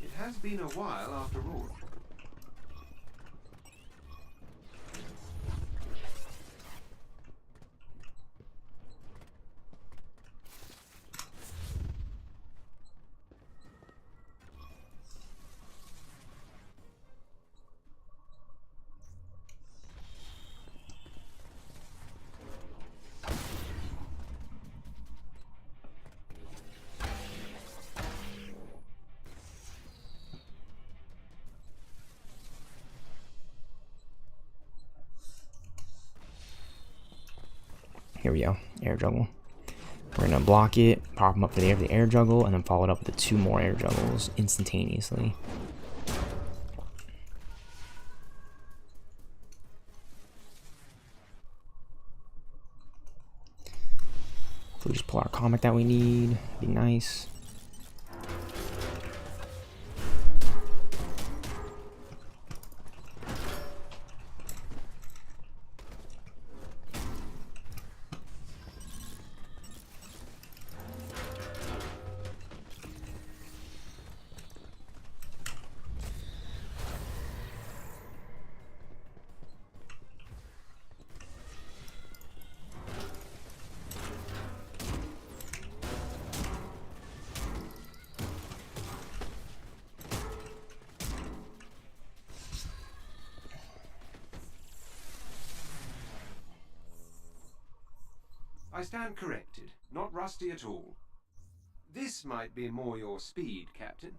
It has been a while after all. Here we go, air juggle. We're gonna block it, pop them up for the air juggle, and then follow it up with the 2 more air juggles instantaneously. If we just pull our comic that we need, be nice. I stand corrected. Not rusty at all. This might be more your speed, Captain.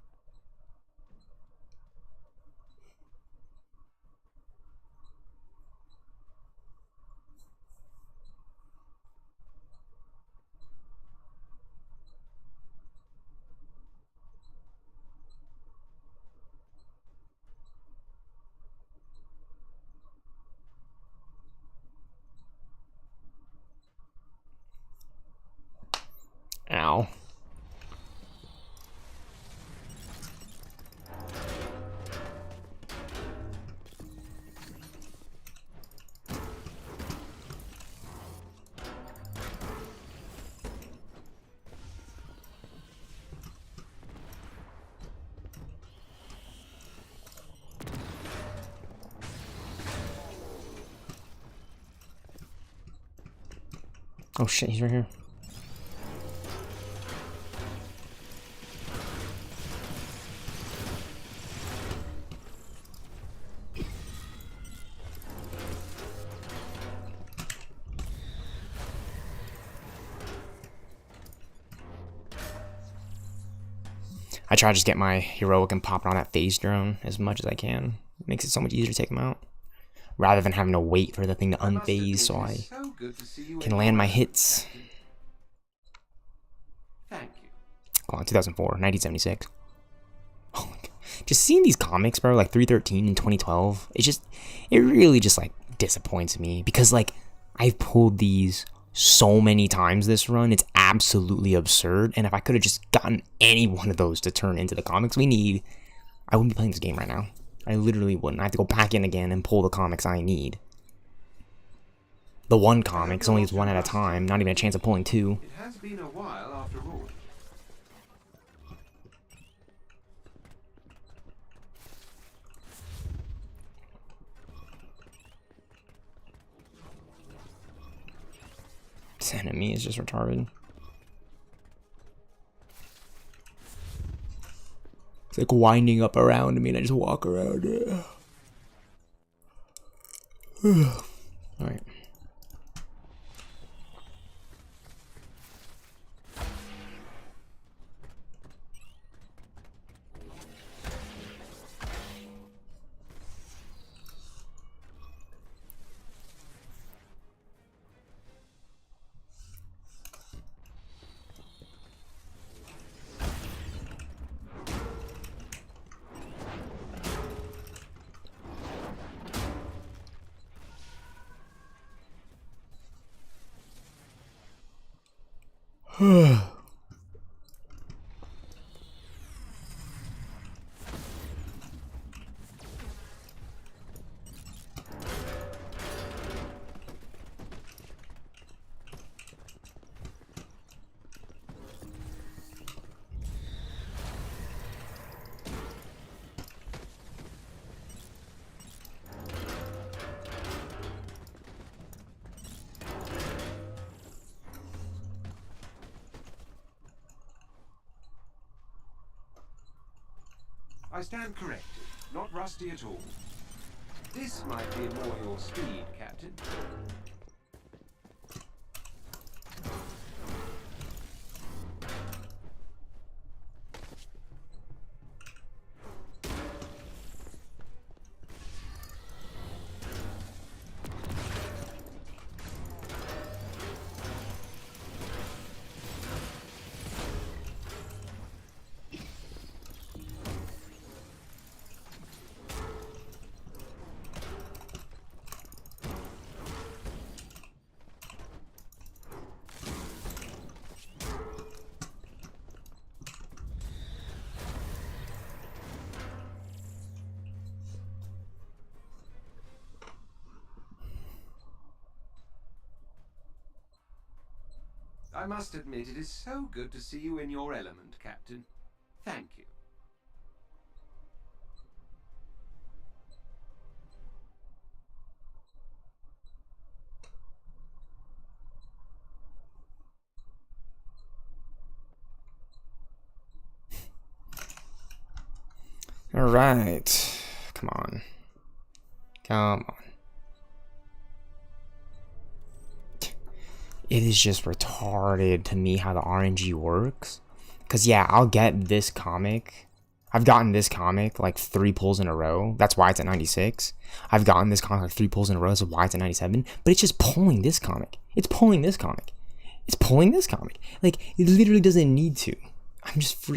Ow. Oh shit, he's right here. I try to just get my heroic and pop it on that phase drone as much as I can. It makes it so much easier to take him out. Rather than having to wait for the thing to unphase so I can land my hits. Thank you. Come on, 2004, 1976. Oh my god. Just seeing these comics, bro, like 313 and 2012, it really just like disappoints me. Because like, I've pulled these so many times this run, it's absolutely absurd. And if I could have just gotten any one of those to turn into the comics we need, I wouldn't be playing this game right now. I literally wouldn't. I have to go back in again and pull the comics I need. The one comics only is one at a time, not even a chance of pulling two. It has been a while after all. This enemy is just retarded. It's like winding up around me and I just walk around it. Alright. I stand corrected. Not rusty at all. This might be more your speed, Captain. I must admit, it is so good to see you in your element, Captain. Thank you. All right. Come on. Come on. It is just retarded to me how the RNG works. Because, yeah, I'll get this comic. I've gotten this comic like 3 pulls in a row. That's why it's at 96. I've gotten this comic like 3 pulls in a row. That's why it's at 97. But it's just pulling this comic. It's pulling this comic. It's pulling this comic. Like, it literally doesn't need to.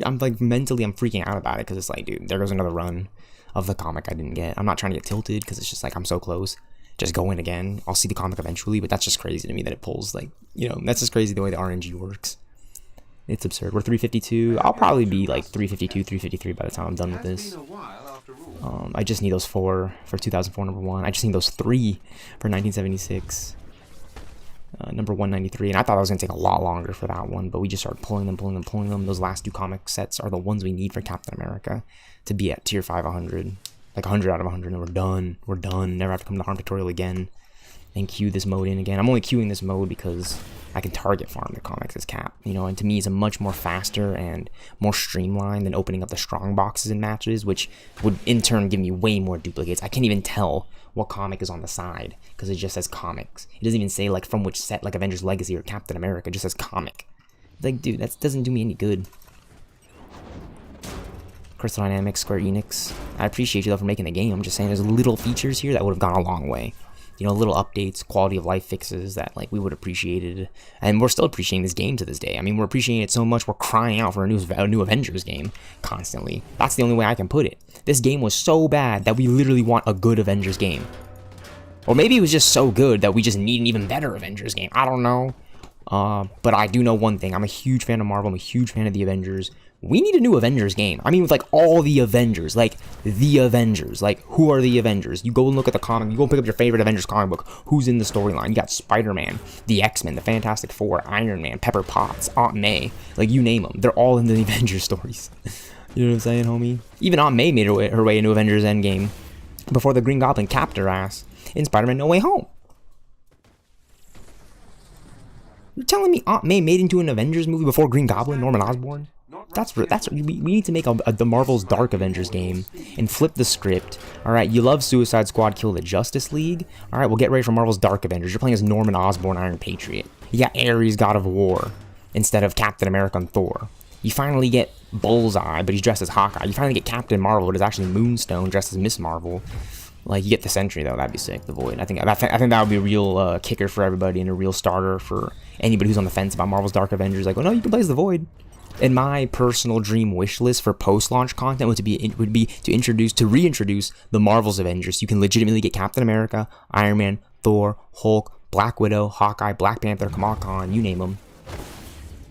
I'm like, mentally, I'm freaking out about it. Because it's like, dude, there goes another run of the comic I didn't get. I'm not trying to get tilted because it's just like, I'm so close. Just go in again. I'll see the comic eventually, but that's just crazy to me that it pulls, like, you know, that's just crazy the way the RNG works. It's absurd. We're 352. I'll probably be like 352, 353 by the time I'm done with this. I just need those 4 for 2004 number 1. I just need those 3 for 1976 number 193. And I thought it was going to take a lot longer for that one, but we just started pulling them. Those last 2 comic sets are the ones we need for Captain America to be at tier 5 100. Like 100 out of 100, and we're done. We're done. Never have to come to Harm Tutorial again. and queue this mode in again. I'm only queuing this mode because I can target farm the comics as cap, you know, and to me it's a much more faster and more streamlined than opening up the strong boxes in matches, which would in turn give me way more duplicates. I can't even tell what comic is on the side because it just says comics. It doesn't even say like from which set, like Avengers Legacy or Captain America. It just says comic. Like, dude, that doesn't do me any good. Crystal Dynamics, Square Enix, I appreciate you though for making the game. I'm just saying there's little features here that would have gone a long way. You know, little updates, quality of life fixes that like we would have appreciated, and we're still appreciating this game to this day. I mean, we're appreciating it so much we're crying out for a new Avengers game constantly. That's the only way I can put it. This game was so bad that we literally want a good Avengers game, or maybe it was just so good that we just need an even better Avengers game. I don't know, but I do know one thing: I'm a huge fan of Marvel. I'm a huge fan of the Avengers. We need a new Avengers game. I mean, with like all the Avengers, like the Avengers, like who are the Avengers? You go and look at the comic, you go pick up your favorite Avengers comic book. Who's in the storyline? You got Spider-Man, the X-Men, the Fantastic Four, Iron Man, Pepper Potts, Aunt May, like you name them. They're all in the Avengers stories. You know what I'm saying, homie? Even Aunt May made her way into Avengers Endgame before the Green Goblin capped her ass in Spider-Man No Way Home. You're telling me Aunt May made into an Avengers movie before Green Goblin, Norman Osborn? We need to make the Marvel's Dark Avengers game and flip the script. All right, you love Suicide Squad, Kill the Justice League. All right, we'll get ready for Marvel's Dark Avengers. You're playing as Norman Osborn, Iron Patriot. You got Ares, God of War, instead of Captain America and Thor. You finally get Bullseye, but he's dressed as Hawkeye. You finally get Captain Marvel, but it's actually Moonstone dressed as Miss Marvel. Like, you get the Sentry though, that'd be sick. The Void. I think that would be a real kicker for everybody and a real starter for anybody who's on the fence about Marvel's Dark Avengers. Like, oh no, you can play as the Void. And my personal dream wish list for post-launch content would be to reintroduce the Marvel's Avengers. You can legitimately get Captain America, Iron Man, Thor, Hulk, Black Widow, Hawkeye, Black Panther, Kamala Khan, you name them.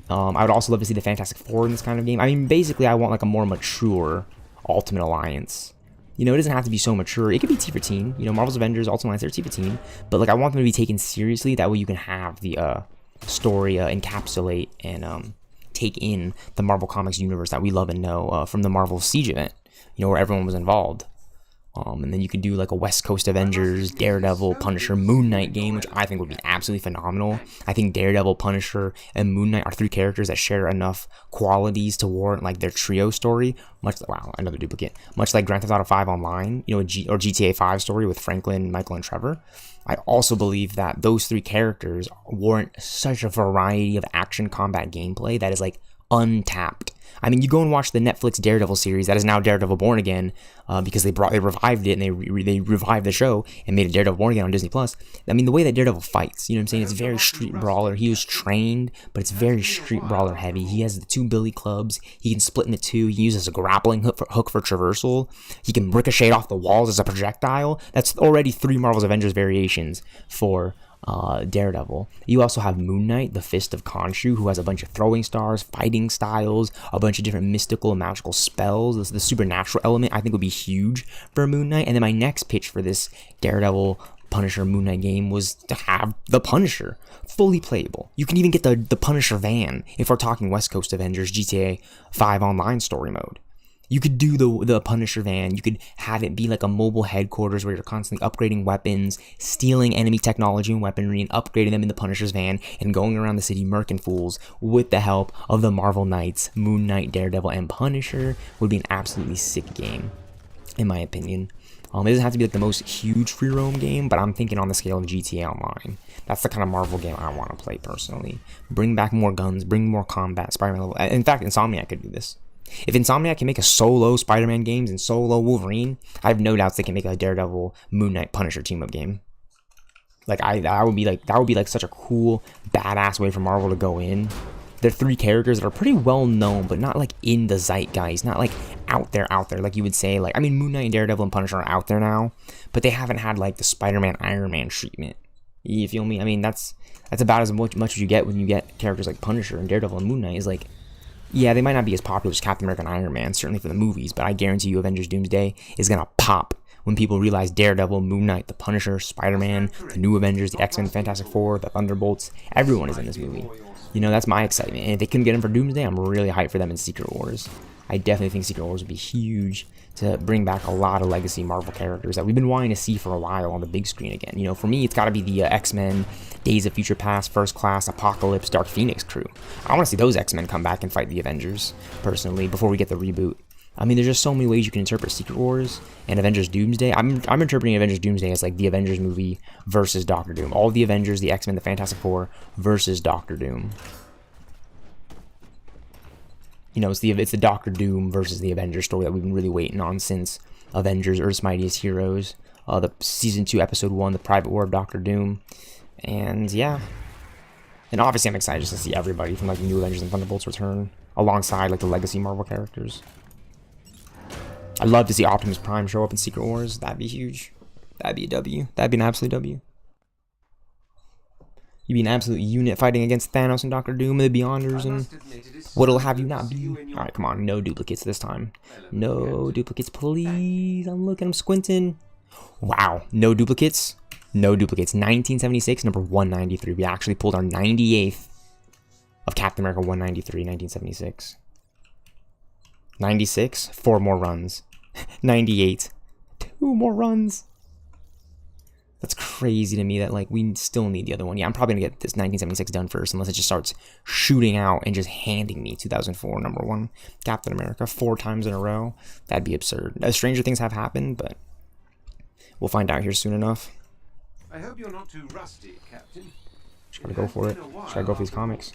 I would also love to see the Fantastic Four in this kind of game. I mean, basically, I want like a more mature Ultimate Alliance. You know, it doesn't have to be so mature. It could be T for teen. You know, Marvel's Avengers, Ultimate Alliance, they're T for teen. But like, I want them to be taken seriously. That way, you can have the story encapsulate and take in the Marvel Comics universe that we love and know from the Marvel Siege event, you know, where everyone was involved. And then you could do like a West Coast Avengers, Daredevil, Punisher, Moon Knight game, which I think would be absolutely phenomenal. I think Daredevil, Punisher, and Moon Knight are three characters that share enough qualities to warrant like their trio story. Another duplicate. Much like Grand Theft Auto 5 Online, you know, or GTA 5 story with Franklin, Michael, and Trevor. I also believe that those three characters warrant such a variety of action combat gameplay that is like untapped. I mean, you go and watch the Netflix Daredevil series that is now Daredevil Born Again, because they revived it and they revived the show and made it Daredevil Born Again on Disney Plus. I mean, the way that Daredevil fights, you know what I'm saying? It's very street brawler. He was trained, but it's very street brawler heavy. He has the two billy clubs. He can split into two. He uses a grappling hook for traversal. He can ricochet off the walls as a projectile. That's already three Marvel's Avengers variations for Daredevil. You also have Moon Knight, the Fist of Khonshu, who has a bunch of throwing stars, fighting styles, a bunch of different mystical and magical spells. The supernatural element I think would be huge for Moon Knight. And then my next pitch for this Daredevil, Punisher, Moon Knight game was to have the Punisher fully playable. You can even get the Punisher van if we're talking West Coast Avengers GTA 5 Online story mode. You could do the Punisher van. You could have it be like a mobile headquarters where you're constantly upgrading weapons, stealing enemy technology and weaponry, and upgrading them in the Punisher's van, and going around the city murking fools with the help of the Marvel Knights, Moon Knight, Daredevil, and Punisher. Would be an absolutely sick game, in my opinion. It doesn't have to be like the most huge free roam game, but I'm thinking on the scale of GTA Online. That's the kind of Marvel game I want to play personally. Bring back more guns, bring more combat, Spider-Man level. In fact, Insomniac could do this. If Insomniac can make a solo Spider-Man games and solo Wolverine, I have no doubts they can make a Daredevil, Moon Knight, Punisher team-up game. Like that would be like such a cool, badass way for Marvel to go in. They're three characters that are pretty well known, but not like in the zeitgeist, not like out there, like you would say. Like, I mean, Moon Knight and Daredevil and Punisher are out there now, but they haven't had like the Spider-Man, Iron Man treatment. You feel me? I mean, that's about as much as you get when you get characters like Punisher and Daredevil and Moon Knight. Is like, yeah, they might not be as popular as Captain America and Iron Man, certainly for the movies, but I guarantee you Avengers Doomsday is going to pop when people realize Daredevil, Moon Knight, the Punisher, Spider-Man, the new Avengers, the X-Men, Fantastic Four, the Thunderbolts, everyone is in this movie. You know, that's my excitement. And if they couldn't get them for Doomsday, I'm really hyped for them in Secret Wars. I definitely think Secret Wars would be huge to bring back a lot of legacy Marvel characters that we've been wanting to see for a while on the big screen again. You know, for me, it's got to be the X-Men, Days of Future Past, First Class, Apocalypse, Dark Phoenix crew. I want to see those X-Men come back and fight the Avengers, personally, before we get the reboot. I mean, there's just so many ways you can interpret Secret Wars and Avengers Doomsday. I'm interpreting Avengers Doomsday as like the Avengers movie versus Doctor Doom. All the Avengers, the X-Men, the Fantastic Four versus Doctor Doom. You know, it's the Doctor Doom versus the Avengers story that we've been really waiting on since Avengers: Earth's Mightiest Heroes, the season 2, episode 1, The Private War of Doctor Doom, and yeah. And obviously, I'm excited just to see everybody from like the New Avengers and Thunderbolts return alongside like the legacy Marvel characters. I'd love to see Optimus Prime show up in Secret Wars. That'd be huge. That'd be a W. That'd be an absolute W. You'd be an absolute unit fighting against Thanos and Doctor Doom and the Beyonders, and what'll have you not be? Alright, come on. No duplicates this time. No duplicates, please. I'm looking. I'm squinting. Wow. No duplicates. No duplicates. 1976, number 193. We actually pulled our 98th of Captain America 193, 1976. 96, 4 more runs. 98, 2 more runs. That's crazy to me that, like, we still need the other one. Yeah, I'm probably going to get this 1976 done first, unless it just starts shooting out and just handing me 2004 number 1 Captain America 4 times in a row. That'd be absurd. Stranger things have happened, but we'll find out here soon enough. I hope you're not too rusty, Captain. Just gotta go for it. Just gotta go for these comics.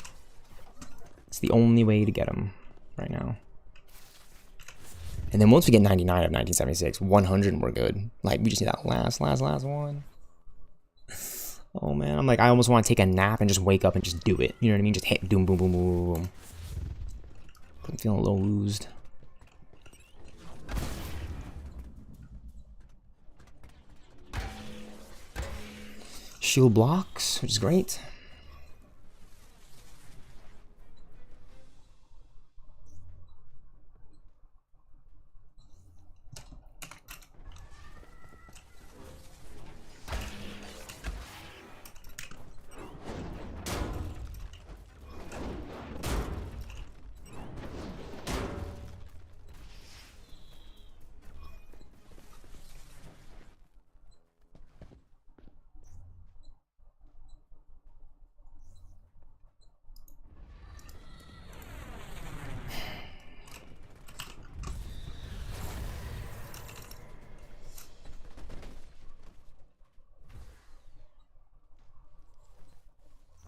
It's the only way to get them right now. And then once we get 99 of 1976, 100 we're good. Like, we just need that last one. Oh, man. I'm like, I almost want to take a nap and just wake up and just do it. You know what I mean? Just hit boom, boom, boom, boom, boom. I'm feeling a little loosed. Shield blocks, which is great.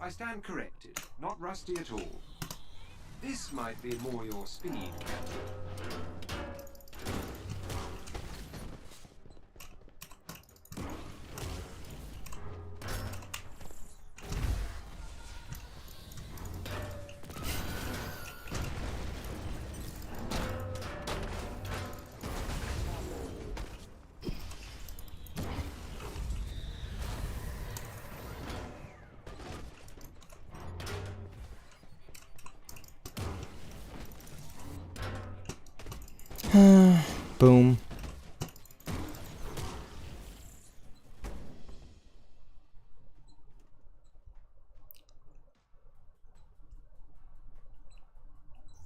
I stand corrected. Not rusty at all. This might be more your speed, Captain. Boom.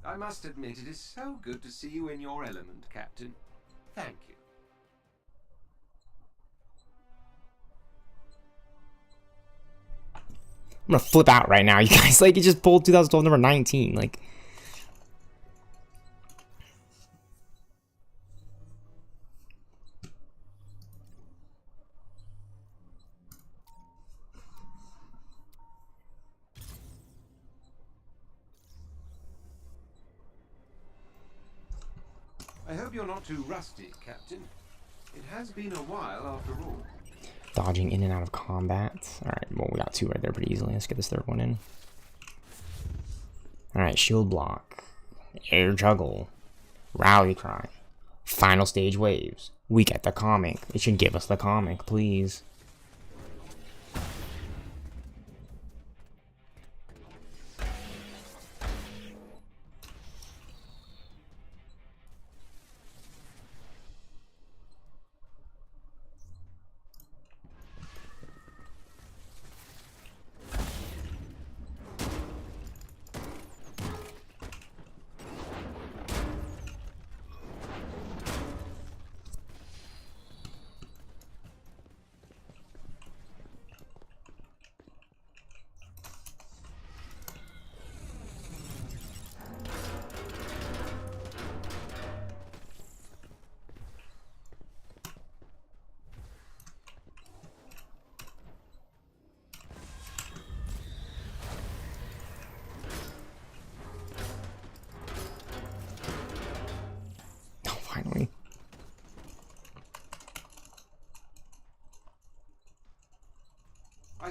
I must admit, it is so good to see you in your element, Captain. Thank you. I'm gonna flip out right now, you guys. Like, you just pulled 2012 number 19. Like, I hope you're not too rusty, Captain. It has been a while after all. dodging in and out of combat. Alright, well, we got 2 right there pretty easily. Let's get this 3rd one in. Alright, shield block. Air juggle. Rally cry. Final stage waves. We get the comic. It should give us the comic, please.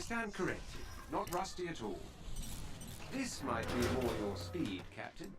stand corrected. Not rusty at all. This might be more your speed, Captain.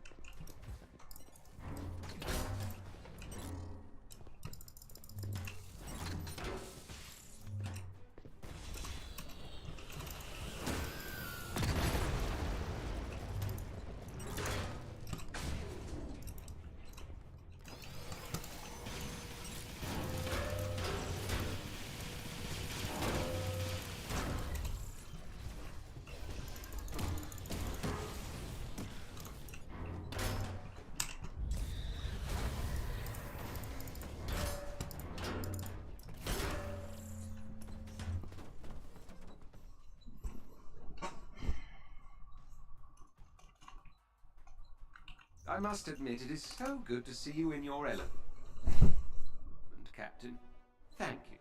I must admit, it is so good to see you in your element, Captain. Thank you.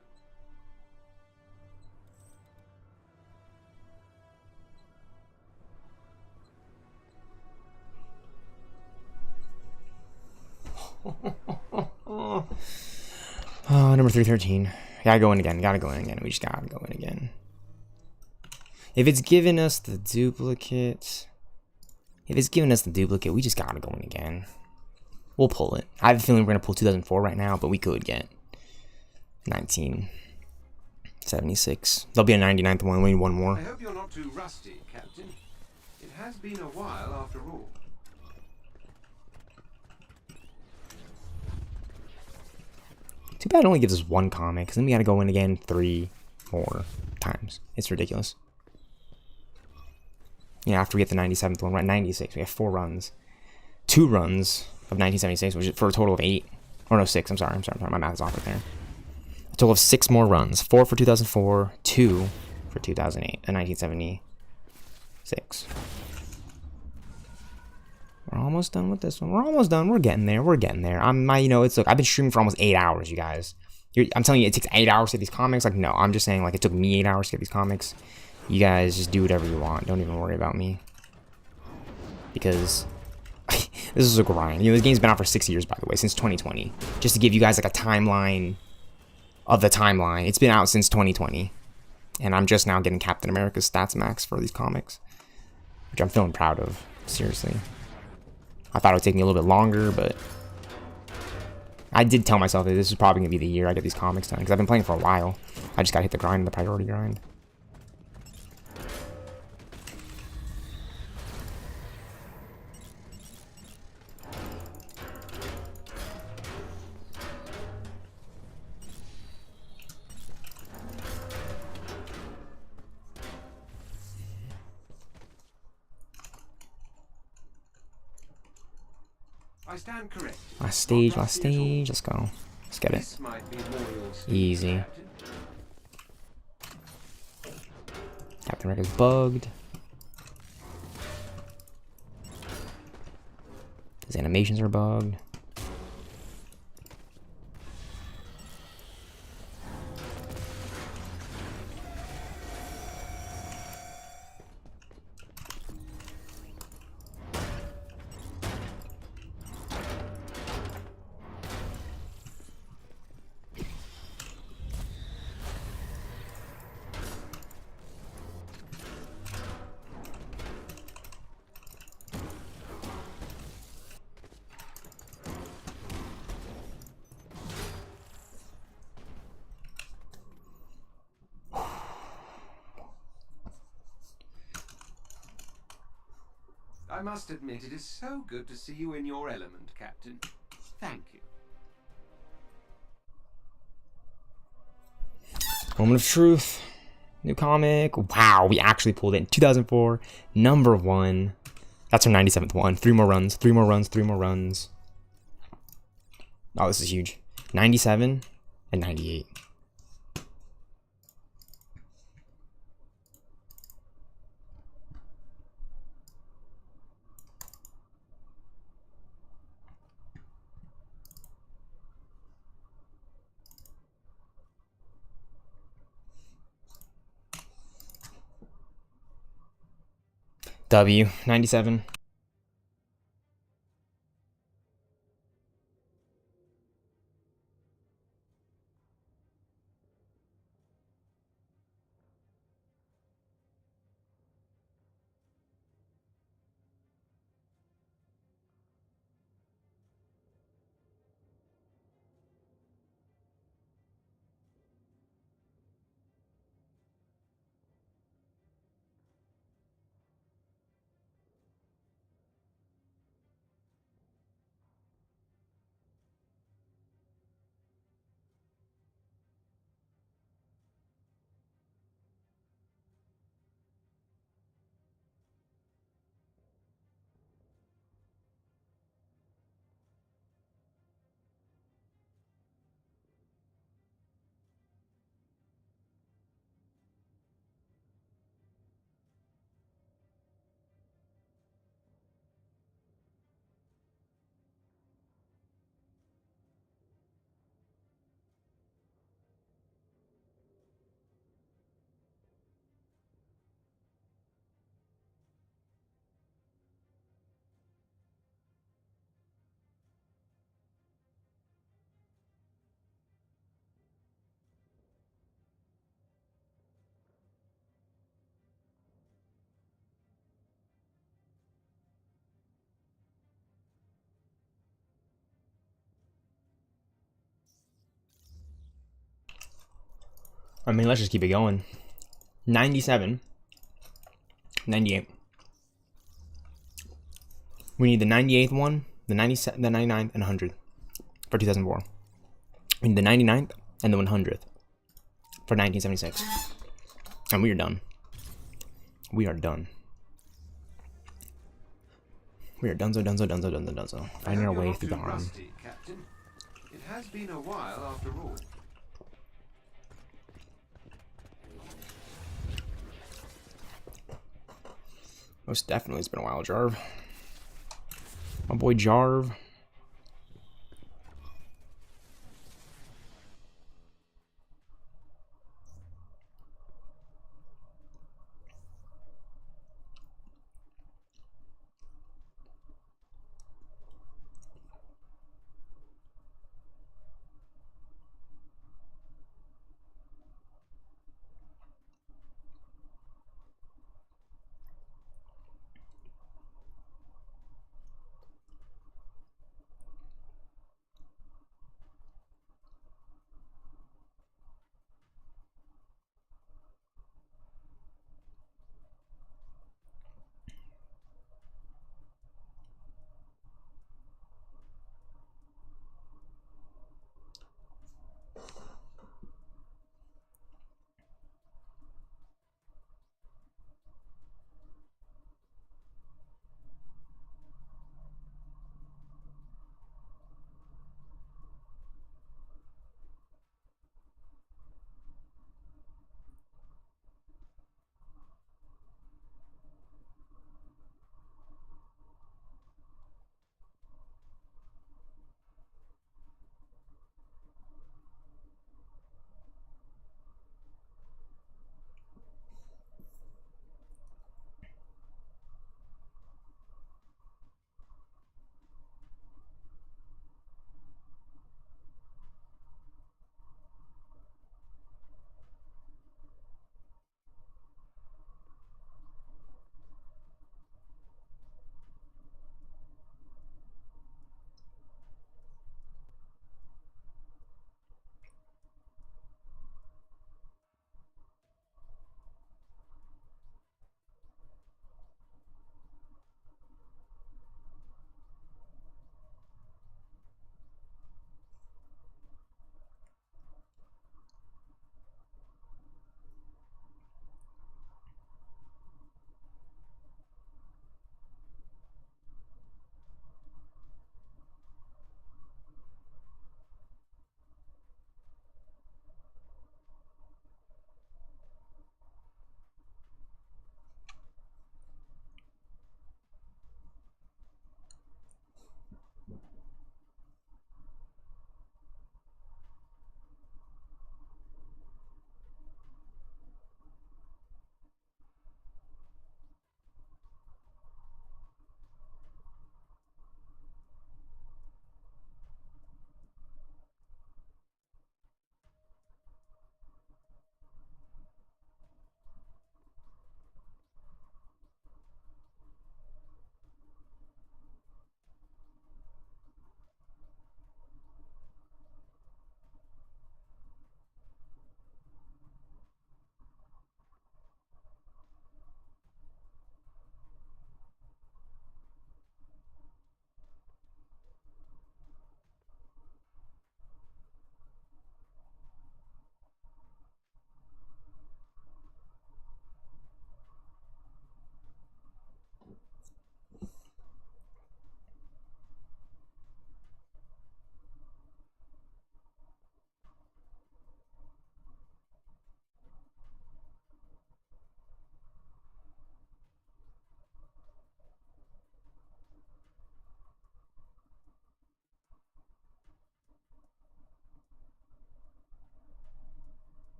Oh, number 313. Gotta go in again. Gotta go in again. We just gotta go in again. If it's giving us the duplicate... If it's giving us the duplicate, we just gotta go in again. We'll pull it. I have a feeling we're gonna pull 2004 right now, but we could get 1976. There'll be a 99th one. We need one more. I hope you're not too rusty, Captain. It has been a while after all. Too bad it only gives us one comic, because then we gotta go in again 3 more times. It's ridiculous. Yeah, after we get the 97th one, we're at 96. We have 4 runs. 2 runs of 1976, which is for a total of 8. Or no, 6. I'm sorry. My math is off right there. A total of 6 more runs. 4 for 2004, 2 for 2008, and 1976. We're almost done with this one. We're almost done. We're getting there. Look, I've been streaming for almost 8 hours, you guys. I'm telling you, it takes 8 hours to get these comics. Like, no, I'm just saying, like, it took me 8 hours to get these comics. You guys just do whatever you want. Don't even worry about me. Because this is a grind. This game's been out for 6 years, by the way, since 2020. Just to give you guys, like, a timeline of the timeline. It's been out since 2020. And I'm just now getting Captain America's stats max for these comics. Which I'm feeling proud of. Seriously. I thought it would take me a little bit longer, but... I did tell myself that this is probably going to be the year I get these comics done. Because I've been playing for a while. I just got to hit the grind, the priority grind. I stand correct. Last stage. Let's go. Let's get it. Easy. Captain America's bugged. His animations are bugged. I must admit, it is so good to see you in your element, Captain. Thank you. Moment of Truth. New comic. Wow, we actually pulled it in 2004. Number 1. That's our 97th one. 3 more runs. Oh, this is huge. 97 and 98. W, 97. I mean, let's just keep it going. 97. 98. We need the 98th one, the 97th, the 99th, and 100th for 2004. We need the 99th and the 100th for 1976. And we are done. We are done. We are donezo. Finding our way through the harm. Rusty, Captain. It has been a while after all. Most definitely it's been a while, Jarv. My boy Jarv.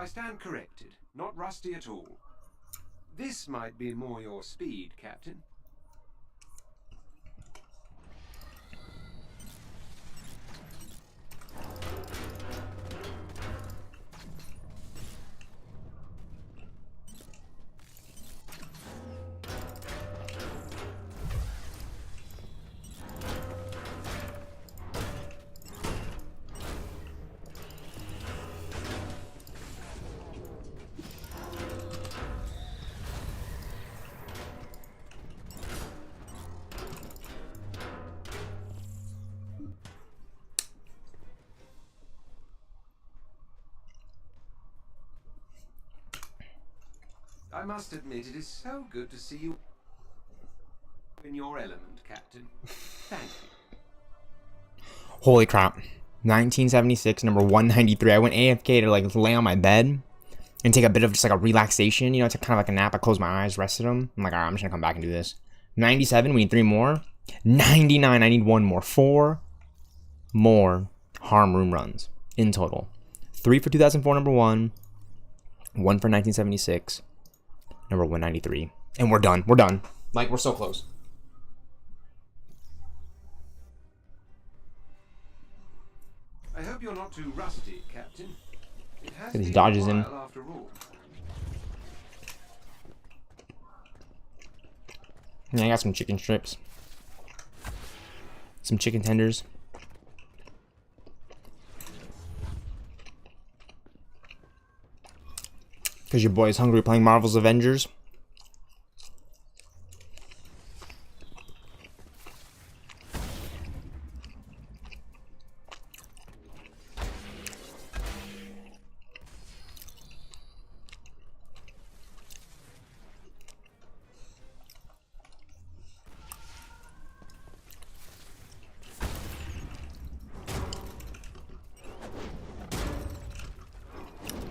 I stand corrected. Not rusty at all. This might be more your speed, Captain. I must admit, it is so good to see you in your element, Captain. Thank you. Holy crap. 1976, number 193. I went AFK to like lay on my bed and take a bit of just like a relaxation, you know, to kind of like a nap. I closed my eyes, rested them. I'm like, all right, I'm just gonna come back and do this. 97, we need 3 more. 99, I need 1 more. 4 more harm room runs in total. 3 for 2004, number 1. 1 for 1976. Number 193. And we're done. We're done. Like, we're so close. I hope you're not too rusty, Captain. It has Get these been dodges a in. while after all. Yeah, I got some chicken strips. Some chicken tenders. Because your boy is hungry playing Marvel's Avengers.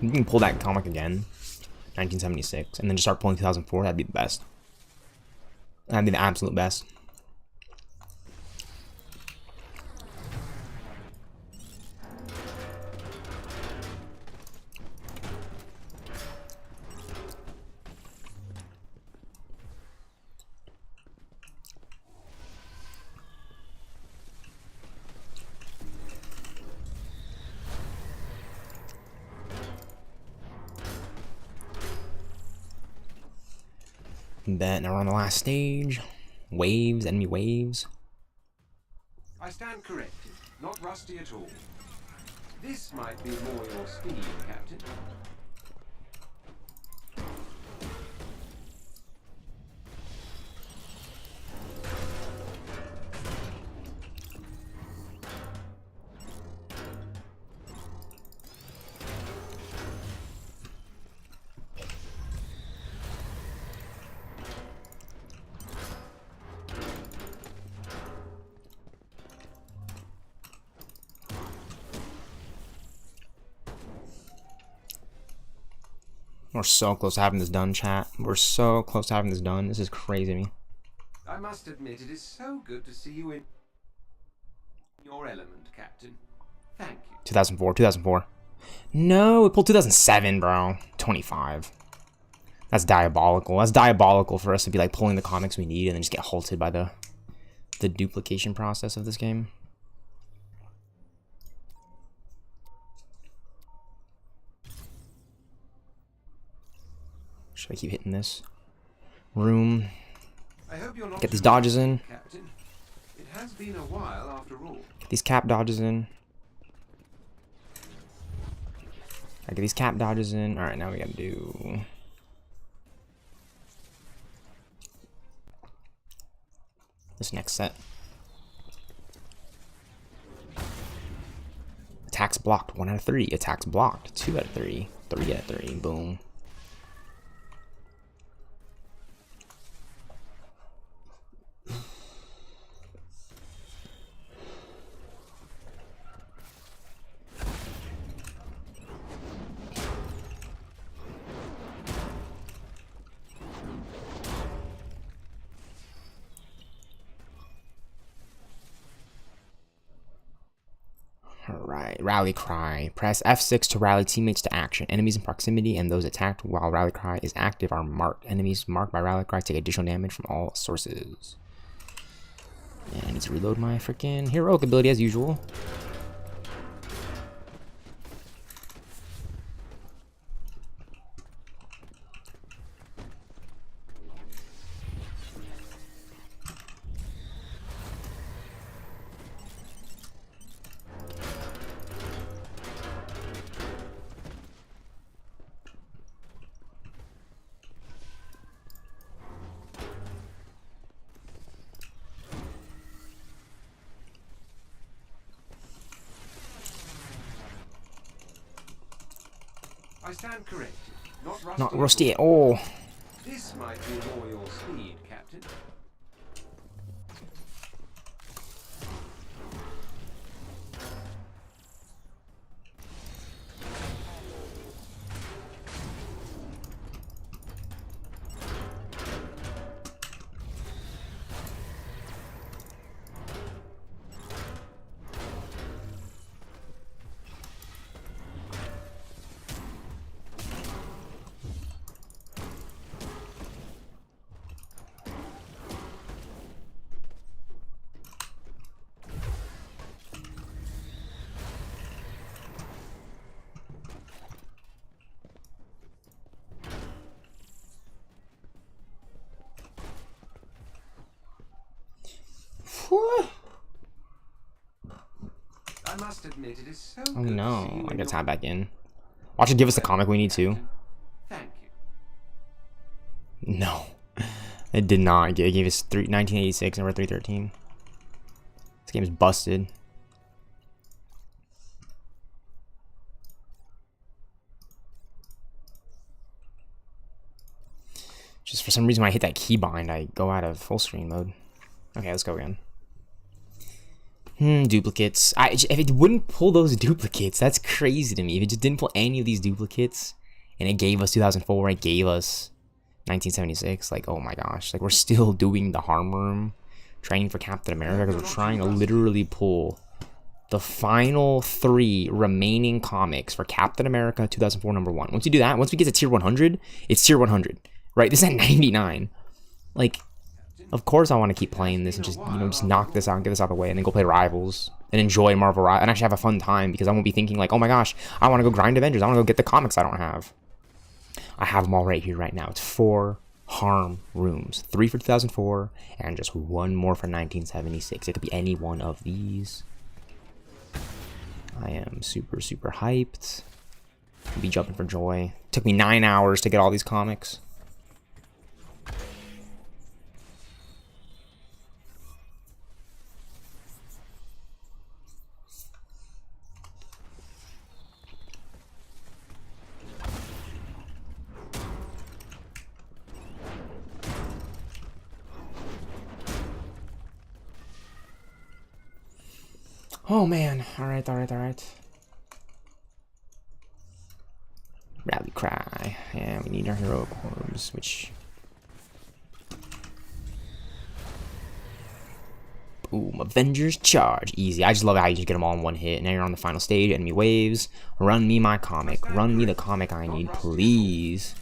You can pull that comic again, 1976, and then just start pulling 2004. That'd be the best. That'd be the absolute best. Bet now we're on the last stage. Waves, enemy waves. I stand corrected. Not rusty at all. This might be more your speed, Captain. We're so close to having this done, chat. We're so close to having this done. This is crazy to me. I must admit, it is so good to see you in your element, Captain. Thank you. 2004, 2004. No, we pulled 2007, bro. 25. That's diabolical. That's diabolical for us to be like pulling the comics we need and then just get halted by the duplication process of this game. Should I keep hitting this? Room. I hope you're not Get these too dodges rusty, in. Captain. It has been a while after all. Get these cap dodges in. I get these cap dodges in. Alright, now we gotta do this next set. Attacks blocked. 1 out of 3. Attacks blocked. 2 out of 3. 3 out of 3. Boom. Alright, rally cry. Press F6 to rally teammates to action. Enemies in proximity and those attacked while rally cry is active are marked. Enemies marked by rally cry take additional damage from all sources. And I need to reload my freaking heroic ability as usual. I stand corrected. Not rusty at all. This might be more your speed, Captain. I must admit it is so Oh good no, to see you I in gotta your tap back in. Watch it give us the comic we need to. Thank you. No. It did not. It gave us 1986 and we're 313. This game is busted. Just for some reason when I hit that keybind, I go out of full screen mode. Okay, let's go again. Duplicates. If it wouldn't pull those duplicates, that's crazy to me. If it just didn't pull any of these duplicates, and it gave us 2004, it gave us 1976, like, oh my gosh. Like, we're still doing the harm room, training for Captain America, because we're trying to literally pull the final 3 remaining comics for Captain America 2004 #1. Once you do that, once we get to tier 100, it's tier 100, right? This is at 99. Like, of course I want to keep playing this and just, you know, just knock this out and get this out of the way and then go play Rivals and enjoy Marvel Rivals and actually have a fun time, because I won't be thinking like, oh my gosh, I want to go grind Avengers. I want to go get the comics I don't have. I have them all right here right now. It's 4 harm rooms. 3 for 2004 and just 1 more for 1976. It could be any one of these. I am super, super hyped. I'll be jumping for joy. Took me 9 hours to get all these comics. Oh man, alright. Rally cry. Yeah, we need our heroic orbs, which... Boom, Avengers charge. Easy. I just love how you just get them all in one hit. Now you're on the final stage, enemy waves. Run me my comic. Run me the comic I need, please.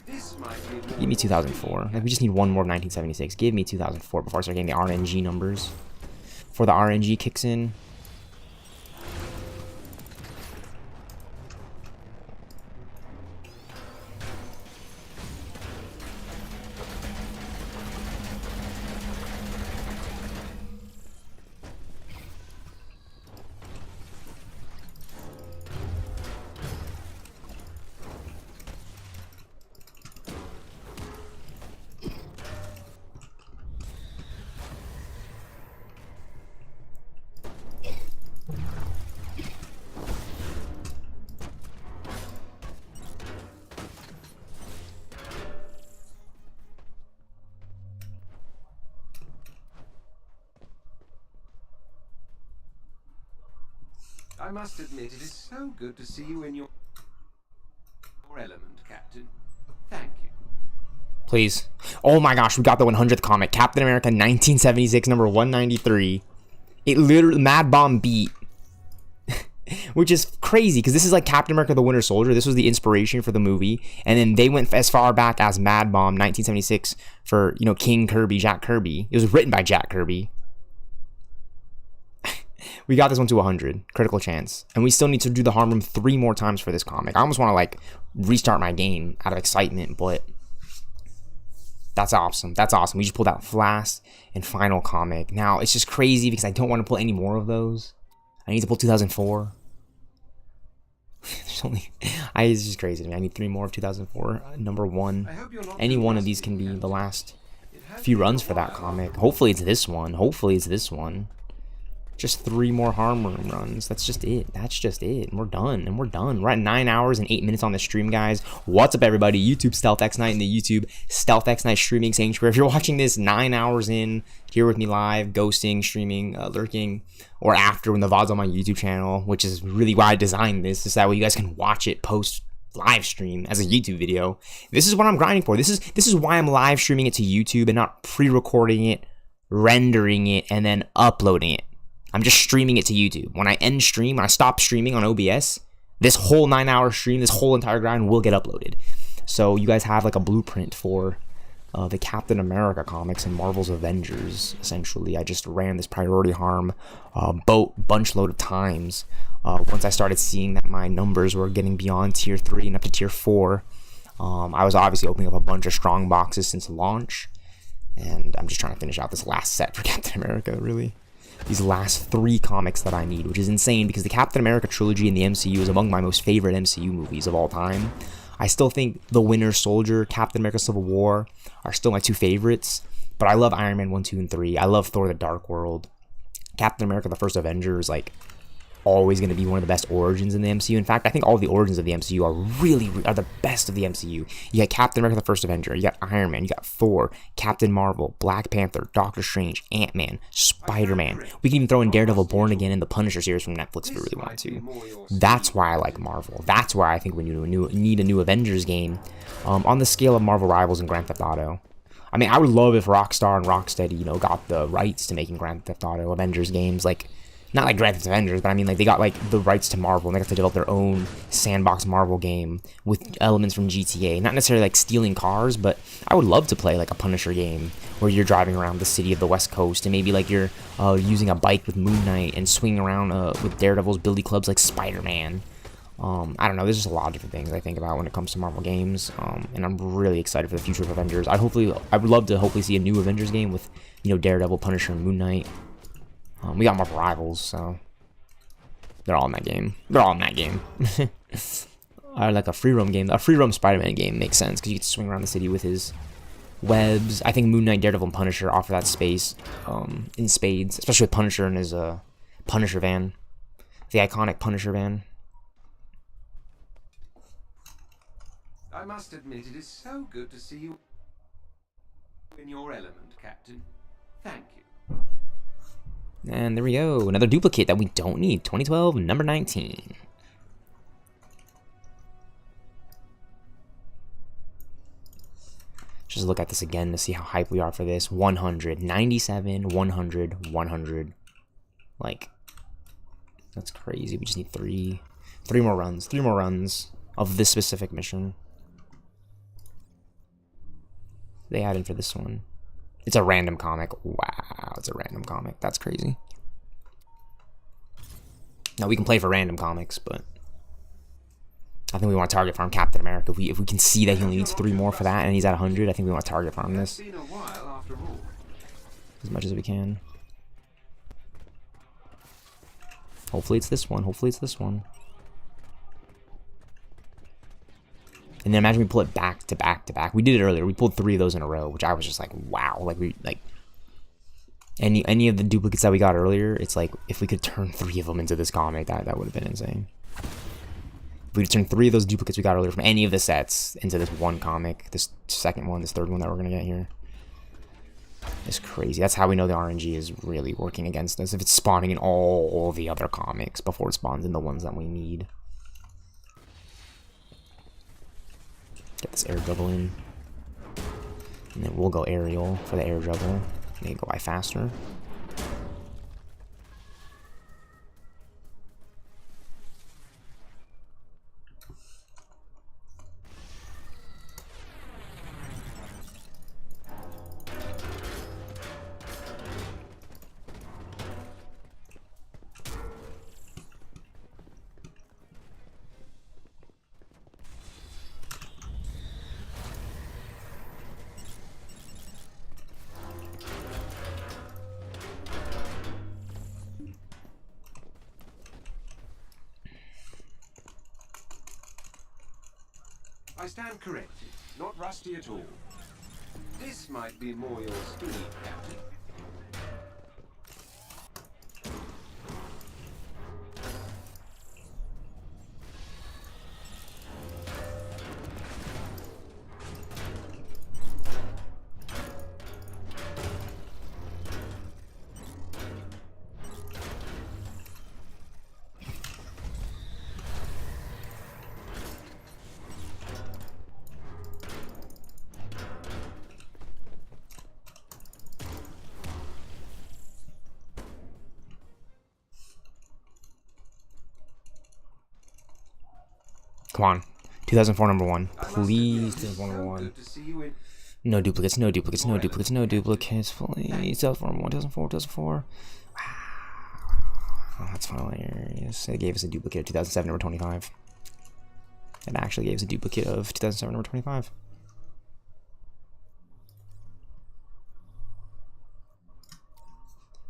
Give me 2004. Like, we just need 1 more 1976. Give me 2004 before I start getting the RNG numbers. Before the RNG kicks in. I must admit it is so good to see you in your element, Captain. Thank you. Please. Oh my gosh, we got the 100th comic. Captain America 1976, number 193. It literally, Mad Bomb beat which is crazy because this is like Captain America: The Winter Soldier. This was the inspiration for the movie, and then they went as far back as Mad Bomb 1976 for, you know, King Kirby, Jack Kirby. It was written by Jack Kirby. We got this one to 100, critical chance, and we still need to do the harm room 3 more times for this comic. I almost want to like restart my game out of excitement, but that's awesome. That's awesome. We just pulled out last and final comic. Now it's just crazy because I don't want to pull any more of those. I need to pull 2004. There's only, it's just crazy to me. I need 3 more of 2004. Number 1. Any one of these can be the last few runs for that comic. Hopefully it's this one. Hopefully it's this one. Just 3 more harm room runs. That's just it. That's just it. And we're done. And we're done. We're at 9 hours and 8 minutes on the stream, guys. What's up, everybody? YouTube Stealth X Night in the YouTube Stealth X Night streaming sanctuary. If you're watching this 9 hours in, here with me live, ghosting, streaming, lurking, or after when the VOD's on my YouTube channel, which is really why I designed this, is that way you guys can watch it post live stream as a YouTube video. This is what I'm grinding for. This is why I'm live streaming it to YouTube and not pre-recording it, rendering it, and then uploading it. I'm just streaming it to YouTube. When I end stream, when I stop streaming on OBS, this whole 9-hour stream, this whole entire grind will get uploaded. So you guys have like a blueprint for the Captain America comics and Marvel's Avengers, essentially. I just ran this priority harm bunch load of times. Once I started seeing that my numbers were getting beyond tier 3 and up to tier 4, I was obviously opening up a bunch of strong boxes since launch. And I'm just trying to finish out this last set for Captain America, really. These last 3 comics that I need, which is insane because the Captain America trilogy in the MCU is among my most favorite MCU movies of all time. I still think The Winter Soldier, Captain America Civil War are still my 2 favorites, but I love Iron Man 1, 2, and 3. I love Thor: The Dark World. Captain America: The First Avenger is like always going to be one of the best origins in the MCU. In fact, I think all the origins of the MCU are the best of the MCU. You got Captain America: The First Avenger, you got Iron Man, you got Thor, Captain Marvel, Black Panther, Doctor Strange, Ant-Man, Spider-Man. We can even throw in Daredevil, Born Again, and the Punisher series from Netflix if we really want to. That's why I like Marvel. That's why I think we need a new Avengers game on the scale of Marvel Rivals and Grand Theft Auto. I mean, I would love if Rockstar and Rocksteady, you know, got the rights to making Grand Theft Auto Avengers games, like, not like Grand Theft Avengers, but I mean, like, they got, like, the rights to Marvel, and they got to develop their own sandbox Marvel game with elements from GTA. Not necessarily, like, stealing cars, but I would love to play, like, a Punisher game where you're driving around the city of the West Coast, and maybe, like, you're using a bike with Moon Knight and swinging around with Daredevil's billy clubs like Spider-Man. I don't know, there's just a lot of different things I think about when it comes to Marvel games, and I'm really excited for the future of Avengers. I would love to hopefully see a new Avengers game with, you know, Daredevil, Punisher, and Moon Knight. We got Marvel Rivals, so they're all in that game. They're all in that game. Or like a free roam game. A free roam Spider-Man game makes sense because you get to swing around the city with his webs. I think Moon Knight, Daredevil, and Punisher offer that space in spades, especially with Punisher and his Punisher van, the iconic Punisher van. I must admit, it is so good to see you in your element, Captain. Thank you. And there we go. Another duplicate that we don't need. 2012, number 19. Just look at this again to see how hyped we are for this. 100, 97, 100, 100. Like, that's crazy. We just need three more runs. 3 more runs of this specific mission. They add in for this one. It's a random comic. Wow, it's a random comic. That's crazy. Now we can play for random comics, but I think we want to target farm Captain America. If we can see that he only needs 3 more for that, and he's at 100, I think we want to target farm this as much as we can. Hopefully it's this one. Hopefully it's this one. And then imagine we pull it back to back to back. We did it earlier. We pulled 3 of those in a row, which I was just like, wow. Like any of the duplicates that we got earlier, it's like if we could turn 3 of them into this comic, that would have been insane. If we could turn 3 of those duplicates we got earlier from any of the sets into this one comic, this second one, this third one that we're gonna get here. It's crazy. That's how we know the RNG is really working against us. If it's spawning in all the other comics before it spawns in the ones that we need. Get this air juggle in. And then we'll go aerial for the air juggle. Make it go by faster. I stand corrected. Not rusty at all. This might be more your speed, Captain. Come on. 2004 number one. I must Please, admit, it is 2004 number so one. good to see you in No duplicates, no duplicates, no duplicates, no duplicates. Please. 2004 number one, 2004, 2004. Oh, that's hilarious. It gave us a duplicate of 2007 number 25. It actually gave us a duplicate of 2007 number 25.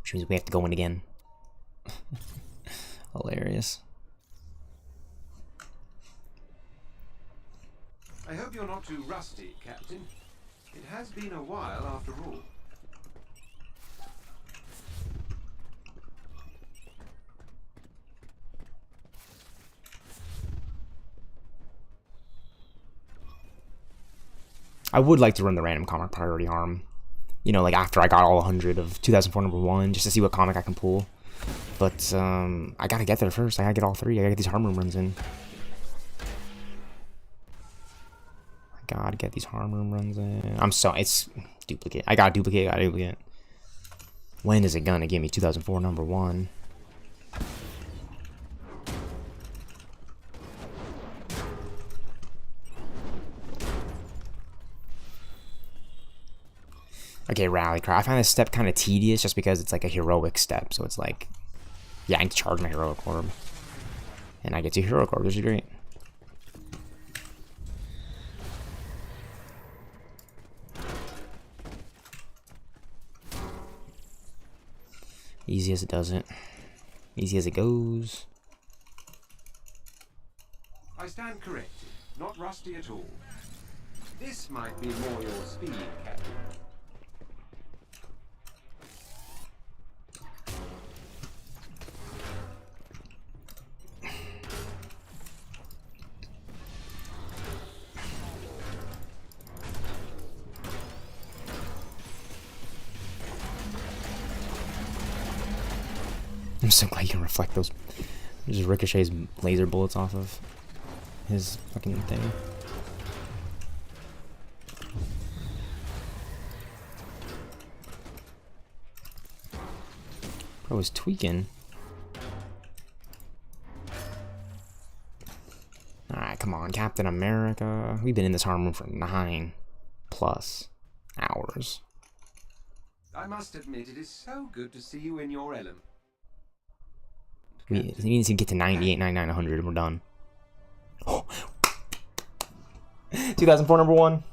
Which means we have to go in again. Hilarious. I hope you're not too rusty, Captain. It has been a while after all. I would like to run the random comic priority harm. You know, like after I got all 100 of 2004 number one, just to see what comic I can pull. But I gotta get there first. I gotta get all three. I gotta get these harm room runs in. I gotta get these harm room runs in. It's duplicate. I got duplicate. I got duplicate. When is it gonna give me 2004 number one? Okay, rally cry. I find this step kind of tedious just because it's like a heroic step. So it's like, yeah, I need to charge my heroic orb. And I get to heroic orb, which is great. Easy as it doesn't. Easy as it goes. I stand corrected. Not rusty at all. This might be more your speed, Captain. I'm so glad you can reflect those. Just ricochets laser bullets off of his fucking thing. Bro was tweaking. Alright, come on, Captain America. We've been in this harm room for 9+ hours. I must admit, it is so good to see you in your element. We need to get to 98, 99, 100, and we're done. 2004 number one.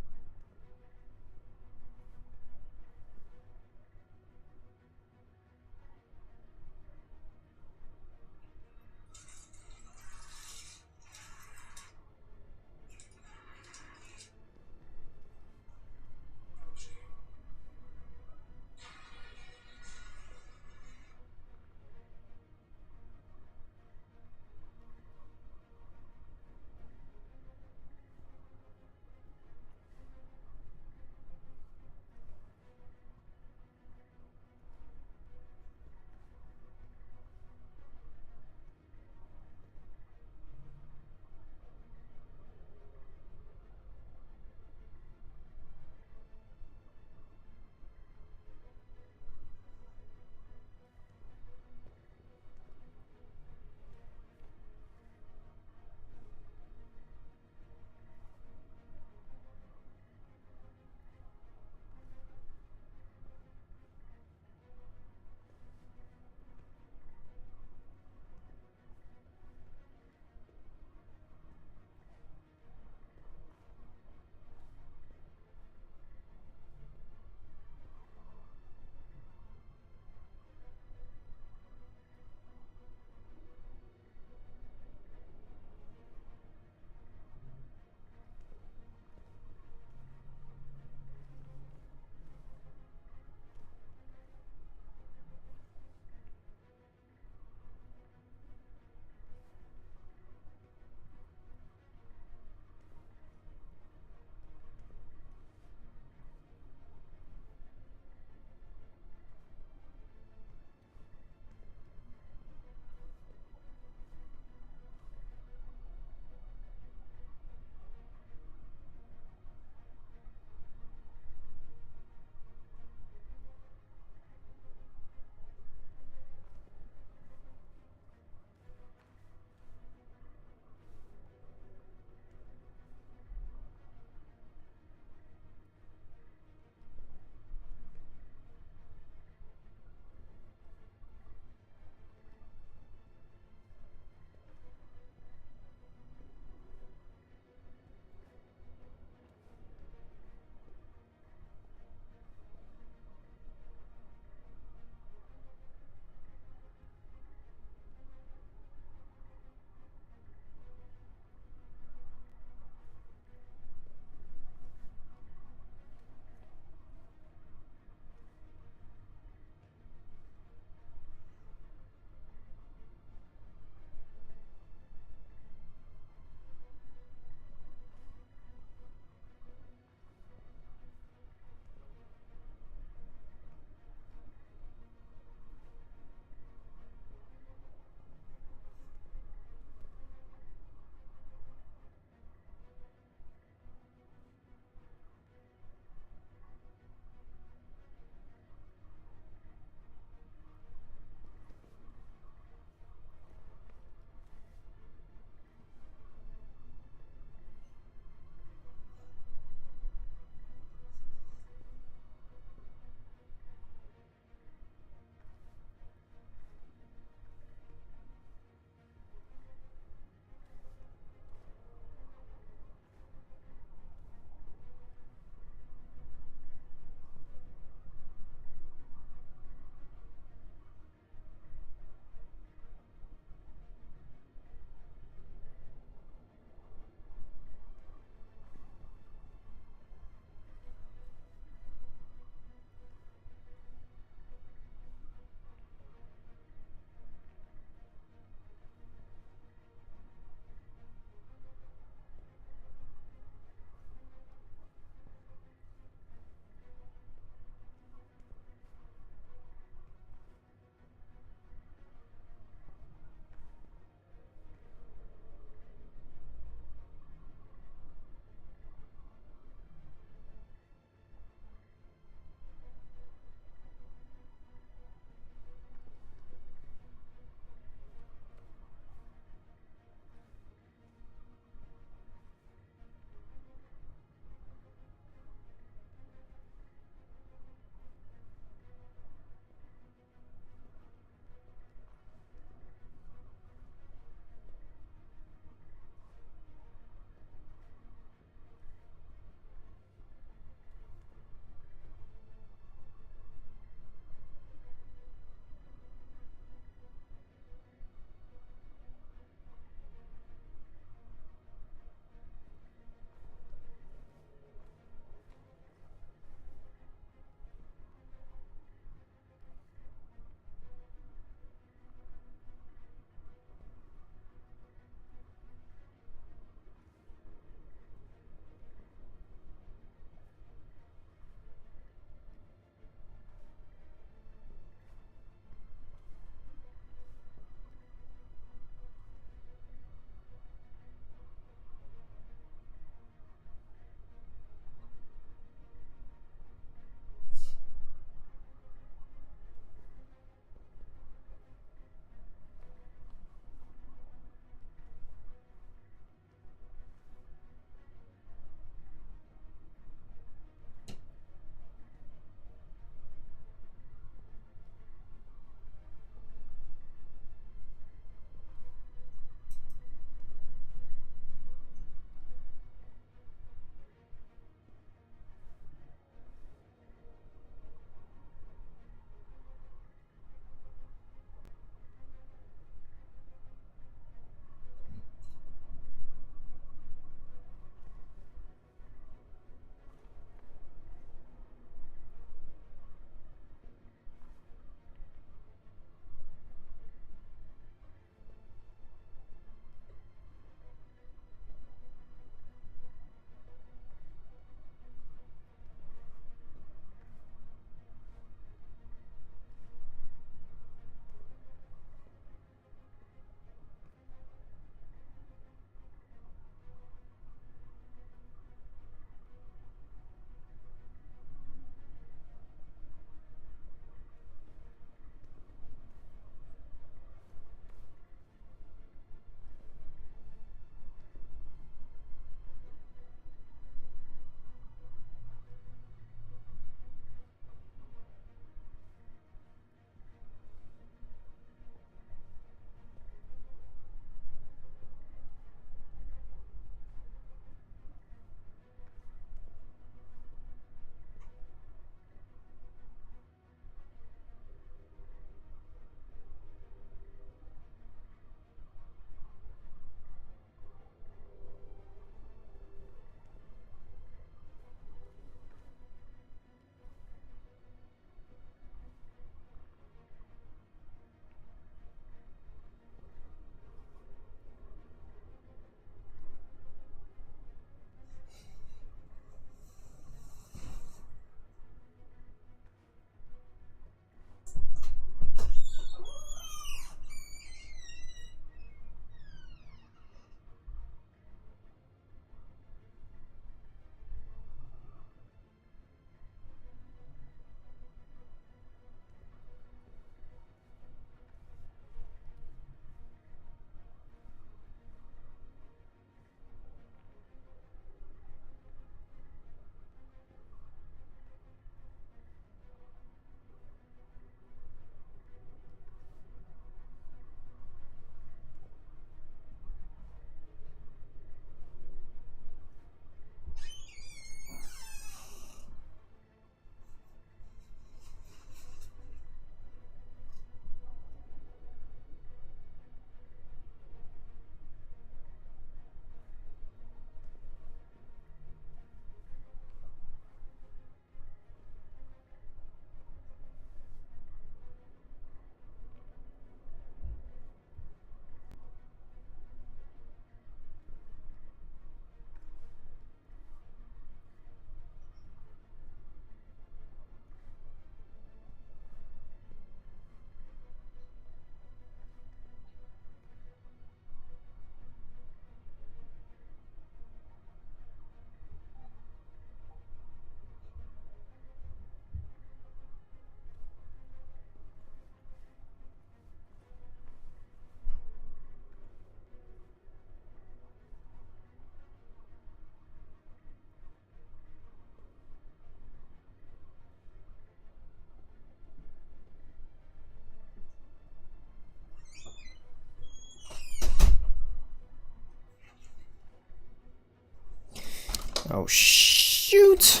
Oh, shoot!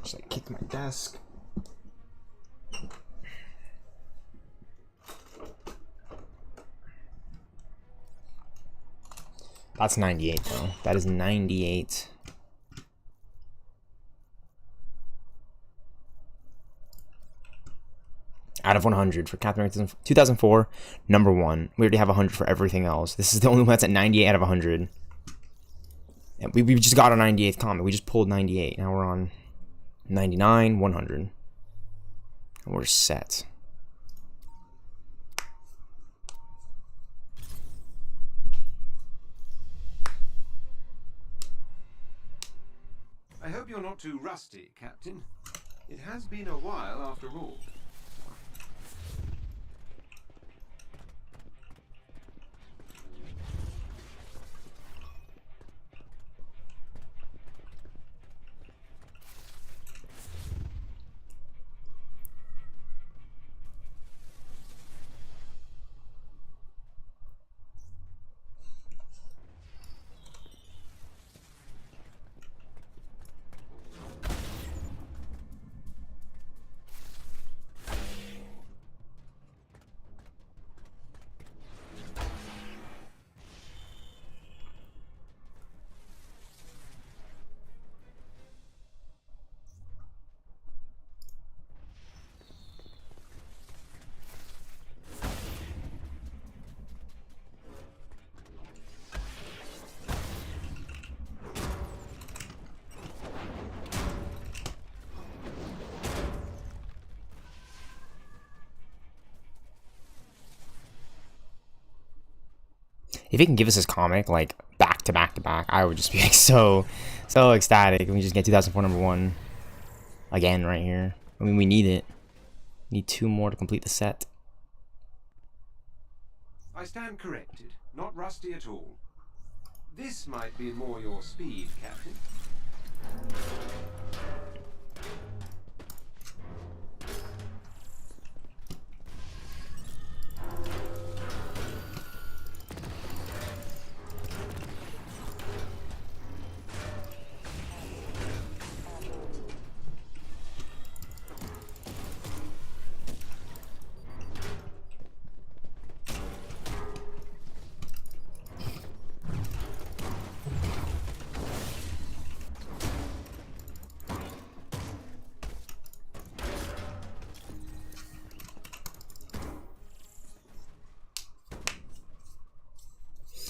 Just like kick my desk. That's 98 though. That is 98. Out of 100 for Captain America 2004, number 1. We already have 100 for everything else. This is the only one that's at 98 out of 100. And we just got a 98th comic. We just pulled 98. Now we're on 99, 100. And we're set. I hope you're not too rusty, Captain. It has been a while after all. If he can give us his comic like back to back to back, I would just be like so ecstatic. We just get 2004 number 1 again right here. I mean, we need it. We need 2 more to complete the set. I stand corrected. Not rusty at all. This might be more your speed, Captain.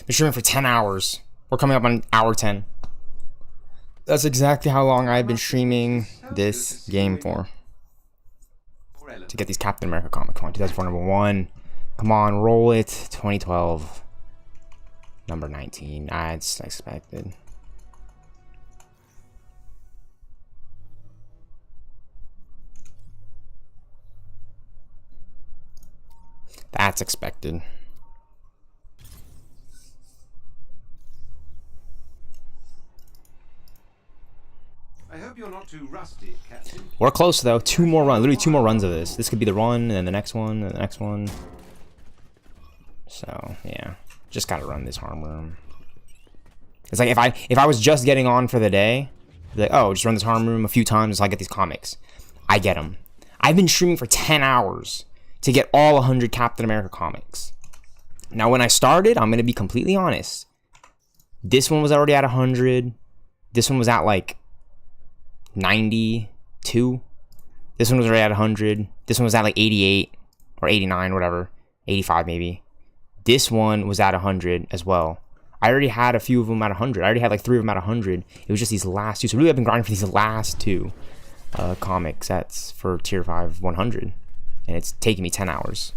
Been streaming for 10 hours. We're coming up on hour 10. That's exactly how long I've been streaming this game for. To get these Captain America comics. Come on, 2004 number 1. Come on, roll it. 2012 number 19. That's expected. That's expected. I hope you're not too rusty, Captain. We're close though. 2 more runs. Literally 2 more runs of this. This could be the run, and then the next one, and the next one. So yeah, just gotta run this harm room. It's like if I was just getting on for the day, like, oh, just run this harm room a few times until I get these comics. I get them. I've been streaming for 10 hours to get all 100 Captain America comics. Now, when I started, I'm gonna be completely honest. This one was already at 100. This one was at like 92. This one was already at 100. This one was at like 88 or 89, whatever. 85 maybe. This one was at 100 as well. I already had a few of them at 100. I already had like 3 of them at 100. It was just these last 2. So really I've been grinding for these last 2 comic sets for tier 5 100. And it's taking me 10 hours.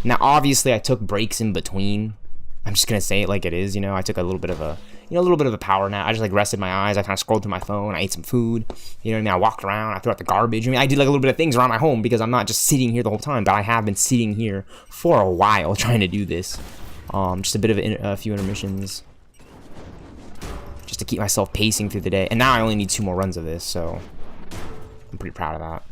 Now obviously I took breaks in between. I'm just gonna say it like it is, you know. I took a little bit of a power nap. I just like rested my eyes. I kind of scrolled through my phone. I ate some food. You know what I mean? I walked around. I threw out the garbage. I mean, I did like a little bit of things around my home because I'm not just sitting here the whole time. But I have been sitting here for a while trying to do this. Just a bit of a few intermissions, just to keep myself pacing through the day. And now I only need 2 more runs of this, so I'm pretty proud of that.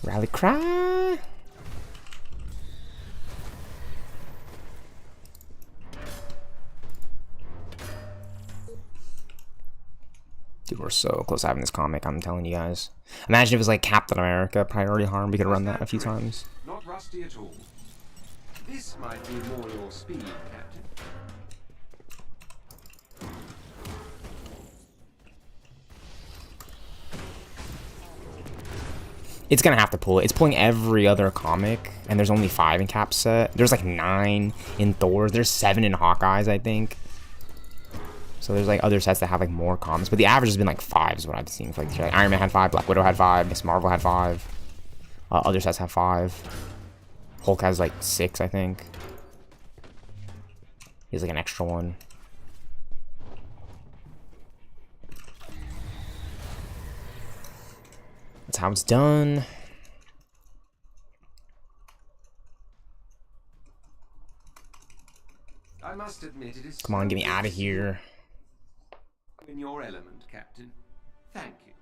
Rally cry. Dude, we're so close to having this comic, I'm telling you guys. Imagine if it was like Captain America, Priority Harm. We could run that a few times. Not rusty at all. This might be more your speed, Captain. It's gonna have to pull it. It's pulling every other comic, and there's only 5 in Cap's set. There's like 9 in Thor's. There's 7 in Hawkeye's, I think. So there's like other sets that have like more comics, but the average has been like 5 is what I've seen. Like Iron Man had 5, Black Widow had 5, Miss Marvel had 5. Other sets have 5. Hulk has like 6, I think. He has like an extra one. That's how it's done. I must admit it is. Come on, get me out of here. In your element, Captain. Thank you.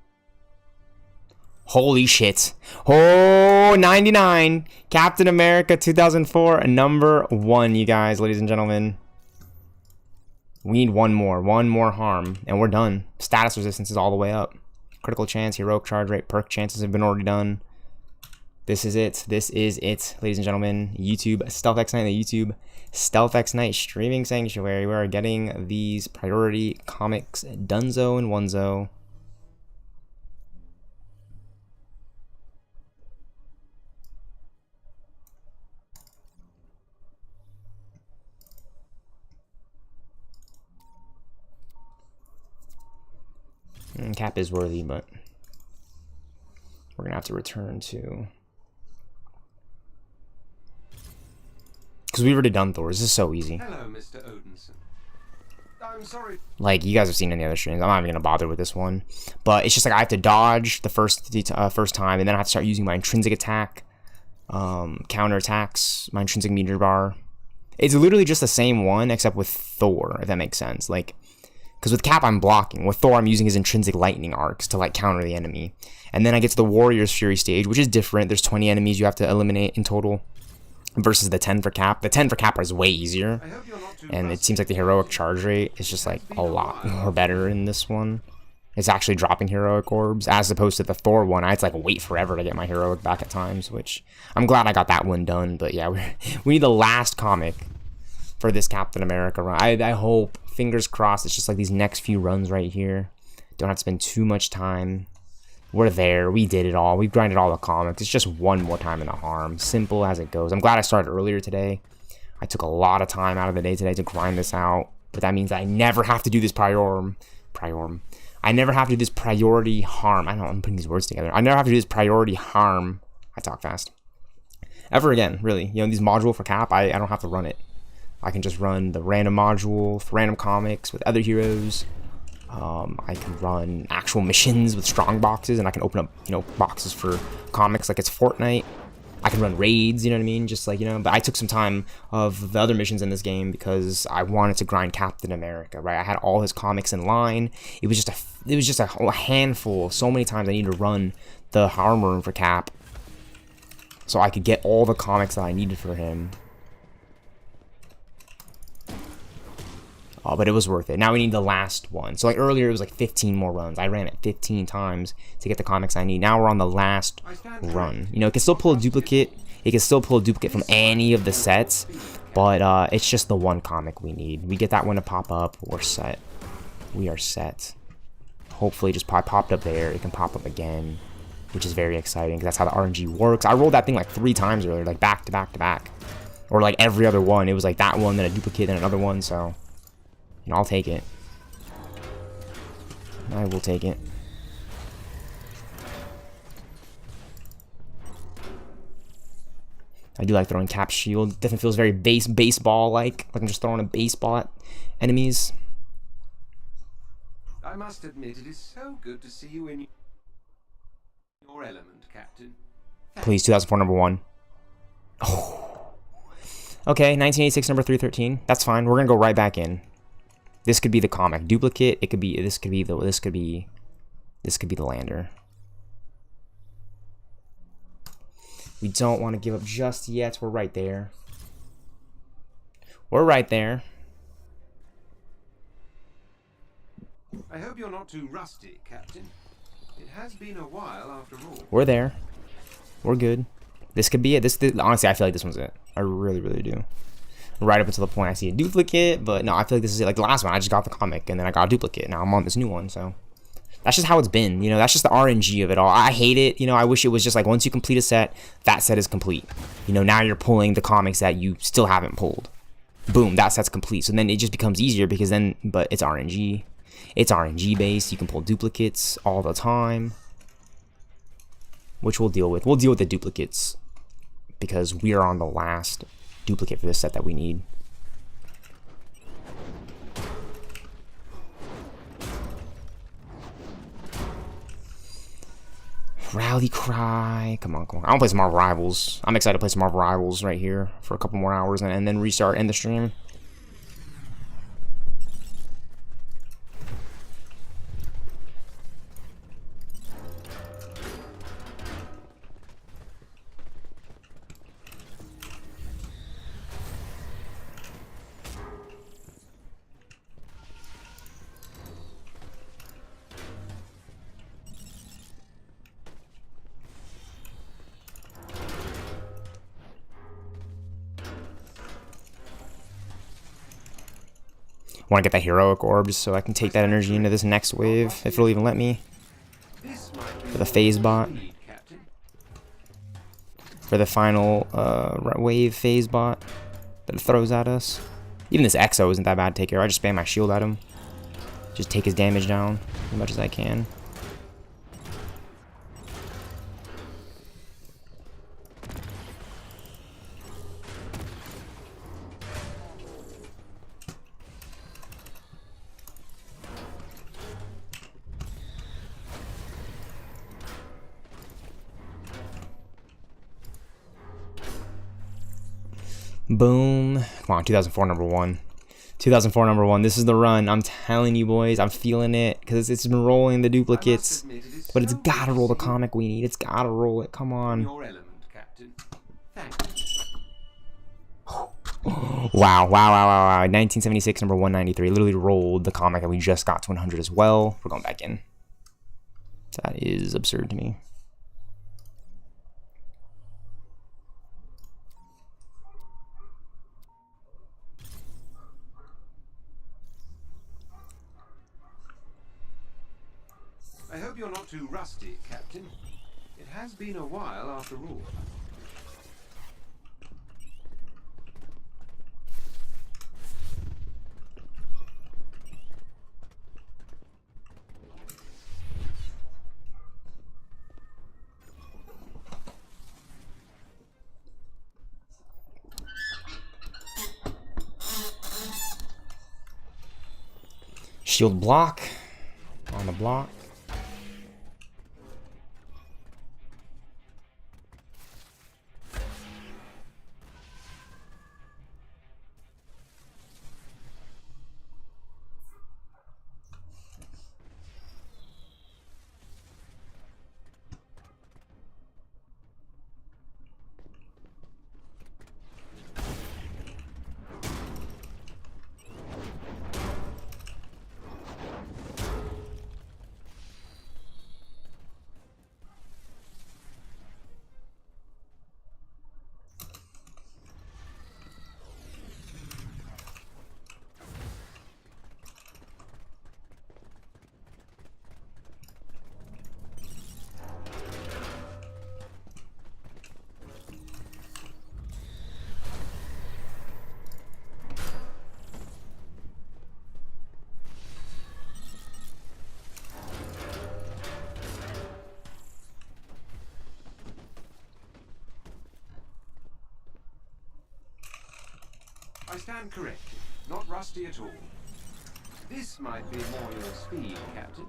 Holy shit. Oh, 99. Captain America 2004, number 1, you guys, ladies and gentlemen. We need one more harm, and we're done. Status resistance is all the way up. Critical chance, heroic charge rate, perk chances have been already done. This is it. This is it, ladies and gentlemen. YouTube Stealth X Night, the YouTube Stealth X Night streaming sanctuary. We are getting these priority comics Dunzo and Onezo. Cap is worthy, but we're gonna have to return to, because we've already done Thor. This is so easy. Hello, Mr. Odinson. I'm sorry. Like you guys have seen in the other streams, I'm not even gonna bother with this one. But it's just like I have to dodge the first time, and then I have to start using my intrinsic attack, counter attacks, my intrinsic meter bar. It's literally just the same one except with Thor, if that makes sense. Like, because with Cap I'm blocking, with Thor I'm using his intrinsic lightning arcs to like counter the enemy. And then I get to the Warrior's Fury stage, which is different. There's 20 enemies you have to eliminate in total versus the 10 for Cap. The 10 for Cap is way easier, and it seems like the heroic charge rate is just like a lot more better in this one. It's actually dropping heroic orbs as opposed to the Thor one. I had to like wait forever to get my heroic back at times, which I'm glad I got that one done. But yeah, we need the last comic for this Captain America run. I hope, fingers crossed, it's just like these next few runs right here. Don't have to spend too much time. We're there. We did it all. We've grinded all the comics. It's just one more time in the harm. Simple as it goes. I'm glad I started earlier today. I took a lot of time out of the day today to grind this out. But that means I never have to do this I never have to do this priority harm. I don't know, I'm putting these words together. I never have to do this priority harm. I talk fast. Ever again, really. You know, these module for Cap, I don't have to run it. I can just run the random module for random comics with other heroes. I can run actual missions with strong boxes, and I can open up, you know, boxes for comics like it's Fortnite. I can run raids, you know what I mean? Just like, you know, but I took some time of the other missions in this game because I wanted to grind Captain America, right? I had all his comics in line. It was just a whole handful. So many times I needed to run the harm room for Cap so I could get all the comics that I needed for him. Oh, but it was worth it. Now we need the last one. So like earlier it was like 15 more runs. I ran it 15 times to get the comics I need. Now we're on the last run. You know, it can still pull a duplicate. It can still pull a duplicate from any of the sets, but it's just the one comic we need. We get that one to pop up, we're set. We are set. Hopefully just popped up there. It can pop up again, which is very exciting because that's how the RNG works. I rolled that thing like 3 times earlier, like back to back to back. Or like every other one. It was like that one, then a duplicate, then another one, so... And I'll take it. I will take it. I do like throwing Cap shield. Definitely feels very baseball-like. Like I'm just throwing a baseball at enemies. I must admit, it is so good to see you in your element, Captain. Please, 2004 number 1. Oh. Okay, 1986 number 313. That's fine. We're gonna go right back in. This could be the comic duplicate. It could be this could be the lander. We don't want to give up just yet. We're right there. We're right there. I hope you're not too rusty, Captain. It has been a while after all. We're there. We're good. This could be it. Honestly, I feel like this one's it. I really, really do. Right up until the point I see a duplicate, but no, I feel like this is it. Like the last one, I just got the comic, and then I got a duplicate. Now I'm on this new one, so that's just how it's been. You know, that's just the RNG of it all. I hate it. You know, I wish it was just like once you complete a set, that set is complete. You know, now you're pulling the comics that you still haven't pulled. Boom, that set's complete. So then it just becomes easier because then, but it's RNG. It's RNG based. You can pull duplicates all the time, which we'll deal with. We'll deal with the duplicates because we are on the last duplicate for this set that we need. Rally Cry. Come on, come on. I want to play some Marvel Rivals. I'm excited to play some Marvel Rivals right here for a couple more hours and then restart, end the stream. Want to get that heroic orb just so I can take that energy into this next wave, if it'll even let me. For the phase bot. For the final wave phase bot that it throws at us. Even this Exo isn't that bad to take care of. I just spam my shield at him. Just take his damage down as much as I can. Boom. Come on, 2004 number one. 2004 number one. This is the run. I'm telling you, boys. I'm feeling it because it's been rolling the duplicates. But it's got to roll the comic we need. It's got to roll it. Come on. Wow. 1976 number 193. Literally rolled the comic that we just got to 100 as well. We're going back in. That is absurd to me. I hope you're not too rusty, Captain. It has been a while after all. Shield block on the block. I stand corrected. Not rusty at all. This might be more your speed, Captain.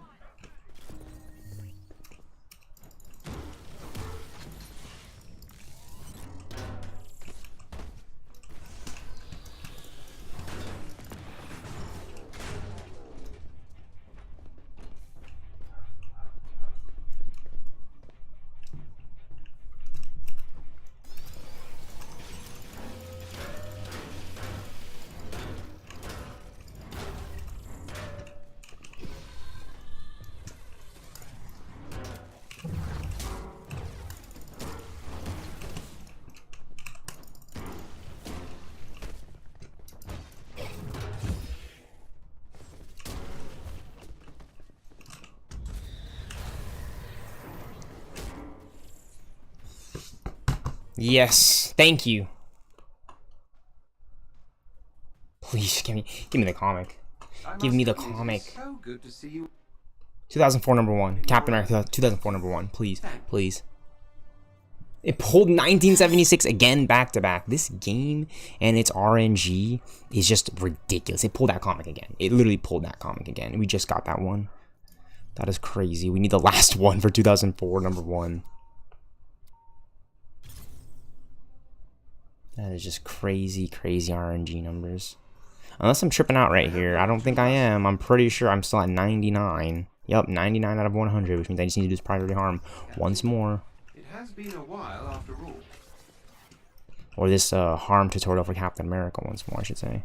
Yes, thank you. Please give me the comic. Give me the comic. So good to see you. 2004 number 1. Captain America 2004 number 1. Please, please. It pulled 1976 again back to back. This game and its RNG is just ridiculous. It pulled that comic again. It literally pulled that comic again. We just got that one. That is crazy. We need the last one for 2004 number 1. That is just crazy, crazy RNG numbers. Unless I'm tripping out right here. I don't think I am. I'm pretty sure I'm still at 99. Yep, 99 out of 100, which means I just need to do this priority harm once more. It has been a while after all. Or this harm tutorial for Captain America once more, I should say.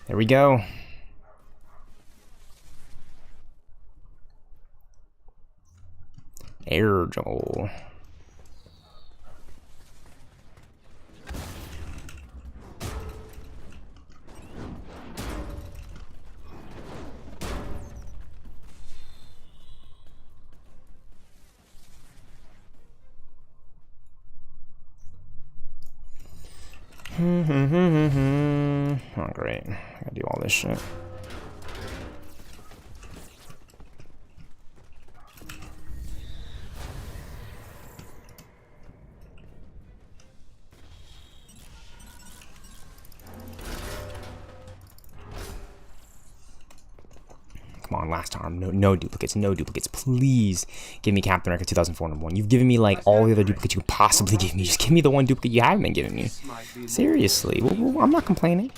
There we go. Air Joel. Oh, great. I gotta do all this shit. Come on, last harm. No duplicates. No duplicates. Please give me Captain America 2004 number 1. You've given me like all the other duplicates you could possibly give me. Just give me the one duplicate you haven't been giving me. Seriously. Well, I'm not complaining.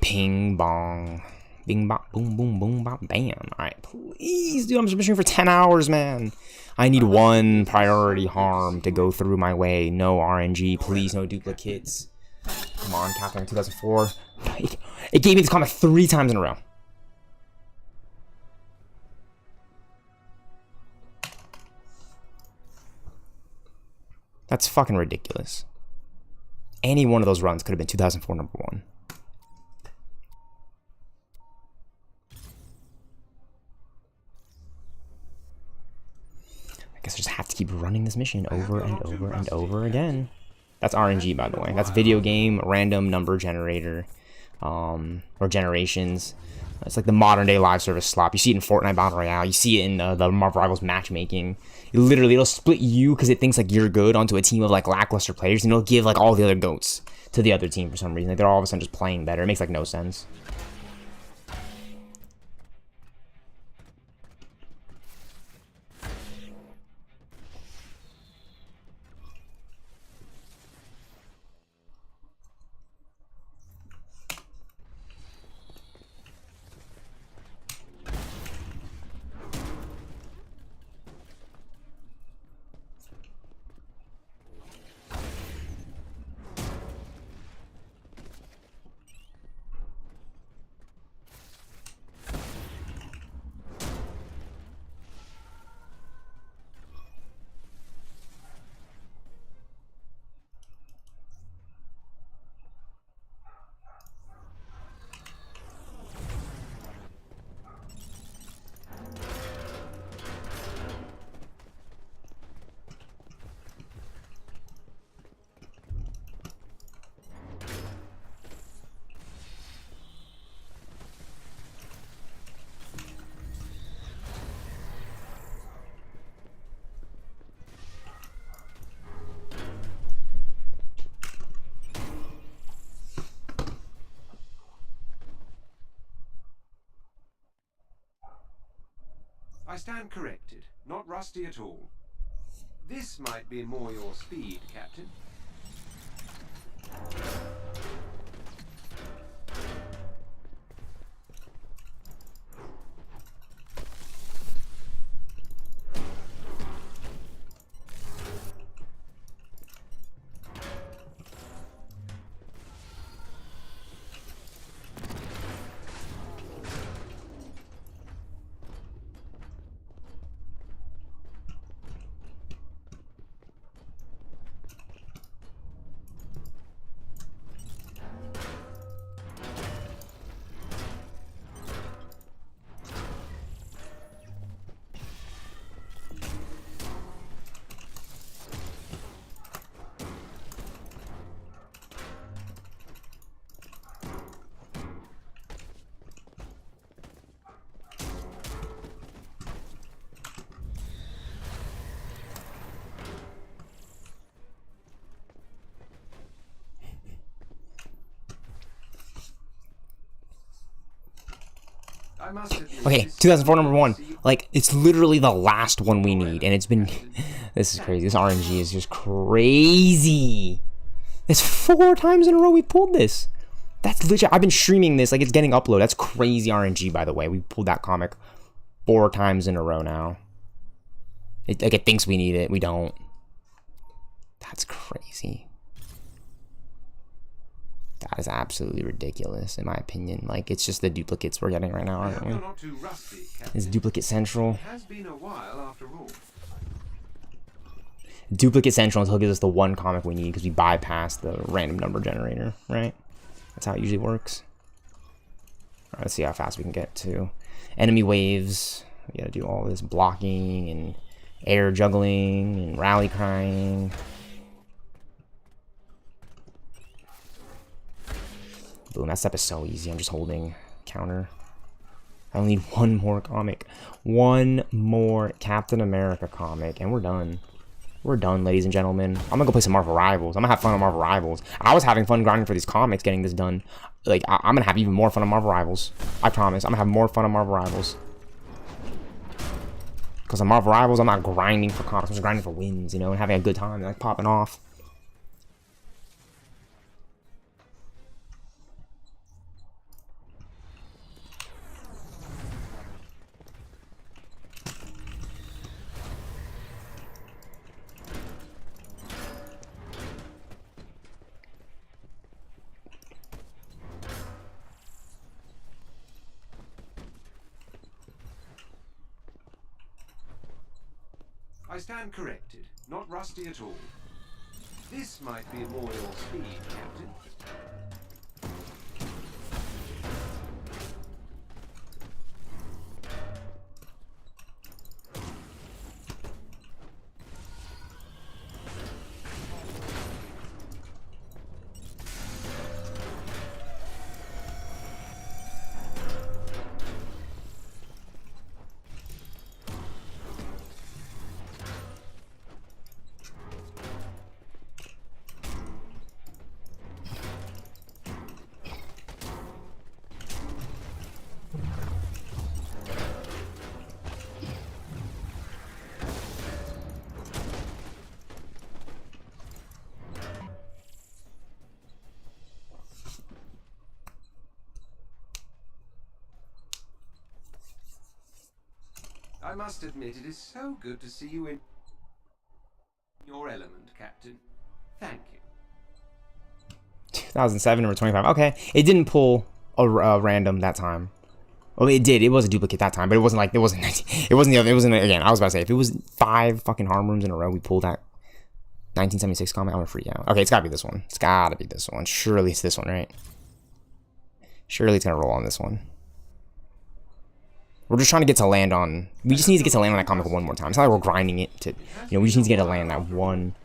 Ping bong. Bing bop boom boom boom bop bam. Alright, please, dude, I'm just streaming for 10 hours, man. I need one priority harm to go through my way. No RNG, please, no duplicates. Come on, Captain 2004. It gave me this comic 3 times in a row. That's fucking ridiculous. Any one of those runs could have been 2004 number 1. I guess I just have to keep running this mission over and over and over again. That's RNG, by the way. That's video game random number generator, or generations. It's like the modern day live service slop. You see it in Fortnite Battle Royale. You see it in the Marvel Rivals matchmaking. It'll split you because it thinks like you're good onto a team of like lackluster players, and it'll give like all the other goats to the other team for some reason. Like they're all of a sudden just playing better. It makes like no sense. I stand corrected. Not rusty at all. This might be more your speed, Captain. I must admit, Okay, 2004 number 1. Like, it's literally the last one we need, and it's been... This is crazy. This RNG is just crazy. It's 4 times in a row we pulled this. That's legit. I've been streaming this, like, it's getting uploaded. That's crazy RNG, by the way. We pulled that comic 4 times in a row now. Like, it thinks we need it. We don't. That's crazy. That is absolutely ridiculous, in my opinion. Like, it's just the duplicates we're getting right now, aren't we? Not too rusty, It's Duplicate Central. It has been a while after all. Duplicate Central until it gives us the one comic we need because we bypass the random number generator, right? That's how it usually works. Alright, let's see how fast we can get to enemy waves. We gotta do all this blocking and air juggling and rally crying. Boom, that step is so easy. I'm just holding counter. I only need one more comic. One more Captain America comic, and we're done. We're done, ladies and gentlemen. I'm gonna go play some Marvel Rivals. I'm gonna have fun on Marvel Rivals. I was having fun grinding for these comics, getting this done. Like, I'm gonna have even more fun on Marvel Rivals. I promise. I'm gonna have more fun on Marvel Rivals. Because on Marvel Rivals, I'm not grinding for comics. I'm just grinding for wins, you know, and having a good time, like popping off. I stand corrected. Not rusty at all. This might be more your speed, Captain. I must admit, it is so good to see you in your element, Captain. Thank you. 2007 or 25. Okay, it didn't pull a random that time. Well, it did. It was a duplicate that time, but it wasn't like it wasn't. It wasn't the other. It wasn't again. I was about to say if it was 5 fucking harm rooms in a row, we pulled that 1976 comic. I'm gonna freak out. Okay, it's gotta be this one. It's gotta be this one. Surely it's this one, right? Surely it's gonna roll on this one. We're just trying to get to land on... We just need to get to land on that comic one more time. It's not like we're grinding it to... You know, we just need to get to land that one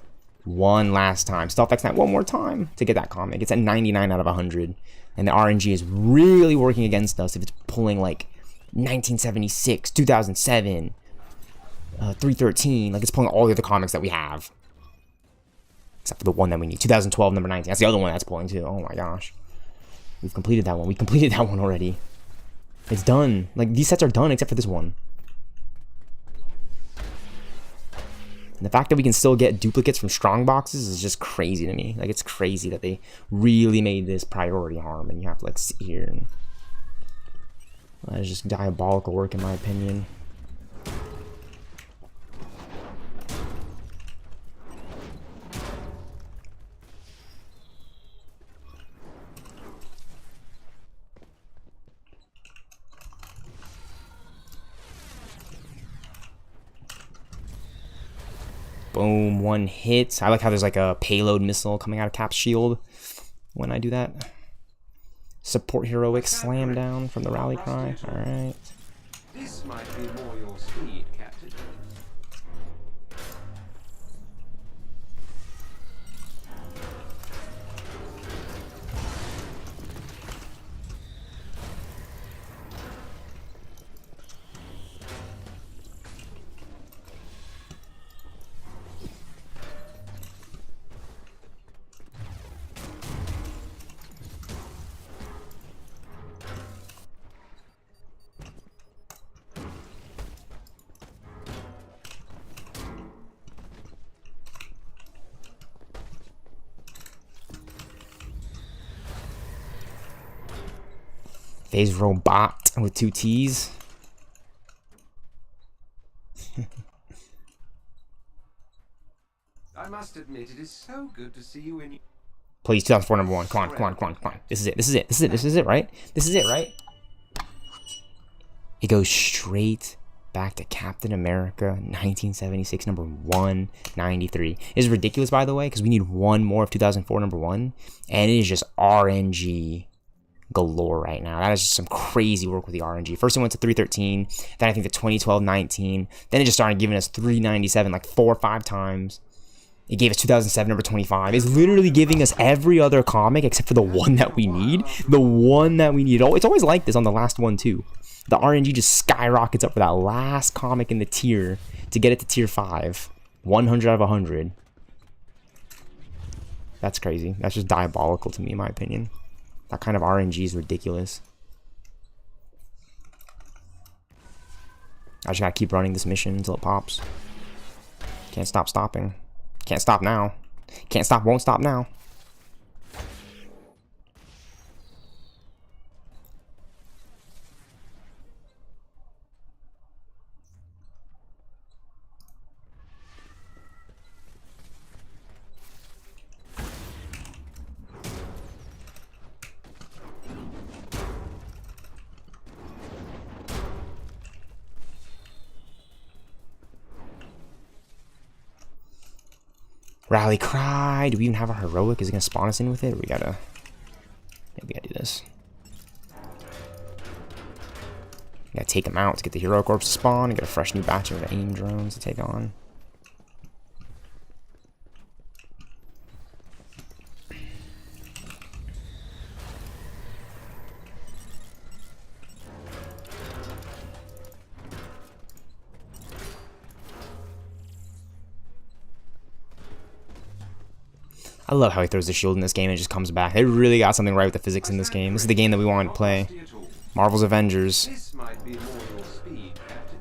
last time. Stealth X Knight one more time to get that comic. It's at 99 out of 100. And the RNG is really working against us if it's pulling, like, 1976, 2007, 313. Like, it's pulling all the other comics that we have. Except for the one that we need. 2012, number 19. That's the other one that's pulling, too. Oh, my gosh. We've completed that one. We completed that one already. It's done. Like, these sets are done except for this one. And the fact that we can still get duplicates from strong boxes is just crazy to me. Like, it's crazy that they really made this priority harm, and you have to like sit here and that is just diabolical work in my opinion. Boom, one hit. I like how there's like a payload missile coming out of Cap's shield when I do that. Support heroic slam down from the rally cry. Alright. This might be more your speed, Captain. Phase robot with 2 T's. I must admit, it is so good to see you in. Please, 2004 number 1. Come on, come on, come on, come on. This is it. This is it. This is it. This is it, right? This is it, right? It goes straight back to Captain America 1976 number 193. It is ridiculous, by the way, because we need one more of 2004 number 1, and it is just RNG galore right now. That is just some crazy work with the RNG. First it went to 313, then I think the 2012 19, then it just started giving us 397 like 4 or 5 times. It gave us 2007 number 25. It's literally giving us every other comic except for the one that we need. The one that we need. It's always like this on the last one too. The RNG just skyrockets up for that last comic in the tier to get it to tier 5. 100 out of 100. That's crazy. That's just diabolical to me in my opinion. That kind of RNG is ridiculous. I just gotta keep running this mission until it pops. Can't stop stopping. Can't stop now. Can't stop, won't stop now. Rally cry. Do we even have a heroic? Is it gonna spawn us in with it? Or we gotta do this. We gotta take them out to get the hero corps to spawn and get a fresh new batch of aim drones to take on. I love how he throws the shield in this game and it just comes back. They really got something right with the physics in this game. This is the game that we wanted to play. Marvel's Avengers. This might be more your speed, Captain.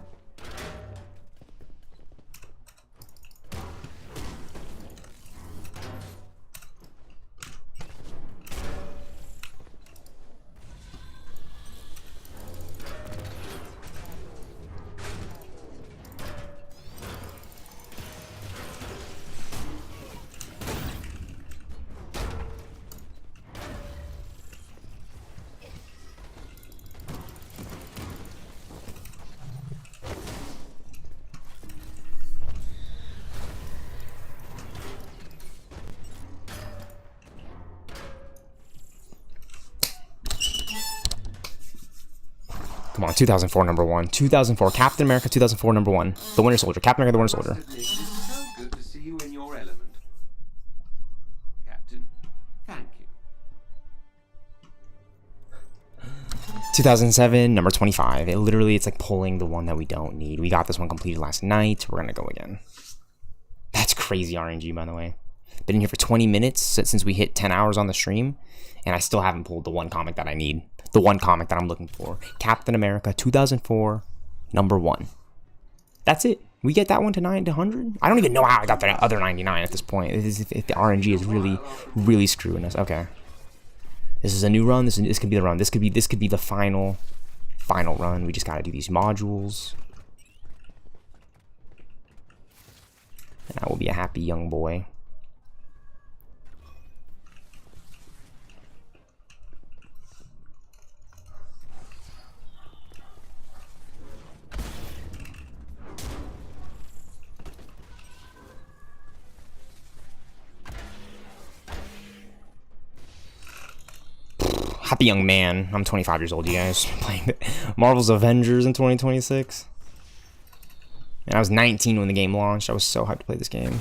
Come on, 2004 number 1. 2004 Captain America 2004 number 1. The Winter Soldier. Captain America the Winter Soldier. It is so good to see you in your element. Captain, thank you. 2007 number 25. It literally, it's like pulling the one that we don't need. We got this one completed last night. We're gonna go again. That's crazy RNG, by the way. Been in here for 20 minutes since we hit 10 hours on the stream, and I still haven't pulled the one comic that I need. The one comic that I'm looking for. Captain America 2004 number 1. That's it. We get that one to 900? I don't even know how I got the other 99 at this point. If the RNG is really, really screwing us. Okay. This is a new run. This could be the run. This could be the final run. We just gotta do these modules. And I will be a happy young boy. Happy young man. I'm 25 years old, you guys. Playing Marvel's Avengers in 2026. And I was 19 when the game launched. I was so hyped to play this game.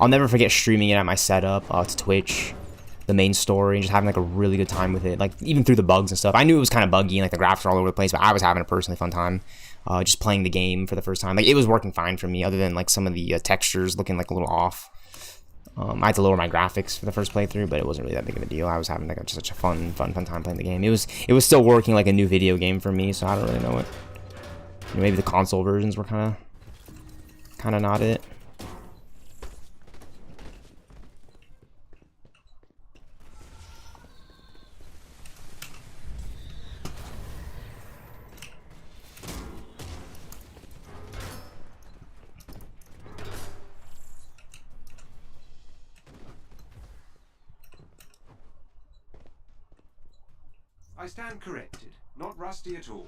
I'll never forget streaming it at my setup to Twitch. The main story, and just having like a really good time with it. Like even through the bugs and stuff. I knew it was kind of buggy and like the graphics were all over the place, but I was having a personally fun time. Just playing the game for the first time. Like it was working fine for me, other than like some of the textures looking like a little off. I had to lower my graphics for the first playthrough, but it wasn't really that big of a deal. I was having like just such a fun time playing the game. It was still working like a new video game for me, so I don't really know what. Maybe the console versions were kind of not it. I stand corrected. Not rusty at all.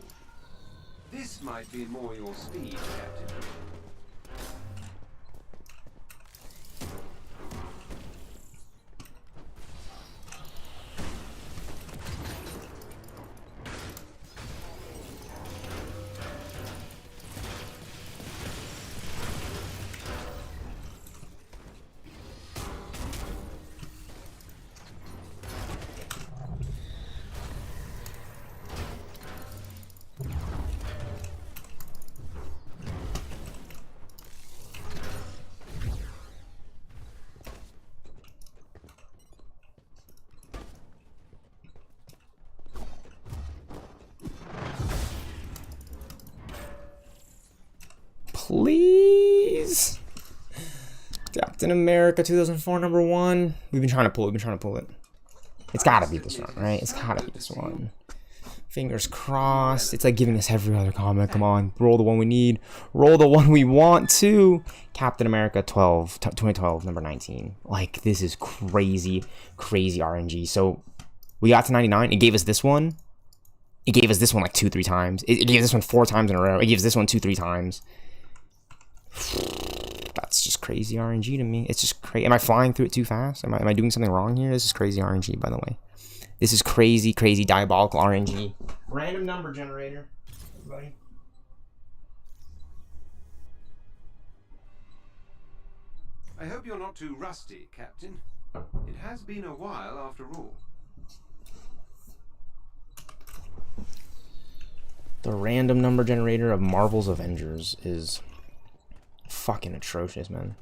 This might be more your speed, Captain. Please, Captain America 2004 #1. We've been trying to pull it. It's gotta be this one, right? It's gotta be this one. Fingers crossed. It's like giving us every other comic. Come on, roll the one we need. Roll the one we want to. Captain America 2012 #19. Like this is crazy RNG. So we got to 99. It gave us this one. It gave us this one like 2-3 times. It gave this one 4 times in a row. It gives this one 2-3 times. That's just crazy RNG to me. It's just crazy. Am I flying through it too fast? Am I doing something wrong here? This is crazy RNG, by the way. This is crazy diabolical RNG. Random number generator, everybody. I hope you're not too rusty, Captain. It has been a while after all. The random number generator of Marvel's Avengers is fucking atrocious, man.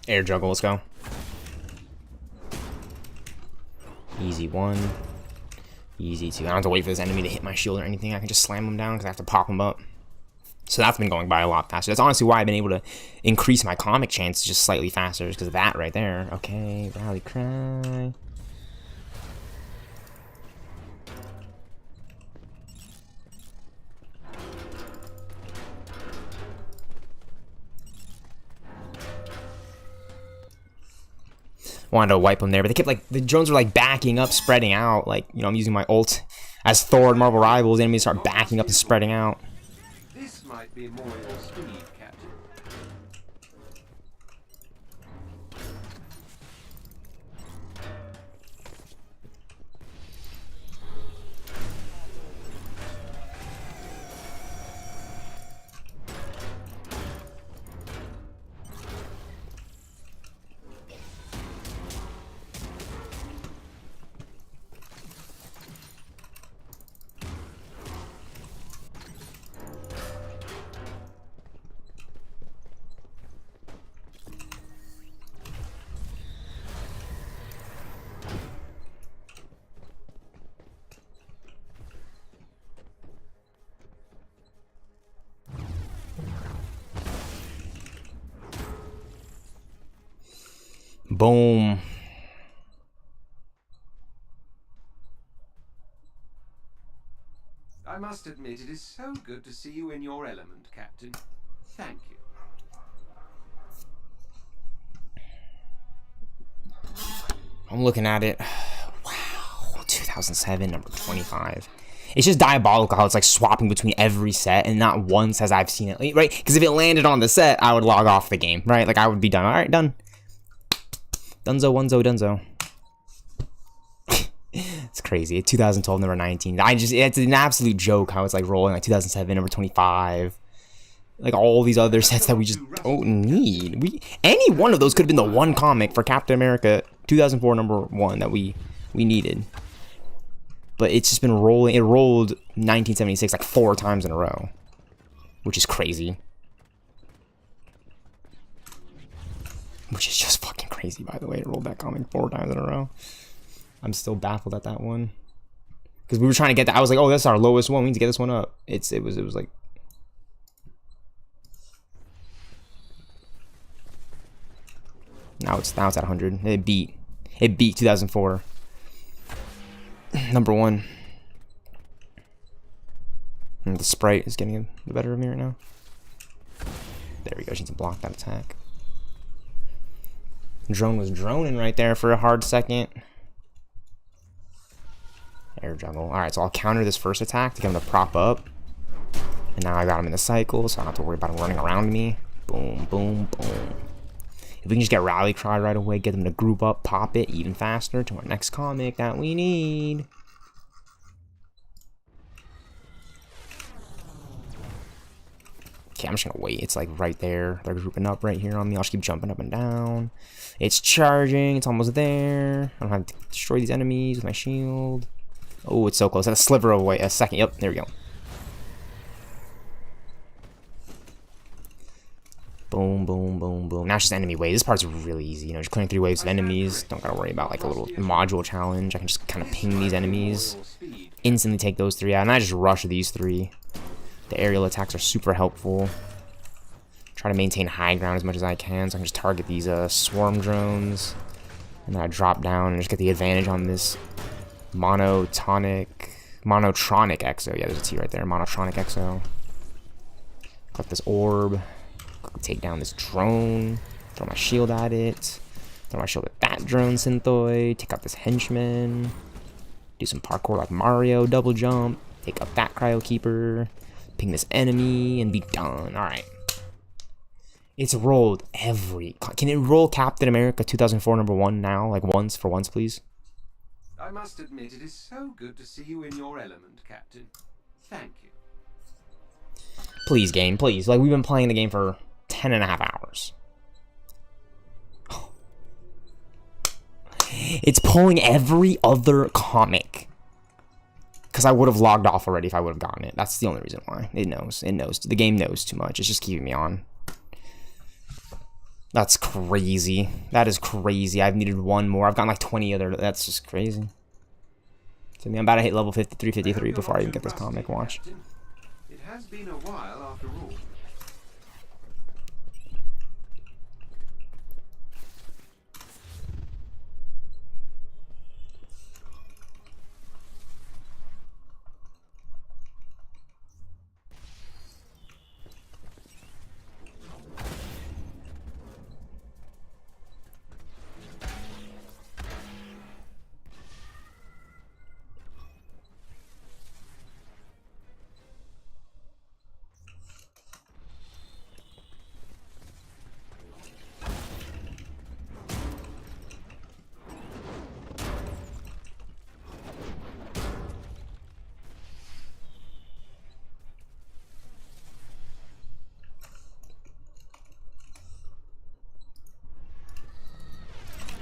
Air juggle, let's go. Easy 1. Easy 2. I don't have to wait for this enemy to hit my shield or anything. I can just slam them down because I have to pop them up. So that's been going by a lot faster. That's honestly why I've been able to increase my comic chance just slightly faster, because of that right there. Okay, rally cry. Wanted to wipe them there, but they kept like, the drones were like backing up, spreading out. Like, you know, I'm using my ult as Thor and Marvel Rivals. The enemies start backing up and spreading out. This might be more your speed, Captain. Boom. I must admit, it is so good to see you in your element, Captain. Thank you. I'm looking at it. Wow. 2007, number 25. It's just diabolical how it's like swapping between every set and not once has I've seen it, right? Because if it landed on the set, I would log off the game, right? Like I would be done. All right, done. Dunzo, onezo, dunzo. It's crazy. 2012, number 19. It's an absolute joke how it's like rolling like 2007, number 25. Like all these other sets that we just don't need. Any one of those could have been the one comic for Captain America 2004 number 1 that we needed. But it's just been rolling. It rolled 1976 like 4 times in a row, which is crazy. Which is just fucking crazy, by the way. It rolled that comic 4 times in a row. I'm still baffled at that one. Because we were trying to get that. I was like, oh, that's our lowest one. We need to get this one up. It was like... Now it's at 100. It beat 2004. Number 1. And the sprite is getting the better of me right now. There we go. She needs to block that attack. Drone was droning right there for a hard second. Air juggle. Alright, so I'll counter this first attack to get him to prop up. And now I got him in the cycle, so I don't have to worry about him running around me. Boom, boom, boom. If we can just get Rally Cry right away, get them to group up, pop it even faster to our next comic that we need. Okay, I'm just gonna wait. It's like right there. They're grouping up right here on me. I'll just keep jumping up and down. It's charging. It's almost there. I don't have to destroy these enemies with my shield. Oh, it's so close. That's a sliver away. A second. Yep, there we go. Boom, boom, boom, boom. Now it's just enemy wave. This part's really easy. You know, just clearing 3 waves of enemies. Don't gotta worry about like a little module challenge. I can just kind of ping these enemies. Instantly take those 3 out. And I just rush these 3. The aerial attacks are super helpful. Try to maintain high ground as much as I can, so I can just target these swarm drones. And then I drop down and just get the advantage on this monotronic exo. Yeah, there's a T right there. Monotronic exo. Got this orb. Take down this drone. Throw my shield at it. Throw my shield at that drone synthoid. Take out this henchman. Do some parkour like Mario. Double jump. Take up that cryo keeper. Ping this enemy and be done. Alright. It's rolled every... Can it roll Captain America 2004 number 1 now? Like once, for once, please? I must admit, it is so good to see you in your element, Captain. Thank you. Please, game, please. Like, we've been playing the game for 10.5 hours. It's pulling every other comic. Because I would have logged off already if I would have gotten it. That's the only reason why. It knows. It knows. The game knows too much. It's just keeping me on. That's crazy. That is crazy. I've needed one more. I've gotten like 20 other... That's just crazy. So, I'm about to hit level 353 before I even get this comic. Watch. It has been a while after all.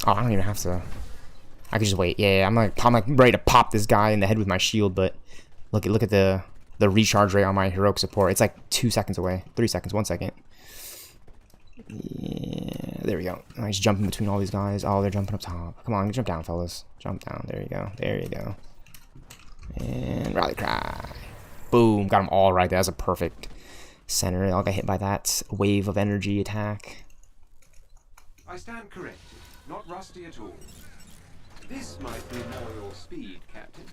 Oh, I don't even have to. I could just wait. Yeah, I'm like ready to pop this guy in the head with my shield, but look at the recharge rate on my heroic support. It's like 2 seconds away. 3 seconds. 1 second. Yeah, there we go. I just jumping between all these guys. Oh, they're jumping up top. Come on, jump down, fellas. Jump down. There you go. There you go. And rally cry. Boom. Got them all right there. That's a perfect center. I'll get hit by that wave of energy attack. I stand corrected. not rusty at all. This might be more your speed, Captain.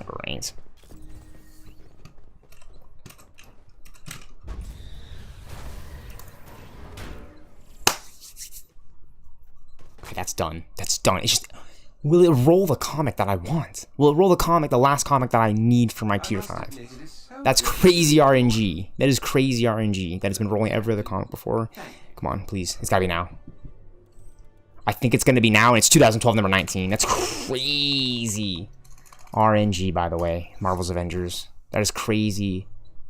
Great. Okay, that's done. That's done. It's just, will it roll the comic that I want? Will it roll the comic, the last comic that I need for my tier 5? That's crazy RNG. That is crazy RNG. That has been rolling every other comic before. Come on, please. It's gotta be now. I think it's gonna be now, and it's 2012 number 19. That's crazy RNG, by the way. Marvel's Avengers. That is crazy,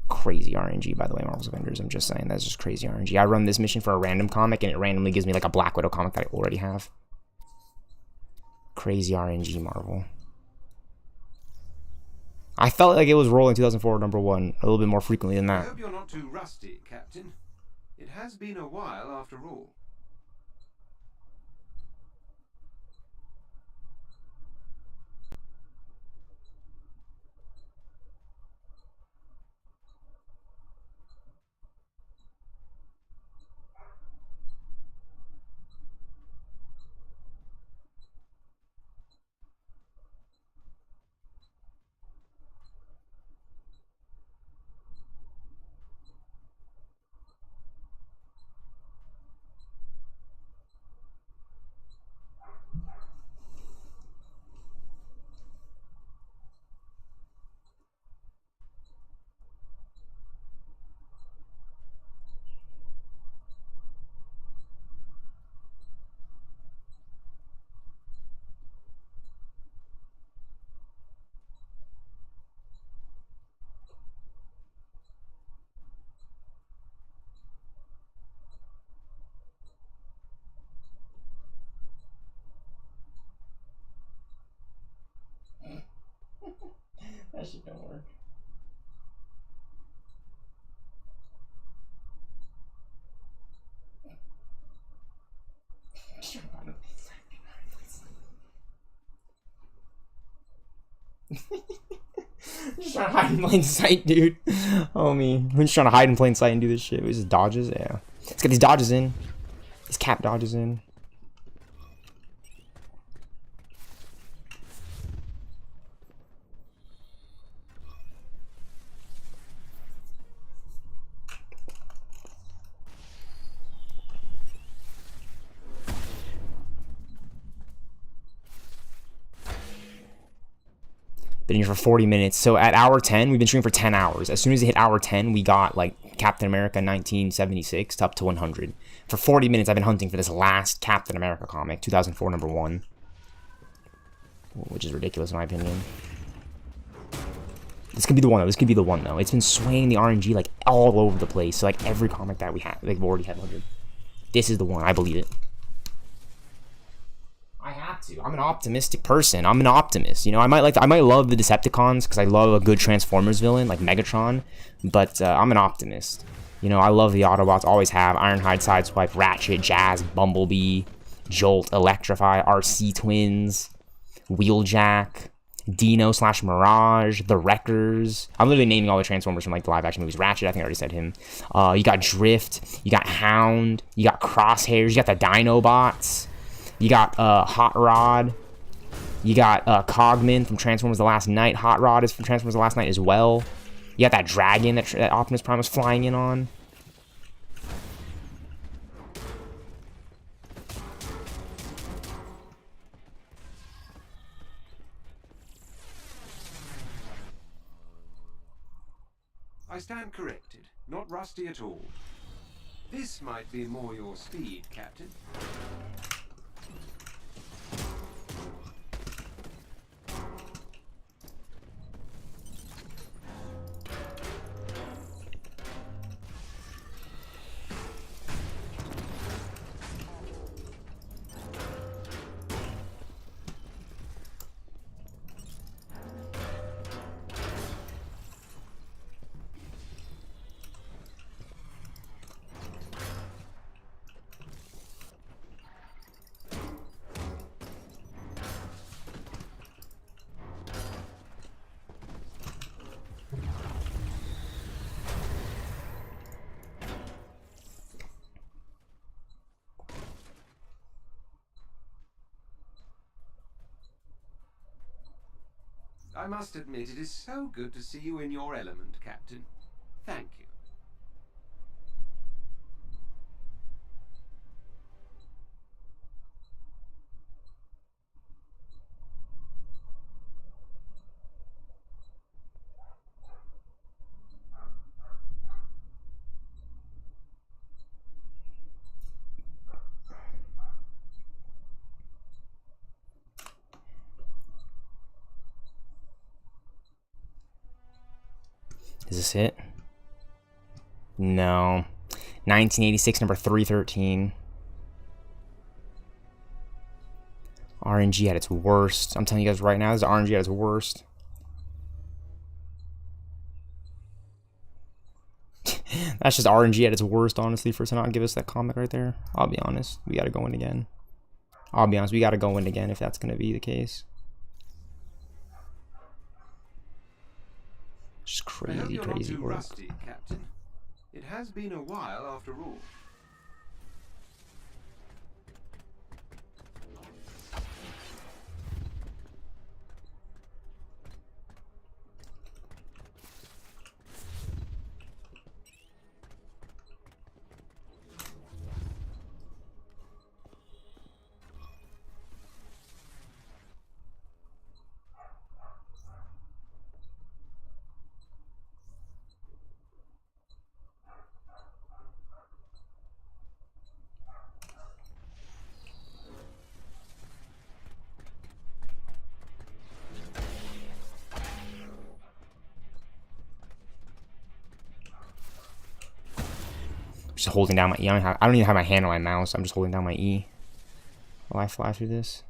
crazy RNG, by the way. Marvel's Avengers. I'm just saying, that's just crazy RNG. I run this mission for a random comic, and it randomly gives me like a Black Widow comic that I already have. Crazy RNG, Marvel. I felt like it was rolling 2004 number 1 a little bit more frequently than I that. hope you're not too rusty, Captain. It has been a while after all. That shit don't work. Just trying to hide in plain sight, dude. Homie, we're just trying to hide in plain sight and do this shit. We just dodges, yeah. Let's get these dodges in. These cap dodges in. Been here for 40 minutes. So at hour 10, we've been streaming for 10 hours. As soon as it hit hour 10, we got like Captain America 1976 up to 100. For 40 minutes, I've been hunting for this last Captain America comic, 2004 number 1. Which is ridiculous in my opinion. This could be the one though. This could be the one though. It's been swaying the RNG like all over the place. So like every comic that we have, like we've already had 100. This is the one. I believe it. I have to. I'm an optimistic person. I'm an optimist. You know, I might love the Decepticons because I love a good Transformers villain like Megatron, but I'm an optimist. You know, I love the Autobots. Always have. Ironhide, Sideswipe, Ratchet, Jazz, Bumblebee, Jolt, Electrify, RC Twins, Wheeljack, Dino / Mirage, the Wreckers. I'm literally naming all the Transformers from like the live action movies. Ratchet, I think I already said him. You got Drift, you got Hound, you got Crosshairs, you got the Dinobots, you got Hot Rod, you got Cogman from Transformers The Last Knight. Hot Rod is from Transformers The Last Knight as well. You got that dragon that Optimus Prime was flying in on. I stand corrected. Not rusty at all. This might be more your speed, Captain. I must admit, it is so good to see you in your element, Captain. Thank you. Is this it? No. 1986, number 313. RNG at its worst. I'm telling you guys right now, this is RNG at its worst. That's just RNG at its worst, honestly, for to not give us that comic right there. I'll be honest. We got to go in again. I'll be honest. We got to go in again if that's going to be the case. Just crazy, crazy work. Rusty, Captain. It has been a while after all. Just holding down my E. I don't even have my hand on my mouse. I'm just holding down my E while I fly through this.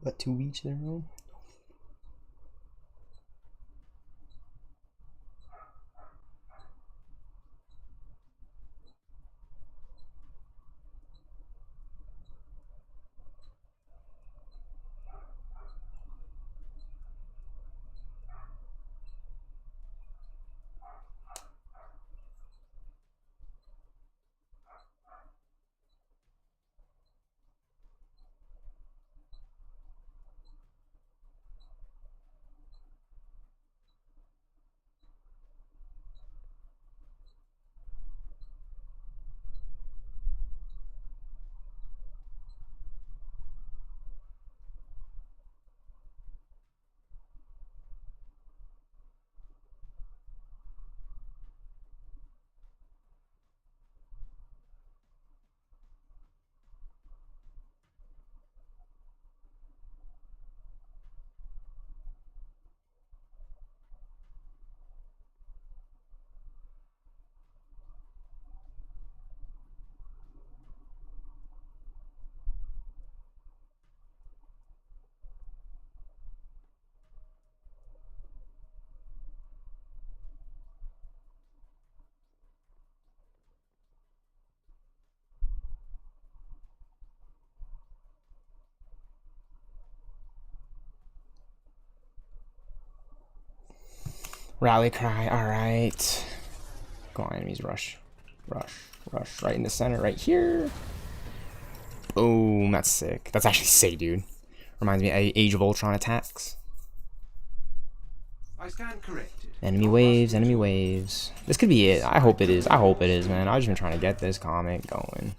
What, 2 weeks there, bro? Rally cry, alright. Go on, enemies, rush. Rush, rush. Right in the center, right here. Boom, that's sick. That's actually sick, dude. Reminds me of Age of Ultron attacks. I stand corrected. Enemy waves, enemy waves. This could be it. I hope it is. I hope it is, man. I've just been trying to get this comic going.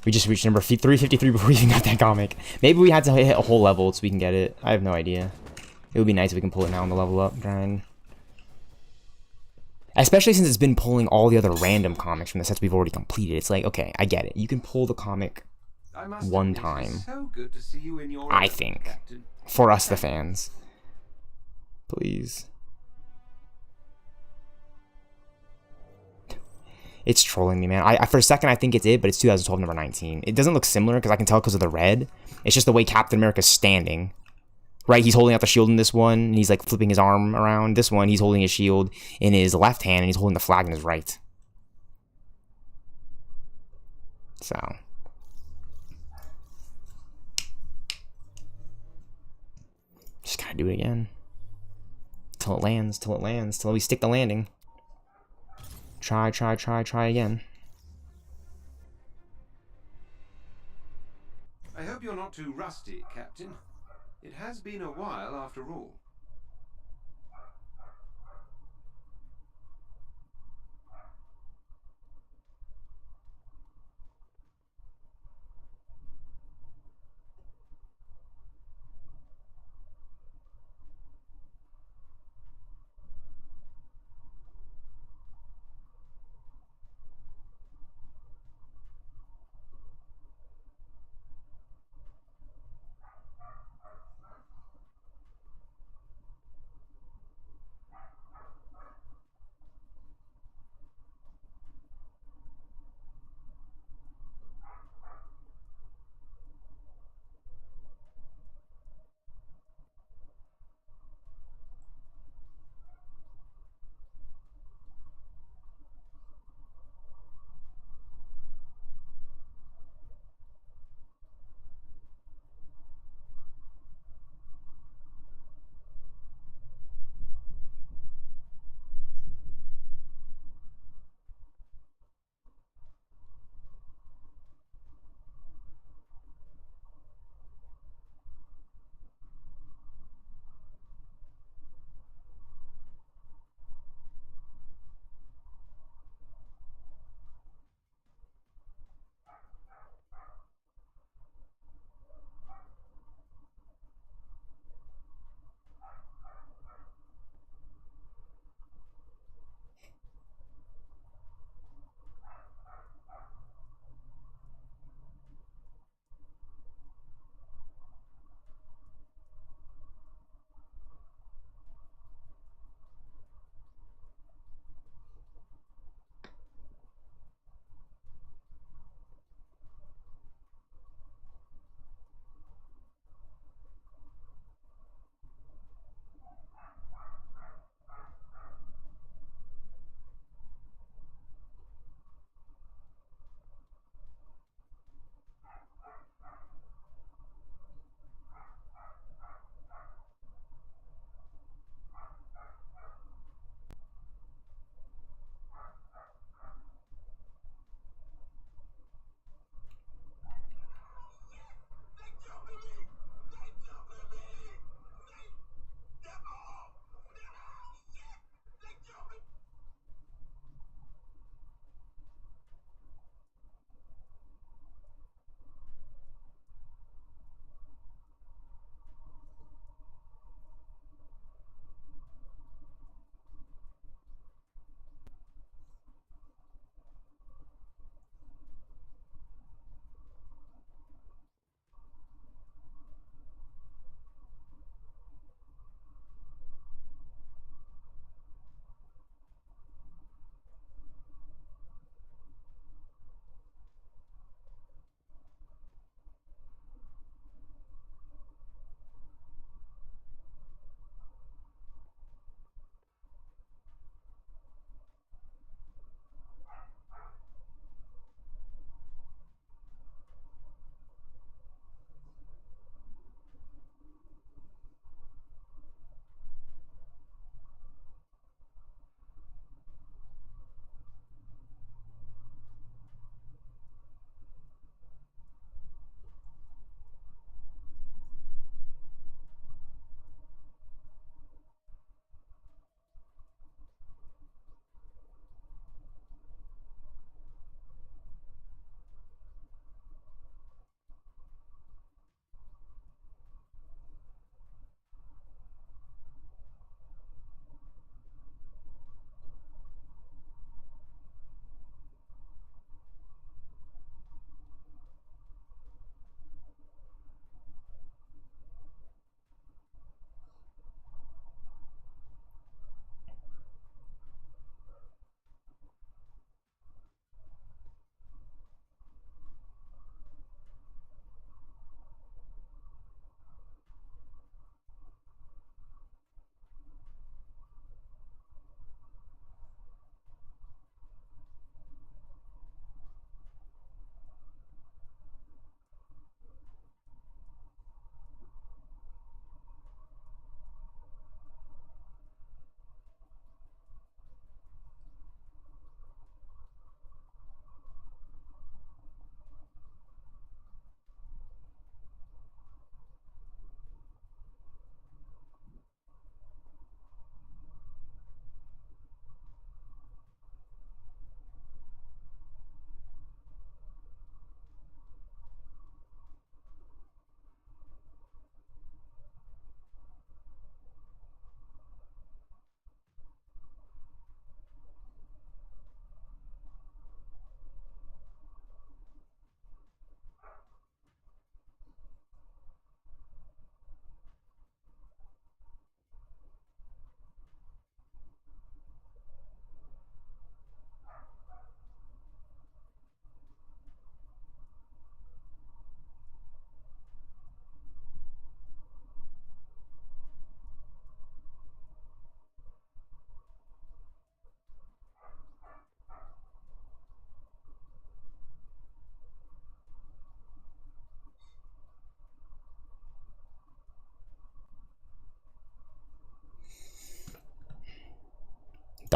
We just reached number 353 before we even got that comic. Maybe we had to hit a whole level so we can get it. I have no idea. It would be nice if we can pull it now on the level up grind. Especially since it's been pulling all the other random comics from the sets we've already completed. It's like, okay, I get it. You can pull the comic one time. So good to see you in your I think. Captain. For us, the fans. Please. It's trolling me, man. I for a second I think it's it, but it's 2012 number 19. It doesn't look similar because I can tell because of the red. It's just the way Captain America's standing. Right, he's holding out the shield in this one, and he's like flipping his arm around. This one, he's holding his shield in his left hand, and he's holding the flag in his right. So. Just gotta do it again. Till it lands, till it lands, till we stick the landing. Try again. I hope you're not too rusty, Captain. It has been a while after all.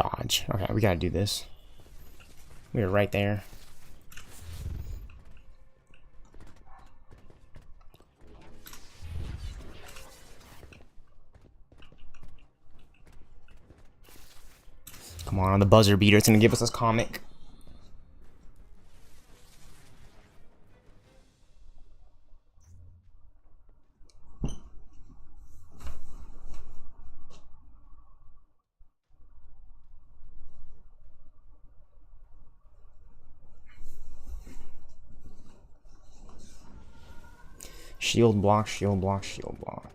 dodge. Okay, we gotta do this. We were right there. Come on the buzzer beater. It's gonna give us this comic. Shield block, shield block, shield block.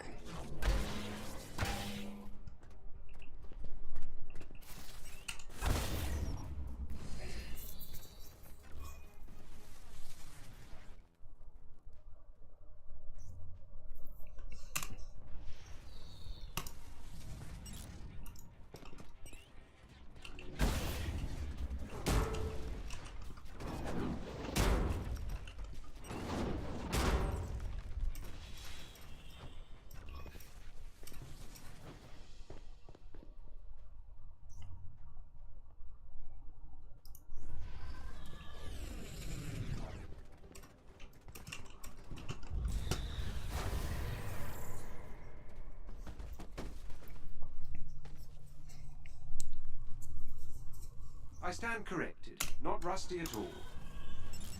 I stand corrected. Not rusty at all.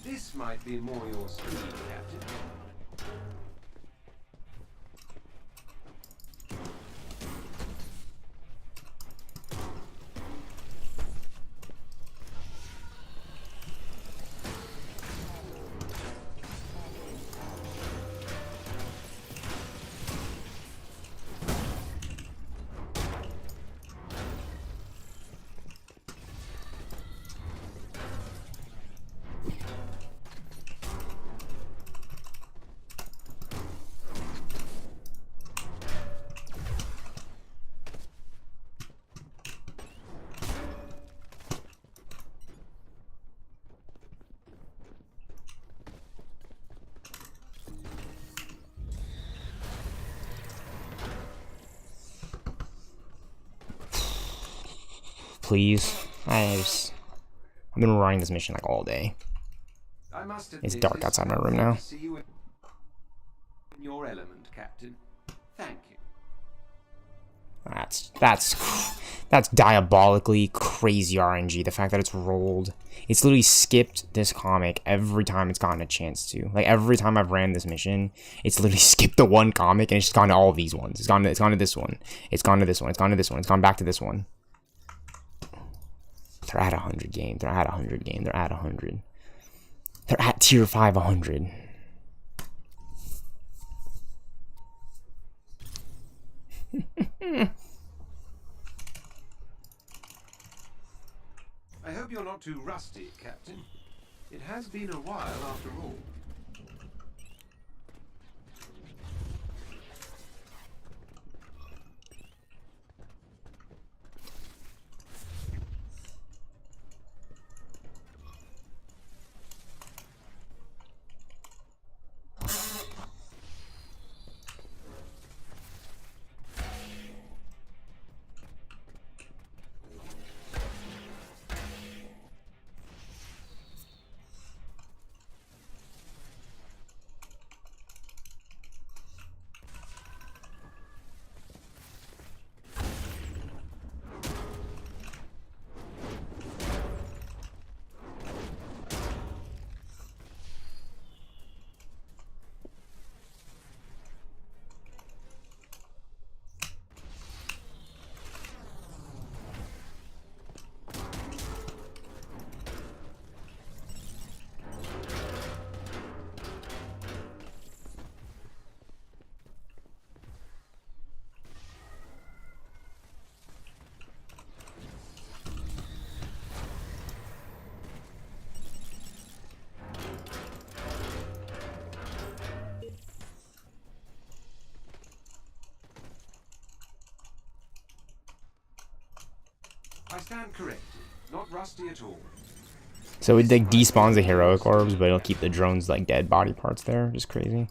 This might be more your speed, Captain. Please. I've been running this mission like all day. I must admit, It's dark outside my room now. to see you in your element, Captain. Thank you. That's diabolically crazy RNG. The fact that it's rolled. It's literally skipped this comic every time it's gotten a chance to. Like every time I've ran this mission, it's literally skipped the one comic and it's just gone to all of these ones. It's gone to this one. It's gone to this one. It's gone to this one. It's gone back to this one. They're at 100 game. They're at 100 game. They're at 100. They're at tier 5 100. I hope you're not too rusty, Captain. It has been a while after all. I stand corrected. Not rusty at all. So it like despawns the heroic orbs, but it'll keep the drones like dead body parts there. Just crazy.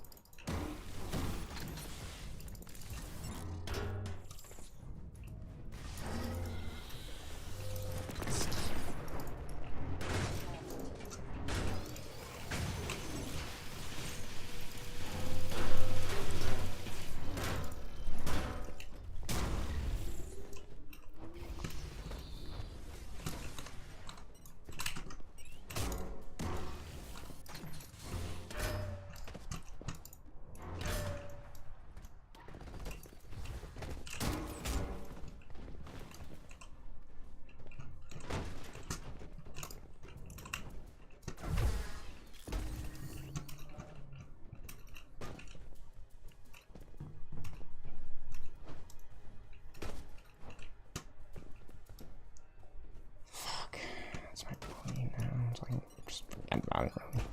going early.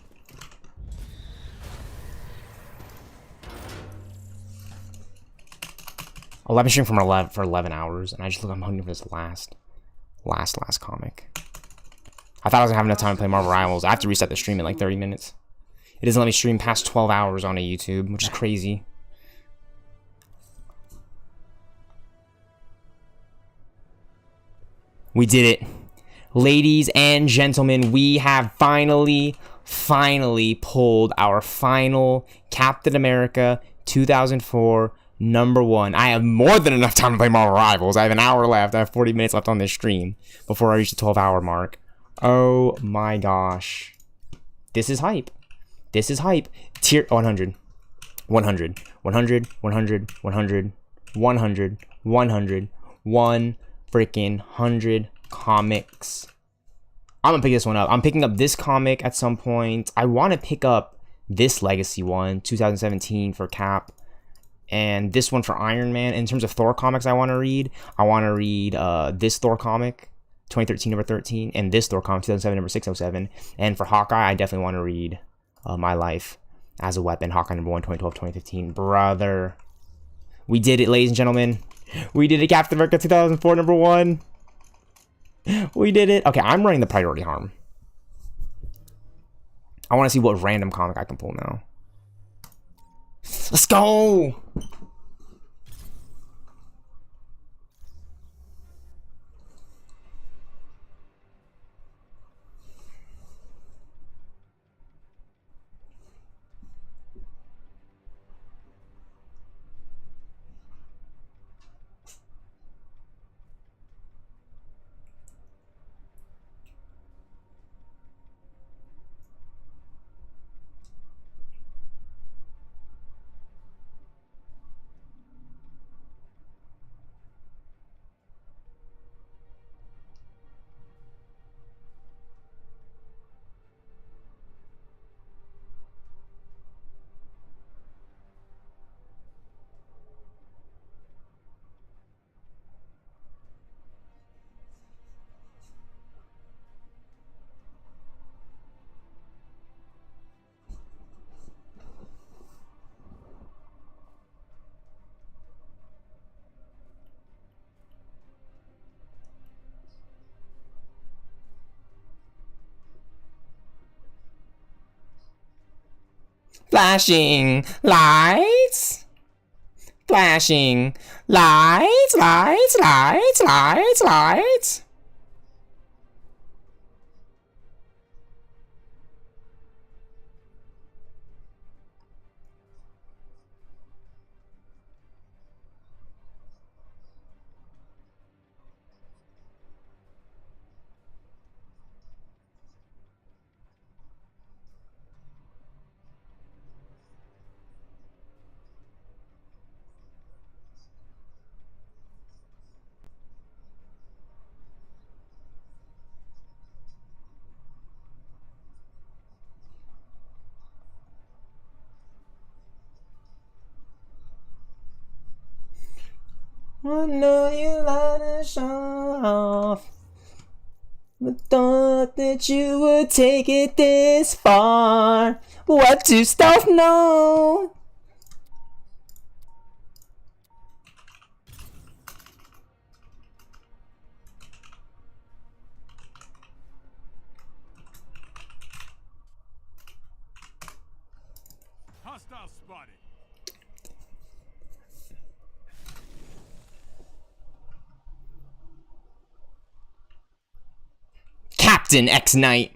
I'll live stream for 11 hours, and I just look. I'm hungry for this last comic. I thought I was gonna have enough time to play Marvel Rivals. I have to reset the stream in like 30 minutes. It doesn't let me stream past 12 hours on a YouTube, which is crazy. We did it. Ladies and gentlemen, we have finally pulled our final Captain America 2004 #1. I have more than enough time to play Marvel Rivals. I have an hour left. I have 40 minutes left on this stream before I reach the 12-hour mark. Oh my gosh. This is hype. This is hype. Tier 100. 100. 100. 100. 100. 100. 100. 1 freaking 100 comics. I'm gonna pick this one up. I'm picking up this comic at some point. I want to pick up this Legacy one, 2017 for Cap, and this one for Iron Man. In terms of Thor comics I want to read this Thor comic, 2013 number 13, and this Thor comic, 2007 number 607. And for Hawkeye, I definitely want to read My Life as a Weapon, Hawkeye number 1, 2012, 2015. Brother. We did it, ladies and gentlemen. We did it, Captain America 2004 #1. We did it. Okay, I'm running the priority harm. I want to see what random comic I can pull now. Let's go! Flashing lights. Flashing lights, lights, lights, lights, lights. I know you like to show off, but thought that you would take it this far. What to stuff know? Hostile spotted. Captain X Knight.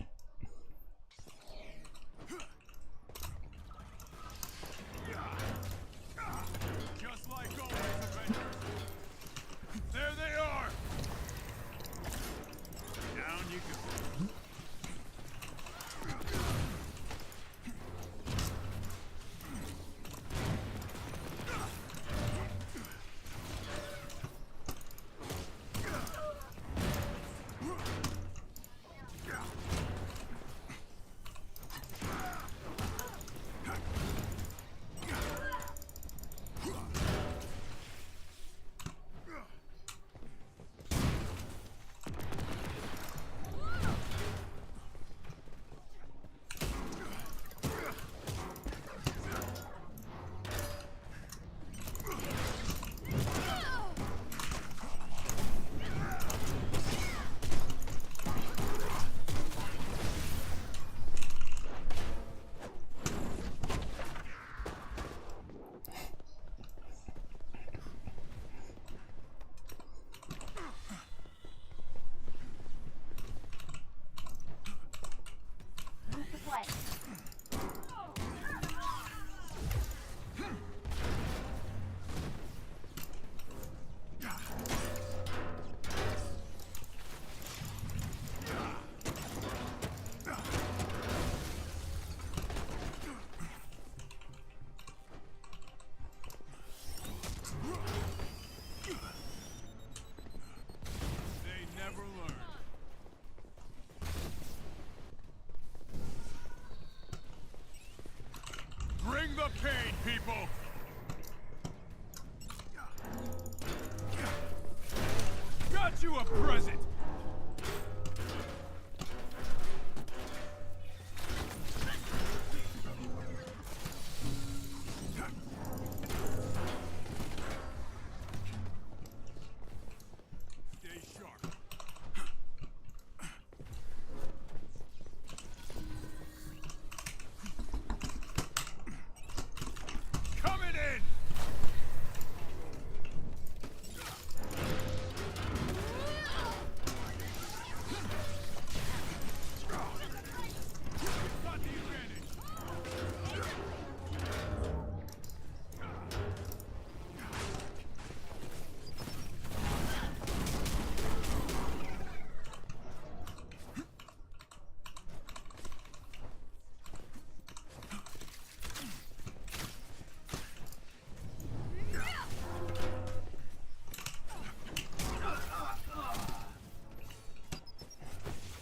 Just like always, Avengers. There they are. Down you go. people! Got you a present! Stay sharp. Coming in! Got the advantage.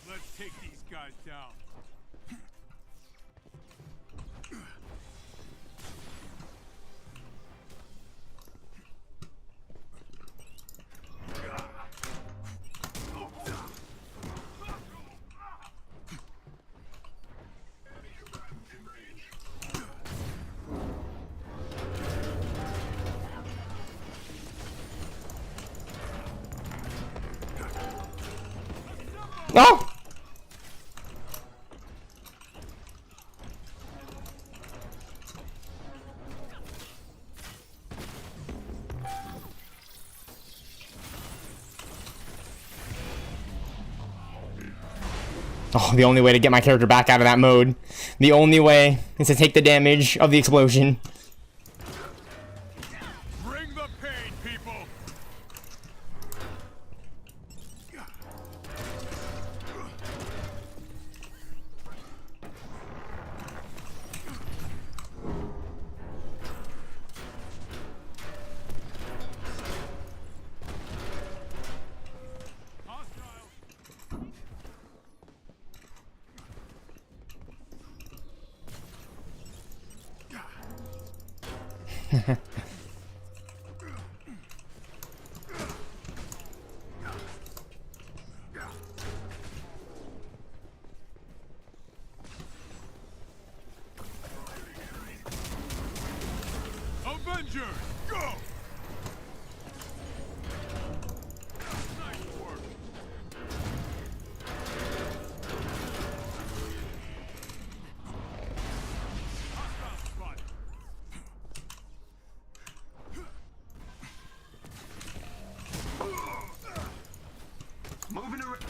Let's take these guys down. Oh! Oh, the only way to get my character back out of that mode. The only way is to take the damage of the explosion. Bring the pain, people! Hostile! Avengers, go! Nice work. Hostile spotted. Moving around.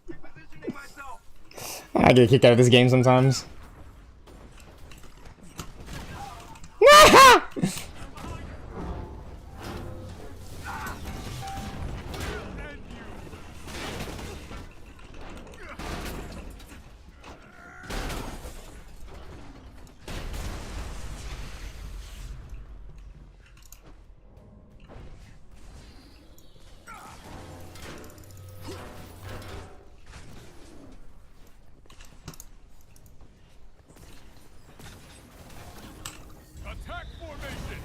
Repositioning myself. I get kicked out of this game sometimes. And you. Attack formation.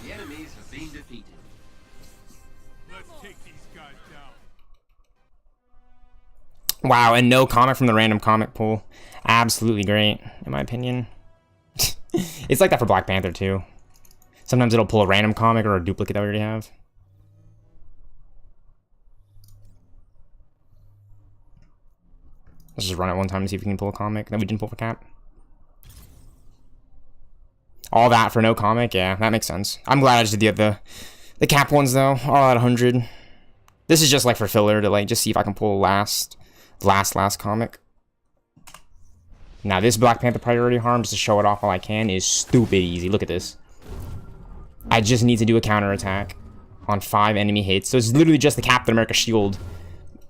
The enemies have been defeated. Let's take these guys down. Wow, and no comic from the random comic pool. Absolutely great, in my opinion. It's like that for Black Panther, too. Sometimes it'll pull a random comic or a duplicate that we already have. Let's just run it one time and see if we can pull a comic that we didn't pull for Cap. All that for no comic? Yeah, that makes sense. I'm glad I just did the cap ones, though. All at 100. This is just, like, for filler to, like, just see if I can pull last comic. Now, this Black Panther priority harm, just to show it off while I can, is stupid easy. Look at this. I just need to do a counterattack on 5 enemy hits. So it's literally just the Captain America shield,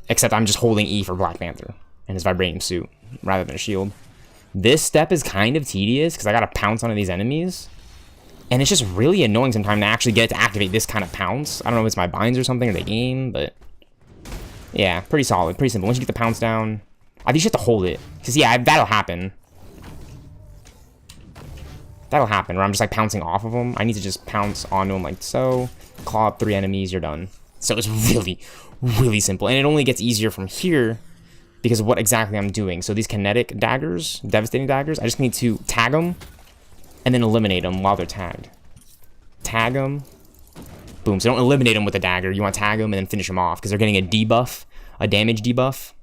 except I'm just holding E for Black Panther and his vibranium suit rather than a shield. This step is kind of tedious because I gotta pounce onto these enemies. And it's just really annoying sometimes to actually get to activate this kind of pounce. I don't know if it's my binds or something or the game, but yeah, pretty solid, pretty simple. Once you get the pounce down, I think you just have to hold it. Because yeah, that'll happen. That'll happen where I'm just like pouncing off of them. I need to just pounce onto them like so. Claw up 3 enemies, you're done. So it's really, really simple. And it only gets easier from here because of what exactly I'm doing. So these kinetic daggers, devastating daggers, I just need to tag them and then eliminate them while they're tagged. Tag them. Boom. So don't eliminate them with a dagger. You want to tag them and then finish them off because they're getting a debuff, a damage debuff.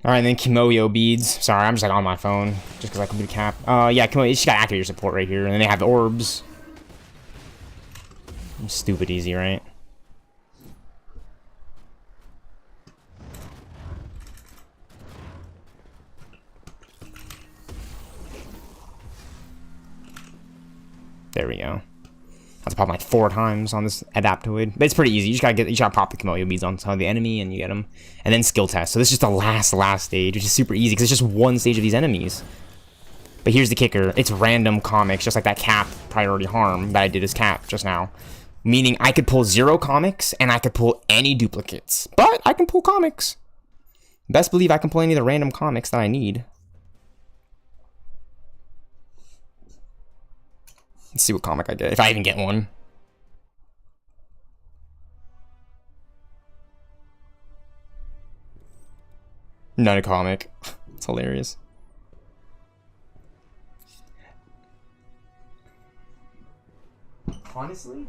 All right, and then Kimoyo beads. Sorry, I'm just like on my phone just because I can do the cap. Yeah, Kimoyo, you just gotta activate your support right here, and then they have the orbs. Stupid easy, right? There we go. I have to pop like 4 times on this Adaptoid. But it's pretty easy. You just gotta pop the Kimoyo beads on top of the enemy and you get them. And then skill test. So this is just the last stage, which is super easy because it's just one stage of these enemies. But here's the kicker. It's random comics, just like that cap priority harm that I did as cap just now. Meaning I could pull 0 comics and I could pull any duplicates. But I can pull comics. Best believe I can pull any of the random comics that I need. Let's see what comic I get, if I even get one. Not a comic. It's hilarious. Honestly?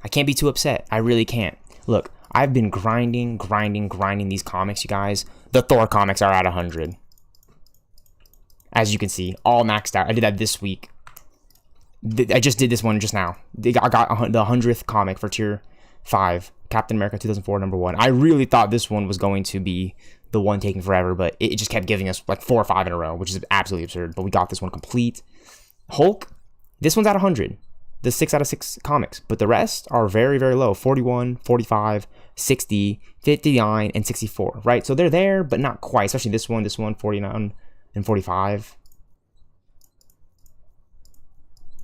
I can't be too upset. I really can't. Look, I've been grinding these comics, you guys. The Thor comics are at 100. As you can see, all maxed out. I did that this week. I just did this one just now. I got the 100th comic for tier 5. Captain America 2004, number 1. I really thought this one was going to be the one taking forever, but it just kept giving us like 4 or 5 in a row, which is absolutely absurd. But we got this one complete. Hulk, this one's at 100. The 6 out of 6 comics. But the rest are very, very low. 41, 45, 60, 59, and 64, right? So they're there, but not quite. Especially this one, 49, and 45.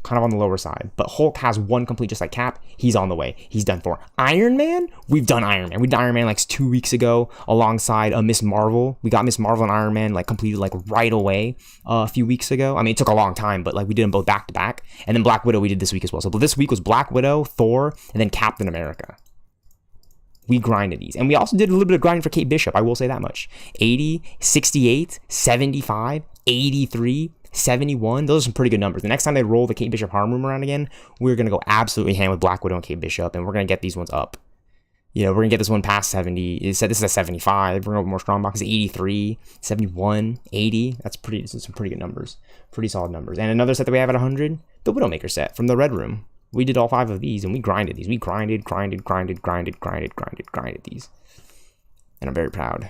Kind of on the lower side. But Hulk has one complete, just like Cap. He's on the way. He's done for. Iron Man? We've done Iron Man. We did Iron Man like 2 weeks ago alongside Miss Marvel. We got Miss Marvel and Iron Man like completed like right away a few weeks ago. I mean, it took a long time, but like we did them both back to back. And then Black Widow we did this week as well. So this week was Black Widow, Thor, and then Captain America. We grinded these. And we also did a little bit of grinding for Kate Bishop. I will say that much. 80, 68, 75, 83, 71. Those are some pretty good numbers. The next time they roll the Kate Bishop harm room around again, we're going to go absolutely ham with Black Widow and Kate Bishop, and we're going to get these ones up. You know, we're going to get this one past 70. It said this is a 75. We're going to go more strong boxes. 83, 71, 80. This is some pretty good numbers. Pretty solid numbers. And another set that we have at 100, the Widowmaker set from the Red Room. We did all 5 of these, and we grinded these. We grinded these. And I'm very proud.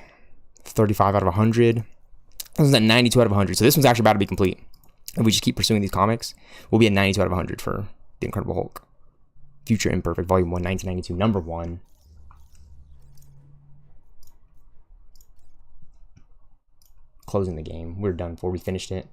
35 out of 100. This one's at 92 out of 100. So this one's actually about to be complete. If we just keep pursuing these comics, we'll be at 92 out of 100 for The Incredible Hulk. Future Imperfect, Volume 1, 1992, number 1. Closing the game. We're done for. We finished it.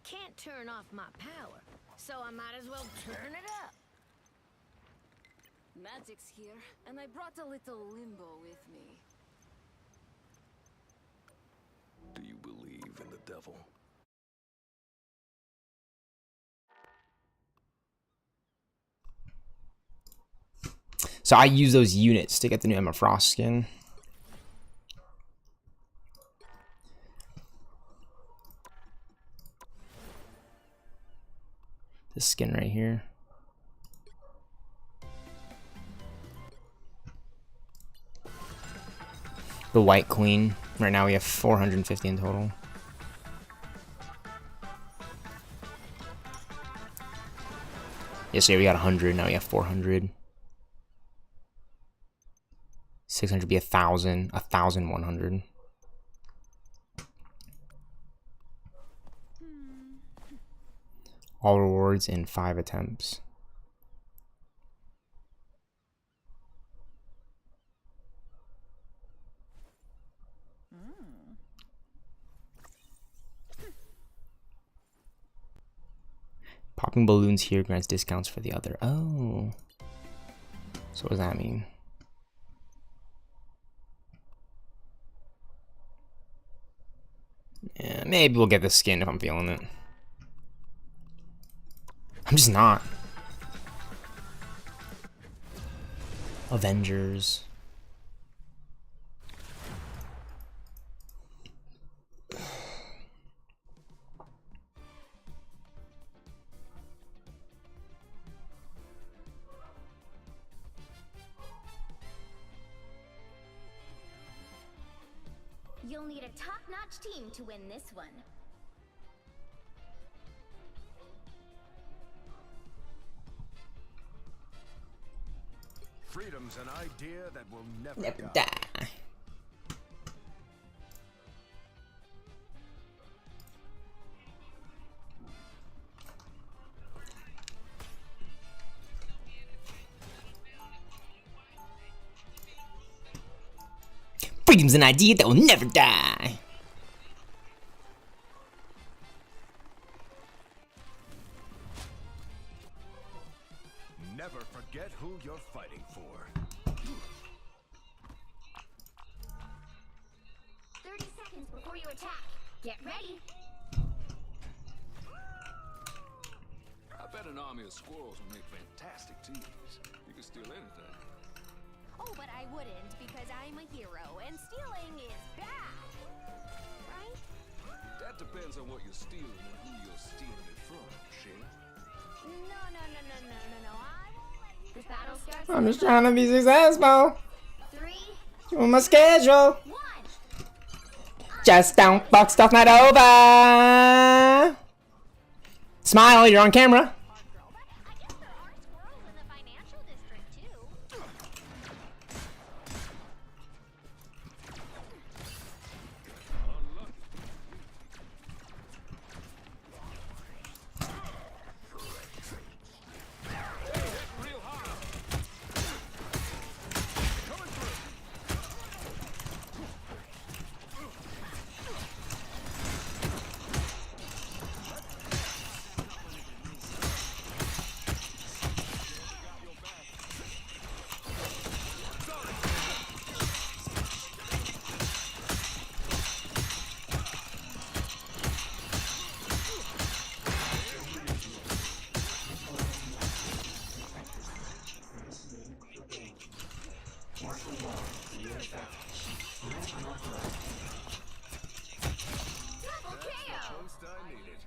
can't turn off my power, so I might as well turn it up. Magic's here, and I brought a little limbo with me. Do you believe in the devil? So I use those units to get the new Emma Frost skin. This skin right here. The White Queen. Right now we have 450 in total. Yesterday we got 100, now we have 400. 600 be 1,000, 1,100. All rewards in 5 attempts. Popping balloons here grants discounts for the other. Oh. So what does that mean? Yeah, maybe we'll get the skin if I'm feeling it. I'm just not. Avengers. You'll need a top-notch team to win this one. Freedom's an idea that will never Never die. die. Freedom's an idea that will never die. Never forget who you're fighting for. 30 seconds before you attack. Get ready. I bet an army of squirrels would make fantastic teams. You can steal anything. Oh, but I wouldn't because I'm a hero and stealing is bad. Right? That depends on what you're stealing and who you're stealing it from, Shay. No. I won't let you. This battle starts. I'm just trying to be successful. 3, Doing my schedule. 1. Just don't fuck stuff not over. Smile, you're on camera. Girl, but I guess there are squirrels in the financial district too. Real hard.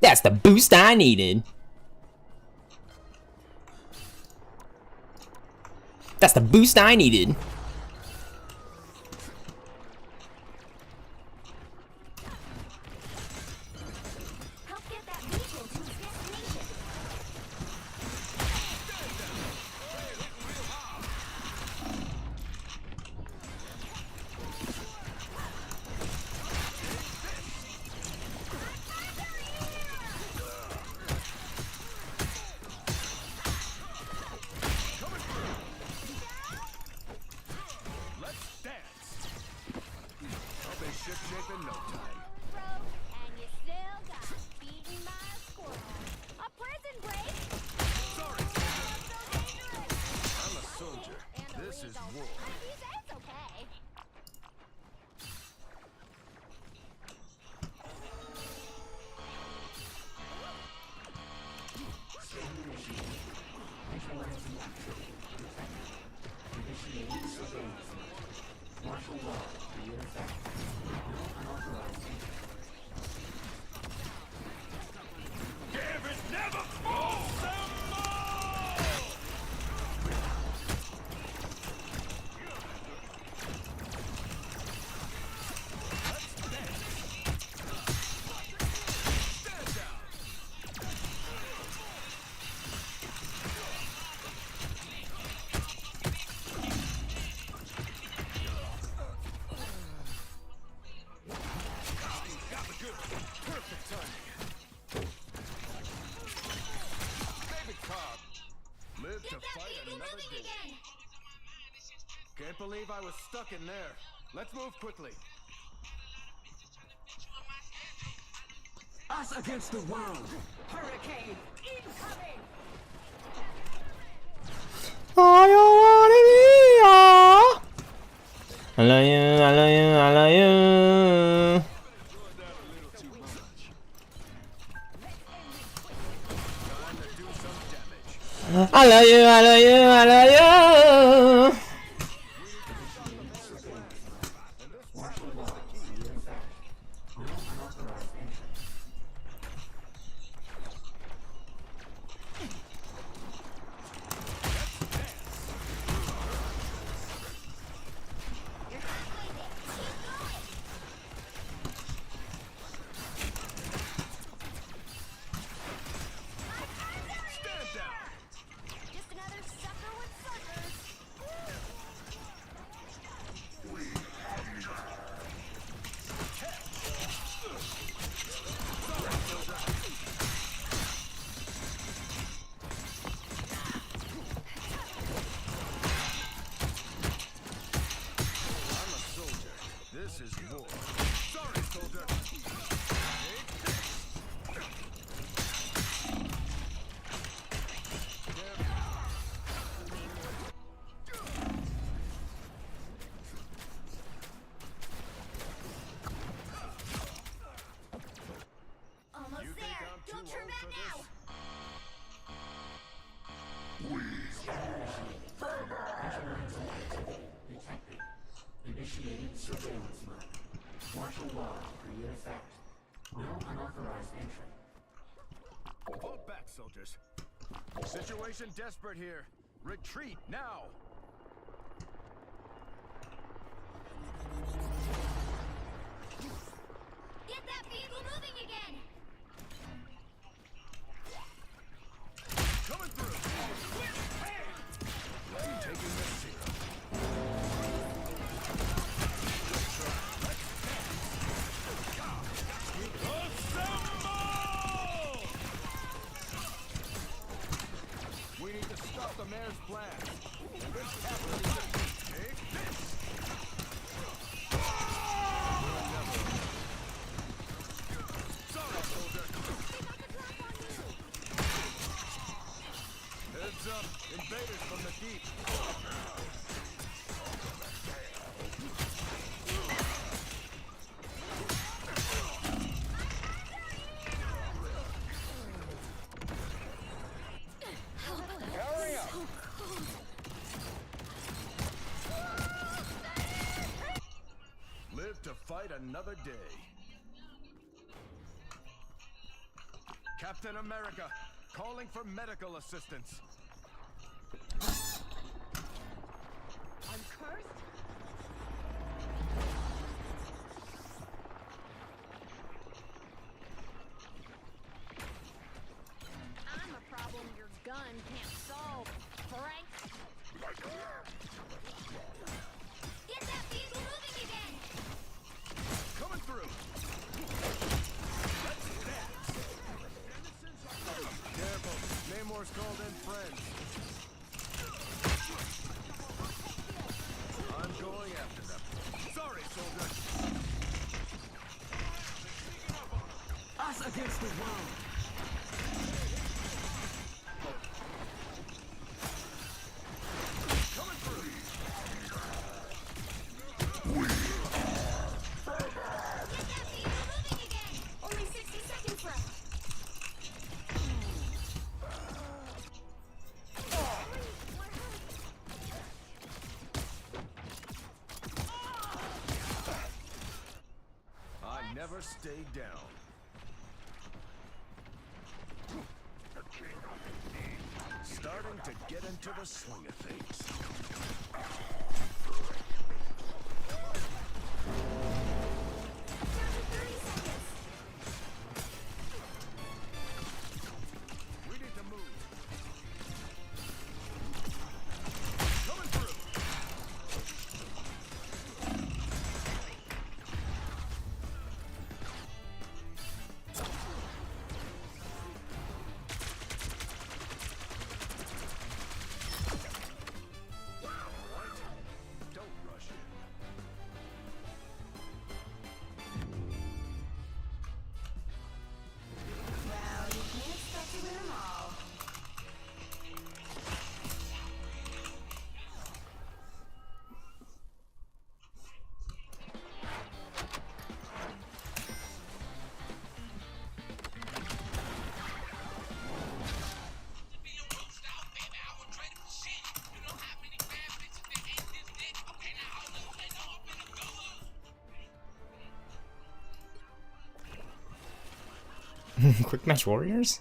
That's the boost I needed. That's the boost I needed. Help get that vehicle to its destination. again! Can't believe I was stuck in there. Let's move quickly. Us against the world. Hurricane incoming. I don't wanna be I love you, I love you, I love you. I love you, I love you, I love you. Just another sucker with suckers. I'm a soldier. This is war. Sorry, soldier. Almost You think there. I'm Don't too turn old back for now. this? Initiating surveillance mode. Martial law to create effect. No unauthorized entry. Fall back, soldiers. Situation desperate here. Retreat now. Get that vehicle moving again. Coming through. Taking this zero. We need to stop the mayor's plan. This cavalry take this. Sorry, soldier. Heads up, invaders from the deep. Hurry up! Live to fight another day. Captain America, calling for medical assistance. I'm cursed? I'm a problem your gun can't solve, Frank. Get that vehicle moving again! Coming through. Let's dance. Careful, Namor's called in friends. I'm going after them. Sorry, soldier. Us against the world. Coming through. Get that vehicle moving again! Only 60 seconds left. I never stay down. Starting to get into the swing of things. Down to 30 seconds. We need to move. Coming through. Quick Match Warriors?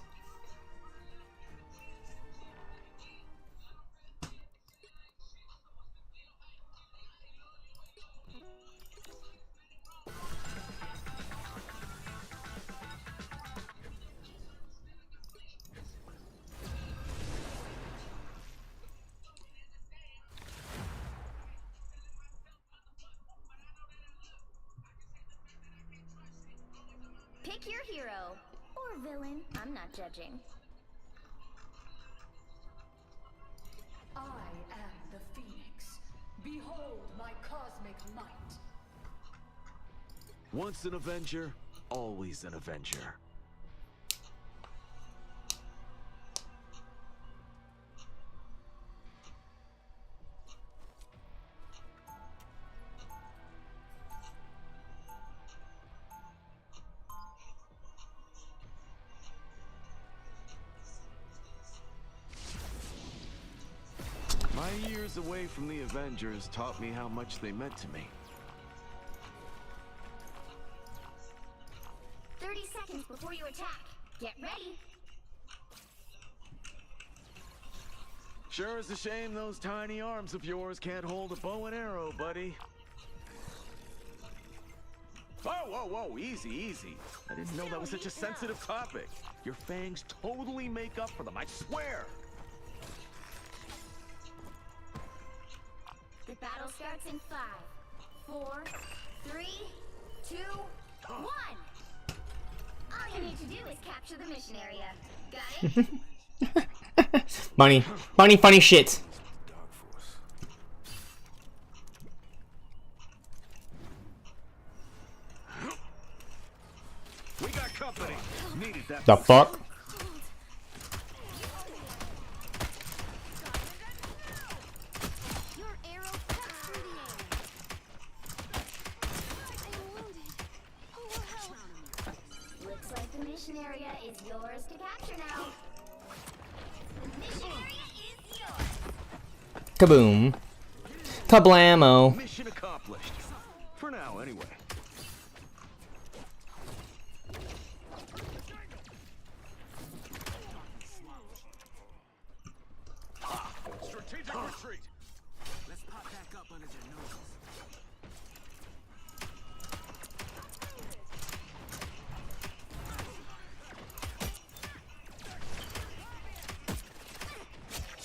Pick your hero. Or villain. I'm not judging. I am the Phoenix. Behold my cosmic light. Once an Avenger, always an Avenger. My years away from the Avengers taught me how much they meant to me. 30 seconds before you attack. Get ready. Sure is a shame those tiny arms of yours can't hold a bow and arrow, buddy. Whoa, whoa, whoa, easy, easy. I didn't know that was such a sensitive topic. Your fangs totally make up for them, I swear. The battle starts in 5, 4, 3, 2, 1. All you need to do is capture the mission area. Got it? Money. Money, funny shit. We got company. Needed that. The fuck? Your arrow cuts through the air. I'm wounded. Who will help? Looks like the mission area is yours to capture now. The mission area is yours. Kaboom. Kablamo. Mission accomplished. For now, anyway. Strategic retreat. Let's pop back up under their noses.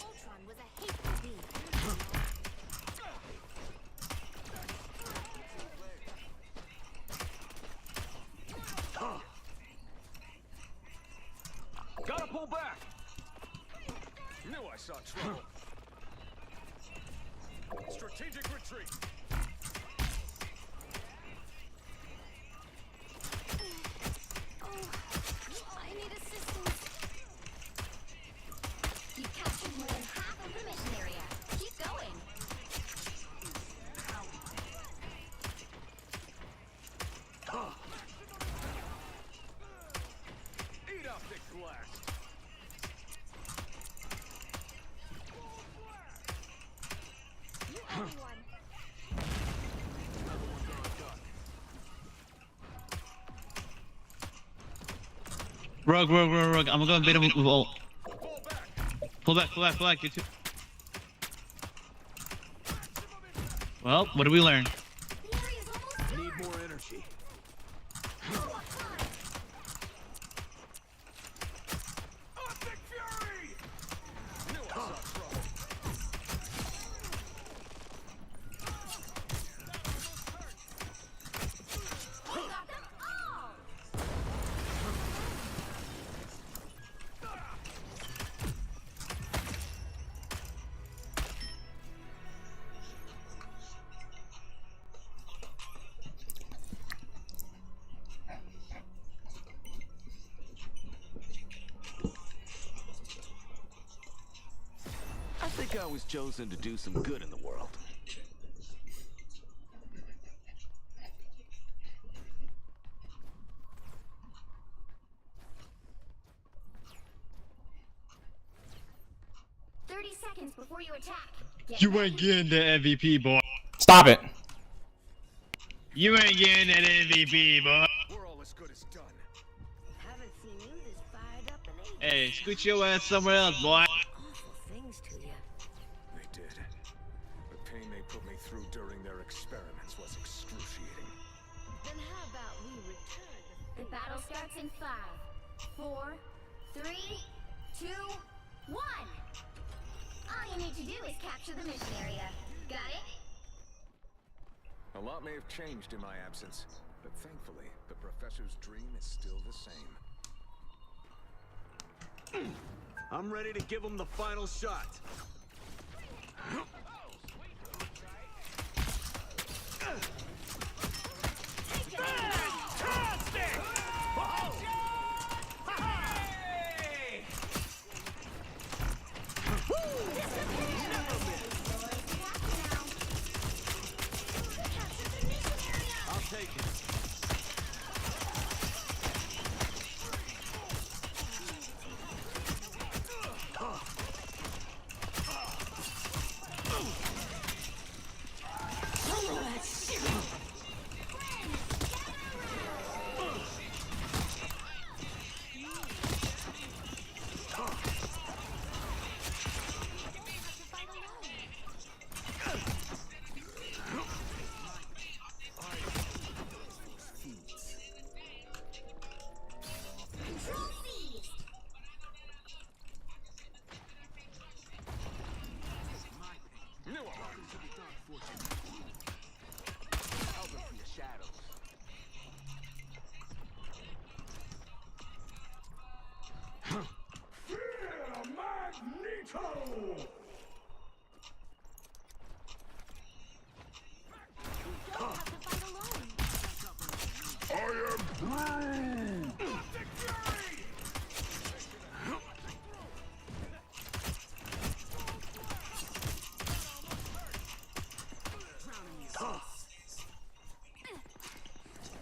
Ultron was a hateful being. Gotta pull back. Knew I saw trouble. Strategic retreat. I need assistance. You captured more than half of the mission area. Keep going. Eat up the glass. Rogue. I'm gonna go bait him with ult. Pull back. You two. Well, what did we learn? The area's almost Need more energy. Optic Fury! Knew I saw trouble. We got them all. I think I was chosen to do some good in the world. Seconds before you attack. Get You ready. ain't getting the MVP, boy. Stop it. You ain't getting that MVP, boy. We're all as good as done. Haven't seen you Hey, scoot your ass somewhere else, boy. Awful things to you. They did. The pain they put me through during their experiments was excruciating. Then how about we return The battle starts in 5, 4, 3, 2, 1. All you need to do is capture the mission area. Got it? A lot may have changed in my absence, but thankfully, the professor's dream is still the same. I'm ready to give him the final shot. I'll take it.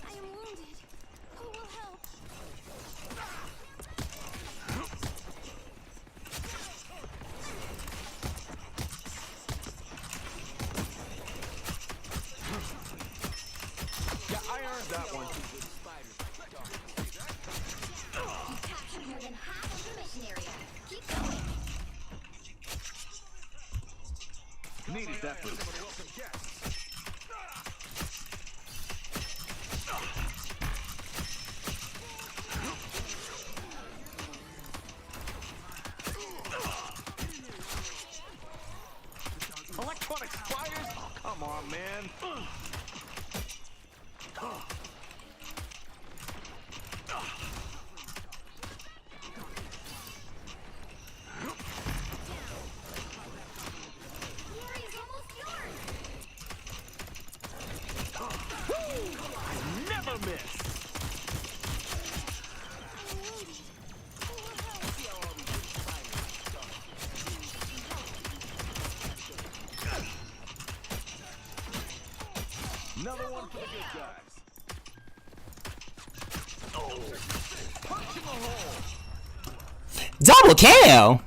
I am wounded. Who will help? Yeah, I earned that one. You captured more than half of the mission area. Keep going. Needed that boost. Electronic spiders? Oh, come on, man. Glory is almost yours. I never miss. I am wounded. Who will help? Another one for the good guys. Oh, punch in the hole. Double KO.